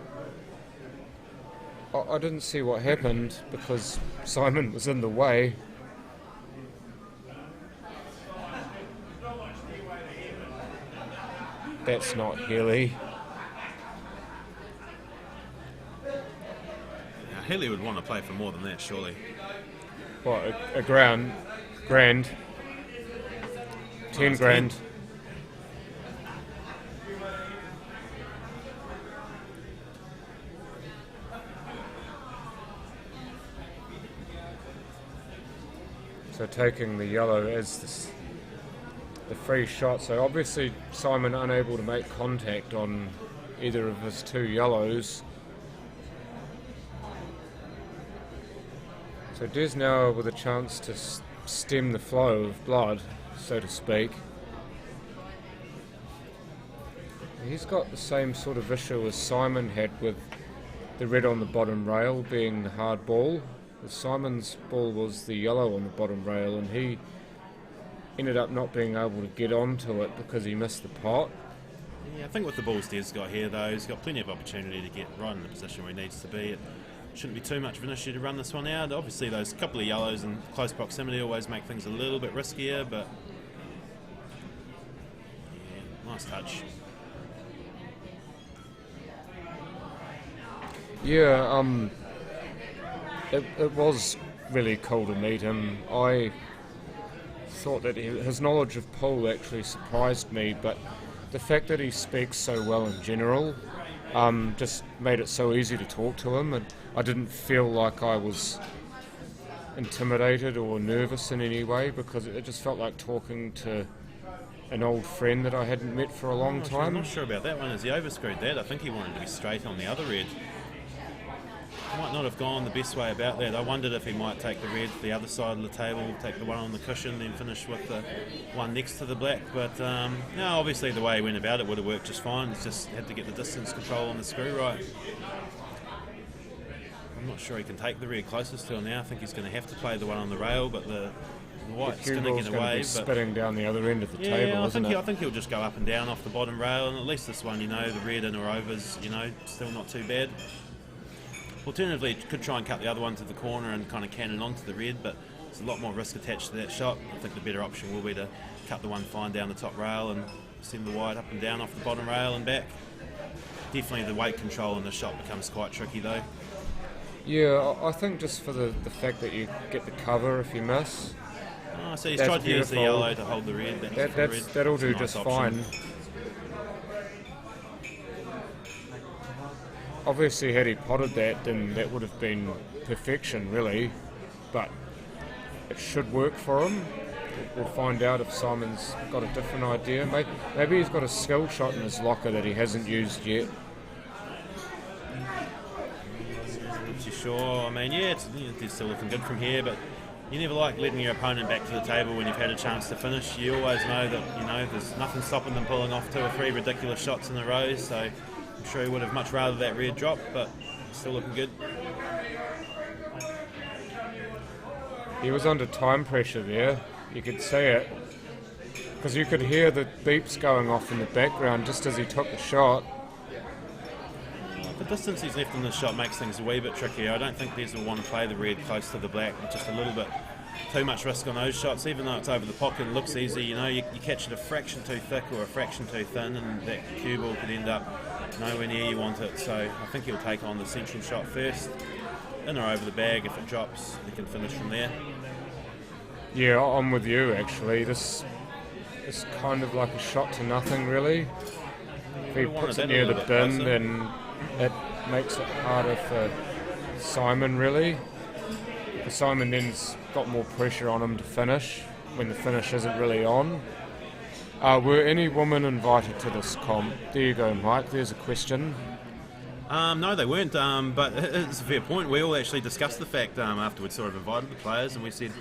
didn't see what happened because Simon was in the way. That's not Healy. Now, Healy would want to play for more than that, surely. What, a grand? 10 grand. So taking the yellow as the free shot. So obviously Simon unable to make contact on either of his two yellows. So Des now with a chance to stem the flow of blood, so to speak. He's got the same sort of issue as Simon had with the red on the bottom rail being the hard ball. Simon's ball was the yellow on the bottom rail and he ended up not being able to get onto it because he missed the pot. Yeah, I think with the balls Des got here though, he's got plenty of opportunity to get right in the position where he needs to be. It shouldn't be too much of an issue to run this one out. Obviously those couple of yellows in close proximity always make things a little bit riskier, but yeah, nice touch. Yeah, it was really cool to meet him. I thought that his knowledge of pool actually surprised me, but the fact that he speaks so well in general just made it so easy to talk to him, and I didn't feel like I was intimidated or nervous in any way because it just felt like talking to an old friend that I hadn't met for a long I'm time. not sure about that one, as he overscrewed that. I think he wanted to be straight on the other red. Might not have gone the best way about that. I wondered if he might take the red to the other side of the table, take the one on the cushion, then finish with the one next to the black. But no, obviously the way he went about it would have worked just fine. It's just had to get the distance control on the screw right. I'm not sure he can take the red closest to him now. I think he's going to have to play the one on the rail, but the white's going to get away. Spitting down the other end of the table, isn't it? I think he'll just go up and down off the bottom rail, and at least this one, the red in or overs, still not too bad. Alternatively, could try and cut the other one to the corner and kind of cannon onto the red, but there's a lot more risk attached to that shot. I think the better option will be to cut the one fine down the top rail and send the white up and down off the bottom rail and back. Definitely the weight control in the shot becomes quite tricky though. Yeah, I think just for the fact that you get the cover if you miss. Oh, so he's tried to use the yellow to hold the red. That'll do just fine. Obviously, had he potted that, then that would have been perfection, really. But it should work for him. We'll find out if Simon's got a different idea. Maybe he's got a skill shot in his locker that he hasn't used yet. Not too sure. I mean, yeah, it's still looking good from here, but you never like letting your opponent back to the table when you've had a chance to finish. You always know that there's nothing stopping them pulling off 2 or 3 ridiculous shots in a row. So I'm sure he would have much rather that red drop, but still looking good. He was under time pressure there. You could see it because you could hear the beeps going off in the background just as he took the shot. The distance he's left in this shot makes things a wee bit trickier. I don't think Des will want to play the red close to the black. Just a little bit too much risk on those shots. Even though it's over the pocket, it looks easy. You catch it a fraction too thick or a fraction too thin, and that cue ball could end up nowhere near you want it. So I think he'll take on the central shot first. In or over the bag. If it drops, he can finish from there. Yeah, I'm with you actually. This is kind of like a shot to nothing, really. If he puts it near the bin, then it makes it harder for Simon, really. Because Simon then's got more pressure on him to finish when the finish isn't really on. Were any women invited to this comp? There you go, Mike. There's a question. No, they weren't, but it's a fair point. We all actually discussed the fact after we'd sort of invited the players, and we said,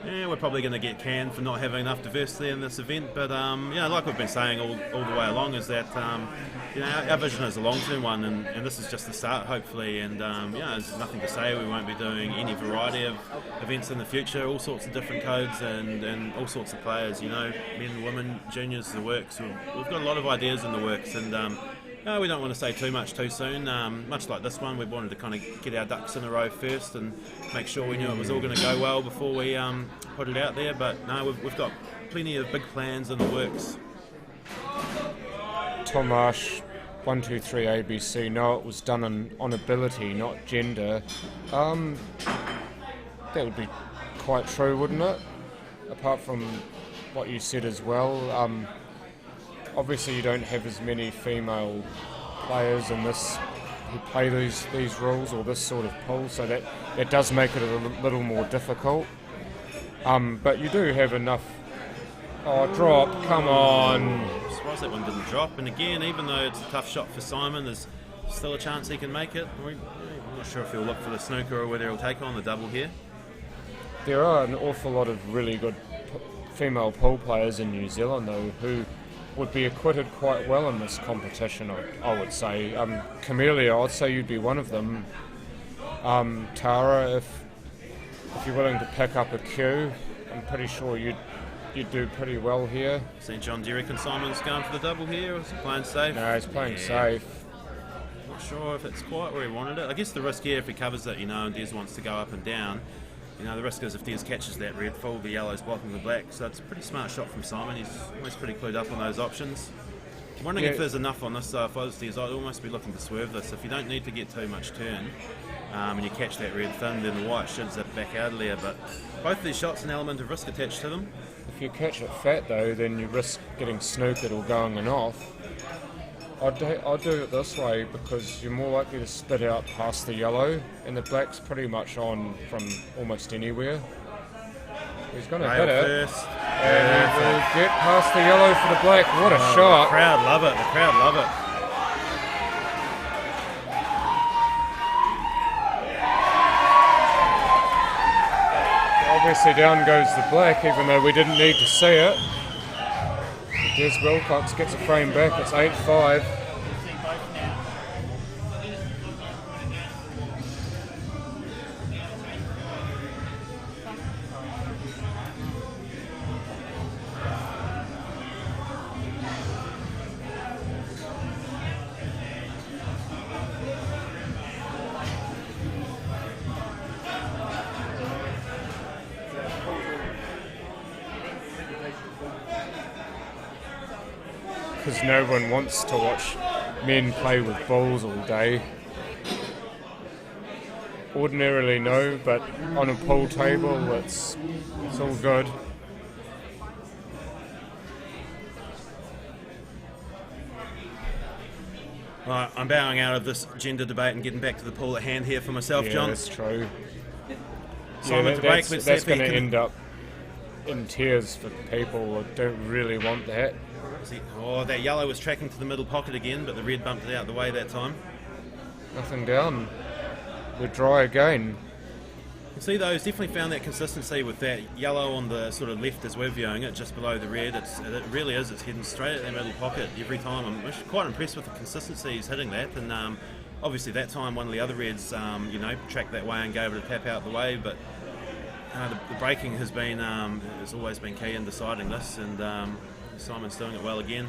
yeah, we're probably going to get canned for not having enough diversity in this event. But like we've been saying all the way along, is that our vision is a long-term one, and this is just the start, hopefully. And there's nothing to say we won't be doing any variety of events in the future, all sorts of different codes and all sorts of players. Men, women, juniors, the works. We've got a lot of ideas in the works, and we don't want to say too much too soon. Much like this one, we wanted to kind of get our ducks in a row first and make sure we knew it was all going to go well before we put it out there. But no, we've got plenty of big plans in the works. Tomash, 123 ABC. No, it was done on ability, not gender. That would be quite true, wouldn't it? Apart from what you said as well. Obviously, you don't have as many female players in this who play these rules or this sort of pool, so that does make it a little more difficult. But you do have enough. Oh, drop! Come on! I'm surprised that one didn't drop. And again, even though it's a tough shot for Simon, there's still a chance he can make it. I'm not sure if he'll look for the snooker or whether he'll take on the double here. There are an awful lot of really good female pool players in New Zealand, though, who would be acquitted quite well in this competition, I would say. Camellia, I'd say you'd be one of them. Tara, if you're willing to pick up a cue, I'm pretty sure you'd do pretty well here. St. John, do you reckon Simon's going for the double here, or is he playing safe? No, he's playing safe. Not sure if it's quite where he wanted it. I guess the risk here, if he covers it, and Des wants to go up and down, the risk is if Des catches that red full, the yellow's blocking the black. So it's a pretty smart shot from Simon. He's almost pretty clued up on those options. I'm wondering if there's enough on this. If I was Des, I'd almost be looking to swerve this. If you don't need to get too much turn, and you catch that red thin, then the white should zip back out earlier. But both of these shots, an element of risk attached to them. If you catch it fat, though, then you risk getting snookered or going and off. I'd do it this way because you're more likely to spit out past the yellow, and the black's pretty much on from almost anywhere. He's going to Bale hit it. first. And he will get past the yellow for the black. What a shot. The crowd love it. The crowd love it. Obviously down goes the black, even though we didn't need to see it. Des Wilcox gets a frame back. It's 8-5. Because no one wants to watch men play with balls all day. Ordinarily no, but on a pool table it's all good. Right, I'm bowing out of this gender debate and getting back to the pool at hand here for myself, Yeah, John. that's true. Simon to break. Let's see that's if he going to can- end up in tears for people that don't really want that. Oh, that yellow was tracking to the middle pocket again, but the red bumped it out the way that time. Nothing down. We're dry again. You see though, he's definitely found that consistency with that yellow on the sort of left as we're viewing it, just below the red. It really is. It's heading straight at that middle pocket every time. I'm actually quite impressed with the consistency he's hitting that. And obviously that time one of the other reds, tracked that way and gave it a tap out the way. But the braking has been has always been key in deciding this, and Simon's doing it well again.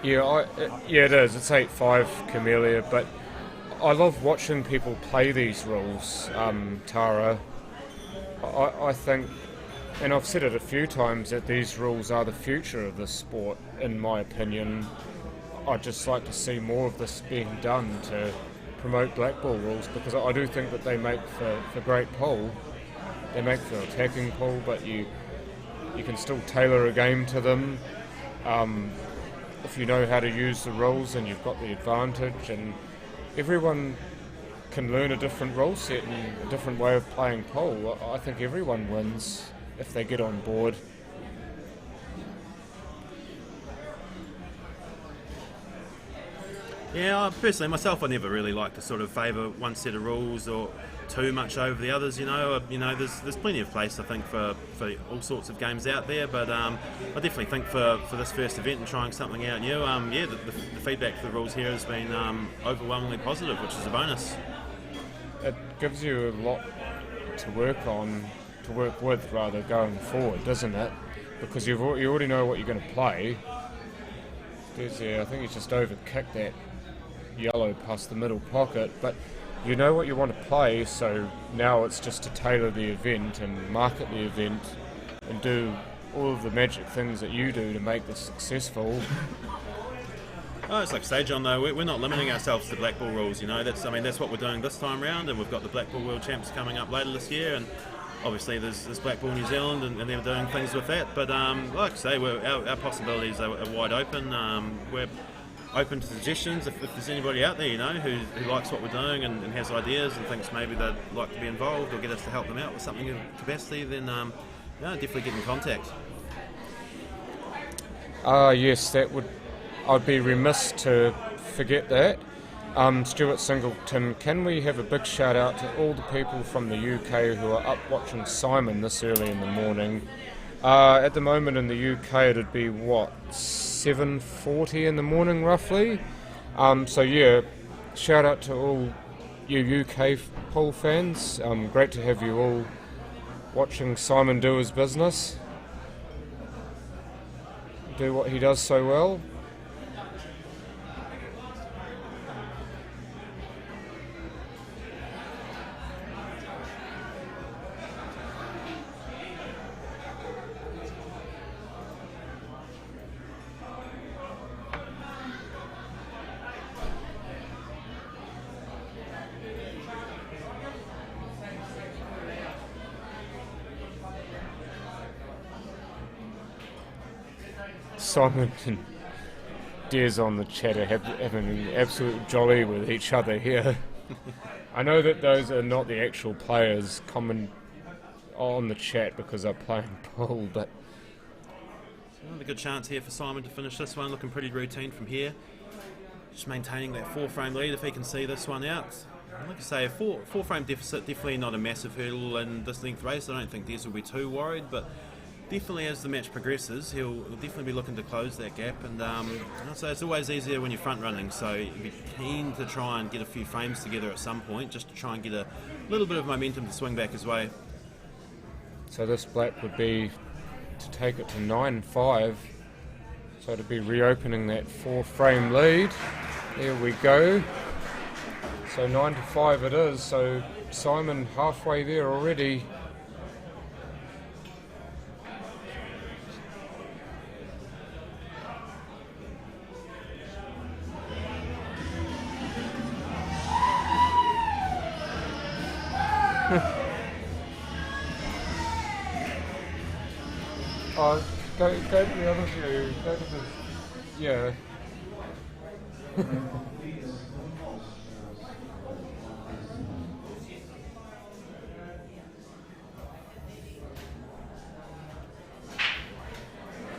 Yeah, it is. It's 8-5 Camellia, but I love watching people play these rules, Tara. I think, and I've said it a few times, that these rules are the future of the sport, in my opinion. I'd just like to see more of this being done to promote black ball rules, because I do think that they make for great pool. They make for attacking pool, but you can still tailor a game to them. If you know how to use the rules, and you've got the advantage, and everyone can learn a different rule set and a different way of playing pool. I think everyone wins if they get on board. Yeah, personally, myself, I never really like to sort of favour one set of rules or too much over the others. There's plenty of place, I think, for all sorts of games out there. But I definitely think for this first event and trying something out new, the feedback for the rules here has been overwhelmingly positive, which is a bonus. It gives you a lot to work with, rather, going forward, doesn't it? Because you already know what you're going to play. I think he's just overkicked that yellow past the middle pocket, but you know what you want to play, so now it's just to tailor the event and market the event and do all of the magic things that you do to make this successful. Oh, it's like I say, John, though, we're not limiting ourselves to black ball rules, that's what we're doing this time round, and we've got the Black Ball World Champs coming up later this year, and obviously there's Black Ball New Zealand and they're doing things with that, but like I say, our possibilities are wide open. We're open to suggestions. If there's anybody out there, who likes what we're doing and has ideas and thinks maybe they'd like to be involved or get us to help them out with something in capacity, then definitely get in contact. Yes, I'd be remiss to forget that. Stuart Singleton, can we have a big shout out to all the people from the UK who are up watching Simon this early in the morning? At the moment in the UK it'd be 7:40 in the morning roughly. Shout out to all you UK pool fans. Great to have you all watching Simon do his business, do what he does so well. Simon and Des on the chat are having an absolute jolly with each other here. I know that those are not the actual players on the chat because they're playing pool, but Another good chance here for Simon to finish this one, looking pretty routine from here. Just maintaining that 4-frame lead if he can see this one out. Like I say, a 4-frame deficit, definitely not a massive hurdle in this length race. I don't think Des will be too worried, but definitely as the match progresses, he'll definitely be looking to close that gap. And so it's always easier when you're front running, so you'd be keen to try and get a few frames together at some point, just to try and get a little bit of momentum to swing back his way. so this black would be to take it to 9-5, so to be reopening that 4-frame lead. There we go. So 9-5 it is, so Simon halfway there already. Oh, go to the other view. Go to the, yeah.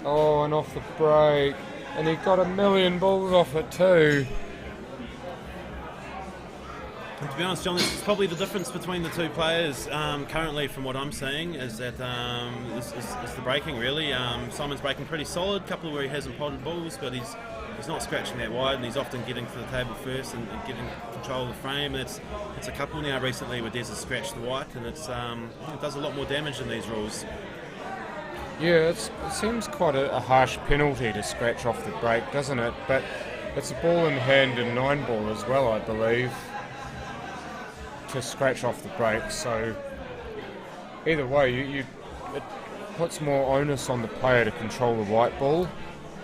Oh, and off the break, and he got a million balls off it too. And to be honest, John, this is probably the difference between the two players currently, from what I'm seeing, is that is the breaking really. Simon's breaking pretty solid, a couple where he hasn't potted balls, but he's not scratching that wide, and he's often getting to the table first and getting control of the frame. And it's a couple now recently where Des has scratched the white, and it does a lot more damage in these rules. Yeah, it seems quite a harsh penalty to scratch off the break, doesn't it? But it's a ball in hand and 9-ball as well, I believe, to scratch off the break. So either way, it puts more onus on the player to control the white ball.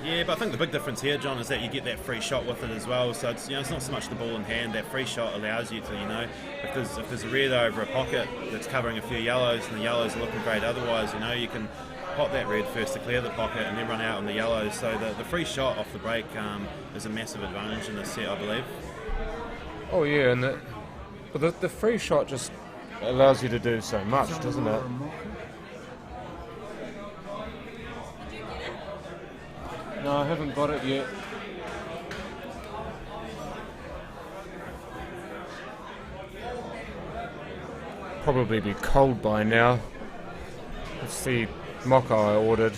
Yeah, but I think the big difference here, John, is that you get that free shot with it as well. So it's not so much the ball in hand. That free shot allows you to, if there's a red over a pocket that's covering a few yellows and the yellows are looking great otherwise, you can pot that red first to clear the pocket and then run out on the yellows. So the free shot off the break is a massive advantage in this set, I believe. Oh yeah, and but the free shot just allows you to do so much, doesn't it? No, I haven't got it yet. Probably be cold by now. It's the mocha I ordered.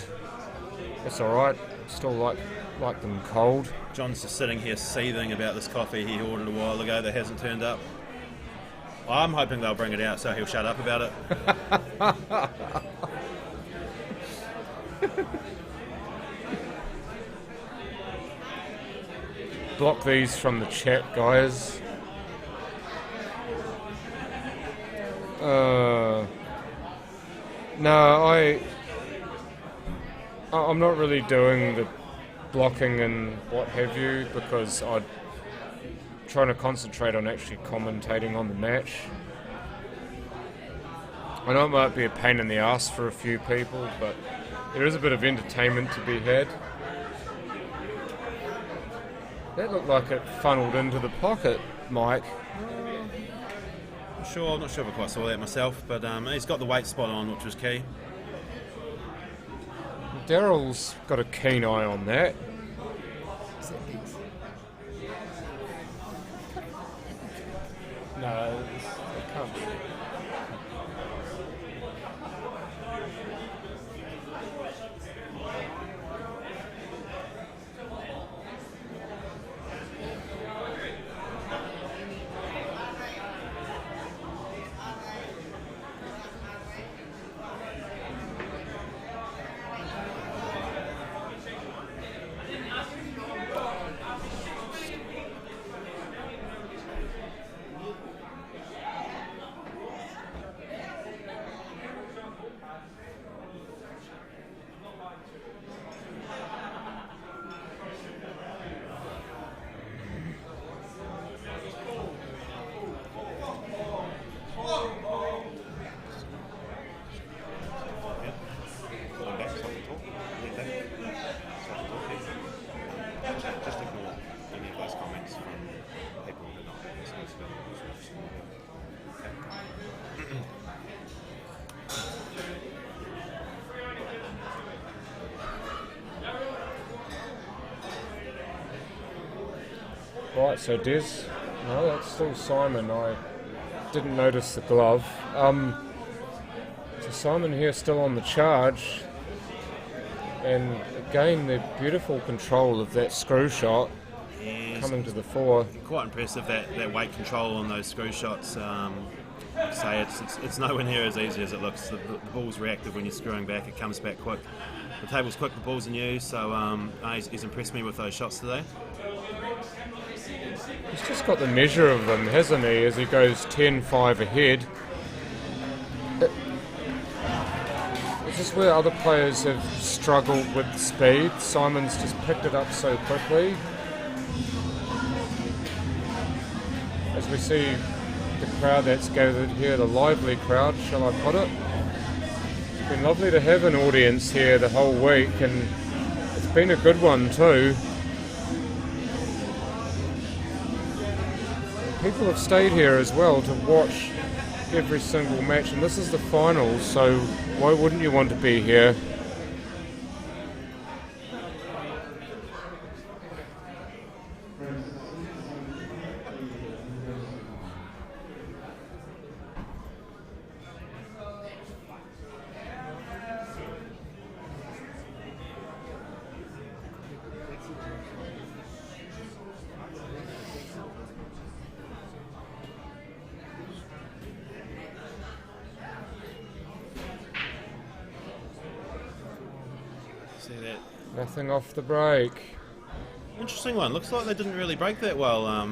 It's alright, still like them cold. John's just sitting here seething about this coffee he ordered a while ago that hasn't turned up. I'm hoping they'll bring it out so he'll shut up about it. Block these from the chat, guys. No, I'm not really doing the blocking and what have you because I'm trying to concentrate on actually commentating on the match. I know it might be a pain in the ass for a few people, but there is a bit of entertainment to be had. That looked like it funneled into the pocket, Mike. I'm not sure if I quite saw that myself, but he's got the weight spot on, which was key. Daryl's got a keen eye on that. No, it can't be. Right, so Des, no, that's still Simon. I didn't notice the glove. So Simon here still on the charge, and again the beautiful control of that screw shot coming to the fore. Quite impressive that weight control on those screw shots. Say it's nowhere near as easy as it looks. The ball's reactive when you're screwing back; it comes back quick. The table's quick, the ball's in use. So he's impressed me with those shots today. He's just got the measure of them, hasn't he? As he goes 10-5 ahead. This is where other players have struggled with speed. Simon's just picked it up so quickly. As we see the crowd that's gathered here, the lively crowd, shall I put it. It's been lovely to have an audience here the whole week, and it's been a good one too. People have stayed here as well to watch every single match, and this is the finals, so why wouldn't you want to be here? See that? Nothing off the break. Interesting one. Looks like they didn't really break that well.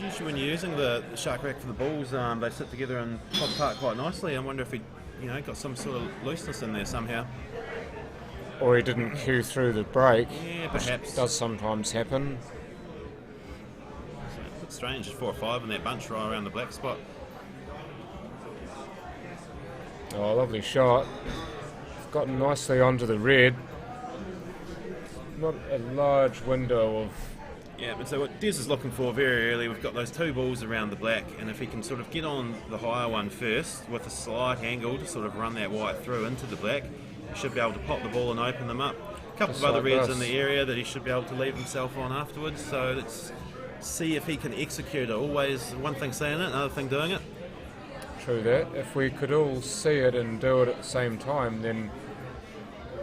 Usually when you're using the shark rack for the balls, they sit together and pop apart quite nicely. I wonder if he, got some sort of looseness in there somehow. Or he didn't cue through the break. Yeah, perhaps. Which does sometimes happen. It's a bit strange, just 4 or 5 in that bunch right around the black spot. Oh, lovely shot. Gotten nicely onto the red. Not a large window of... Yeah, but so what Des is looking for very early, we've got those 2 balls around the black, and if he can sort of get on the higher one first with a slight angle to sort of run that white through into the black, he should be able to pop the ball and open them up. A couple Just of other like reds this. in the area that he should be able to leave himself on afterwards, so let's see if he can execute it. Always one thing saying it, another thing doing it. True that. If we could all see it and do it at the same time, then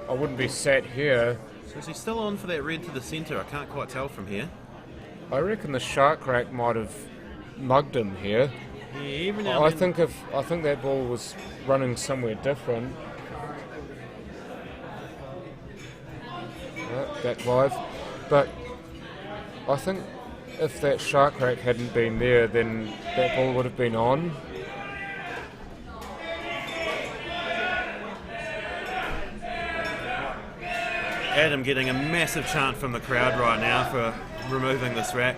I wouldn't be sat here. So is he still on for that red to the centre? I can't quite tell from here. I reckon the shark rack might have mugged him here. Yeah, every now I and then. think that ball was running somewhere different. Back live. But I think if that shark rack hadn't been there, then that ball would have been on. Adam getting a massive chant from the crowd right now for removing this rack.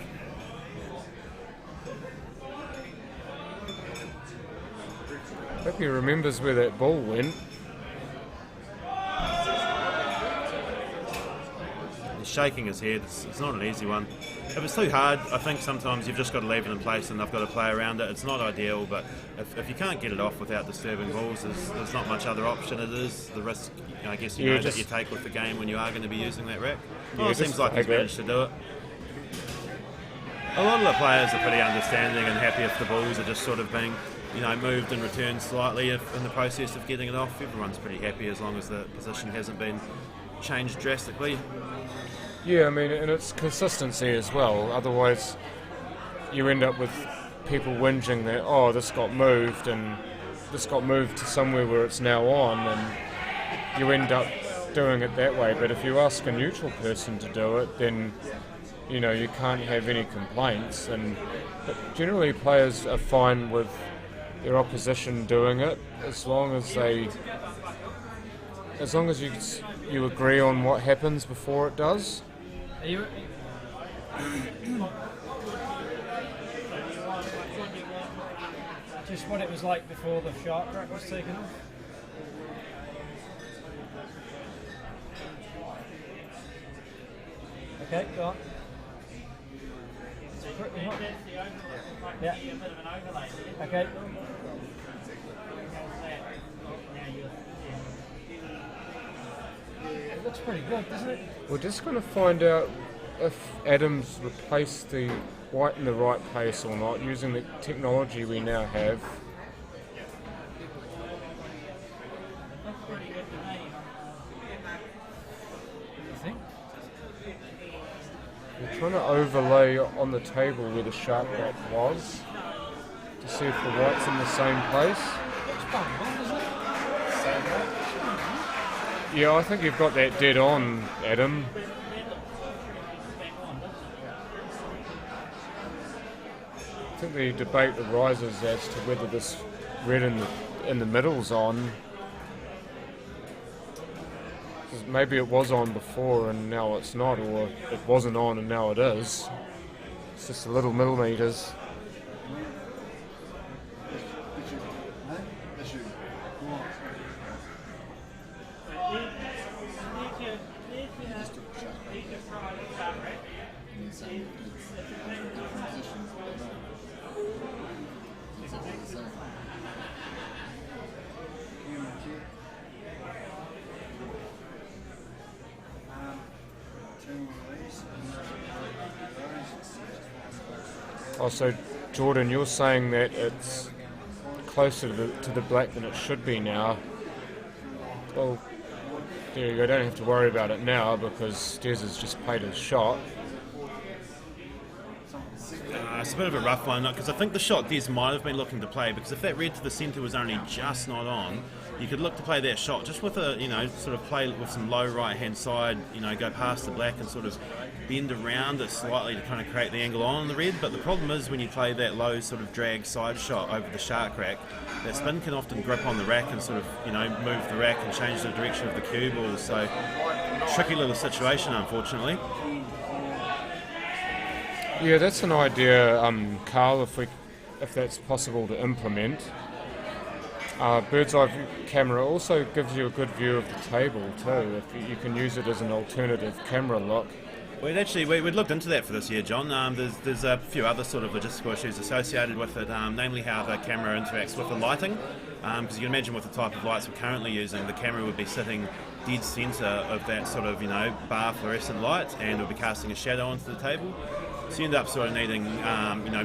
Hope he remembers where that ball went. He's shaking his head. It's not an easy one. If it's too hard, I think sometimes you've just got to leave it in place and they've got to play around it. It's not ideal, but if you can't get it off without disturbing balls, there's not much other option. It is the risk, I guess, you know, that you take with the game when you are going to be using that rack. Well, it seems like he's managed to do it. A lot of the players are pretty understanding and happy if the balls are just sort of being, moved and returned slightly in the process of getting it off. Everyone's pretty happy as long as the position hasn't been changed drastically. Yeah, I mean, and it's consistency as well. Otherwise, you end up with people whinging that, oh, this got moved and this got moved to somewhere where it's now on, and you end up doing it that way. But if you ask a neutral person to do it, then you can't have any complaints. But generally, players are fine with their opposition doing it as long as you agree on what happens before it does. Are you... Just what it was like before the shark rack was taken off? Okay, go on. Yeah. Okay. It looks pretty good, doesn't it? We're just going to find out if Adams replaced the quite in the right place or not, using the technology we now have. We're trying to overlay on the table where the shark rack was to see if the white's in the same place. Yeah, I think you've got that dead on, Adam. I think the debate arises as to whether this red in the middle's on. 'Cause maybe it was on before and now it's not, or it wasn't on and now it is. It's just a little millimetres. Oh, so Jordan, you're saying that it's closer to the black than it should be now. Well, there you go, don't have to worry about it now because Des has just played his shot. It's a bit of a rough one, because I think the shot Des might have been looking to play, because if that red to the centre was only just not on, you could look to play that shot just with a, sort of play with some low right hand side, go past the black and sort of bend around it slightly to kind of create the angle on the red. But the problem is when you play that low sort of drag side shot over the shark rack, that spin can often grip on the rack and sort of, move the rack and change the direction of the cue ball. So, tricky little situation, unfortunately. Yeah, that's an idea, Carl, if that's possible to implement. Bird's eye camera also gives you a good view of the table too, if you can use it as an alternative camera look. We'd looked into that for this year, John. There's a few other sort of logistical issues associated with it, namely how the camera interacts with the lighting. Because you can imagine with the type of lights we're currently using, the camera would be sitting dead centre of that sort of, bar fluorescent light, and it would be casting a shadow onto the table. So you end up sort of needing,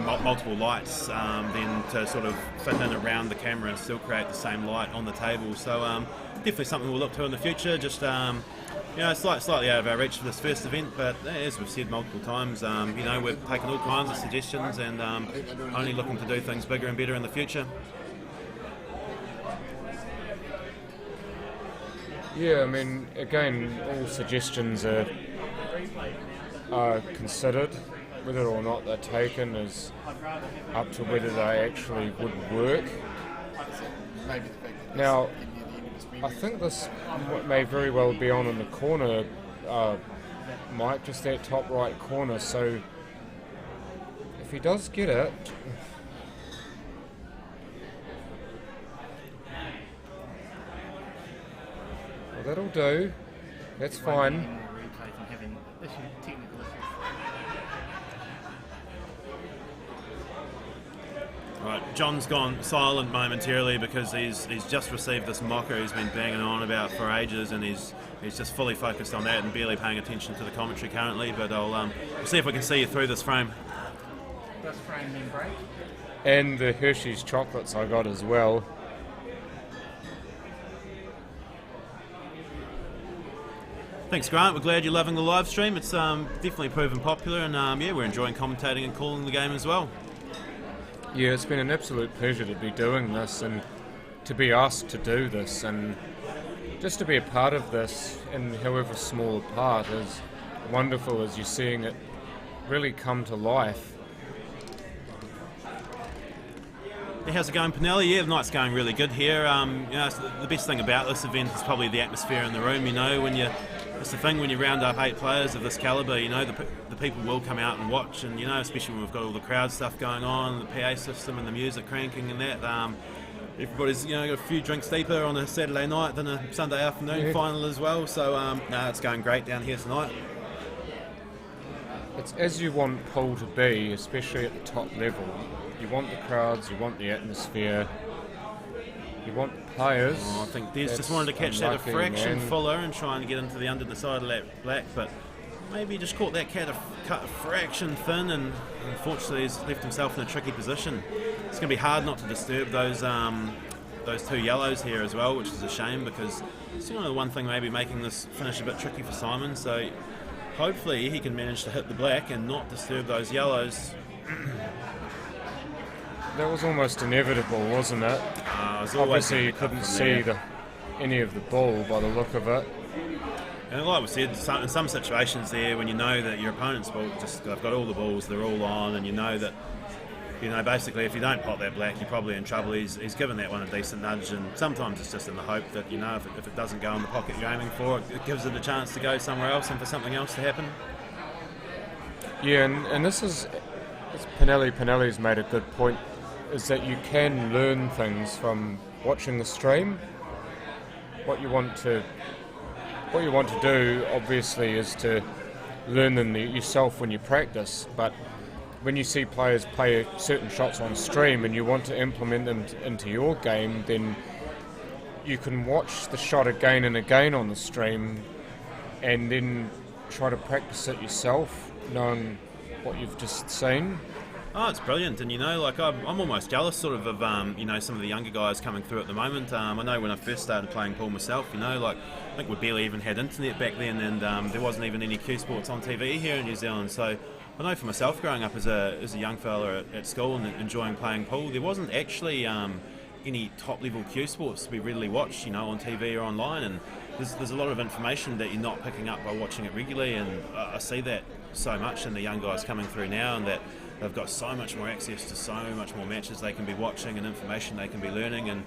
multiple lights then to sort of fit in around the camera and still create the same light on the table. So definitely something we'll look to in the future. Just slightly out of our reach for this first event, but as we've said multiple times, we've taken all kinds of suggestions and only looking to do things bigger and better in the future. Yeah, I mean, again, all suggestions are considered. Whether or not they're taken is up to whether they actually would work. Now, I think this may very well be on in the corner, Mike, just that top right corner, so if he does get it... Well, that'll do. That's fine. Right, John's gone silent momentarily because he's just received this mocker he's been banging on about for ages, and he's just fully focused on that and barely paying attention to the commentary currently. But we'll see if we can see you through this frame. Does frame then break? And the Hershey's chocolates I got as well. Thanks, Grant. We're glad you're loving the live stream. It's definitely proven popular, and we're enjoying commentating and calling the game as well. Yeah, it's been an absolute pleasure to be doing this and to be asked to do this, and just to be a part of this, in however small a part, is wonderful as you're seeing it really come to life. Yeah, how's it going, Pinelli? Yeah, the night's going really good here. The best thing about this event is probably the atmosphere in the room. It's the thing when you round up 8 players of this calibre, the people will come out and watch, and especially when we've got all the crowd stuff going on, the PA system and the music cranking and that. Everybody's got a few drinks deeper on a Saturday night than a Sunday afternoon final as well. So it's going great down here tonight. It's as you want pool to be, especially at the top level. You want the crowds, you want the atmosphere, you want the players. I think Des just wanted to catch that a fraction fuller and trying to get into the under the side of that black, but maybe just caught that cat cut a fraction thin, and unfortunately has left himself in a tricky position. It's going to be hard not to disturb those 2 yellows here as well, which is a shame, because it's the one thing maybe making this finish a bit tricky for Simon. So hopefully he can manage to hit the black and not disturb those yellows. That was almost inevitable, wasn't it? Obviously you couldn't see any of the ball by the look of it. And like we said, in some situations there, when you know that your opponent's ball they've got all the balls, they're all on, and you know that, basically if you don't pot that black, you're probably in trouble. He's given that one a decent nudge, and sometimes it's just in the hope that, if it doesn't go in the pocket you're aiming for, it gives it a chance to go somewhere else and for something else to happen. Yeah, and this is, Pinelli's made a good point, is that you can learn things from watching the stream. What you want to do, obviously, is to learn them yourself when you practice, but when you see players play certain shots on stream and you want to implement them into your game, then you can watch the shot again and again on the stream and then try to practice it yourself, knowing what you've just seen. Oh, it's brilliant, and I'm almost jealous sort of some of the younger guys coming through at the moment. I know when I first started playing pool myself, I think we barely even had internet back then, and there wasn't even any Q Sports on TV here in New Zealand. So I know for myself, growing up as a young fella at school and enjoying playing pool, there wasn't actually any top level Q Sports to be readily watched, on TV or online, and there's a lot of information that you're not picking up by watching it regularly, and I see that so much in the young guys coming through now, and that they've got so much more access to so much more matches they can be watching and information they can be learning, and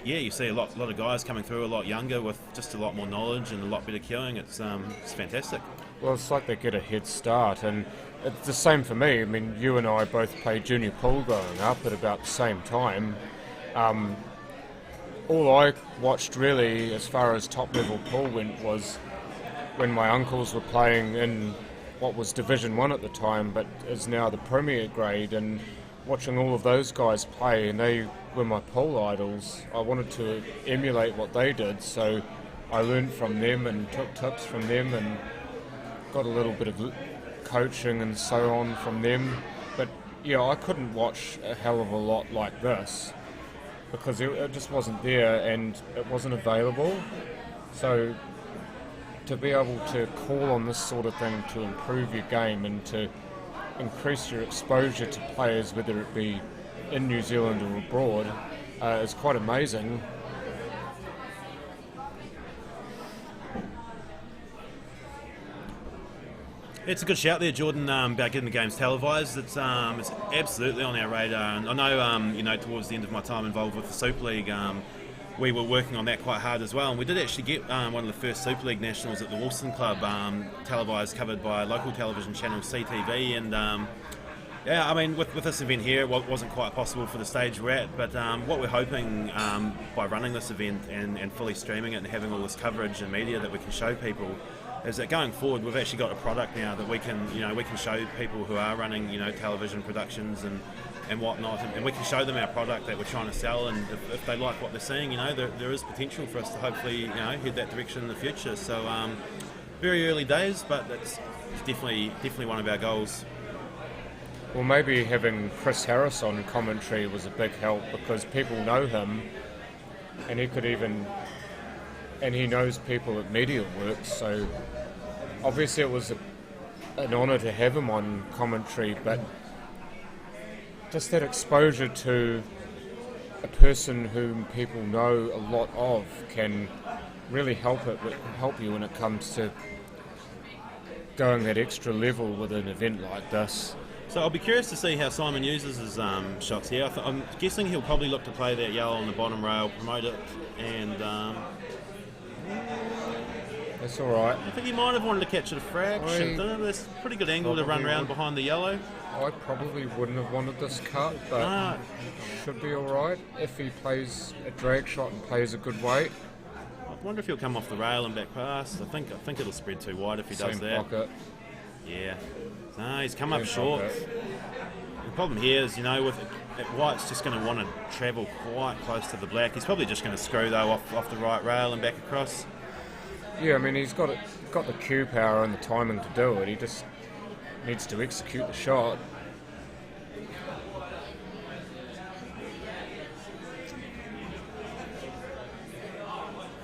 you see a lot of guys coming through a lot younger with just a lot more knowledge and a lot better cueing. It's fantastic. Well, it's like they get a head start, and it's the same for me. I mean, you and I both played junior pool growing up at about the same time. All I watched really as far as top level pool went was when my uncles were playing in what was Division 1 at the time, but is now the Premier grade, and watching all of those guys play, and they were my pool idols. I wanted to emulate what they did, so I learned from them and took tips from them and got a little bit of coaching and so on from them. But I couldn't watch a hell of a lot like this because it just wasn't there and it wasn't available. So to be able to call on this sort of thing to improve your game and to increase your exposure to players, whether it be in New Zealand or abroad, is quite amazing. It's a good shout there, Jordan, about getting the games televised. It's absolutely on our radar, and I know, towards the end of my time involved with the Super League, we were working on that quite hard as well, and we did actually get one of the first Super League nationals at the Wolston Club televised, covered by a local television channel, CTV, and with this event here, it wasn't quite possible for the stage we're at, but what we're hoping by running this event and fully streaming it and having all this coverage and media that we can show people is that going forward we've actually got a product now that we can show people who are running television productions and whatnot, and we can show them our product that we're trying to sell, and if they like what they're seeing, there is potential for us to hopefully head that direction in the future. So very early days, but it's definitely one of our goals. Well, maybe having Chris Harris on commentary was a big help because people know him, and he knows people at MediaWorks, so obviously it was an honour to have him on commentary, but just that exposure to a person whom people know a lot of can really help you when it comes to going that extra level with an event like this. So I'll be curious to see how Simon uses his shots here. I'm guessing he'll probably look to play that yellow on the bottom rail, promote it, and that's all right. I think he might have wanted to catch it a fraction. There's a pretty good angle to run around behind the yellow. I probably wouldn't have wanted this cut, but should be all right if he plays a drag shot and plays a good weight. I wonder if he'll come off the rail and back past. I think it'll spread too wide if he does that. Pocket. Yeah. No, he's come up short. The problem here is, with White's just going to want to travel quite close to the black. He's probably just going to screw though off the right rail and back across. Yeah, I mean he's got got the cue power and the timing to do it. He just needs to execute the shot.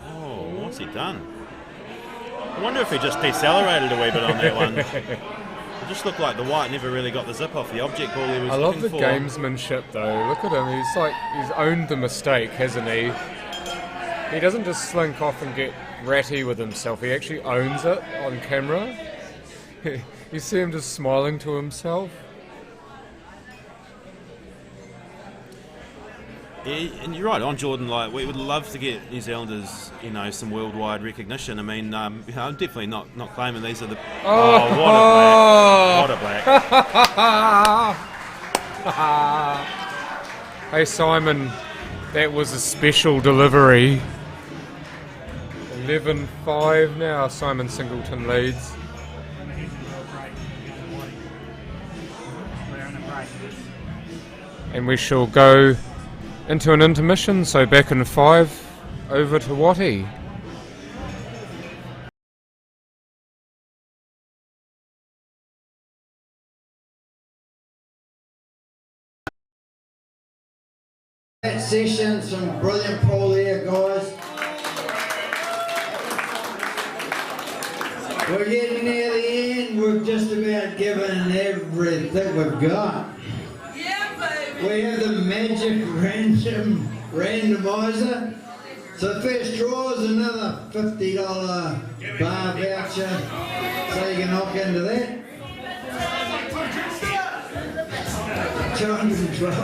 Oh, what's he done? I wonder if he just decelerated a wee bit on that one. It just looked like the white never really got the zip off the object ball he was I love looking the for. gamesmanship though. Look at him. He's owned the mistake, hasn't he? He doesn't just slink off and get ratty with himself. He actually owns it on camera. You see him just smiling to himself. Yeah, and you're right on Jordan. Like, we would love to get New Zealanders, some worldwide recognition. I mean, I'm definitely not claiming these are the. Oh, what a black! Hey Simon, that was a special delivery. 11-5 now. Simon Singleton leads. And we shall go into an intermission, so back in 5, over to Watty. That session, some brilliant pool here, guys. We're getting near the end. We've just about given everything we've got. We have the magic randomizer. So first draw is another $50 bar voucher, so you can knock into that. 212.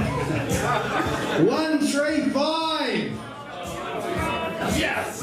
135. Yes.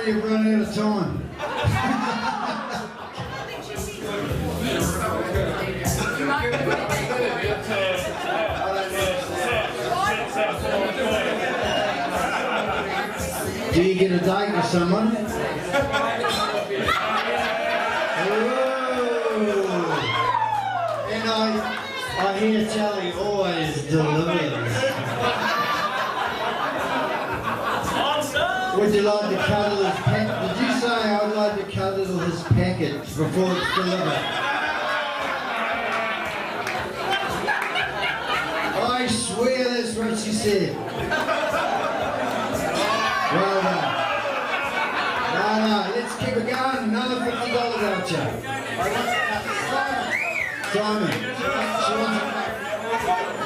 You've run out of time. Do you get a date with someone? And I hear Charlie always delivers. Would you like to cuddle his package? Did you say I'd like to cuddle his package before it's delivered? I swear that's what she said. Well done. No, let's keep it going. Another $50 voucher. Simon. She wants to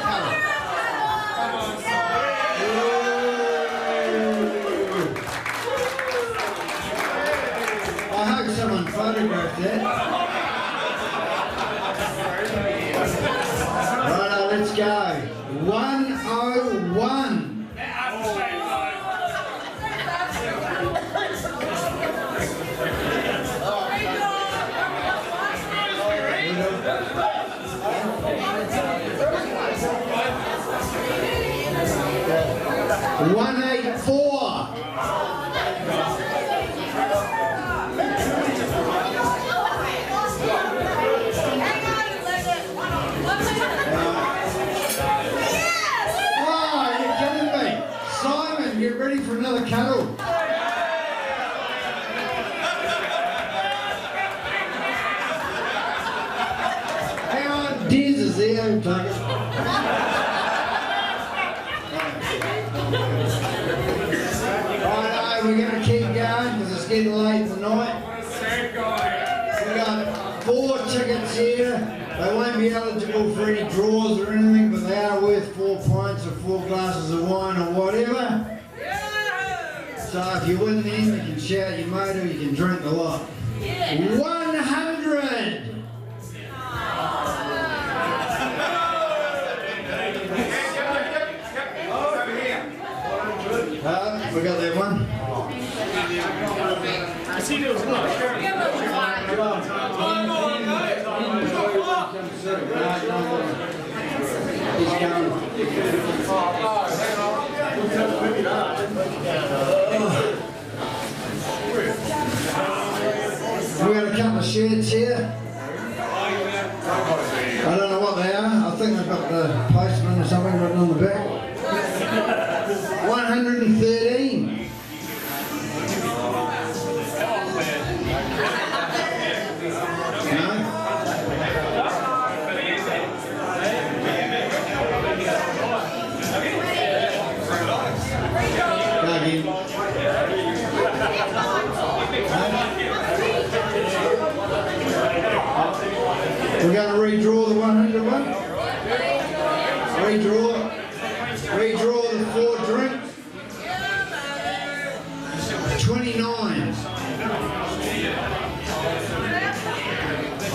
cuddle. I hope someone photographed that. Right, let's go. 101. Ready for another cuddle? Hang on, Diz is there. Take it. Alright, we're going to keep going because it's getting late in the night. We've got 4 tickets here. They won't be eligible for any draws or anything, but they are worth 4 pints or 4 glasses of wine or whatever. So if you win them, you can shout your mate or you can drink a lot. 100! We've got a couple of shirts here. I don't know what they are. I think they've got the postman or something written on the back. 113. We're going to redraw the 100 one. Redraw the 4 drinks. 29.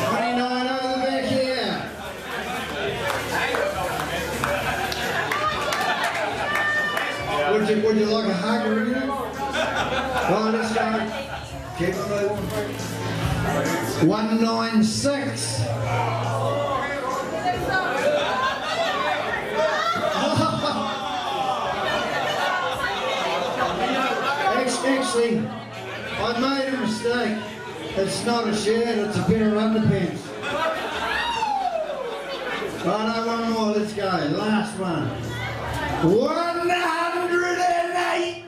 29 over the back here. Would you like a hug or anything? Right, let's go. Keep it moving. 196. Actually, I made a mistake. It's not a shirt, it's a pair of underpants. Right, one more, let's go. Last one. 180!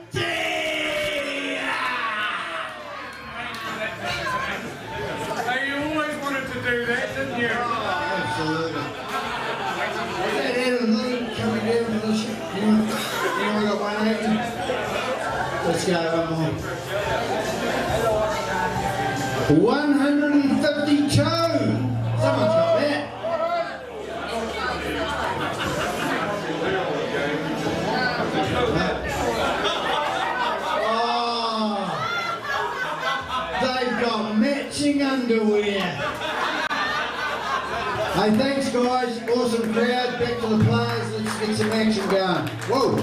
You always wanted to do that, didn't you? Absolutely. Is that Adam Lee coming down for the ship? You know we got 180? Let's go, one more. 152! Someone's got that. Oh, they've got matching underwear. Hey, thanks guys. Awesome crowd. Back to the players. Let's get some action going. Whoa.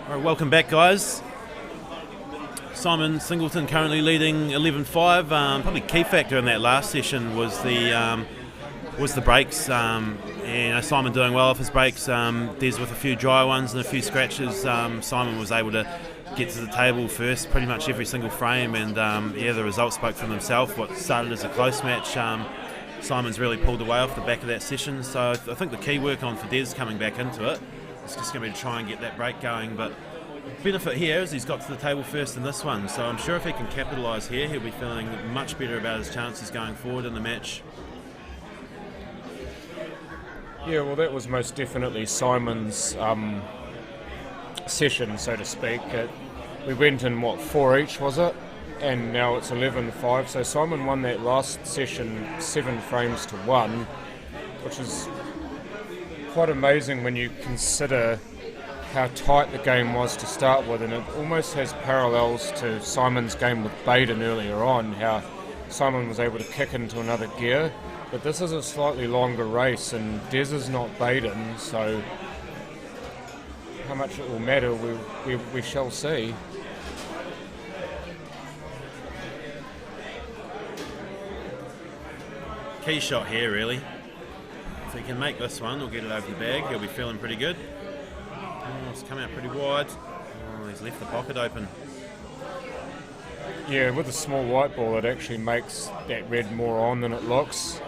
All right, welcome back, guys. Simon Singleton currently leading 11-5. Probably key factor in that last session was the breaks. And Simon doing well off his breaks. Des with a few dry ones and a few scratches. Simon was able to get to the table first pretty much every single frame, and the results spoke for themselves. What started as a close match, Simon's really pulled away off the back of that session. So I think the key work on for Des coming back into it, it's just going to be to try and get that break going. But benefit here is he's got to the table first in this one, so I'm sure if he can capitalise here, he'll be feeling much better about his chances going forward in the match. Yeah, well, that was most definitely Simon's session, so to speak. We went in, 4 each, was it? And now it's 11-5. So Simon won that last session 7 frames to 1, which is quite amazing when you consider how tight the game was to start with, and it almost has parallels to Simon's game with Baden earlier on, how Simon was able to kick into another gear. But this is a slightly longer race, and Des is not Baden, so how much it will matter, we shall see. Key shot here, really. If he can make this one or get it over the bag, he'll be feeling pretty good. Oh, it's come out pretty wide. Oh, he's left the pocket open. Yeah, with a small white ball, it actually makes that red more on than it looks.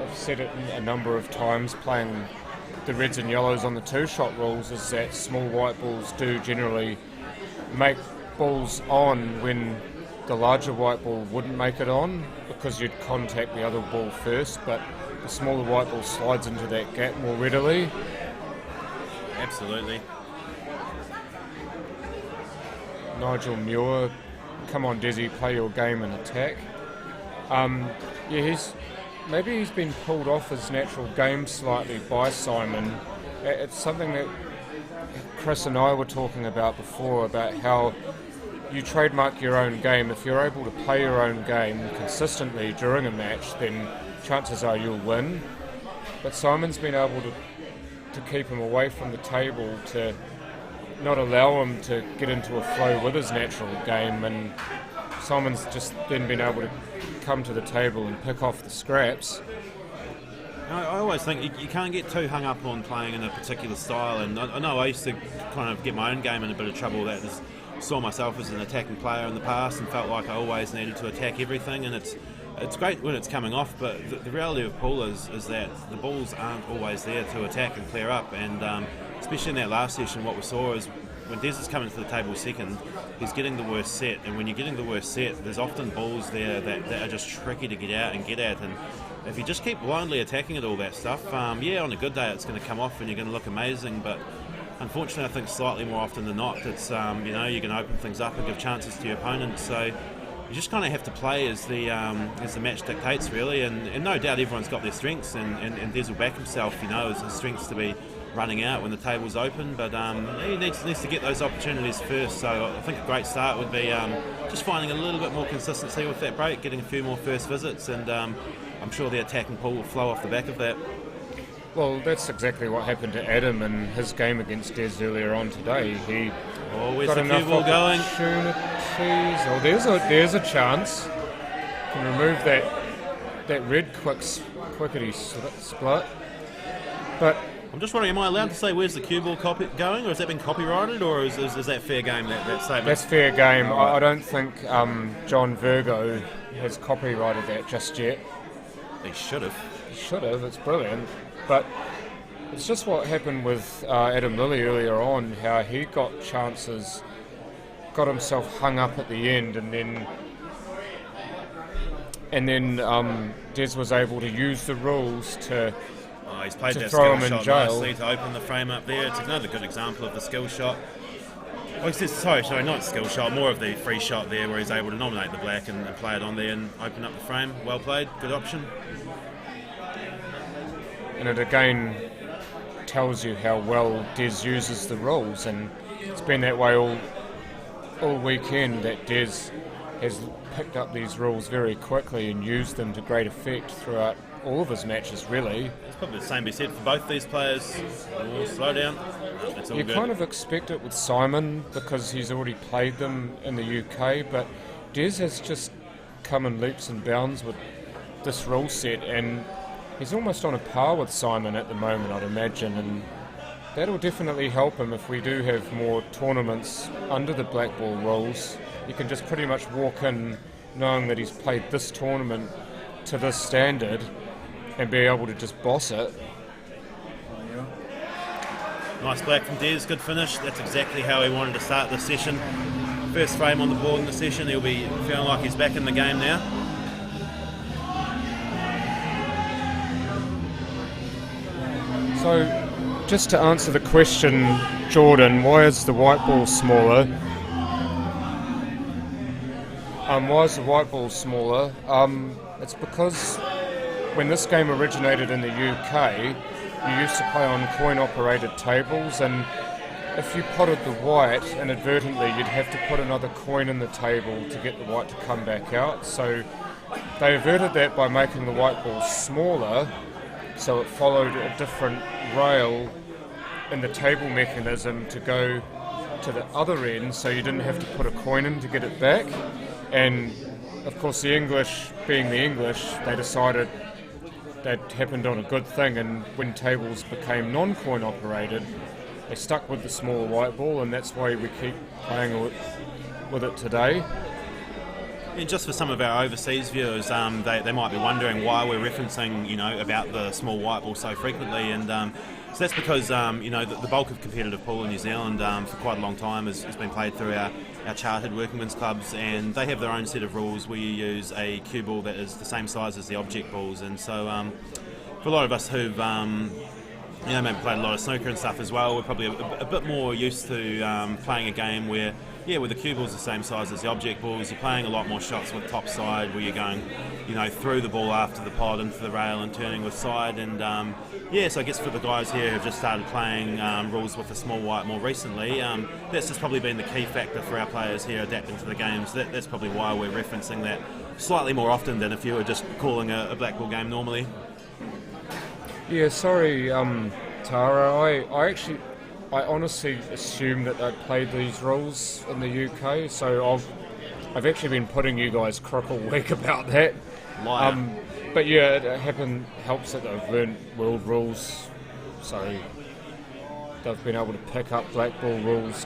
I've said it a number of times, playing the reds and yellows on the 2-shot rules, is that small white balls do generally make balls on when the larger white ball wouldn't make it on, because you'd contact the other ball first, but the smaller white ball slides into that gap more readily. Absolutely. Nigel Muir, come on Desi, play your game and attack. Maybe he's been pulled off his natural game slightly by Simon. It's something that Chris and I were talking about before, about how you trademark your own game. If you're able to play your own game consistently during a match, then chances are you'll win. But Simon's been able to keep him away from the table, to not allow him to get into a flow with his natural game, and Simon's just then been able to come to the table and pick off the scraps. I always think you can't get too hung up on playing in a particular style, and I know I used to kind of get my own game in a bit of trouble with that. Saw myself as an attacking player in the past and felt like I always needed to attack everything, and it's great when it's coming off, but the reality of pool is that the balls aren't always there to attack and clear up, and especially in that last session, what we saw is when Des is coming to the table second, he's getting the worst set, and when you're getting the worst set, there's often balls there that are just tricky to get out and get at, and if you just keep blindly attacking at all that stuff, on a good day it's going to come off and you're going to look amazing, but unfortunately I think slightly more often than not it's you can open things up and give chances to your opponent, so you just kind of have to play as the match dictates, really, and no doubt everyone's got their strengths, and Des will back himself, as his strengths to be running out when the table's open, but he needs to get those opportunities first, so I think a great start would be just finding a little bit more consistency with that break, getting a few more first visits, and I'm sure the attacking pool will flow off the back of that. Well, that's exactly what happened to Adam in his game against Des earlier on today. He got enough opportunities. There's a chance. Can remove that red quickety split. But I'm just wondering, am I allowed to say where's the cue ball going, or has that been copyrighted, or is that fair game, that statement? That's fair game. I don't think John Virgo has copyrighted that just yet. He should have. It's brilliant. But it's just what happened with Adam Lilly earlier on, how he got chances, got himself hung up at the end, and then Des was able to use the rules to he's played that throw skill him in shot jail. nicely to open the frame up there. It's another good example of the skill shot. Sorry, not skill shot, more of the free shot there, where he's able to nominate the black and play it on there and open up the frame. Well played, good option. And it again tells you how well Des uses the rules, and it's been that way all weekend, that Des has picked up these rules very quickly and used them to great effect throughout all of his matches, really. It's probably the same be said for both these players. Slow down. It's all you good. kind of expect it with Simon because he's already played them in the UK, but Des has just come in leaps and bounds with this rule set, and he's almost on a par with Simon at the moment, I'd imagine, and that'll definitely help him if we do have more tournaments under the black ball rules. You can just pretty much walk in knowing that he's played this tournament to this standard and be able to just boss it. Nice black from Des, good finish. That's exactly how he wanted to start the session. First frame on the board in the session, he'll be feeling like he's back in the game now. So, just to answer the question, Jordan, why is the white ball smaller? Why is the white ball smaller? It's because when this game originated in the UK, you used to play on coin-operated tables, and if you potted the white inadvertently, you'd have to put another coin in the table to get the white to come back out. So they averted that by making the white ball smaller, so it followed a different rail in the table mechanism to go to the other end, so you didn't have to put a coin in to get it back. And of course the English, being the English, they decided that happened on a good thing, and when tables became non-coin operated, they stuck with the smaller white ball, and that's why we keep playing with it today. And just for some of our overseas viewers, they might be wondering why we're referencing, about the small white ball so frequently, and So that's because the bulk of competitive pool in New Zealand for quite a long time has been played through our chartered working men's clubs, and they have their own set of rules. We use a cue ball that is the same size as the object balls, and so for a lot of us who've maybe played a lot of snooker and stuff as well, we're probably a bit more used to playing a game where, with the cue balls the same size as the object balls, you're playing a lot more shots with top side, where you're going, through the ball after the pod into the rail and turning with side. And so I guess for the guys here who've just started playing rules with the small white more recently, that's just probably been the key factor for our players here adapting to the games. That's probably why we're referencing that slightly more often than if you were just calling a black ball game normally. Yeah, sorry, Tara. I honestly assumed that they'd played these rules in the UK, so I've actually been putting you guys crook all week about that. But yeah, it helps that they've learned world rules, so they've been able to pick up black ball rules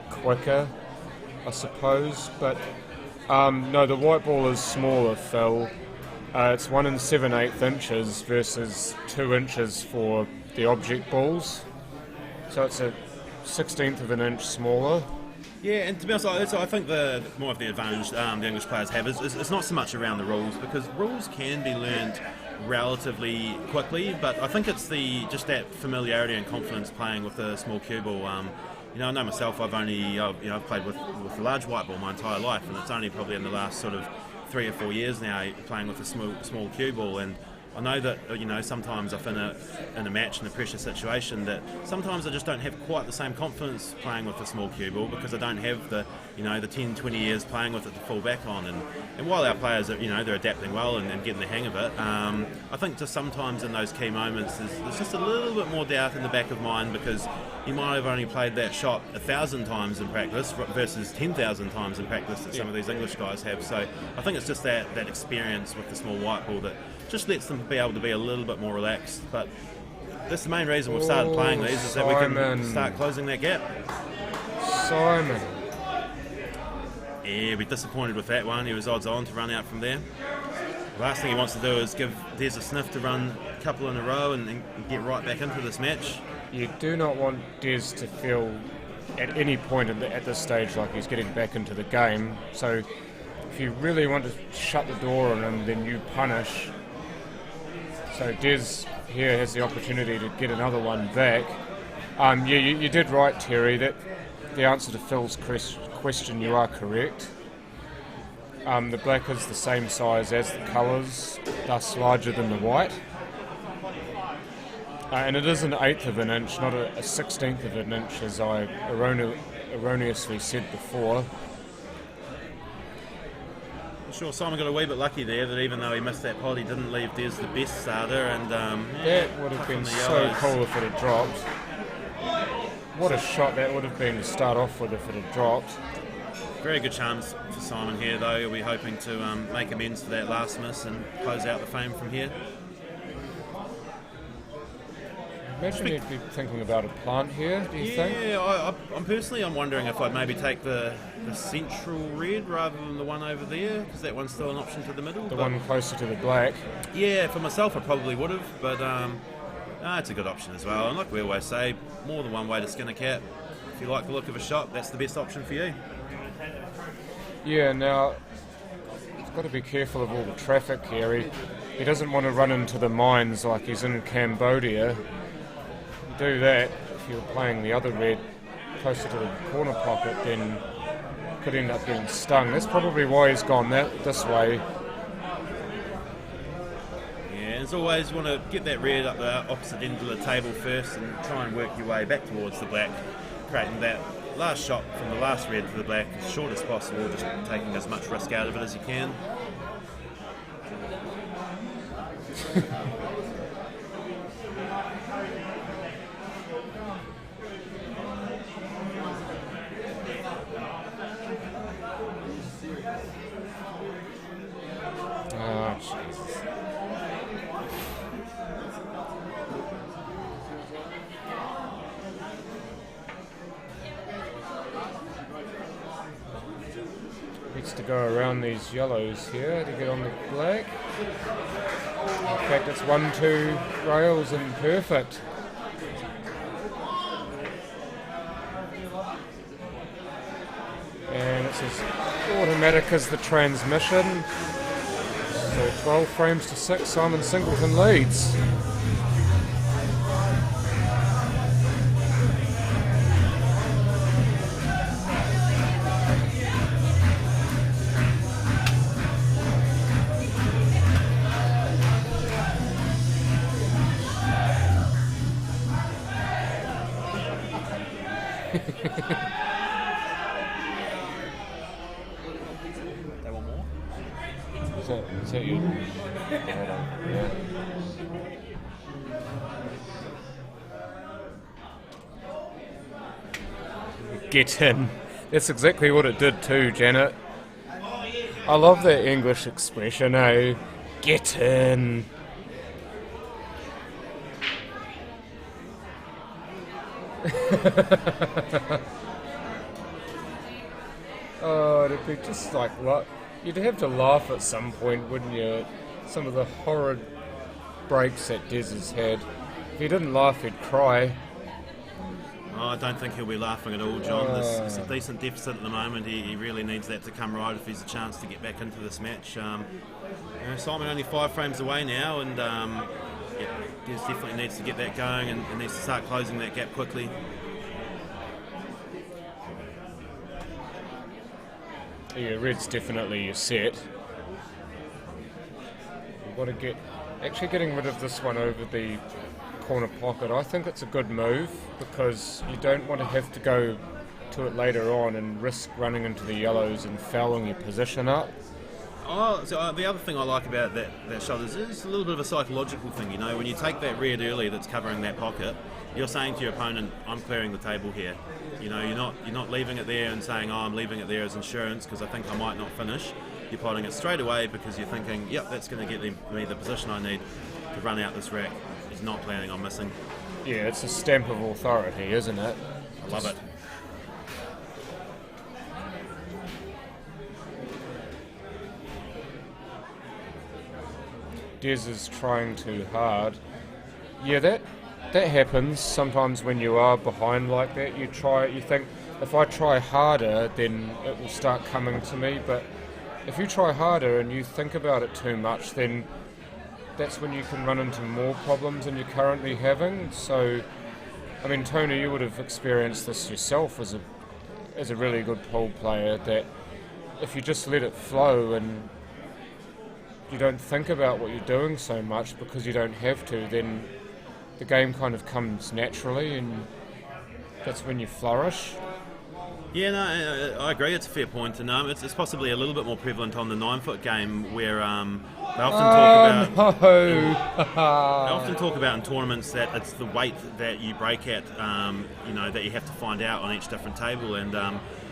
quicker, I suppose. But no, the white ball is smaller, Phil. It's 1 7/8 inches versus 2 inches for the object balls. So it's a 1/16 of an inch smaller. Yeah, and to be honest, I think the more of the advantage the English players have is it's not so much around the rules, because rules can be learnt relatively quickly, but I think it's just that familiarity and confidence playing with the small cue ball. I know myself, I've played with a large white ball my entire life, and it's only probably in the last sort of 3 or 4 years now playing with a small cue ball. And I know that sometimes if in a match in a pressure situation, that sometimes I just don't have quite the same confidence playing with a small cue ball, because I don't have the 10-20 years playing with it to fall back on. And while our players are they're adapting well and getting the hang of it, I think just sometimes in those key moments there's just a little bit more doubt in the back of mind, because you might have only played that shot 1,000 times in practice versus 10,000 times in practice that some of these English guys have. So I think it's just that experience with the small white ball that just lets them be able to be a little bit more relaxed. But that's the main reason we've started playing these, is that we can start closing that gap. Simon. Yeah, we're disappointed with that one. He was odds on to run out from there. The last thing he wants to do is give Des a sniff to run a couple in a row and get right back into this match. You do not want Des to feel at any point at this stage like he's getting back into the game. So if you really want to shut the door on him, then you punish. So Des here has the opportunity to get another one back. You did right, Terry, that the answer to Phil's question, you are correct. The black is the same size as the colours, thus larger than the white. And it is an 1/8 of an inch, not a 1/16 of an inch, as I erroneously said before. Sure, Simon got a wee bit lucky there, that even though he missed that pod, he didn't leave Des the best starter. And that would have been so cool if it had dropped. What a shot that would have been to start off with if it had dropped. Very good chance for Simon here, though. He'll be hoping to make amends for that last miss and close out the fame from here. Imagine you'd be thinking about a plant here, do you think? Yeah, I'm wondering if I'd maybe take the central red rather than the one over there, because that one's still an option to the middle. The one closer to the black. Yeah, for myself I probably would have, but it's a good option as well. And like we always say, more than one way to skin a cat. If you like the look of a shot, that's the best option for you. Yeah, now, he's got to be careful of all the traffic here. He doesn't want to run into the mines like he's in Cambodia. Do that, if you're playing the other red closer to the corner pocket, then could end up getting stung. That's probably why he's gone this way. Yeah, as always, you want to get that red up the opposite end of the table first and try and work your way back towards the black, creating that last shot from the last red to the black as short as possible, just taking as much risk out of it as you can. Oh, Jesus. Needs to go around these yellows here to get on the black. In fact, it's 1-2 rails and perfect. That's as automatic as the transmission. So 12 frames to 6, Simon Singleton leads. They want more? Is that you? Yeah. Get in. That's exactly what it did too, Janet. I love that English expression, eh? Get in. Oh, it'd be just like what you'd have to laugh at some point, wouldn't you? Some of the horrid breaks that Des has had. If he didn't laugh, he'd cry. Oh, I don't think he'll be laughing at all, John. There's a decent deficit at the moment. He really needs that to come right if he's a chance to get back into this match. Simon only 5 frames away now, and Des definitely needs to get that going and needs to start closing that gap quickly. Yeah, red's definitely your set. You've got to getting rid of this one over the corner pocket. I think it's a good move because you don't want to have to go to it later on and risk running into the yellows and fouling your position up. Oh, so the other thing I like about that shot is it's a little bit of a psychological thing. You know, when you take that red early that's covering that pocket, you're saying to your opponent, "I'm clearing the table here." You know, you're not leaving it there and saying, "Oh, I'm leaving it there as insurance because I think I might not finish." You're potting it straight away because you're thinking, "Yep, that's going to get me the position I need to run out this rack." He's not planning on missing. Yeah, it's a stamp of authority, isn't it? I love it. Des is trying too hard. Yeah, that happens sometimes when you are behind like that. You think, if I try harder, then it will start coming to me. But if you try harder and you think about it too much, then that's when you can run into more problems than you're currently having. So, I mean, Tony, you would have experienced this yourself as a really good pool player, that if you just let it flow and you don't think about what you're doing so much because you don't have to, then the game kind of comes naturally and that's when you flourish. Yeah, no, I agree. It's a fair point, and it's possibly a little bit more prevalent on the 9-foot game where they often talk about in tournaments that it's the weight that you break at, that you have to find out on each different table. And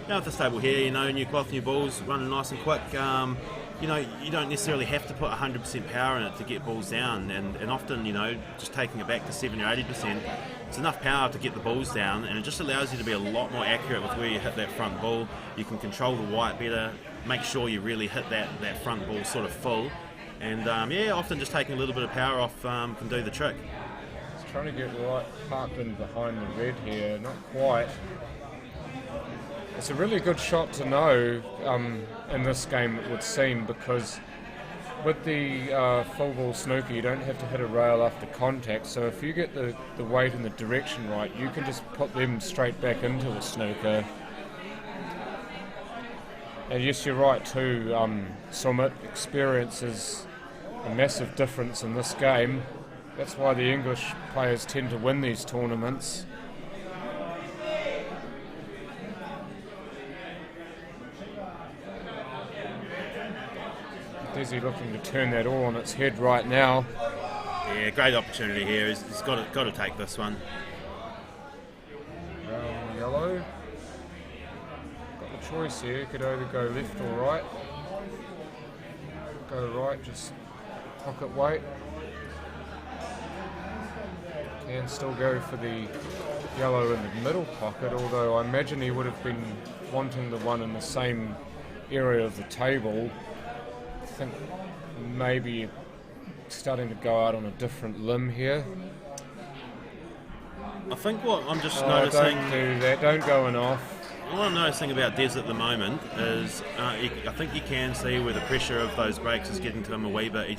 with this table here, new cloth, new balls, running nice and quick. You don't necessarily have to put 100% power in it to get balls down, and often, just taking it back to 70 or 80%, it's enough power to get the balls down, and it just allows you to be a lot more accurate with where you hit that front ball. You can control the white better, make sure you really hit that front ball sort of full, and often just taking a little bit of power off can do the trick. Just trying to get right parked in behind the red here, not quite. It's a really good shot to know in this game, it would seem, because with the full ball snooker you don't have to hit a rail after contact, so if you get the weight and the direction right, you can just put them straight back into the snooker. And yes, you're right too, Sumit, experience is a massive difference in this game. That's why the English players tend to win these tournaments. Desi looking to turn that all on its head right now. Yeah, great opportunity here. He's got to take this one. Brown, yellow. Got the choice here. Could either go left or right. Go right, just pocket weight. Can still go for the yellow in the middle pocket, although I imagine he would have been wanting the one in the same area of the table. I think maybe starting to go out on a different limb here. I think what I'm just noticing... Don't do that, don't go in off. what I'm noticing about Des at the moment is I think you can see where the pressure of those breaks is getting to him a wee bit. He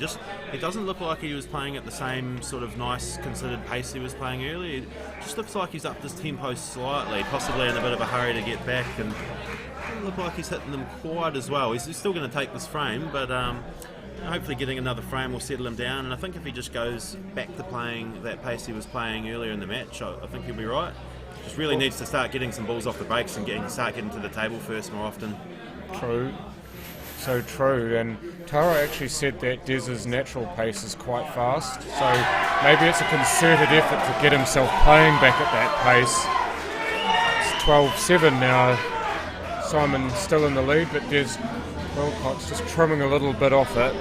doesn't look like he was playing at the same sort of nice considered pace he was playing earlier. It just looks like he's upped his tempo slightly, possibly in a bit of a hurry to get back, and doesn't look like he's hitting them quite as well. He's still going to take this frame, but hopefully getting another frame will settle him down, and I think if he just goes back to playing that pace he was playing earlier in the match, I think he'll be right. Just really needs to start getting some balls off the breaks and start getting to the table first more often. True. So true. And Tara actually said that Des's natural pace is quite fast. So maybe it's a concerted effort to get himself playing back at that pace. It's 12-7 now. Simon still in the lead, but Des Wilcox just trimming a little bit off it.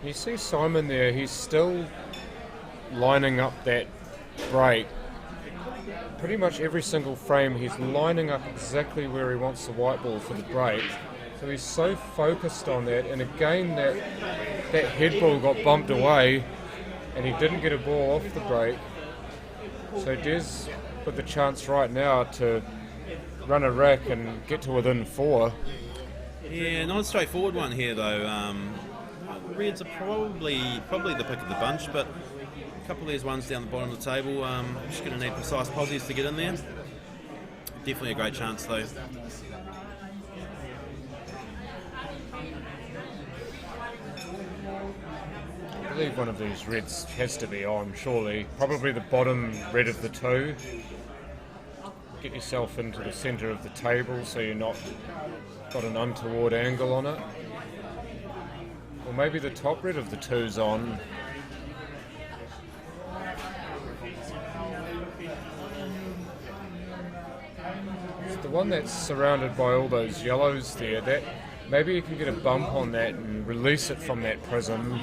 You see Simon there, he's still lining up that break. Pretty much every single frame he's lining up exactly where he wants the white ball for the break. So he's so focused on that, and again that head ball got bumped away and he didn't get a ball off the break. So Des with the chance right now to run a rack and get to within 4. Yeah, not a straightforward one here though. Reds are probably the pick of the bunch, but a couple of these ones down the bottom of the table, just going to need precise posies to get in there. Definitely a great chance though. I believe one of these reds has to be on, surely. Probably the bottom red of the two. Get yourself into the centre of the table so you're not got an untoward angle on it. Or maybe the top red of the two's on. It's the one that's surrounded by all those yellows there. That maybe you can get a bump on that and release it from that prism.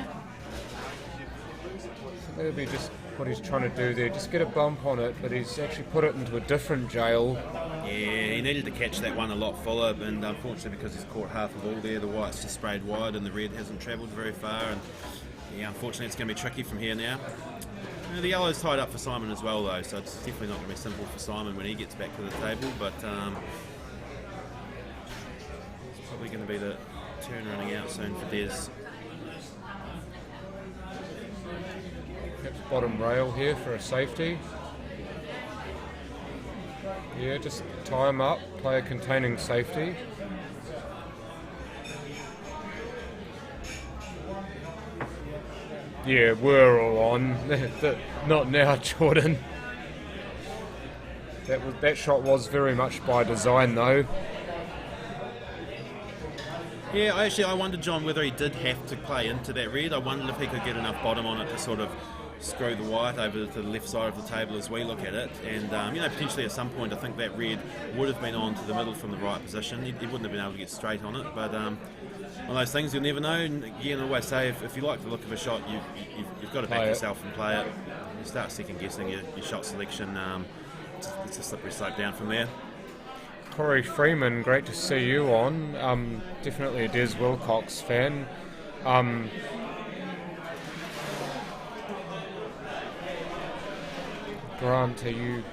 That'll be just what he's trying to do there. Just get a bump on it, but he's actually put it into a different jail. Yeah, he needed to catch that one a lot fuller, and unfortunately because he's caught half the ball there, the white's just sprayed wide and the red hasn't travelled very far, and yeah, unfortunately it's going to be tricky from here now. The yellow's tied up for Simon as well though, so it's definitely not going to be simple for Simon when he gets back to the table, but it's probably going to be the turn running out soon for Des. Perhaps bottom rail here for a safety. Yeah, just tie him up, play a containing safety. Yeah, we're all on. Not now, Jordan. That shot was very much by design, though. Yeah, I wondered, John, whether he did have to play into that red. I wondered if he could get enough bottom on it to sort of screw the white over to the left side of the table as we look at it, and potentially at some point I think that red would have been on to the middle from the right position. He wouldn't have been able to get straight on it, but one of those things you'll never know. And again, I always say if you like the look of a shot, you've got to back yourself and play it. You start second guessing your shot selection, it's a slippery slope down from there. Corey Freeman, great to see you on. Definitely a Des Wilcox fan. Grant, are you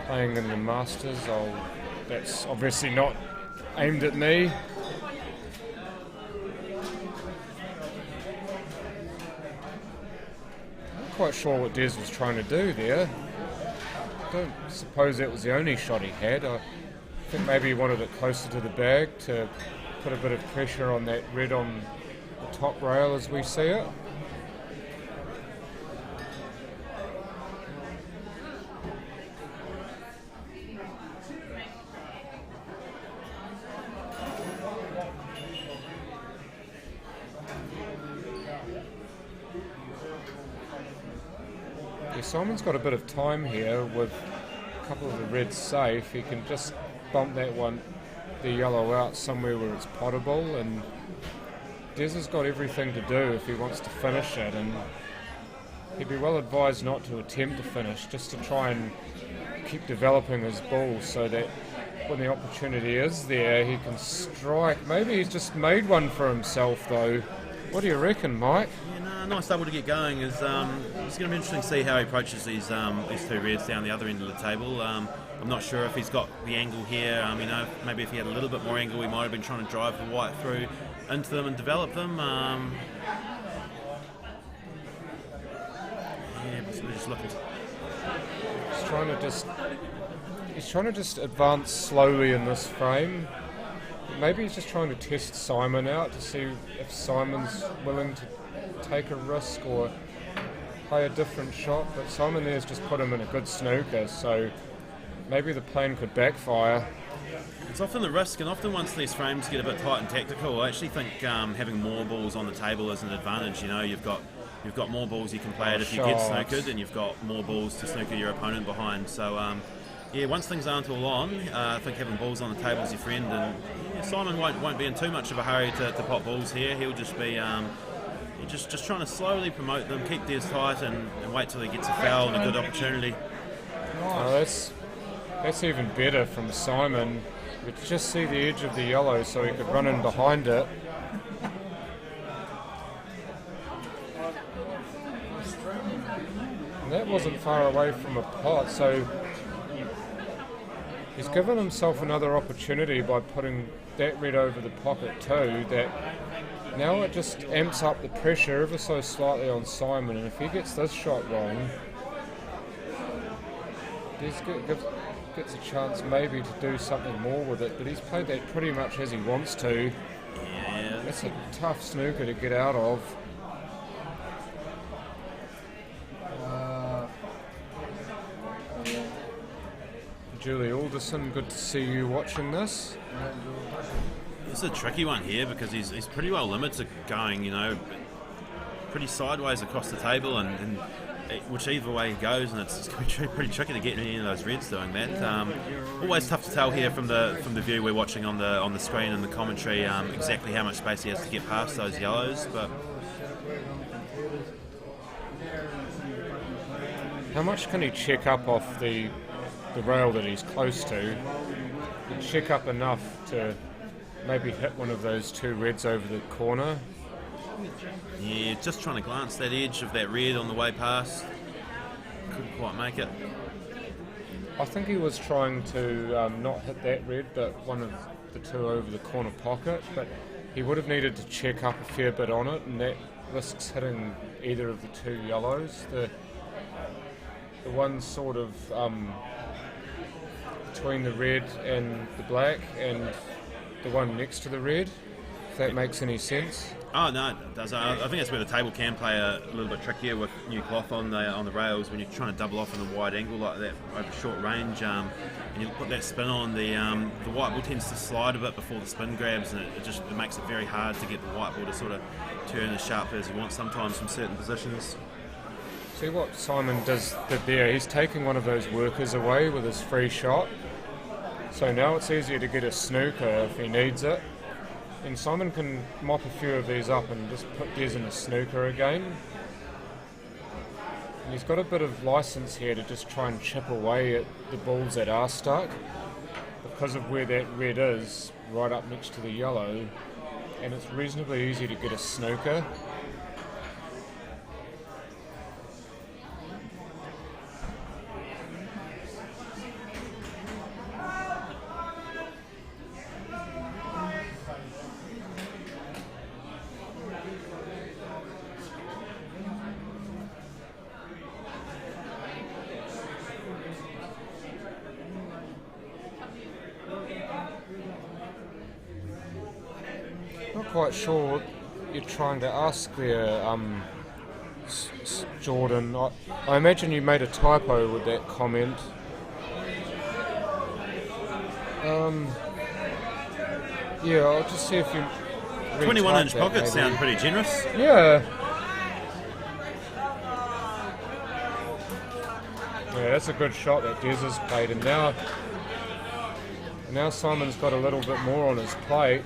playing in the Masters? That's obviously not aimed at me. Not quite sure what Des was trying to do there. I don't suppose that was the only shot he had. I think maybe he wanted it closer to the bag to put a bit of pressure on that red on the top rail as we see it. Yeah, Simon's got a bit of time here with a couple of the reds safe. He can just bump that one, the yellow, out somewhere where it's potable, and Des has got everything to do if he wants to finish it, and he'd be well advised not to attempt to finish, just to try and keep developing his ball so that when the opportunity is there, he can strike. Maybe he's just made one for himself, though. What do you reckon, Mike? Yeah, nice double to get going. It's going to be interesting to see how he approaches these two reds down the other end of the table. I'm not sure if he's got the angle here. Maybe if he had a little bit more angle, he might have been trying to drive the white through into them and develop them. We're just looking. He's trying to just advance slowly in this frame. Maybe he's just trying to test Simon out to see if Simon's willing to take a risk or play a different shot. But Simon there's just put him in a good snooker, so maybe the plan could backfire. It's often the risk, and often once these frames get a bit tight and tactical, I actually think having more balls on the table is an advantage. You've got more balls you can play at if you get snookered, and you've got more balls to snooker your opponent behind. So once things aren't all on, I think having balls on the table is your friend, and Simon won't be in too much of a hurry to pop balls here. He'll just be just trying to slowly promote them, keep theirs tight, and wait till he gets a foul and a good opportunity. Oh, that's even better from Simon. You could just see the edge of the yellow, so he could run in behind it. And that wasn't far away from a pot, so he's given himself another opportunity by putting that red over the pocket too, that now it just amps up the pressure ever so slightly on Simon, and if he gets this shot wrong, Des gets a chance maybe to do something more with it, but he's played that pretty much as he wants to. Yeah. That's a tough snooker to get out of. Julie Alderson, good to see you watching this. It's a tricky one here because he's pretty well limited going, pretty sideways across the table, and whichever way he goes, and it's going to be pretty tricky to get any of those reds doing that. Always tough to tell here from the view we're watching on the screen and the commentary exactly how much space he has to get past those yellows, but how much can he check up off the rail that he's close to? Check up enough to maybe hit one of those two reds over the corner. Yeah, just trying to glance that edge of that red on the way past. Couldn't quite make it. I think he was trying to not hit that red, but one of the two over the corner pocket, but he would have needed to check up a fair bit on it, and that risks hitting either of the two yellows. The one sort of between the red and the black, and the one next to the red, if that makes any sense. Oh no, it does. I think that's where the table can play a little bit trickier with new cloth on the rails when you're trying to double off in a wide angle like that over short range, and you put that spin on. The white ball tends to slide a bit before the spin grabs, and it makes it very hard to get the white ball to sort of turn as sharp as you want sometimes from certain positions. See what Simon did there? He's taking one of those workers away with his free shot, so now it's easier to get a snooker if he needs it. And Simon can mop a few of these up and just put Des in a snooker again. And he's got a bit of license here to just try and chip away at the balls that are stuck because of where that red is, right up next to the yellow, and it's reasonably easy to get a snooker. Quite sure what you're trying to ask there, Jordan. I imagine you made a typo with that comment. Yeah, I'll just see if you 21-inch pockets maybe. sound pretty generous. Yeah. that's a good shot that Des has played, and now Simon's got a little bit more on his plate.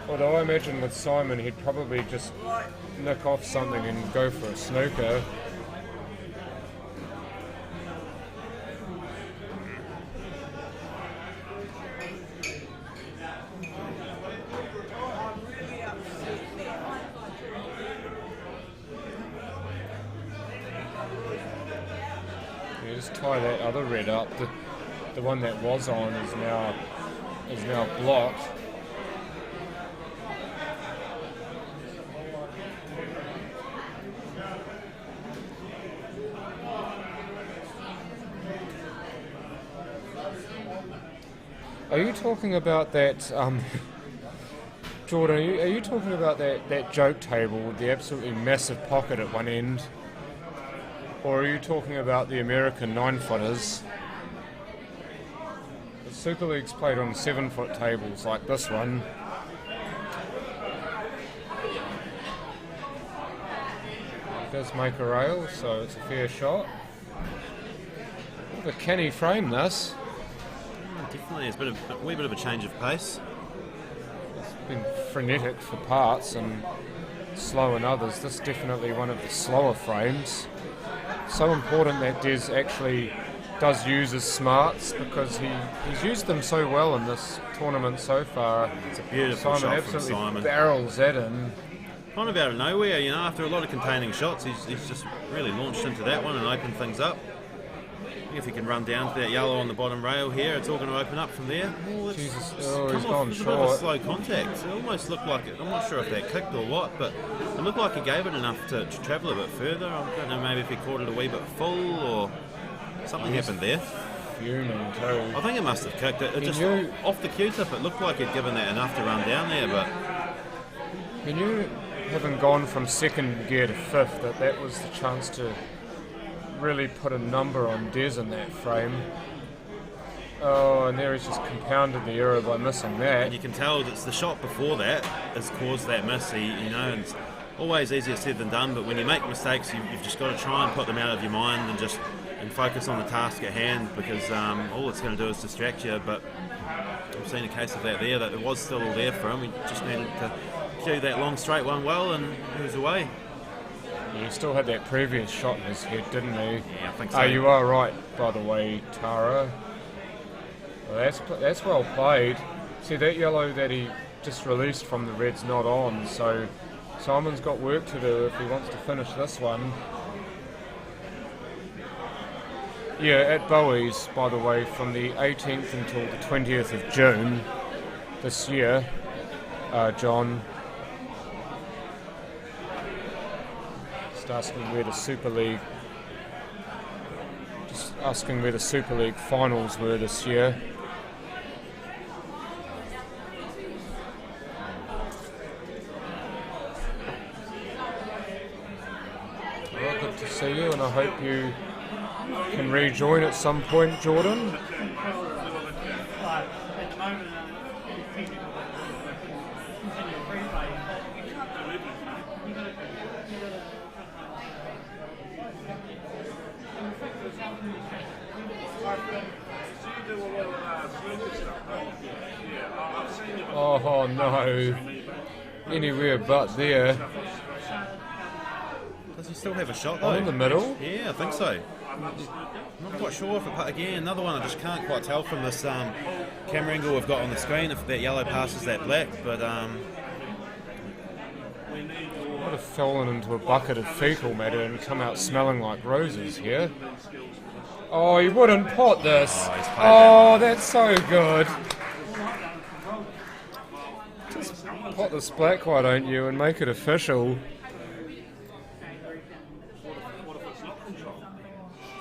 Although I imagine with Simon he'd probably just nick off something and go for a snooker. You just tie that other red up. The one that was on is now blocked. Are you talking about that, Jordan, are you talking about that joke table with the absolutely massive pocket at one end? Or are you talking about the American 9-footers? The Super League's played on 7-foot tables like this one. It does make a rail, so it's a fair shot. The canny frame this. Definitely, it's a wee bit of a change of pace. It's been frenetic for parts and slow in others. This is definitely one of the slower frames. So important that Des actually does use his smarts, because he's used them so well in this tournament so far. It's a beautiful shot from Simon. Barrels that in. Kind of out of nowhere, after a lot of containing shots, he's just really launched into that one and opened things up. If he can run down to that yellow on the bottom rail here, it's all going to open up from there. Jesus, he's gone a bit short. of a slow contact. It almost looked like it. I'm not sure if that kicked or what, but it looked like he gave it enough to travel a bit further. I don't know, maybe if he caught it a wee bit full or something happened there. Fuming too. I think it must have kicked it. It just off the Q-tip. It looked like he'd given that enough to run down there, but. When you haven't gone from second gear to fifth, that was the chance to really put a number on Des in that frame. Oh, and there he's just compounded the error by missing that. And you can tell it's the shot before that has caused that miss. And it's always easier said than done, but when you make mistakes, you've just got to try and put them out of your mind and focus on the task at hand, because all it's going to do is distract you. But I've seen a case of that there, that it was still all there for him. He just needed to cue that long straight one well, and he was away. He still had that previous shot in his head, didn't he? Yeah, I think so. You are right, by the way, Tara. Well, that's well played. See, that yellow that he just released from the red's not on, so Simon's got work to do if he wants to finish this one. Yeah, at Bowie's, by the way, from the 18th until the 20th of June this year, John. Asking where the Super League finals were this year. Well, good to see you, and I hope you can rejoin at some point, Jordan. Oh no, anywhere but there. Does he still have a shot though? In the middle? Yeah, I think so. I'm not quite sure if it, again, another one I just can't quite tell from this camera angle we've got on the screen if that yellow passes that black, but would have fallen into a bucket of fecal matter and come out smelling like roses here. Oh, he wouldn't pot this. Oh, that's so good. Just pot this black, why don't you, and make it official.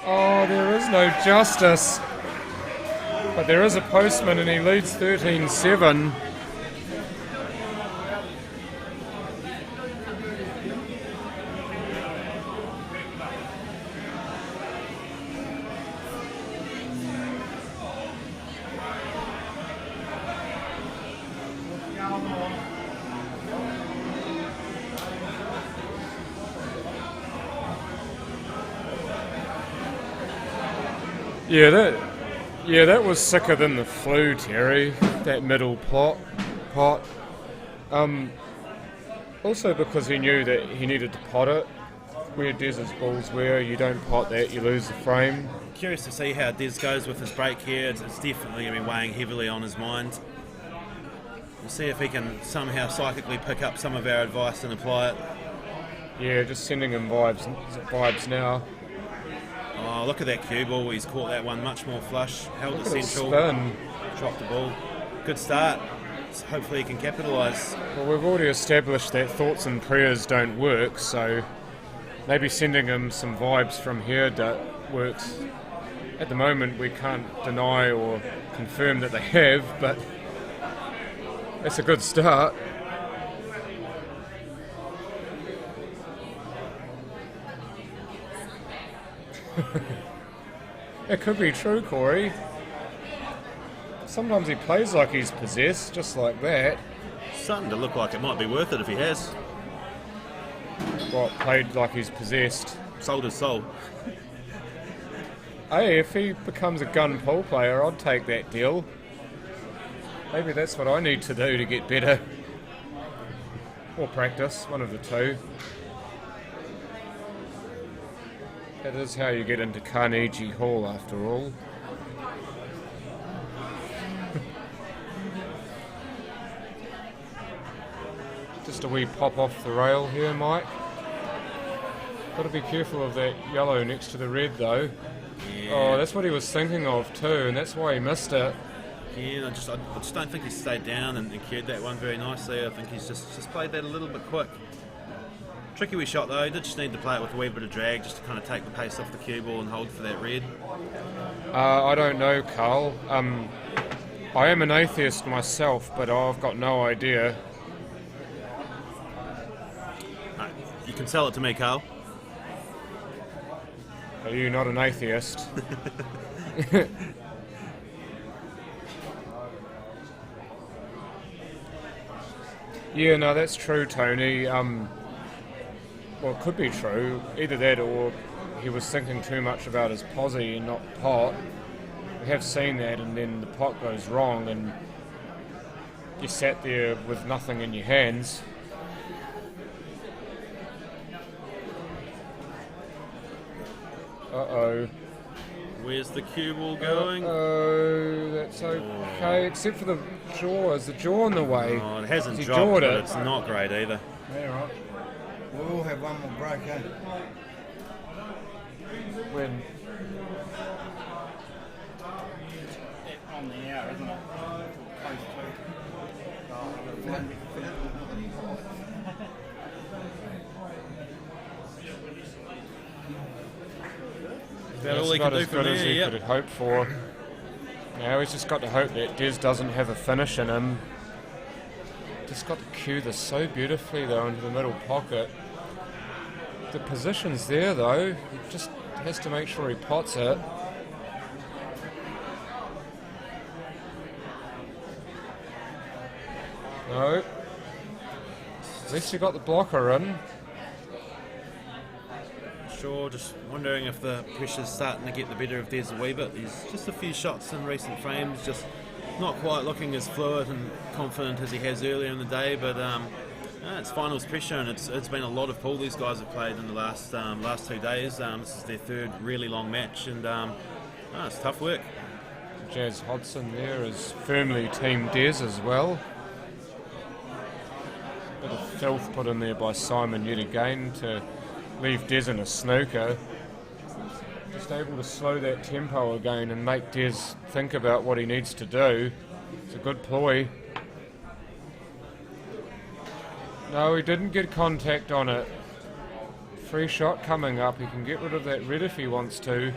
Oh, there is no justice. But there is a postman and he leads 13-7. That was sicker than the flu, Terry. That middle pot. Also because he knew that he needed to pot it. Where Dez's balls were, you don't pot that, you lose the frame. Curious to see how Dez goes with his break here. It's definitely going to be weighing heavily on his mind. We'll see if he can somehow psychically pick up some of our advice and apply it. Yeah, just sending him vibes now. Oh, look at that cue ball. He's caught that one much more flush. Held it central. Spin. Dropped the ball. Good start. So hopefully he can capitalise. Well, we've already established that thoughts and prayers don't work, so maybe sending him some vibes from here works. At the moment, we can't deny or confirm that they have, but that's a good start. It could be true, Corey. Sometimes he plays like he's possessed, just like that. Starting to look like it might be worth it if he has. What, played like he's possessed? Sold his soul. Hey, if he becomes a gun pull player, I'd take that deal. Maybe that's what I need to do to get better. Or practice, one of the two. That is how you get into Carnegie Hall, after all. Just a wee pop off the rail here, Mike. Got to be careful of that yellow next to the red, though. Yeah. Oh, that's what he was thinking of too, and that's why he missed it. Yeah, I just don't think he stayed down and cued that one very nicely. I think he's just played that a little bit quick. Tricky wee shot though. He did just need to play it with a wee bit of drag just to kind of take the pace off the cue ball and hold for that red. I don't know, Carl. I am an atheist myself, but I've got no idea. No, you can sell it to me, Carl. Are you not an atheist? Yeah, no, that's true, Tony. Well, it could be true. Either that or he was thinking too much about his posse and not pot. We have seen that, and then the pot goes wrong and you sat there with nothing in your hands. Uh-oh. Where's the cue ball going? Oh, that's okay, except for the jaw. Is the jaw in the way? Oh, it hasn't He dropped, jawed but it. it's not great either. Yeah, right. We'll all have one more break, eh? When? On the hour, isn't it? Close Is that all he can do as from good there? as he Yep. could hope for. Now he's just got to hope that Dez doesn't have a finish in him. Just got to cue this so beautifully though into the middle pocket. The position's there though. He just has to make sure he pots it. No. At least he got the blocker in. Sure, just wondering if the pressure's starting to get the better of Dez a wee bit. There's just a few shots in recent frames, just not quite looking as fluid and confident as he has earlier in the day, but it's finals pressure, and it's been a lot of pool these guys have played in the last 2 days. This is their third really long match, and it's tough work. Jazz Hodson there is firmly Team Dez as well. Bit of filth put in there by Simon yet again to leave Dez in a snooker. Just able to slow that tempo again and make Dez think about what he needs to do. It's a good ploy. No, he didn't get contact on it. Free shot coming up. He can get rid of that red if he wants to.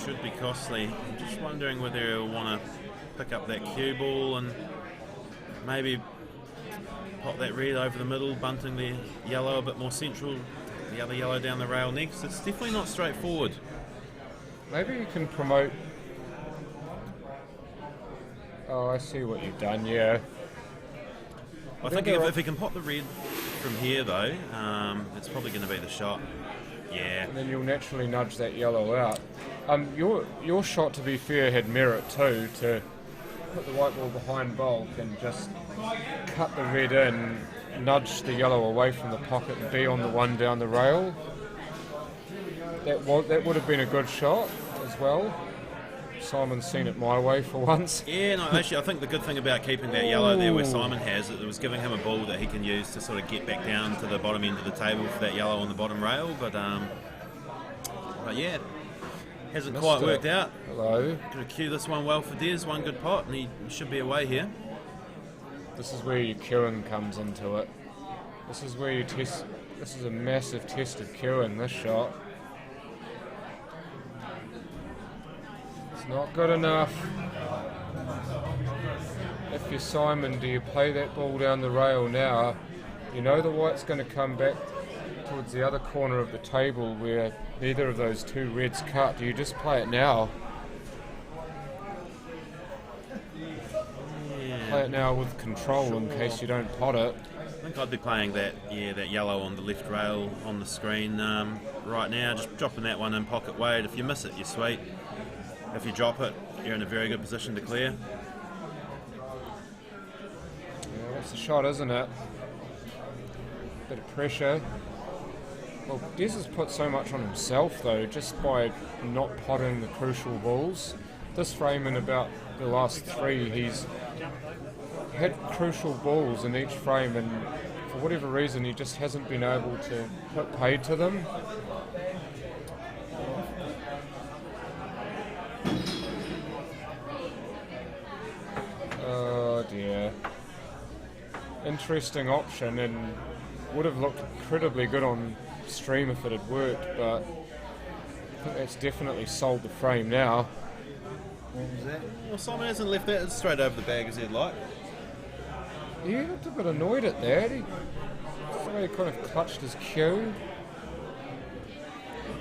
Should be costly. I'm just wondering whether he'll want to pick up that cue ball and maybe pop that red over the middle, bunting the yellow a bit more central, the other yellow down the rail next. It's definitely not straightforward. Maybe you can promote... Oh, I see what you've done, yeah. I think if he can pop the red from here though, it's probably going to be the shot. Yeah. And then you'll naturally nudge that yellow out. Your shot, to be fair, had merit too, to put the white ball behind bulk and just cut the red in, nudge the yellow away from the pocket and be on the one down the rail. That would have been a good shot as well. Simon's seen it my way for once. Yeah, no, actually, I think the good thing about keeping that yellow there where Simon has it was giving him a ball that he can use to sort of get back down to the bottom end of the table for that yellow on the bottom rail. But yeah, hasn't quite worked out. Hello. Going to cue this one well for Des. One good pot, and he should be away here. This is where your queuing comes into it. This is where you test. This is a massive test of queuing, this shot. It's not good enough. If you're Simon, do you play that ball down the rail now? You know the white's going to come back towards the other corner of the table where neither of those two reds cut. Do you just play it now? Play it now with control in case you don't pot it. I think I'd be playing that yellow on the left rail on the screen right now, just dropping that one in pocket weight. If you miss it, you're sweet. If you drop it, you're in a very good position to clear. Yeah, that's the shot, isn't it? Bit of pressure. Well, Des has put so much on himself though, just by not potting the crucial balls. This frame in about the last three, he's had crucial balls in each frame, and for whatever reason he just hasn't been able to put paid to them. Oh dear. Interesting option, and would have looked incredibly good on stream if it had worked, but I think that's definitely sold the frame now. What was that? Well, Simon hasn't left that straight over the bag as he'd like. He looked a bit annoyed at that. He kind of clutched his cue.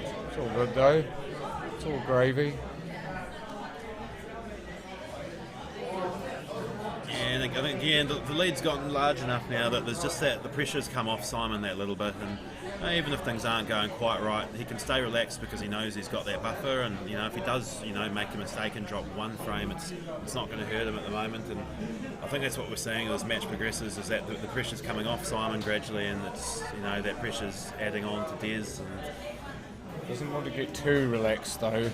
It's all good though. It's all gravy. And I think again the lead's gotten large enough now that there's just that the pressure's come off Simon that little bit, and even if things aren't going quite right, he can stay relaxed because he knows he's got that buffer, and if he does make a mistake and drop one frame, it's not going to hurt him at the moment. And I think that's what we're seeing as match progresses, is that the pressure's coming off Simon gradually, and it's that pressure's adding on to Des. And doesn't want to get too relaxed though.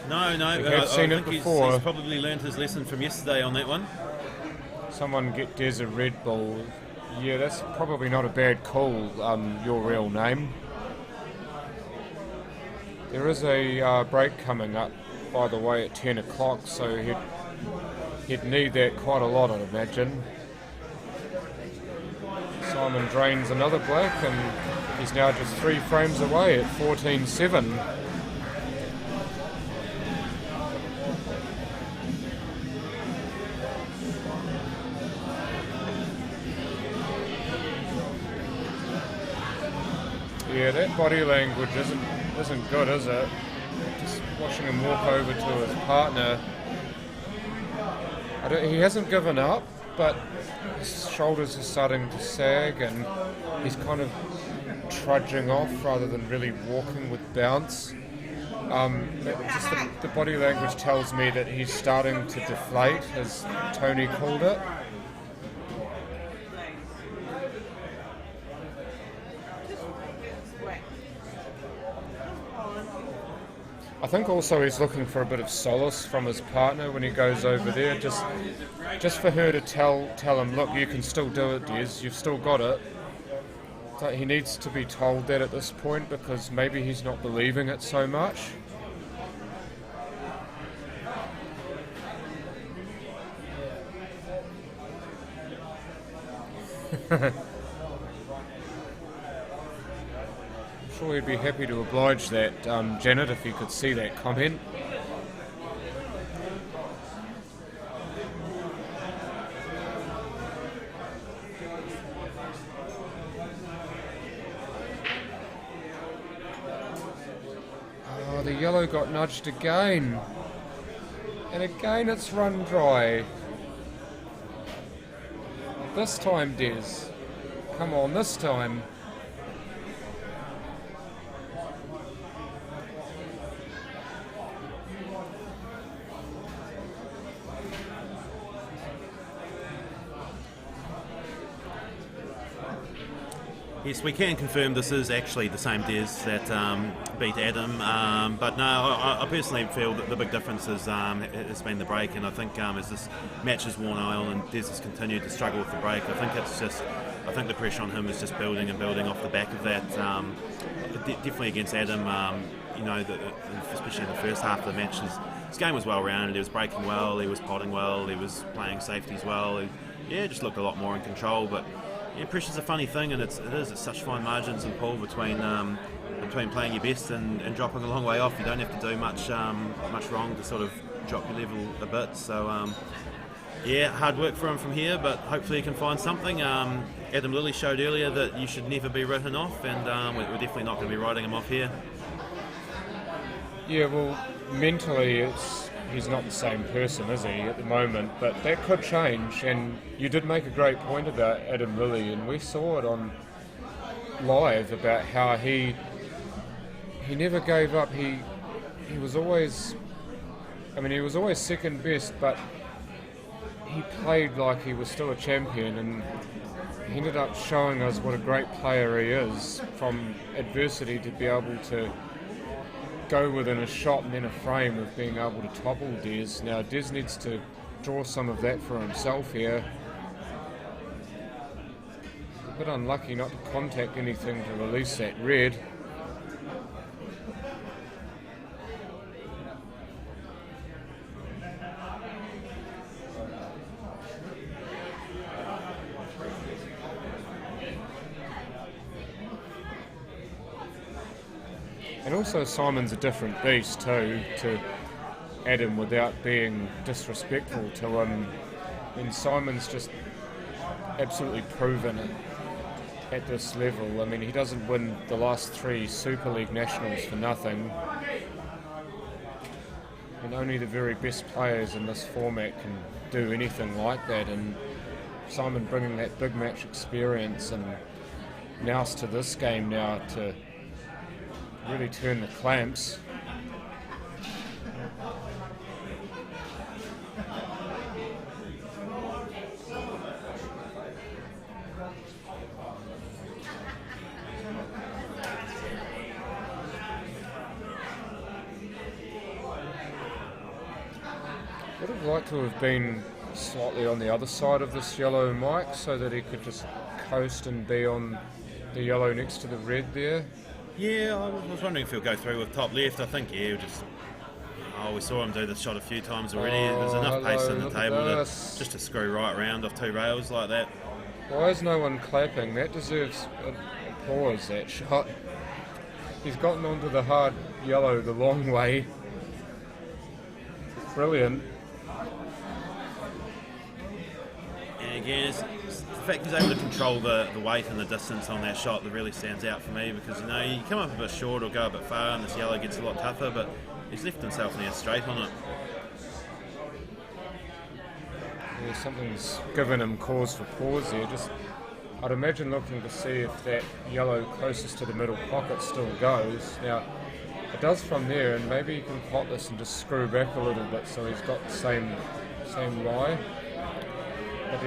No, I seen it before. He's probably learned his lesson from yesterday on that one. Someone get Des a red ball. Yeah, that's probably not a bad call, your real name. There is a break coming up, by the way, at 10 o'clock, so he'd need that quite a lot, I'd imagine. Simon drains another black, and he's now just 3 frames away at 14-7. Yeah, that body language isn't good, is it? Just watching him walk over to his partner. He hasn't given up, but his shoulders are starting to sag, and he's kind of trudging off rather than really walking with bounce. Just the body language tells me that he's starting to deflate, as Tony called it. I think also he's looking for a bit of solace from his partner when he goes over there, just for her to tell him, look, you can still do it, Des, you've still got it. So he needs to be told that at this point, because maybe he's not believing it so much. Sure, he'd be happy to oblige that Janet if he could see that comment. Oh, the yellow got nudged again. And again it's run dry. This time, Des. Come on, this time. Yes, we can confirm this is actually the same Des that beat Adam, but no, I personally feel that the big difference has been the break, and I think as this match has worn on and Des has continued to struggle with the break, I think the pressure on him is just building and building off the back of that. Definitely against Adam, especially in the first half of the match, his game was well rounded. He was breaking well, he was potting well, he was playing safeties well. He just looked a lot more in control, but. Yeah, pressure's a funny thing, and it is at such fine margins and pull between playing your best and dropping a long way off. You don't have to do much wrong to sort of drop your level a bit. So hard work for him from here, but hopefully he can find something. Adam Lilly showed earlier that you should never be written off, and we're definitely not going to be writing him off here. Yeah, well, mentally he's not the same person, is he, at the moment? But that could change, and you did make a great point about Adam Lilly, and we saw it on live about how he never gave up. He was always second best, but he played like he was still a champion, and he ended up showing us what a great player he is from adversity to be able to go within a shot and then a frame of being able to topple Des. Now Des needs to draw some of that for himself here. A bit unlucky not to contact anything to release that red. And also Simon's a different beast too to Adam without being disrespectful to him. And Simon's just absolutely proven it at this level. I mean, he doesn't win the last 3 Super League Nationals for nothing. And only the very best players in this format can do anything like that. And Simon bringing that big match experience and nous to this game now to really turn the clamps. Would have liked to have been slightly on the other side of this yellow mic so that he could just coast and be on the yellow next to the red there. Yeah, I was wondering if he'll go through with top left. I think, we saw him do this shot a few times already. There's enough pace in the table just to screw right round off 2 rails like that. Why is no one clapping? That deserves applause, that shot. He's gotten onto the hard yellow the long way. Brilliant. And again, the fact he's able to control the weight and the distance on that shot that really stands out for me, because you come up a bit short or go a bit far and this yellow gets a lot tougher, but he's left himself near straight on it. Yeah, something's given him cause for pause there. I'd imagine looking to see if that yellow closest to the middle pocket still goes. Now, it does from there, and maybe he can pot this and just screw back a little bit so he's got the same lie. But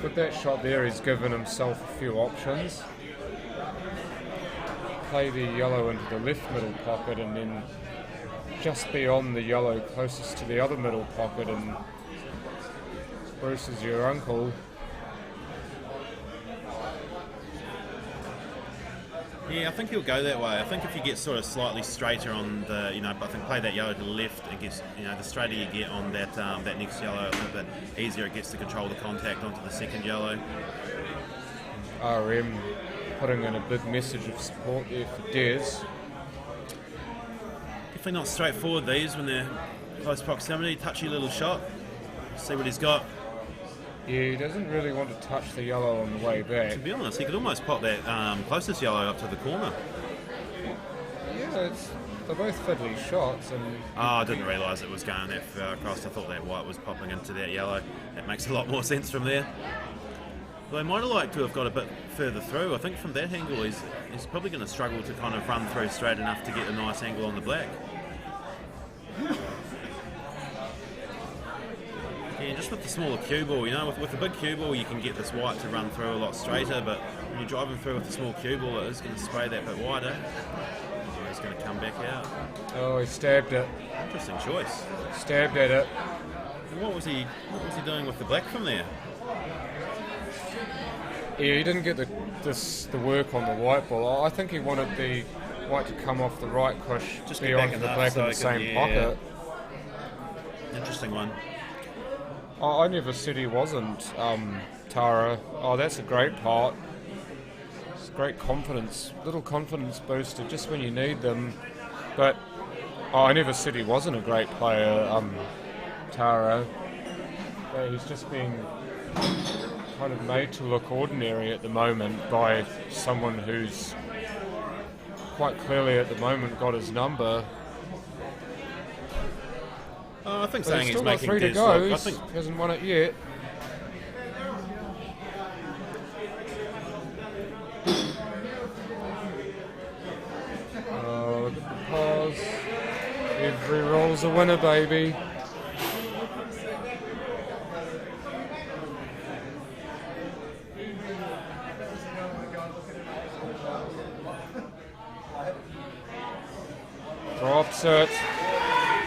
with that shot there, he's given himself a few options. Play the yellow into the left middle pocket and then just beyond the yellow closest to the other middle pocket, and Bruce is your uncle. Yeah, I think he'll go that way. I think if you get sort of slightly straighter on the, I think play that yellow to the left, it gets, the straighter you get on that that next yellow, a little bit easier it gets to control the contact onto the second yellow. RM putting in a big message of support there for Des. Definitely not straightforward these when they're close proximity. Touchy little shot. See what he's got. Yeah, he doesn't really want to touch the yellow on the way back. To be honest, he could almost pop that closest yellow up to the corner. Yeah, they're both fiddly shots. I didn't realise it was going that far across. I thought that white was popping into that yellow. That makes a lot more sense from there. They might have liked to have got a bit further through. I think from that angle, he's probably going to struggle to kind of run through straight enough to get a nice angle on the black. Yeah, just just with the smaller cue ball, you know, with the big cue ball you can get this white to run through a lot straighter, but when you're driving through with the small cue ball, it is going to spray that bit wider. He's going to come back out. Oh, he stabbed it. Interesting choice. Stabbed at it. And what was he doing with the black from there? Yeah, he didn't get the work on the white ball. I think he wanted the white to come off the right cush, Just be get back onto the enough black so in the it same can- pocket. Interesting one. I never said he wasn't, Tara. Oh, that's a great part. It's great confidence, little confidence booster just when you need them. But I never said he wasn't a great player, Tara. He's just being kind of made to look ordinary at the moment by someone who's quite clearly at the moment got his number. I think But saying he's he's still got making 3 to Des go. look, I He think hasn't won it yet. Oh, look at the pause. Every roll's a winner, baby. Drops it.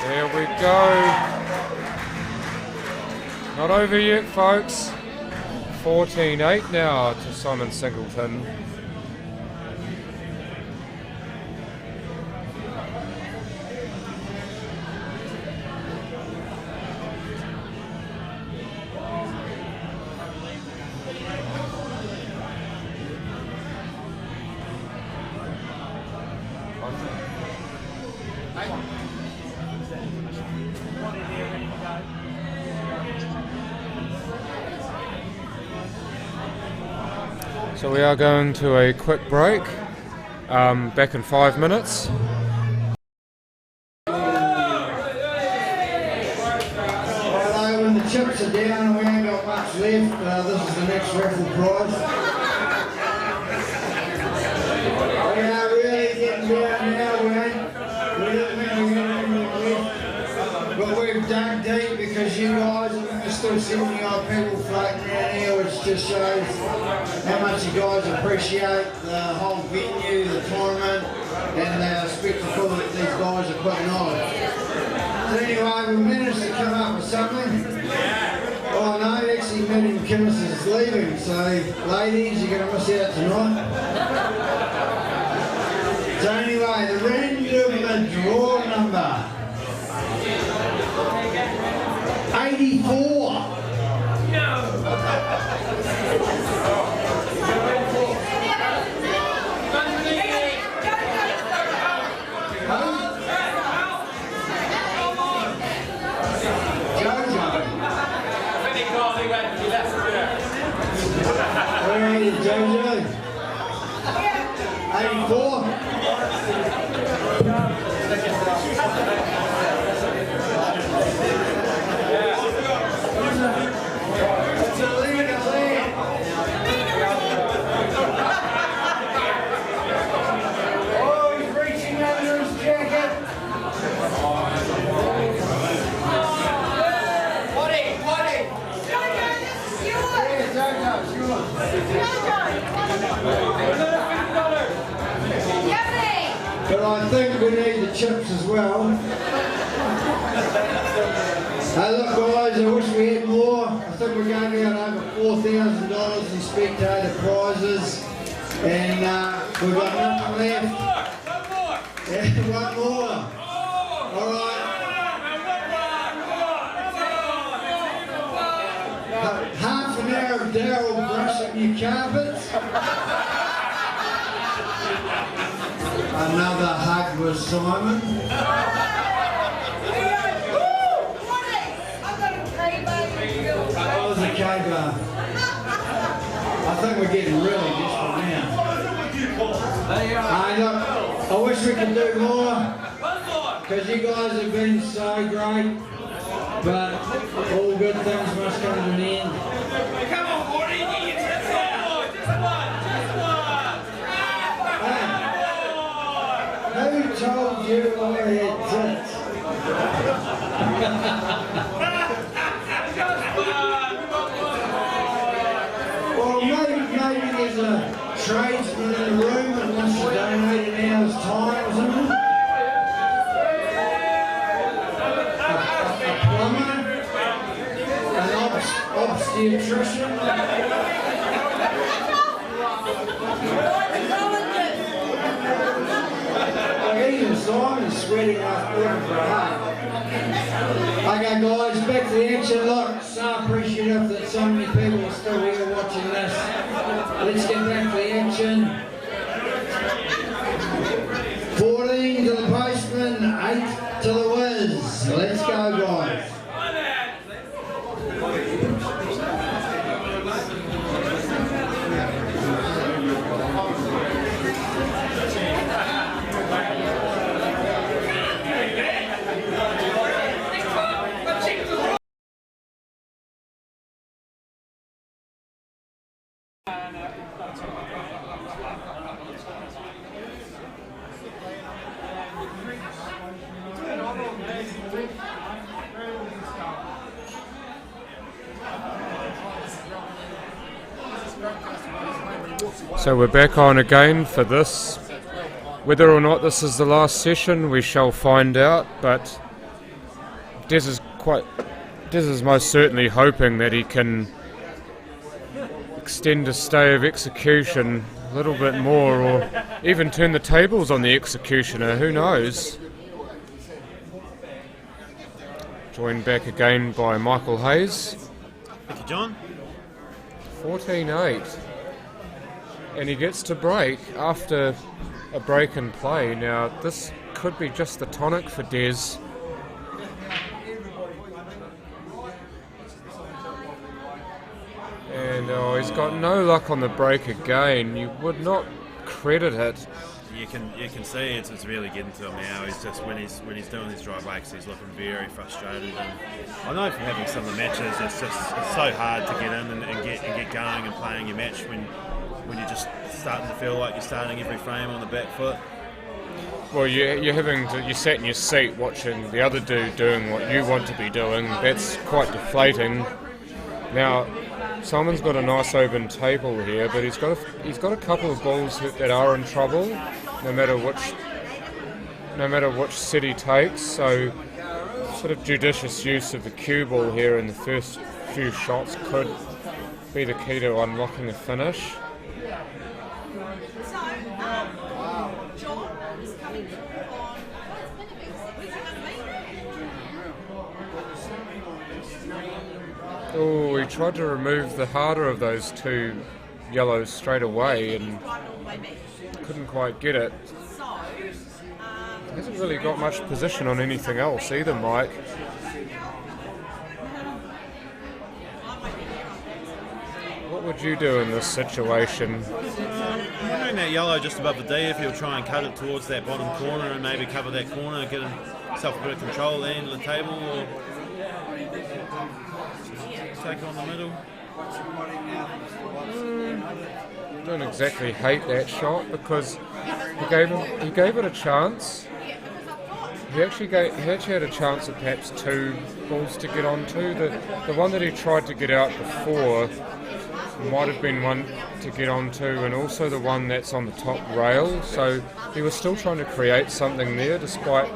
There we go. Not over yet, folks. 14-8 now to Simon Singleton. So we are going to a quick break, back in 5 minutes. Righto, when the chips are down and we ain't got much left, this is the next raffle prize. We are really getting down now, we don't think we're going to anything left. But we've dug deep because you guys are still 70 odd people floating around here, which just shows how much you guys appreciate the whole venue, the tournament, and the spectacle that these guys are putting on. So anyway, we managed to come up with something. Oh no, actually Madam Kimmis is leaving, so ladies, you're going to miss out tonight. So anyway, the random draw number 84. Where are you, Jojo? 84? It's a leader land. Oh, he's reaching under his jacket. But I think we need the chips as well. Hey look guys, I wish we had more. I think we're going to get over $4,000 in spectator prizes. And we've got nothing left. Yeah, one more. Alright. Half an hour of Daryl brushing your carpets. Another hug with Simon. That was a K-bar. I think we're getting really desperate now. Hey, look, I wish we could do more, because you guys have been so great, but all good things must come to an end. Come on, Woody, get your tits out! Who told you I had tits? tradesman in the room that wants to donate an hour's time or something? A plumber? An obstetrician? Like even Simon's sweating after looking for a hug. Okay guys, back to the action. Look, so appreciative that so many people are still here watching this. Let's get back to the action. 14 to the postman, 8 to the whiz. Let's go guys. So we're back on again for this. Whether or not this is the last session, we shall find out, but Des is most certainly hoping that he can extend a stay of execution a little bit more, or even turn the tables on the executioner, who knows. Joined back again by Michael Hayes. Thank you, John. 14-8. And he gets to break after a break in play. Now, this could be just the tonic for Des. And he's got no luck on the break again. You would not credit it. You can see it's really getting to him now. He's just when he's doing these dry breaks, he's looking very frustrated. And I know from having some of the matches, it's so hard to get in and get going and playing your match when you're just starting to feel like you're starting every frame on the back foot. Well, you're sat in your seat watching the other dude doing what you want to be doing. That's quite deflating. Now, Simon's got a nice open table here, but he's got a couple of balls that are in trouble, no matter which set he takes. So, sort of judicious use of the cue ball here in the first few shots could be the key to unlocking a finish. Oh, he tried to remove the harder of those two yellows straight away and couldn't quite get it. Hasn't really got much position on anything else either, Mike. What would you do in this situation? Doing that yellow just above the D, if you'll try and cut it towards that bottom corner and maybe cover that corner, get himself a bit of control at the end of the table, or take it on the middle. Don't exactly hate that shot because he gave it a chance. He actually had a chance at perhaps two balls to get onto. The one that he tried to get out before might have been one to get onto, and also the one that's on the top rail. So he was still trying to create something there despite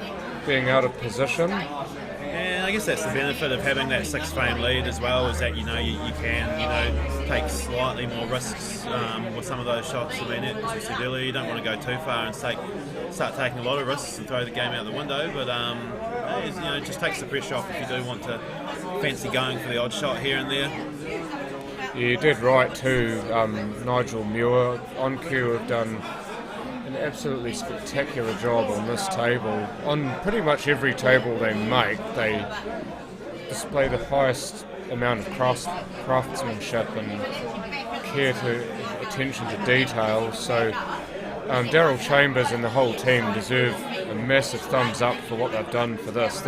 being out of position. And I guess that's the benefit of having that 6-frame lead as well, is that you can take slightly more risks with some of those shots. I mean, as we said earlier, you don't want to go too far and start taking a lot of risks and throw the game out the window. But it just takes the pressure off if you do want to fancy going for the odd shot here and there. Yeah, you did right too. Nigel Muir on cue have done an absolutely spectacular job on this table. On pretty much every table they make, they display the highest amount of craftsmanship and attention to detail. So Daryl Chambers and the whole team deserve a massive thumbs up for what they've done for this.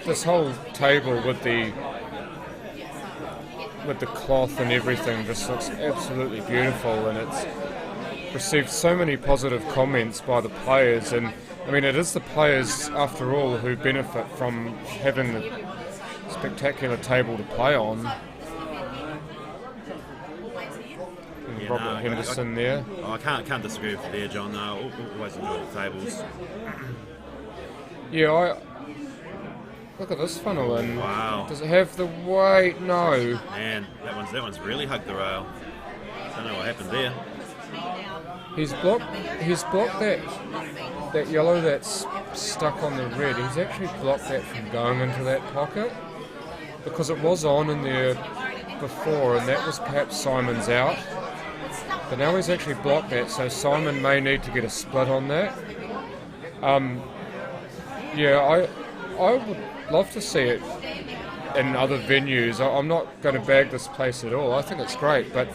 This whole table with the cloth and everything just looks absolutely beautiful, and it's received so many positive comments by the players. And I mean, it is the players after all who benefit from having the spectacular table to play on. Robert Henderson there. I can't disagree with you there, John. Always enjoyed the tables. Yeah, look at this funnel in. Wow. Does it have the weight? No. Man, that one's really hugged the rail. Don't know what happened there. He's blocked that yellow that's stuck on the red. He's actually blocked that from going into that pocket because it was on in there before, and that was perhaps Simon's out. But now he's actually blocked that, so Simon may need to get a split on that. Yeah, I would love to see it in other venues. I'm not going to bag this place at all. I think it's great, but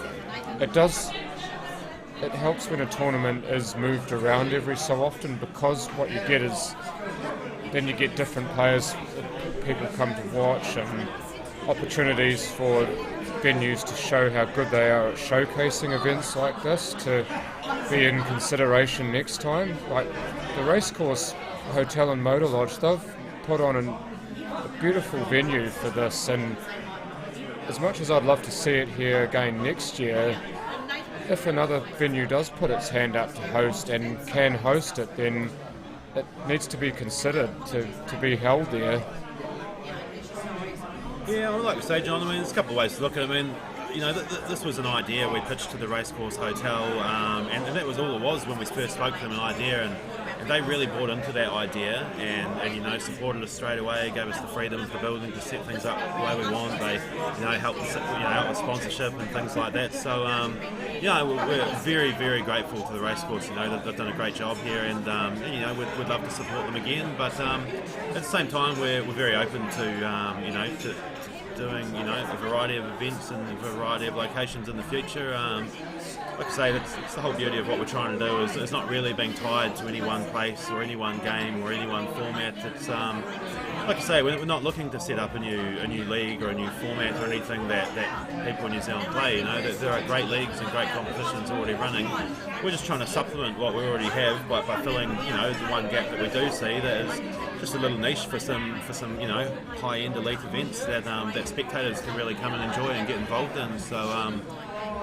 it helps when a tournament is moved around every so often, because what you get is then you get different players, people come to watch, and opportunities for venues to show how good they are at showcasing events like this, to be in consideration next time. Like the Racecourse Hotel and Motor Lodge, they've put on a beautiful venue for this, and as much as I'd love to see it here again next year, if another venue does put its hand up to host and can host it, then it needs to be considered to be held there. Yeah, well, like you say, John, I mean, there's a couple of ways to look at it. I mean, you know, this was an idea we pitched to the Racecourse Hotel, and that was all it was when we first spoke to them, an idea, and they really bought into that idea and you know, supported us straight away, gave us the freedom of the building to set things up the way we want. They, you know, helped us, out with sponsorship and things like that. So, we're very, very grateful to the Racecourse. You know, they've done a great job here, and you know, we'd love to support them again. But at the same time, we're very open to doing, you know, a variety of events and a variety of locations in the future. Like I say, that's the whole beauty of what we're trying to do. Is not really being tied to any one place or any one game or any one format. It's like I say, we're not looking to set up a new league or a new format or anything that people in New Zealand play. You know, there are great leagues and great competitions already running. We're just trying to supplement what we already have by filling, you know, the one gap that we do see that is just a little niche for some you know, high-end elite events that spectators can really come and enjoy and get involved in.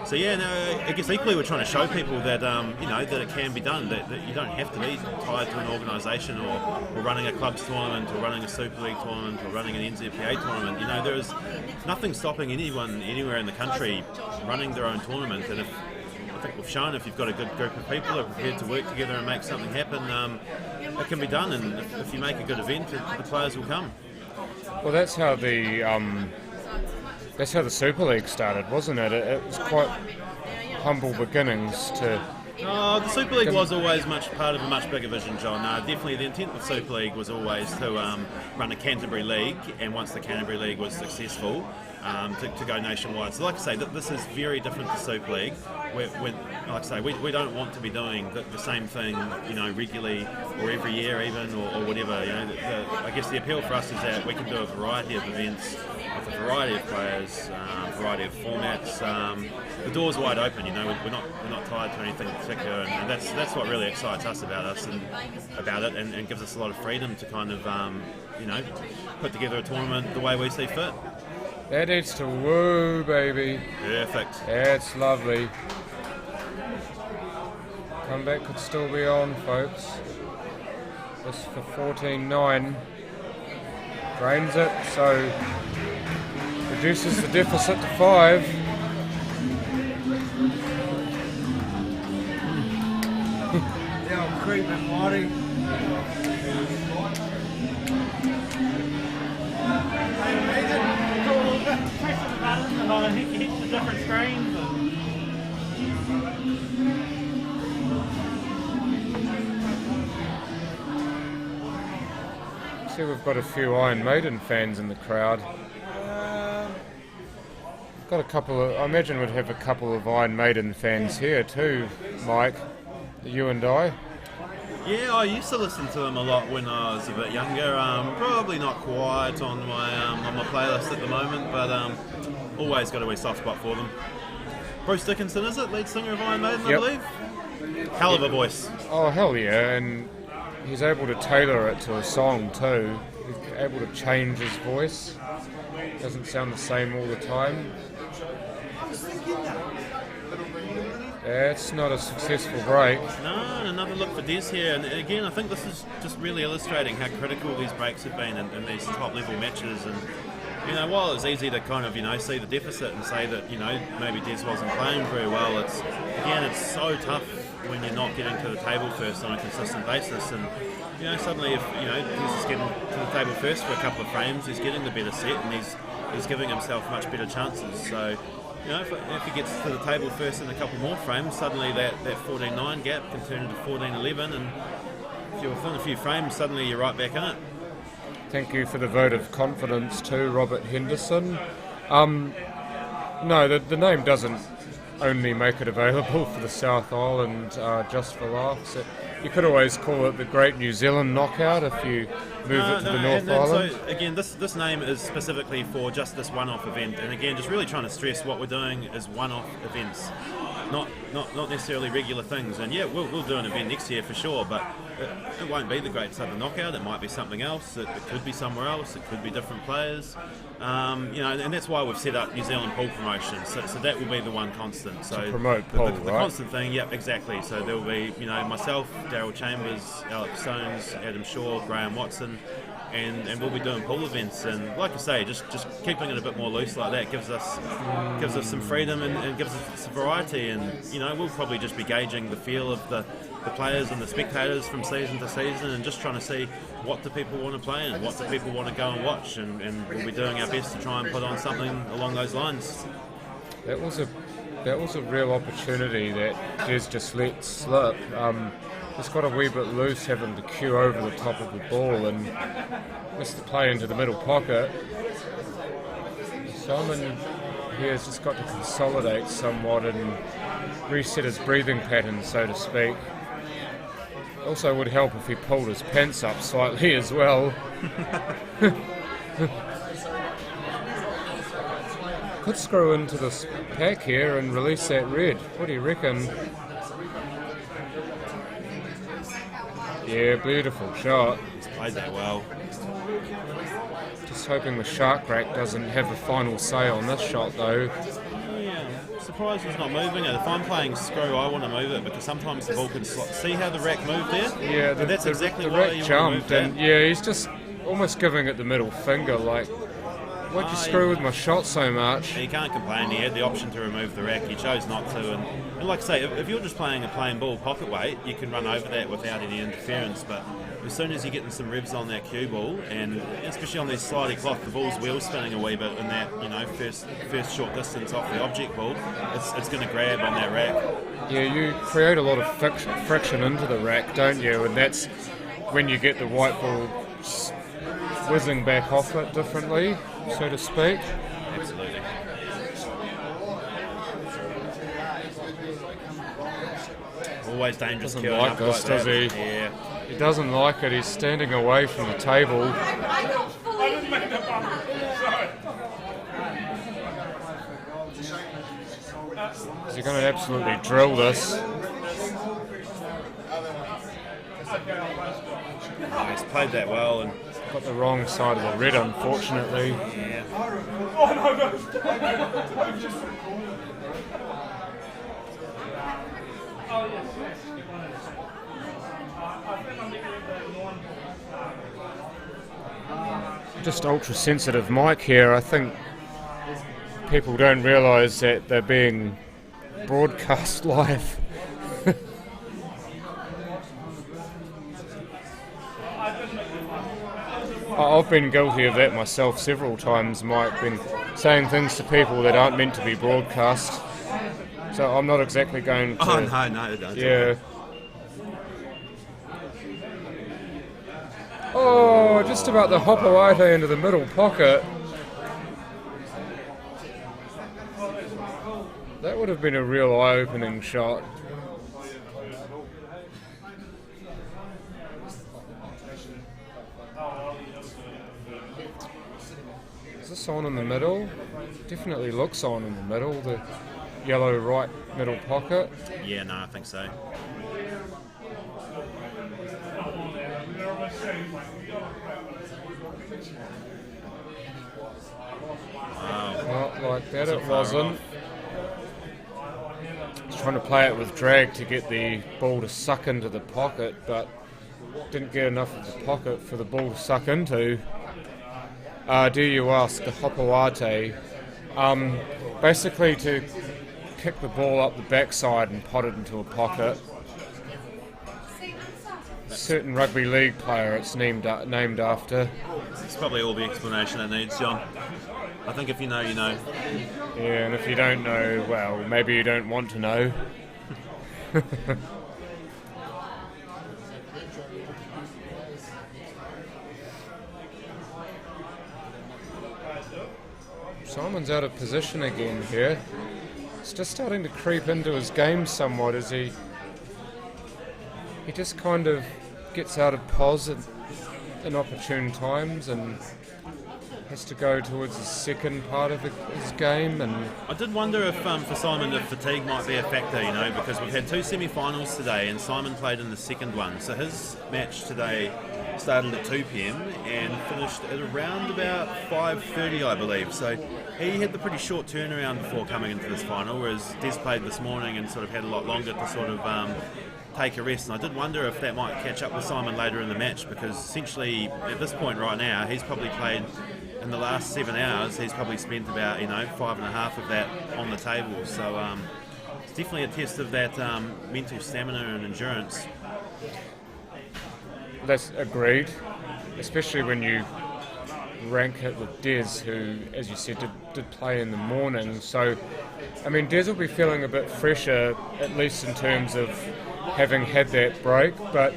So yeah, no, I guess equally we're trying to show people that you know, that it can be done, that you don't have to be tied to an organisation or running a clubs tournament or running a Super League tournament or running an NZPA tournament. You know, there is nothing stopping anyone anywhere in the country running their own tournament, and I think we've shown if you've got a good group of people who are prepared to work together and make something happen, it can be done, and if you make a good event, the players will come. Well, that's how the Super League started, wasn't it? It was quite humble beginnings to... The Super League was always part of a much bigger vision, John. Definitely the intent of Super League was always to run a Canterbury League, and once the Canterbury League was successful, to go nationwide. So like I say, this is very different to Super League. Like I say, we don't want to be doing the same thing, you know, regularly or every year even, or whatever. You know, I guess the appeal for us is that we can do a variety of events with a variety of players, variety of formats. The door's wide open. You know, we're not tied to anything in particular, and that's what really excites us about it, and gives us a lot of freedom to kind of you know, put together a tournament the way we see fit. That needs to woo, baby. Perfect. That's lovely. Comeback could still be on, folks. This for 14-9. Drains it, so reduces the deficit to 5. The old creeping body. Press the button and I hit the different screens. See, we've got a few Iron Maiden fans in the crowd. Got a couple of, I imagine we'd have a couple of Iron Maiden fans here too, Mike. You and I. Yeah, I used to listen to them a lot when I was a bit younger. Probably not quite on my playlist at the moment, but always got a wee soft spot for them. Bruce Dickinson, is it? Lead singer of Iron Maiden, I believe? Hell of a voice. Oh, hell yeah, and he's able to tailor it to a song too. He's able to change his voice. Doesn't sound the same all the time. I was thinking that. That's not a successful break. No, and another look for Des here, and again, I think this is just really illustrating how critical these breaks have been in these top-level matches. And you know, while it's easy to kind of see the deficit and say that maybe Des wasn't playing very well, it's so tough when you're not getting to the table first on a consistent basis. And suddenly if Des is getting to the table first for a couple of frames, he's getting the better set, and he's giving himself much better chances. So. If he gets to the table first in a couple more frames, suddenly that 14-9 gap can turn into 14-11, and if you're within a few frames, suddenly you're right back in it. Thank you for the vote of confidence too, Robert Henderson. No, the name doesn't only make it available for the South Island just for laughs. You could always call it the Great New Zealand Knockout if you move it to the North Island. So again, this name is specifically for just this one-off event, and again, just really trying to stress what we're doing is one-off events, not necessarily regular things. And yeah, we'll do an event next year for sure, but it won't be the Great Southern Knockout. It might be something else. It could be somewhere else. It could be different players. And that's why we've set up New Zealand pool promotions. So that will be the one constant. So to promote pool, the constant thing. Yep, exactly. So there will be myself, Daryl Chambers, Alex Stones, Adam Shaw, Graham Watson, and we'll be doing pool events. And like I say, just keeping it a bit more loose like that gives us some freedom and gives us some variety. And we'll probably just be gauging the feel of the players and the spectators from season to season, and just trying to see what do people want to play and what do people want to go and watch, and we'll be doing our best to try and put on something along those lines. That was a real opportunity that Des just let slip. Just got a wee bit loose having to queue over the top of the ball and missed the play into the middle pocket. Simon here has just got to consolidate somewhat and reset his breathing pattern, so to speak. Also would help if he pulled his pants up slightly as well. Could screw into this pack here and release that red. What do you reckon? Yeah, beautiful shot. He's played that well. Just hoping the shark rack doesn't have the final say on this shot though. Yeah, surprised he's not moving it. If I'm playing screw, I want to move it because sometimes the ball can see how the rack moved there? Yeah, that's exactly the why rack you jumped, want to move and yeah, he's just almost giving it the middle finger, like, why'd you screw with my shot so much? He can't complain. He had the option to remove the rack. He chose not to. And like I say, if you're just playing a plain ball pocket weight, you can run over that without any interference. But as soon as you're getting some ribs on that cue ball, and especially on these slidey cloth, the ball's wheel spinning a wee bit in that first short distance off the object ball, it's going to grab on that rack. Yeah, you create a lot of friction into the rack, don't you? And that's when you get the white ball whizzing back off it differently, so to speak. Absolutely. Always dangerous. Doesn't like this, does he? Yeah. He doesn't like it. He's standing away from the table. Is he going to absolutely drill this? Oh, he's played that well and got the wrong side of the red, unfortunately. Yeah. Just ultra sensitive mic here. I think people don't realise that they're being broadcast live. I've been guilty of that myself several times, Mike, been saying things to people that aren't meant to be broadcast. So I'm not exactly going to... Oh, no, don't. Yeah. Oh, just about the Hopoate into the middle pocket. That would have been a real eye-opening shot. Is this on in the middle? Definitely looks on in the middle, the yellow right middle pocket. Yeah, no, I think so. Wow. Not like that, it wasn't. trying to play it with drag to get the ball to suck into the pocket, but didn't get enough of the pocket for the ball to suck into. Do you ask Hopoate? Basically to kick the ball up the backside and pot it into a pocket. Certain rugby league player it's named after. It's probably all the explanation it needs, John. I think if you know, you know. Yeah, and if you don't know, well, maybe you don't want to know. Simon's out of position again here. It's just starting to creep into his game somewhat as he just kind of gets out of pos at inopportune times and has to go towards the second part of his game. And I did wonder if for Simon if fatigue might be a factor, you know, because we've had 2 semi-finals today and Simon played in the second one, so his match today started at 2 p.m. and finished at around about 5:30, I believe. So he had the pretty short turnaround before coming into this final, whereas Des played this morning and sort of had a lot longer to sort of take a rest. And I did wonder if that might catch up with Simon later in the match, because essentially at this point right now he's probably played in the last 7 hours. He's probably spent about 5.5 of that on the table. So it's definitely a test of that mental stamina and endurance. That's agreed, especially when you rank it with Des, who, as you said, did play in the morning. So, I mean, Des will be feeling a bit fresher, at least in terms of having had that break, but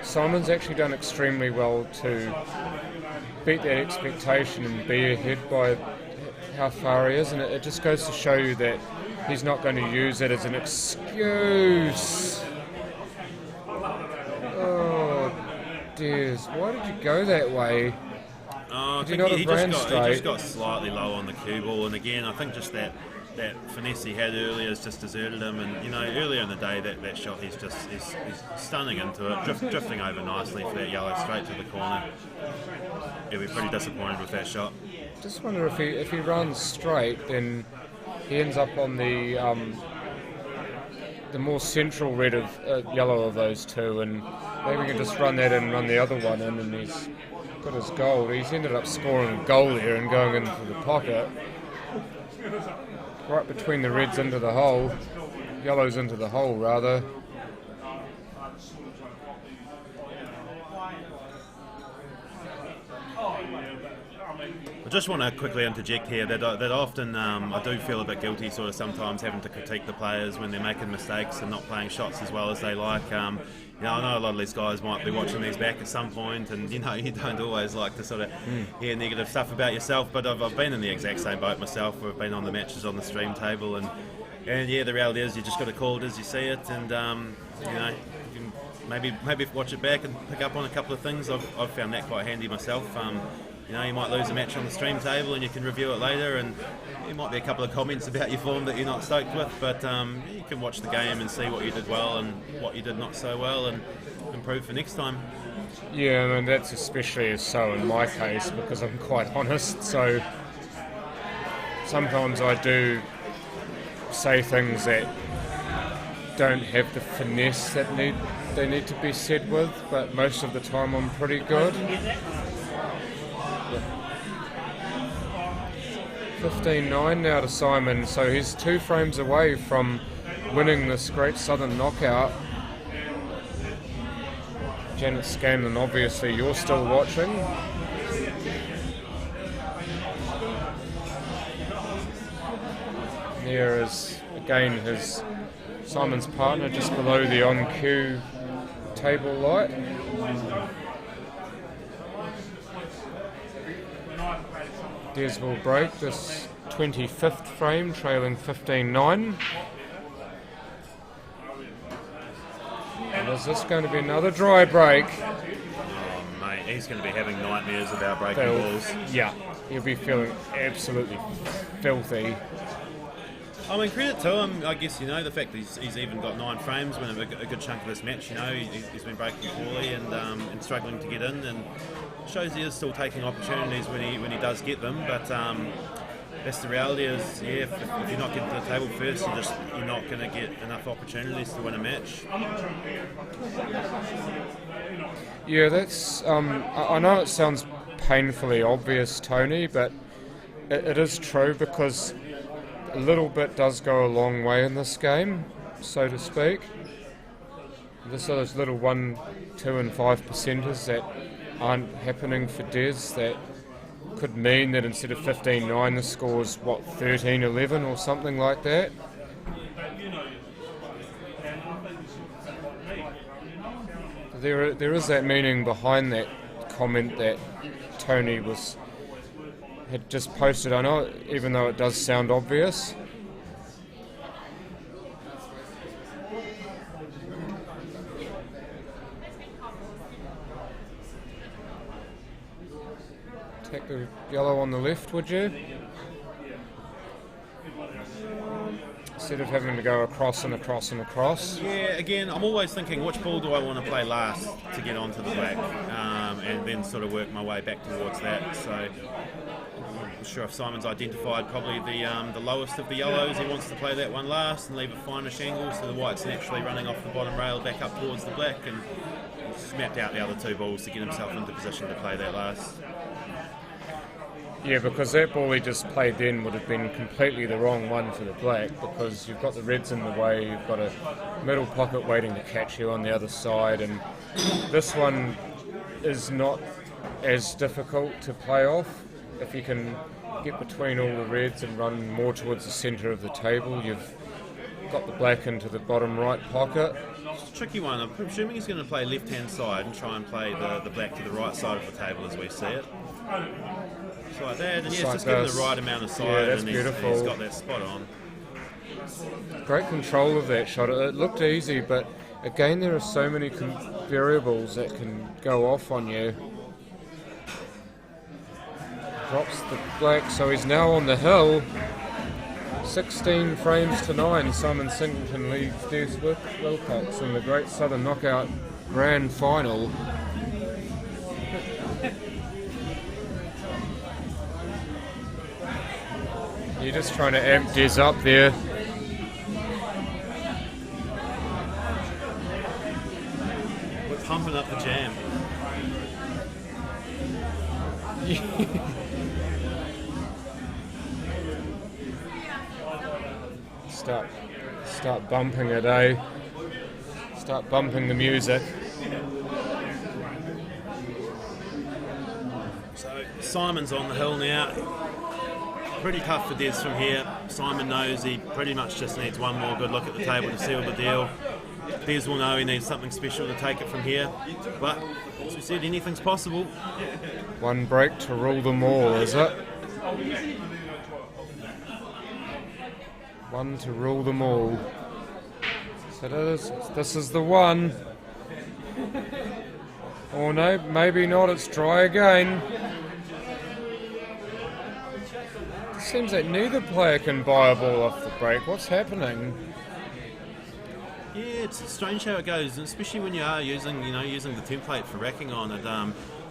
Simon's actually done extremely well to beat that expectation and be ahead by how far he is, and it just goes to show you that he's not going to use it as an excuse. Oh, Des, why did you go that way? I Did you think not he have brain just straight? got slightly low on the cue ball, and again, I think just that finesse he had earlier has just deserted him. And earlier in the day, that shot he's stunning into it, drifting over nicely for that yellow straight to the corner. He'll be pretty disappointed with that shot. Just wonder if he runs straight, then he ends up on the more central red of yellow of those two, and maybe he can just run that in and run the other one in, and he's got his goal. He's ended up scoring a goal there and going into the pocket, right between the reds into the hole, yellows into the hole rather. I just want to quickly interject here that often I do feel a bit guilty sort of sometimes having to critique the players when they're making mistakes and not playing shots as well as they like. I know a lot of these guys might be watching these back at some point, and you don't always like to sort of hear negative stuff about yourself, but I've been in the exact same boat myself. We've been on the matches on the stream table, and yeah, the reality is you just got to call it as you see it, and you can maybe watch it back and pick up on a couple of things. I've found that quite handy myself. You might lose a match on the stream table and you can review it later, and there might be a couple of comments about your form that you're not stoked with, but you can watch the game and see what you did well and what you did not so well and improve for next time. Yeah, I mean, that's especially so in my case because I'm quite honest, so sometimes I do say things that don't have the finesse that they need to be said with, but most of the time I'm pretty good. 15-9 now to Simon, so he's 2 frames away from winning this Great Southern Knockout. Janet Scanlon, obviously you're still watching. There is again Simon's partner just below the on-cue table light. Des will break this 25th frame, trailing 15-9. And is this going to be another dry break? Oh mate, he's going to be having nightmares about breaking balls. Yeah, he'll be feeling absolutely filthy. I mean, credit to him, I guess, the fact that he's even got 9 frames when a good chunk of this match, he's been breaking poorly and struggling to get in, and shows he is still taking opportunities when he does get them, but that's the reality. Is if you're not getting to the table first, you're not going to get enough opportunities to win a match. Yeah, that's. I know it sounds painfully obvious, Tony, but it is true, because a little bit does go a long way in this game, so to speak. There's those little 1, 2 and 5 percenters that aren't happening for Des that could mean that instead of 15-9 the score's 13-11 or something like that. There is that meaning behind that comment that Tony had just posted. I know, even though it does sound obvious. Take the yellow on the left, would you? Instead of having to go across and across and across. Yeah, again, I'm always thinking, which ball do I want to play last to get onto the black, and then sort of work my way back towards that. So I'm not sure if Simon's identified probably the lowest of the yellows. He wants to play that one last and leave a finish angle, so the white's naturally running off the bottom rail back up towards the black, and he's mapped out the other two balls to get himself into position to play that last. Yeah, because that ball he just played then would have been completely the wrong one for the black, because you've got the reds in the way, you've got a middle pocket waiting to catch you on the other side, and this one is not as difficult to play off. If you can get between all the reds and run more towards the centre of the table, you've got the black into the bottom right pocket. It's a tricky one. I'm assuming he's going to play left-hand side and try and play the black to the right side of the table as we see it. Just like that, and yeah, it's just given the right amount of side, yeah, that's and beautiful. He's got that spot on. Great control of that shot. It looked easy, but again, there are so many variables that can go off on you. Drops the black, so he's now on the hill. 16 frames to 9. Simon Singleton leads Des Wilcox in the Great Southern Knockout Grand Final. You're just trying to amp Des up there. We're pumping up the jam. Start bumping it, eh? Start bumping the music. So Simon's on the hill now. Pretty tough for Des from here. Simon knows he pretty much just needs one more good look at the table to seal the deal. Des will know he needs something special to take it from here. But, as we said, anything's possible. One break to rule them all, is it? One to rule them all. So this is the one. Or no, maybe not, it's dry again. It seems that neither player can buy a ball off the break. What's happening? Yeah, it's strange how it goes, especially when you are using the template for racking on it.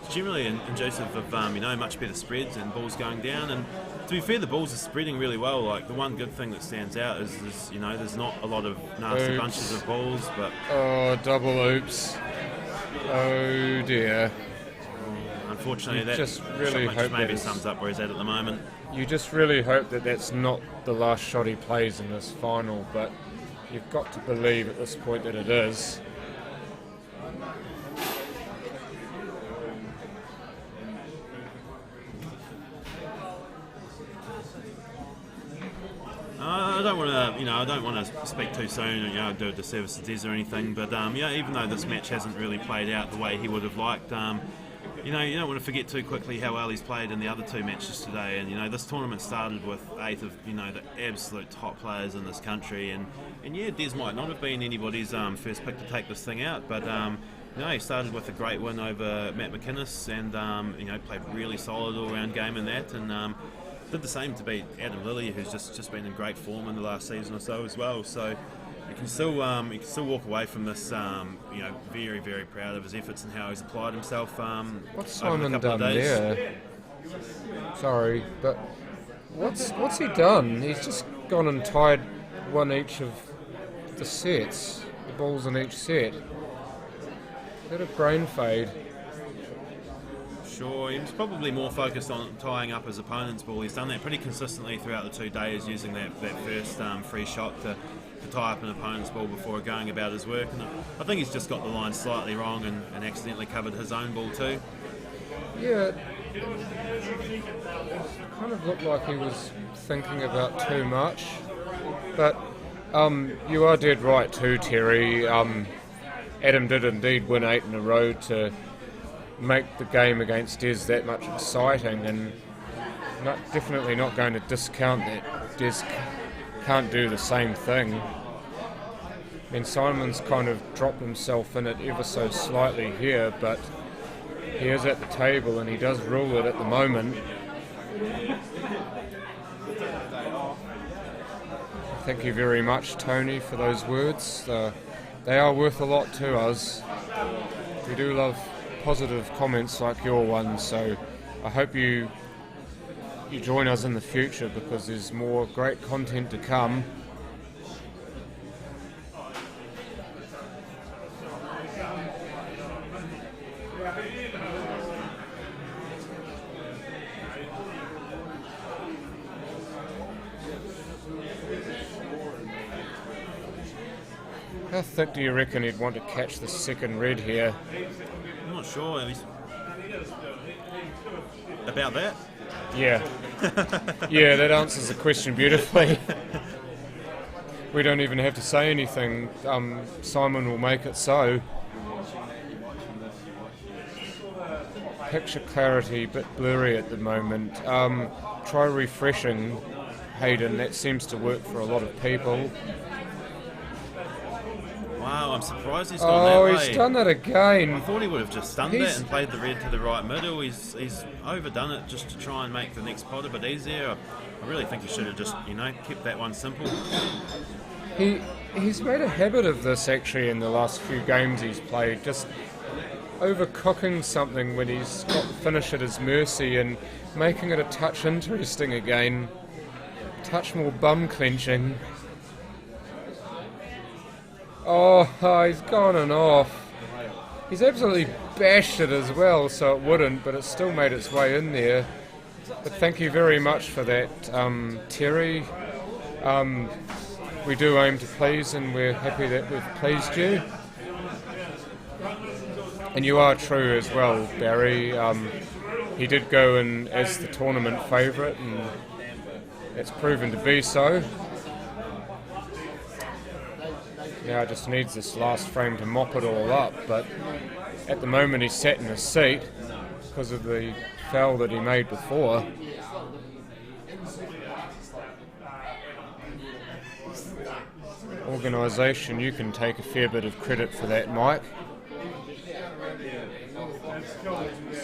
It's generally inducive of much better spreads and balls going down. And to be fair, the balls are spreading really well. Like the one good thing that stands out is there's not a lot of nasty bunches of balls, but double oops. Oh dear. Unfortunately, that just really hope maybe sums up where he's at the moment. You just really hope that that's not the last shot he plays in this final, but you've got to believe at this point that it is. I don't want to speak too soon and do a disservice to Des or anything, but even though this match hasn't really played out the way he would have liked, you don't want to forget too quickly how well he's played in the other two matches today. And this tournament started with 8 of the absolute top players in this country, and Des might not have been anybody's first pick to take this thing out, but he started with a great win over Matt McInnes, and played really solid all-round game in that, and did the same to beat Adam Lilly, who's just been in great form in the last season or so as well. So you can still walk away from this, very, very proud of his efforts and how he's applied himself. What's over Simon the couple done of days. there? Sorry, but What's he done? He's just gone and tied one each of the sets, the balls in each set. Bit of brain fade. Sure, he was probably more focused on tying up his opponent's ball. He's done that pretty consistently throughout the 2 days, using that first free shot to tie up an opponent's ball before going about his work. And I think he's just got the line slightly wrong and accidentally covered his own ball too. Yeah, it kind of looked like he was thinking about too much. But you are dead right too, Terry. Adam did indeed win 8 in a row to make the game against Des that much exciting, and definitely not going to discount that Des can't do the same thing. I mean, Simon's kind of dropped himself in it ever so slightly here, but he is at the table and he does rule it at the moment. Thank you very much, Tony, for those words. They are worth a lot to us. We do love positive comments like your one, so I hope you join us in the future, because there's more great content to come. How thick do you reckon he'd want to catch the second red here? I'm not sure. About that? Yeah. Yeah, that answers the question beautifully. We don't even have to say anything. Simon will make it so. Picture clarity, bit blurry at the moment. Try refreshing, Hayden. That seems to work for a lot of people. Wow, I'm surprised he's gone that way. Oh, he's done that again. I thought he would have just stunned that and played the red to the right middle. He's overdone it just to try and make the next pot a bit easier. I really think he should have just, kept that one simple. He's made a habit of this actually in the last few games he's played, just overcooking something when he's got the finish at his mercy and making it a touch interesting again, touch more bum clenching. Oh, he's gone and off. He's absolutely bashed it as well, so it wouldn't, but it still made its way in there. But thank you very much for that, Terry. We do aim to please, and we're happy that we've pleased you. And you are true as well, Barry. He did go in as the tournament favourite, and it's proven to be so. Now just needs this last frame to mop it all up, but at the moment he's sat in his seat because of the foul that he made before. Organisation, you can take a fair bit of credit for that, Mike.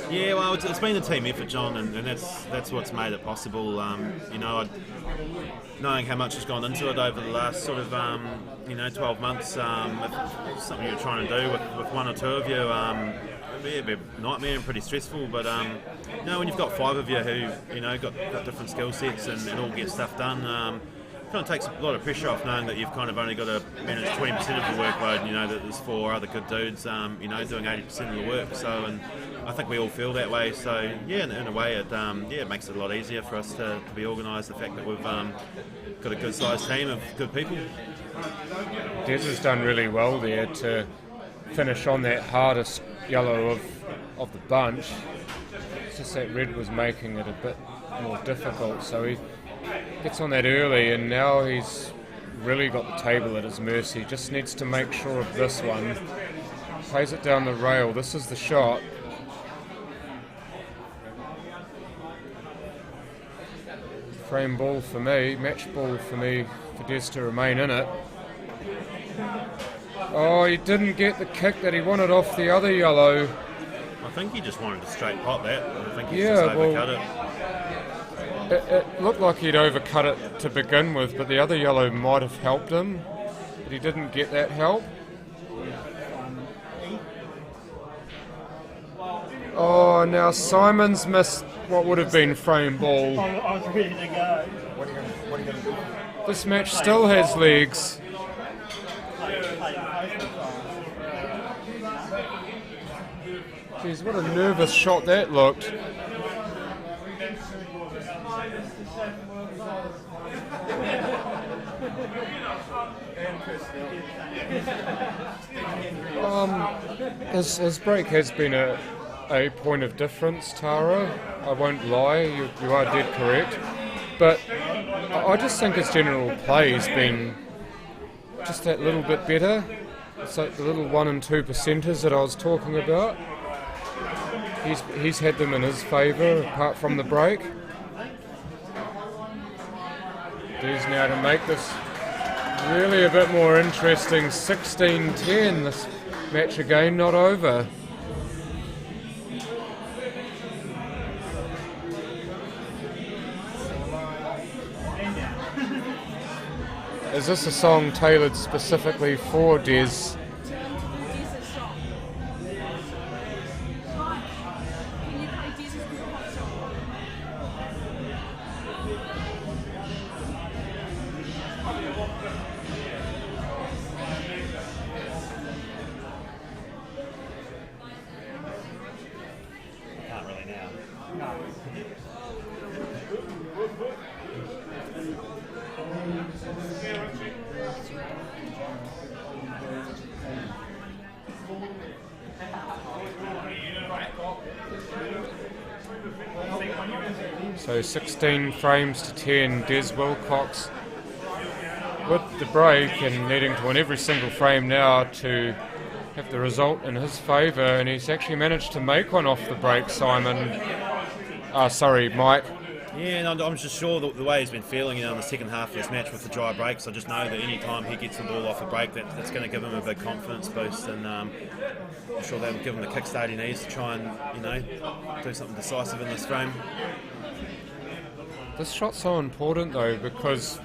Yeah, well, it's been a team effort, John, and that's what's made it possible. Knowing how much has gone into it over the last sort of 12 months, if something you're trying to do with one or two of you, it'd be a nightmare and pretty stressful. But when you've got 5 of you who got different skill sets and all get stuff done. Kind of takes a lot of pressure off knowing that you've kind of only got to manage 20% of the workload, that there's 4 other good dudes, doing 80% of the work. So, and I think we all feel that way. So, yeah, in a way, it makes it a lot easier for us to be organised. The fact that we've got a good-sized team of good people. Des has done really well there to finish on that hardest yellow of the bunch. It's just that red was making it a bit more difficult. So he gets on that early, and now he's really got the table at his mercy. Just needs to make sure of this one. Plays it down the rail. This is the shot. Frame ball for me, match ball for me, for Des to remain in it. Oh, he didn't get the kick that he wanted off the other yellow. I think he just wanted to straight pot that. I think he's just overcut it. It looked like he'd overcut it to begin with, but the other yellow might have helped him, but he didn't get that help. Oh, Oh, now Simon's missed what would have been frame ball. I was ready to go. What are you going to do? This match still has legs. Jeez, what a nervous shot that looked. His break has been a point of difference, Tara. I won't lie, you are dead correct. But I just think his general play has been just that little bit better. It's like the little 1 and 2 percenters that I was talking about. He's had them in his favour, apart from the break. There's now to make this really a bit more interesting. 16-10, this match again not over. Is this a song tailored specifically for Des? Can't really now. So 16 frames to 10, Des Wilcox with the break and needing to win every single frame now to have the result in his favour, and he's actually managed to make one off the break, Simon. Mike. Yeah, and I'm just sure the way he's been feeling, in the second half of this match with the dry breaks. I just know that any time he gets the ball off a break, that's going to give him a big confidence boost, and I'm sure that'll give him the kickstart he needs to try and do something decisive in this frame. This shot's so important though, because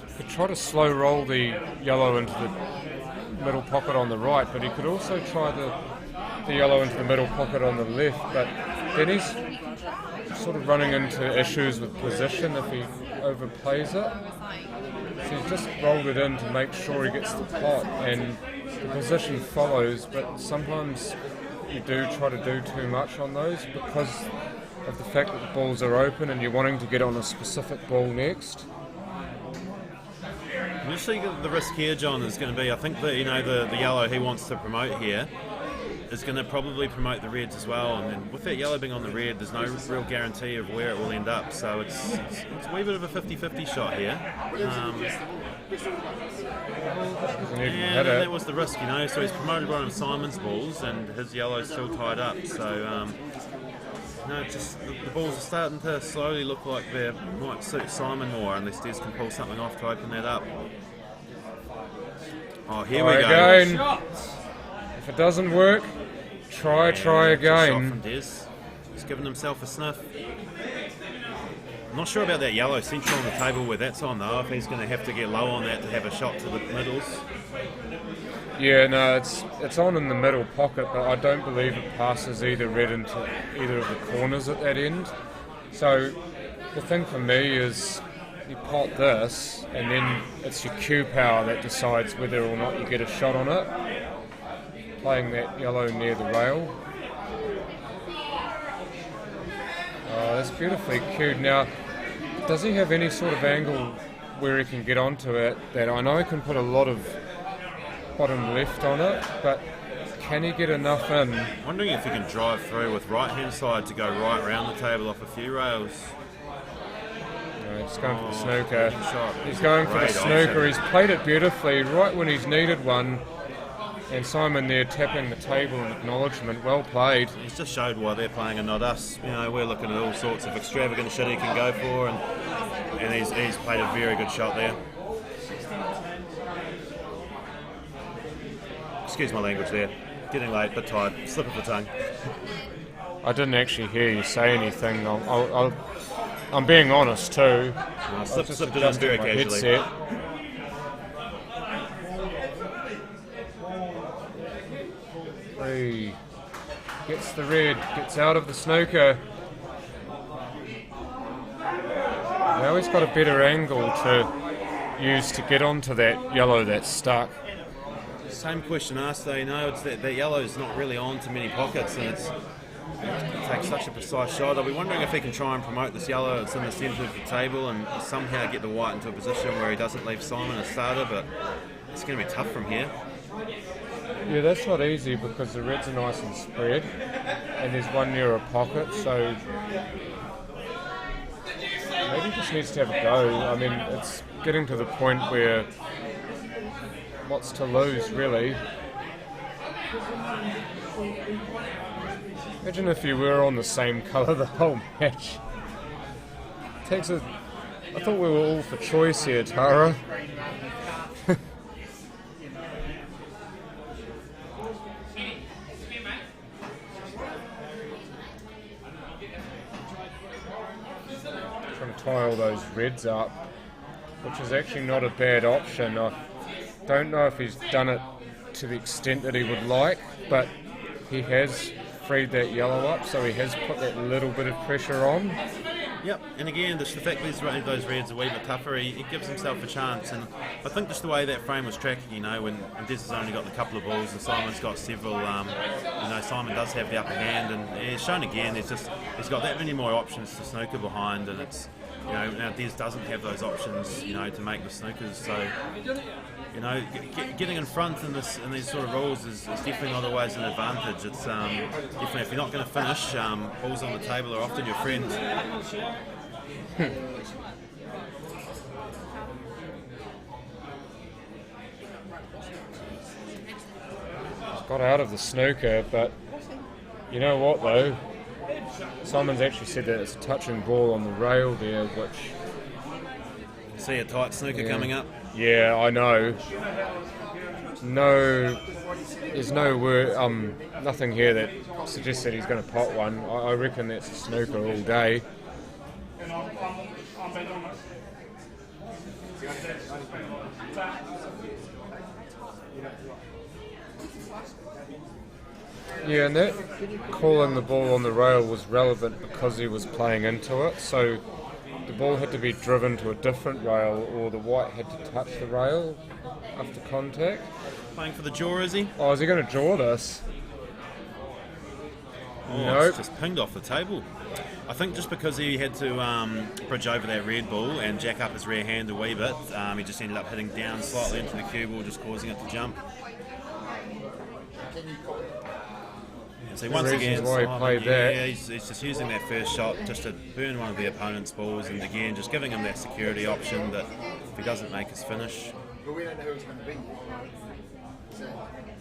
he could try to slow roll the yellow into the middle pocket on the right, but he could also try the yellow into the middle pocket on the left, but then he's sort of running into issues with position if he overplays it. So he's just rolled it in to make sure he gets the pot, and the position follows, but sometimes you do try to do too much on those because of the fact that the balls are open and you're wanting to get on a specific ball next. Initially, the risk here, John, is going to be, I think that the yellow he wants to promote here is going to probably promote the reds as well, and then with that yellow being on the red, there's no real guarantee of where it will end up, so it's a wee bit of a 50-50 shot here. And that was the risk, so he's promoted one of Simon's balls and his yellow's still tied up, so just the balls are starting to slowly look like they might suit Simon more unless Des can pull something off to open that up. Oh, here we go. Again. If it doesn't work, try again. Shot from Des. He's given himself a sniff. I'm not sure about that yellow central on the table where that's on though, if he's going to have to get low on that to have a shot to the middles. Yeah, no, it's on in the middle pocket, but I don't believe it passes either red into either of the corners at that end. So the thing for me is you pot this, and then it's your cue power that decides whether or not you get a shot on it. Playing that yellow near the rail. Oh, that's beautifully cued. Now, does he have any sort of angle where he can get onto it? That I know he can put a lot of bottom left on it, but can he get enough in? Wondering if he can drive through with right hand side to go right around the table off a few rails. No, he's going for the snooker. He's going for the snooker. He's played it beautifully right when he's needed one. And Simon there tapping the table in acknowledgement. Well played. He's just showed why they're playing and not us. We're looking at all sorts of extravagant shit he can go for, and he's played a very good shot there. Excuse my language there. Getting late, but tired. Slip of the tongue. I didn't actually hear you say anything. I'm being honest too. No, slipped it in very casually. Headset. gets the red, gets out of the snooker. Now he's got a better angle to use to get onto that yellow that's stuck. Same question asked though, it's that yellow's not really on to many pockets, and it takes such a precise shot. I'll be wondering if he can try and promote this yellow that's in the centre of the table and somehow get the white into a position where he doesn't leave Simon a starter, but it's going to be tough from here. Yeah, that's not easy because the reds are nice and spread, and there's one near a pocket, so maybe he just needs to have a go. I mean, it's getting to the point where what's to lose, really? Imagine if you were on the same colour the whole match. I thought we were all for choice here, Tara. Trying to tie all those reds up, which is actually not a bad option. I don't know if he's done it to the extent that he would like, but he has freed that yellow up, so he has put that little bit of pressure on. Yep, and again, just the fact that he's running those reds a wee bit tougher, he gives himself a chance. And I think just the way that frame was tracking, when Des has only got a couple of balls and Simon's got several, Simon does have the upper hand, and it's shown again, he's got that many more options to snooker behind, and it's, now Des doesn't have those options, to make the snookers, so, getting in front in these sort of rules is definitely not always an advantage. It's definitely, if you're not going to finish, balls on the table are often your friends. He's got out of the snooker, but you know what though? Simon's actually said that it's a touching ball on the rail there, which... See a tight snooker coming up? Yeah, I know. There's no word, nothing here that suggests that he's going to pot one. I reckon that's a snooker all day. Yeah, and that calling the ball on the rail was relevant because he was playing into it, so the ball had to be driven to a different rail or the white had to touch the rail after contact. Playing for the jaw, is he? Oh, is he going to draw this? Oh, Nope. It's just pinged off the table. I think just because he had to bridge over that red ball and jack up his rear hand a wee bit, he just ended up hitting down slightly into the cue ball, just causing it to jump. And so once again, why he played that. yeah, he's just using that first shot just to burn one of the opponent's balls, and again, just giving him that security option that if he doesn't make his finish. But we don't know who it's going to be. You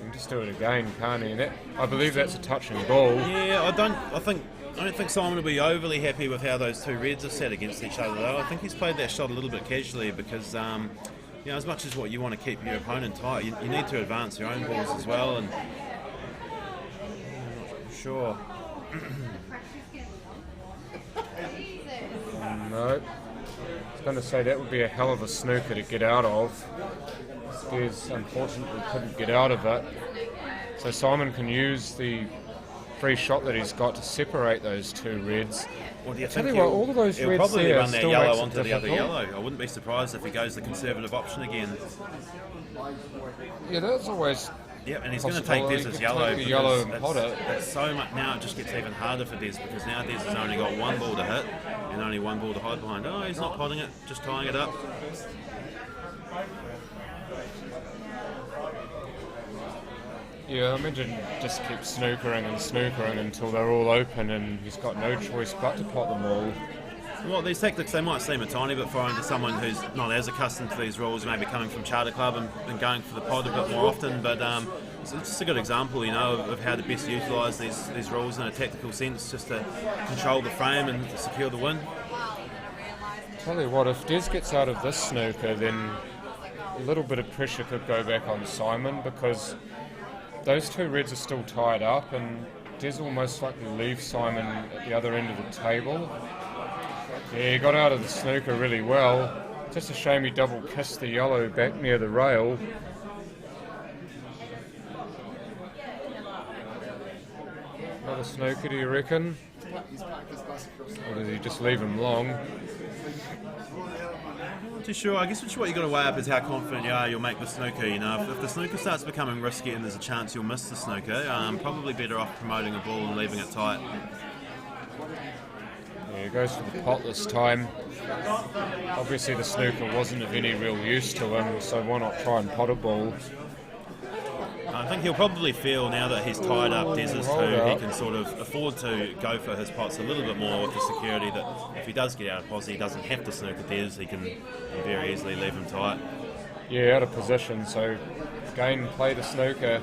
can just do it again, can't he? And I believe that's a touching ball. Yeah, I don't think Simon will be overly happy with how those two reds are set against each other, though. I think he's played that shot a little bit casually because, as much as what you want to keep your opponent tight, you need to advance your own balls as well. And I'm not sure. No. I was going to say that would be a hell of a snooker to get out of. Des unfortunately couldn't get out of it. So Simon can use the free shot that he's got to separate those two reds. Well, do you Tell think you what, all of those he'll reds probably there run that still yellow makes it onto the other difficult. yellow? I wouldn't be surprised if he goes the conservative option again. Yeah, that's always. Yep, and he's going to take possible. He Des's could yellow. take the yellow and pot it. That's so much now. It just gets even harder for Des because now Des has only got one ball to hit and only one ball to hide behind. Oh, he's not potting it, just tying it up. Yeah, I imagine just keep snookering and snookering until they're all open and he's got no choice but to pot them all. Well, these tactics, they might seem a tiny bit foreign to someone who's not as accustomed to these rules, maybe coming from Charter Club and going for the pod a bit more often, but it's just a good example, of how to best utilise these rules in a tactical sense, just to control the frame and to secure the win. Tell you what, if Des gets out of this snooker, then a little bit of pressure could go back on Simon because those two reds are still tied up and Des will most likely leave Simon at the other end of the table. Yeah, he got out of the snooker really well. Just a shame he double kissed the yellow back near the rail. of snooker, do you reckon? Or does he just leave him long? Not too sure. I guess what you've got to weigh up is how confident you are you'll make the snooker. You know, if the snooker starts becoming risky and there's a chance you'll miss the snooker, probably better off promoting a ball and leaving it tight. Yeah, he goes for the pot this time. Obviously the snooker wasn't of any real use to him, so why not try and pot a ball? I think he'll probably feel now that he's tied up Des's too, he can sort of afford to go for his pots a little bit more with the security that if he does get out of posse, he doesn't have to snooker Des, he can very easily leave him tight. Yeah, out of position, so again, play the snooker.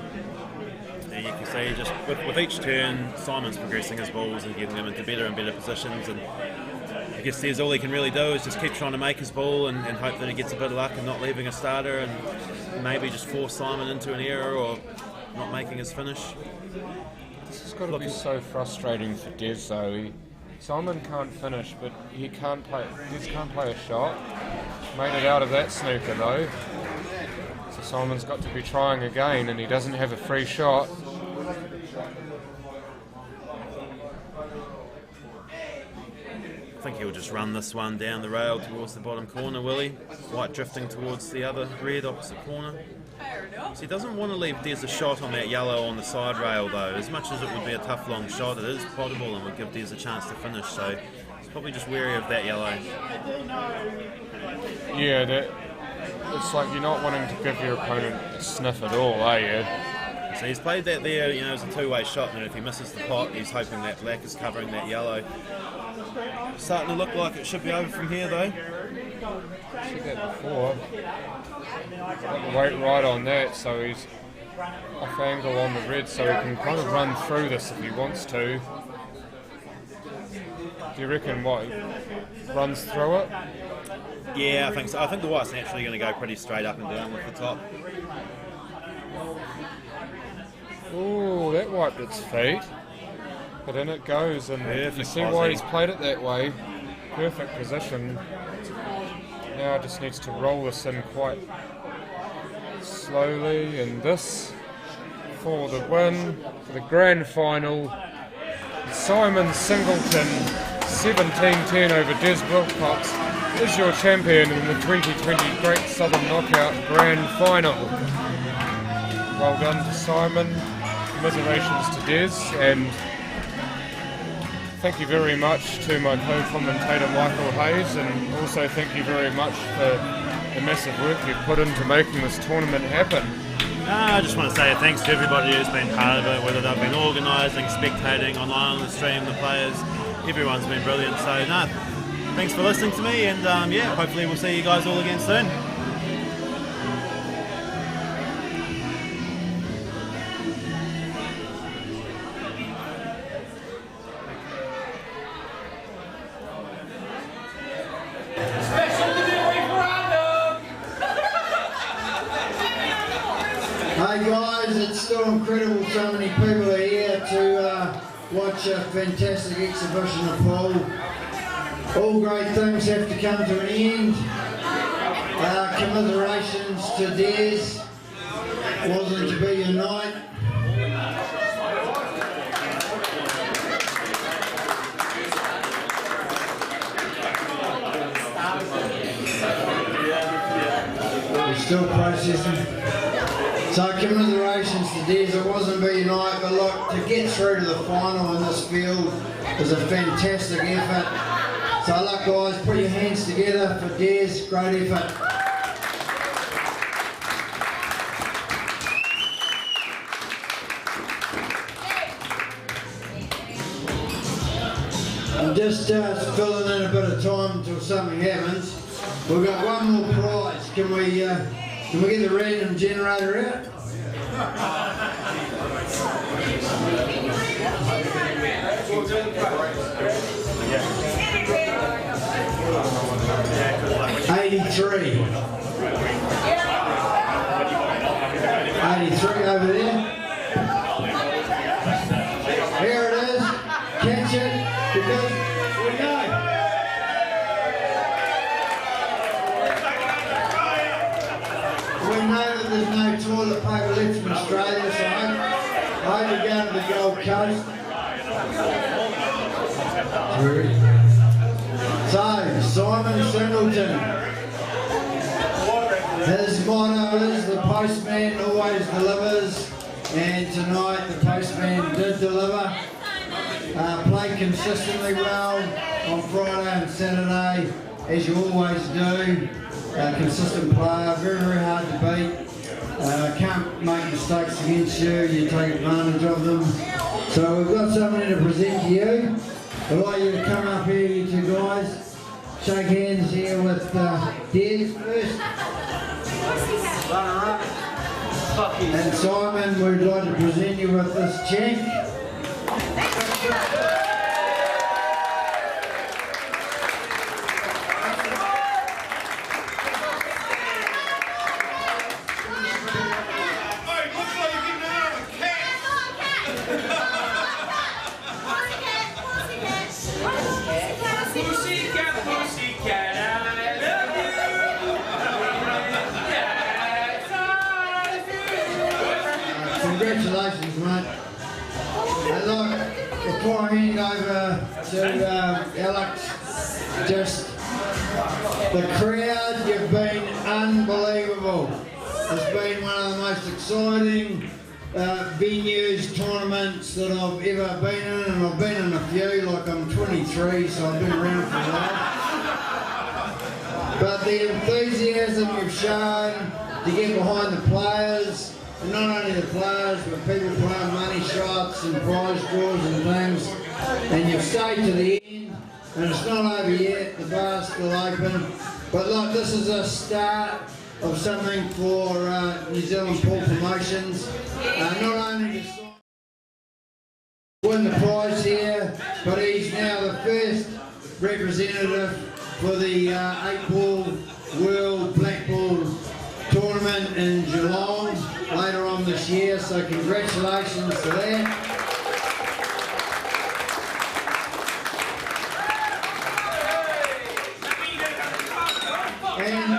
Yeah, you can see just with each turn, Simon's progressing his balls and getting them into better and better positions, and I guess Des, all he can really do is just keep trying to make his ball and hope that he gets a bit of luck and not leaving a starter, and maybe just force Simon into an error or not making his finish. This has got to be so frustrating for Des though. Simon can't finish, but he can't play. Des can't play a shot. Made it out of that snooker though. So Simon's got to be trying again, and he doesn't have a free shot. I think he'll just run this one down the rail towards the bottom corner, will he? White drifting towards the other red opposite corner. So he doesn't want to leave Des a shot on that yellow on the side rail though. As much as it would be a tough long shot, it is potable and would give Des a chance to finish, so he's probably just wary of that yellow. Yeah, it's like you're not wanting to give your opponent a sniff at all, are you? So he's played that there, you know, as a two-way shot, and if he misses the pot, he's hoping that black is covering that yellow. Starting to look like it should be over from here though. Said that before. Got the weight right on that, so he's off angle on the red, so he can kind of run through this if he wants to. Do you reckon what? He runs through it? Yeah, I think so. I think the white's naturally going to go pretty straight up and down with the top. Oh, that wiped its feet. But in it goes, and Perfect you see posse. why he's played it that way. Perfect position. Now just needs to roll this in quite slowly, and this for the win, for the grand final. Simon Singleton, 17-10 over Des Wilcox, is your champion in the 2020 Great Southern Knockout Grand Final. Well done to Simon, commiserations to Des, and thank you very much to my co-commentator Michael Hayes, and also thank you very much for the massive work you've put into making this tournament happen. I just want to say thanks to everybody who's been part of it, whether they've been organising, spectating, online on the stream, the players, everyone's been brilliant. So thanks for listening to me, and yeah, hopefully we'll see you guys all again soon. Hey guys, it's still incredible so many people are here to watch a fantastic exhibition of pool. All great things have to come to an end. Commiserations to Des. Wasn't to be your night. We're still processing. So commiserations to Des, it wasn't be your night, but look, to get through to the final in this field is a fantastic effort. So look guys, put your hands together for Des, great effort. I'm just filling in a bit of time until something happens. We've got one more prize. Can we get the random generator out? Yeah. 83. 83 over there. Here it is. Catch it because we know. We know that there's no toilet paper left in Australia, so I hope you're going to the Gold Coast. So, Simon Singleton. His motto is the postman always delivers, and tonight the postman did deliver. Played consistently well on Friday and Saturday, as you always do. Consistent player, very, very hard to beat. Can't make mistakes against you, you take advantage of them. So we've got something to present to you. I'd like you to come up here, you two guys. Shake hands here with Des first. And Simon, we'd like to present you with this check. Congratulations, mate. And look, before I hand over to Alex, just the crowd, you've been unbelievable. It's been one of the most exciting venues, tournaments that I've ever been in, and I've been in a few, like I'm 23, so I've been around for a while. But the enthusiasm you've shown to get behind the players, and not only the players, but people playing money shots and prize draws and things, and you've stayed to the end, and it's not over yet, the bar's still open. But look, this is a start of something for New Zealand Pool Promotions. Not only to win the prize here, but he's now the first representative for the 8-ball World Black Ball Tournament in Geelong later on this year, so congratulations to that. And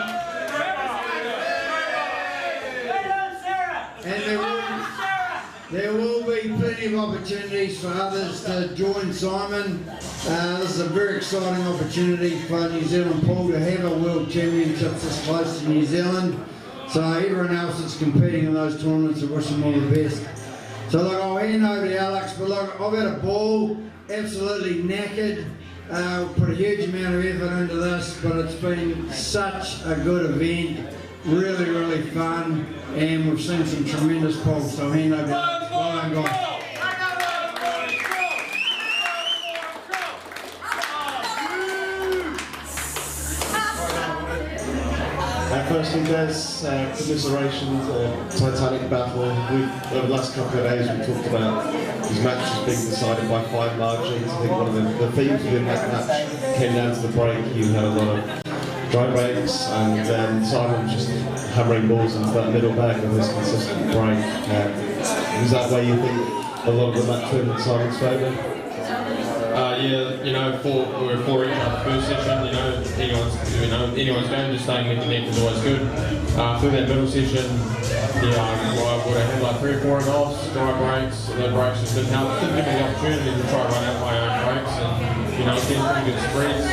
there will be plenty of opportunities for others to join Simon. This is a very exciting opportunity for New Zealand Pool to have a World Championships this close to New Zealand. So everyone else that's competing in those tournaments, I wish them all the best. So look, I'll hand over to Alex, but look, I've had a ball, absolutely knackered. Put a huge amount of effort into this, but it's been such a good event, really, really fun, and we've seen some tremendous polls, so I'll hand over to Alex. Well done, guys. Firstly, Des, commiserations, Titanic battle. Over the last couple of days we talked about these matches being decided by 5 margins. I think one of the themes within that match came down to the break. You had a lot of dry breaks, and Simon just hammering balls into that middle bag with his consistent break. Is that where you think a lot of the match went in Simon's favour? Yeah, you know, we were 4 each after the first session. Anyone's game, just staying with the net is always good. Through that middle session, I would have had like 3 or 4 offs, dry breaks. The breaks just didn't help. Didn't give me the opportunity to try to run out my own breaks, and getting pretty good spreads.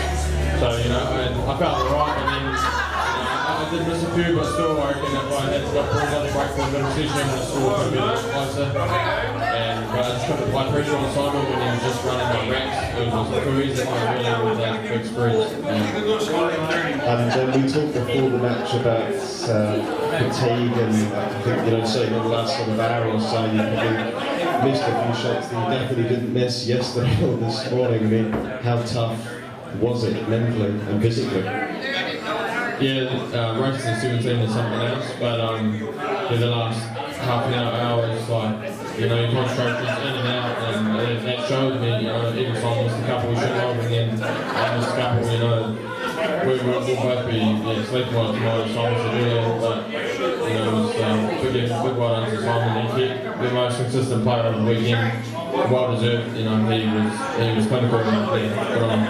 So and I felt alright, and then I did miss a few, but still I reckon if I had got another break for the middle session, the score would be a little closer. But I just couldn't apply pressure on Simon when he was just running my racks. It was too easy for him really with that big spreads. And we talked before the match about fatigue, and I think certainly in the last sort of hour or so you probably missed a few shots that you definitely didn't miss yesterday or this morning. I mean, how tough was it mentally and physically? Yeah, racing at 17 is something else, but the last half an hour is like, you concentrate just in and out, and that showed me, even if I missed a couple we should have, and then I missed a couple, we'll both be sleeping well tomorrow, as Simon said earlier, but, it was big well done to Simon. He kept the most consistent player of the weekend, well deserved, he was clinical enough there, good on him.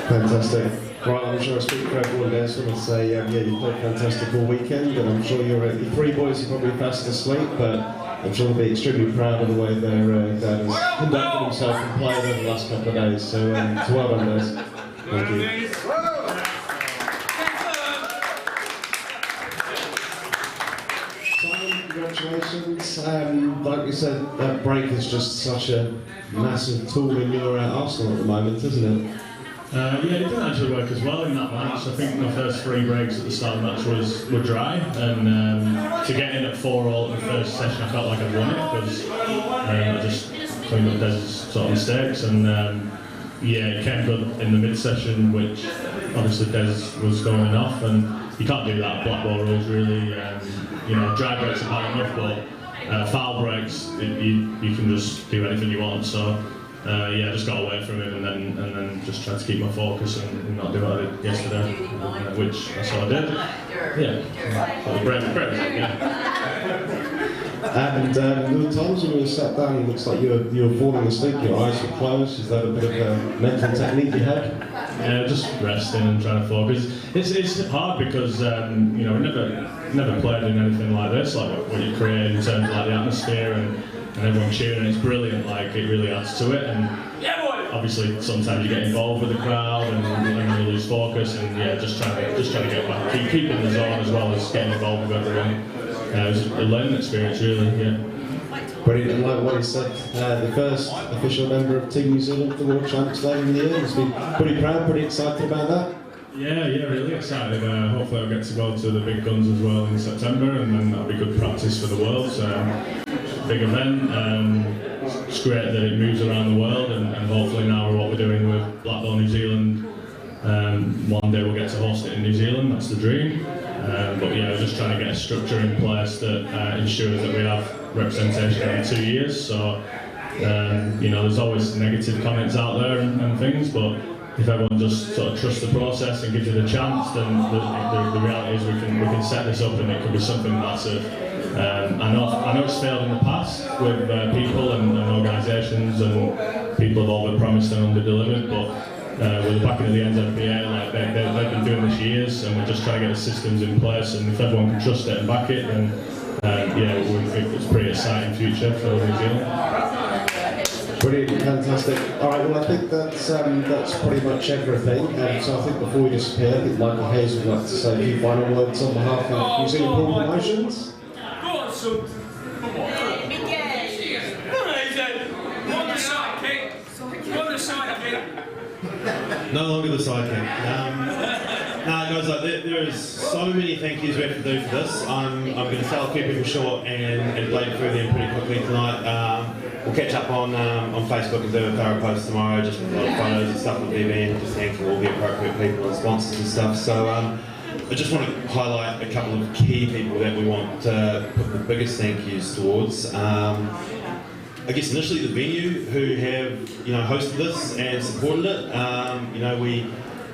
Fantastic. Right, I'm sure I speak for everyone there, so I want to say, you played fantastic all weekend, and I'm sure your 3 boys are probably fast asleep, but I'm sure they'll be extremely proud of the way their dad has conducted himself and played over the last couple of days. So well done, guys. Thank you. Simon, congratulations. Like you said, that break is just such a massive tool in your arsenal at the moment, isn't it? Yeah, it didn't actually work as well in that match. I think my first 3 breaks at the start of the match were dry, and to get in at 4-all in the first session, I felt like I'd won it because I just cleaned up Des' sort of mistakes, and yeah, it came good in the mid-session, which obviously Des was going off, and you can't do that black ball rules really. You know, dry breaks are hard enough, but foul breaks, you can just do anything you want. So. Yeah, I just got away from him and then just tried to keep my focus and not do what I did yesterday, which that's what I did. Yeah, so great, yeah. And there were times when you were sat down, it looks like you were falling asleep, your eyes were closed. Is that a bit of a mental technique you had? Yeah, just resting and trying to focus. It's hard because you know, we never played in anything like this, like what you create in terms of like the atmosphere and everyone cheering. It's brilliant, like it really adds to it, and obviously sometimes you get involved with the crowd and you lose focus, and yeah, just trying to get back, keep in the zone as well as getting involved with everyone. It was a learning experience really, yeah. Brilliant, and like what he said, the first official member of Team New Zealand for the World Champs Day in the year, has been pretty proud, pretty excited about that. Yeah, really excited. Hopefully I'll get to go to the big guns as well in September, and then that'll be good practice for the World. So, big event. It's great that it moves around the world, and hopefully now what we're doing with Black Ball New Zealand, one day we'll get to host it in New Zealand. That's the dream. But yeah, we're just trying to get a structure in place that ensures that we have representation every 2 years. So you know, there's always negative comments out there and things, but if everyone just sort of trusts the process and gives it a chance, then the reality is we can set this up and it could be something massive. I know it's failed in the past with people and organisations, and people have over-promised and under-delivered, but with the backing of the NZPA, like they've been doing this years, and we're just trying to get the systems in place, and if everyone can trust it and back it, then yeah, we think it's a pretty exciting future for New Zealand. Brilliant, fantastic. All right, well I think that's pretty much everything. So I think before we disappear, I think Michael Hayes would like to say a few final words on behalf of New Zealand Pool Promotions. Go on, son. Come on. On the sidekick. On the sidekick. No longer the sidekick. No, guys, like, there is so many thank yous we have to do for this. I'm going to try to keep people short and blade through them pretty quickly tonight. We'll catch up on Facebook and do a thorough post tomorrow, just with a lot of photos and stuff of the event, just thanking all the appropriate people and sponsors and stuff. So I just want to highlight a couple of key people that we want to put the biggest thank yous towards. I guess initially the venue who have hosted this and supported it.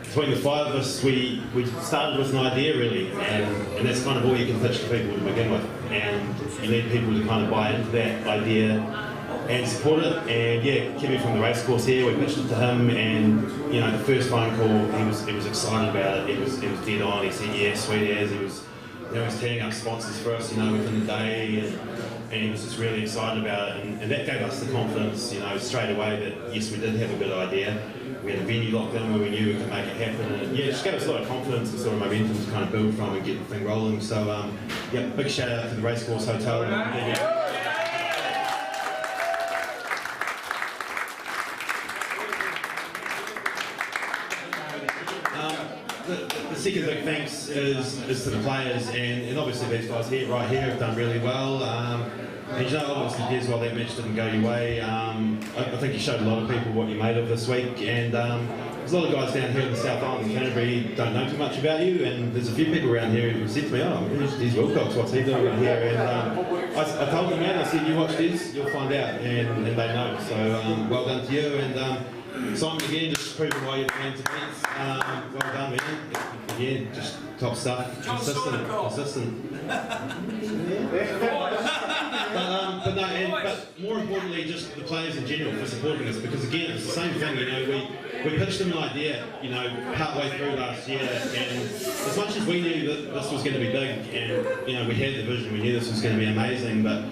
Between the 5 of us, we started with an idea really, and that's kind of all you can pitch to people to begin with, and you need people to kind of buy into that idea and support it. And yeah, Kimmy from the racecourse here, we pitched it to him, and the first phone call, he was excited about it. He was dead on. He said yes, sweet as. He was tearing up sponsors for us, within the day, and he was just really excited about it, and that gave us the confidence, straight away that yes, we did have a good idea. We had a venue locked in where we knew we could make it happen, and yeah, it just gave us a lot of confidence and sort of momentum to kind of build from and get the thing rolling. So yeah, big shout out to the Racecourse Hotel. The second big thanks is to the players, and obviously these guys right here have done really well. And obviously Des, while that match didn't go your way, I think you showed a lot of people what you made of this week, and there's a lot of guys down here in the South Island in Canterbury who don't know too much about you, and there's a few people around here who said to me, oh, who's Des Wilcox, what's he doing around here? And I told them, man, I said, you watch Des, you'll find out, and they know. So well done to you, and Simon, again, just proving why you're the man to beat. Well done, man. Again, just top stuff. Consistent. But more importantly, just the players in general for supporting us, because again, it's the same thing. We pitched them an idea, partway through last year, and as much as we knew that this was going to be big, and we had the vision, we knew this was going to be amazing, but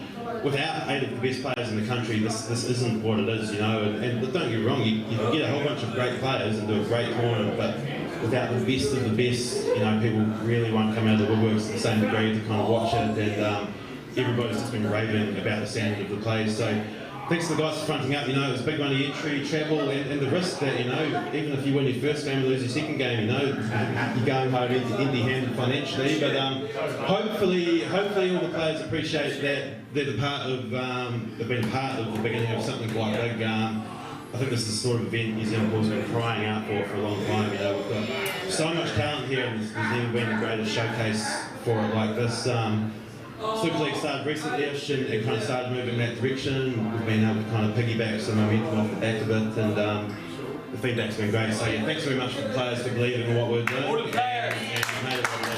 without 8 of the best players in the country, this isn't what it is, you know. And don't get me wrong, you can get a whole bunch of great players and do a great tournament, but without the best of the best, you know, people really won't come out of the woodworks to the same degree to kind of watch it. And everybody's just been raving about the standard of the players. So thanks to the guys for fronting up. You know, it's big money entry, travel, and the risk that, you know, even if you win your first game and lose your second game, you know, you're going home empty-handed financially. But hopefully all the players appreciate that they're they've been part of the beginning of something quite big. I think this is the sort of event New Zealand Pool's been crying out for a long time. You know, we've got so much talent here, and there's never been a greater showcase for it like this. Super League started recently-ish and it kind of started moving in that direction. We've been able to kind of piggyback some momentum off the back of it, and the feedback's been great. So yeah, thanks very much for the players for believing in what we're doing. All the players! And made it what it is.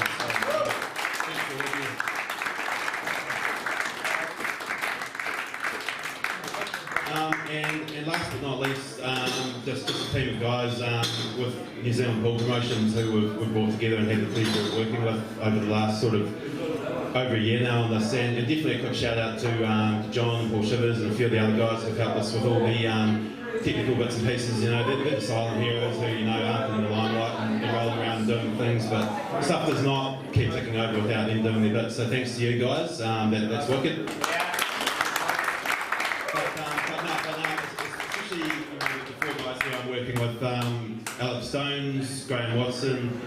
And last but not least, just a team of guys with New Zealand Pool Promotions who we've brought together and had the pleasure of working with over the last sort of over a year now on this, and definitely a quick shout out to John and Paul Shivers and a few of the other guys who've helped us with all the technical bits and pieces. You know, they're the silent heroes who, you know, aren't in the limelight and they're rolling around and doing things, but stuff does not keep ticking over without them doing their bits. So thanks to you guys, that's wicked. Especially, you know, the 4 guys who I'm working with, Alex Stones, Graham Watson,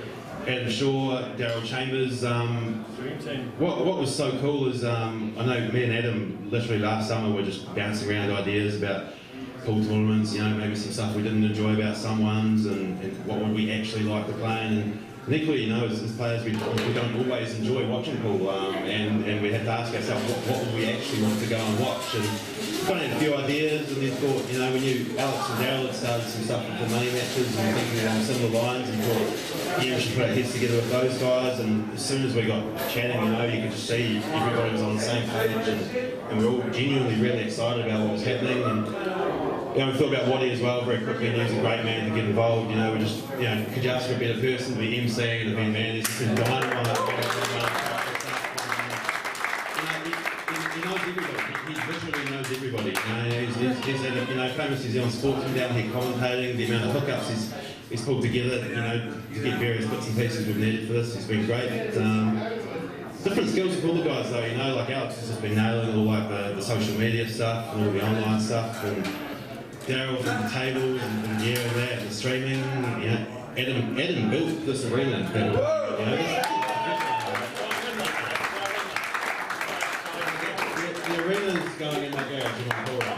Adam Shaw, Daryl Chambers. What was so cool is, I know me and Adam literally last summer were just bouncing around ideas about pool tournaments, you know, maybe some stuff we didn't enjoy about some ones, and what would we actually like to play in. And equally, you know, as players, we don't always enjoy watching pool, and we have to ask ourselves, what would we actually want to go and watch? And kind of had a few ideas, and then thought, you know, we knew Alex and Daryl had started some stuff with the money matches and thinking along similar lines, and thought, yeah, we should put our heads together with those guys. And as soon as we got chatting, you know, you could just see everybody was on the same page, and we were all genuinely really excited about what was happening. And you know, we thought about Waddy as well very quickly, and he was a great man to get involved. You know, we just, you know, could you ask for a better person to be emceeing an event, man? He's just been dynamite. He knows everybody. He literally knows everybody. You know, he's had a, you know, famous New Zealand sportsman down here commentating. The amount of hookups he's pulled together, you know, to get various bits and pieces we've needed for this. He's been great. Different skills with all the guys though, you know, like Alex has just been nailing all like the social media stuff and all the online stuff, and Daryl from the tables and yeah, that, and the streaming, you know. Adam built this arena, you know. The arena's going in that garage in Victoria,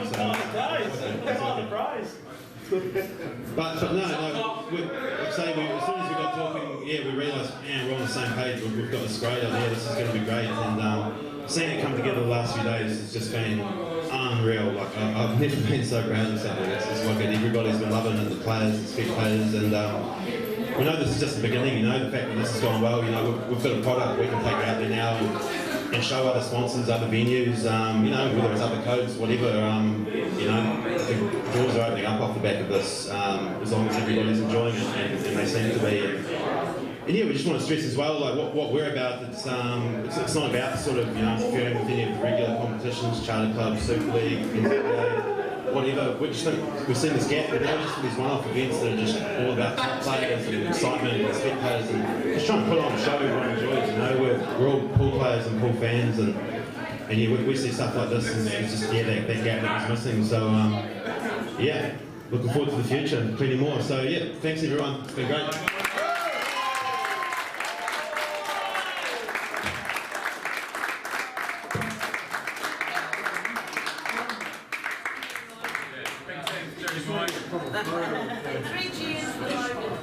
But no, like say as soon as we got talking, yeah, we realised, man, we're on the same page. We've got this great idea. This is going to be great, and seeing it come together the last few days has just been unreal. Like I've never been so proud of something. It's like everybody's been loving it, the players, the spectators, and we know this is just the beginning. You know, the fact that this has gone well. You know, we've got a product we can take out there now and show other sponsors, other venues. You know, whether it's other codes, whatever. You know, the doors are opening up off the back of this, as long as everybody's enjoying it, and they seem to be. And yeah, we just want to stress as well, like what we're about. It's not about sort of, you know, interfering with any of the regular competitions, charter clubs, Super League, NCAA, whatever. We just think we've seen this gap, but now just for these one-off events that are just all about top players and excitement and spectators, and just trying to put on a show everyone enjoys. You know, we're all pool players and pool fans, and yeah, we see stuff like this, and it's just that gap that was missing. So yeah, looking forward to the future, plenty more. So yeah, thanks everyone. It's been great. Three cheers for Logan.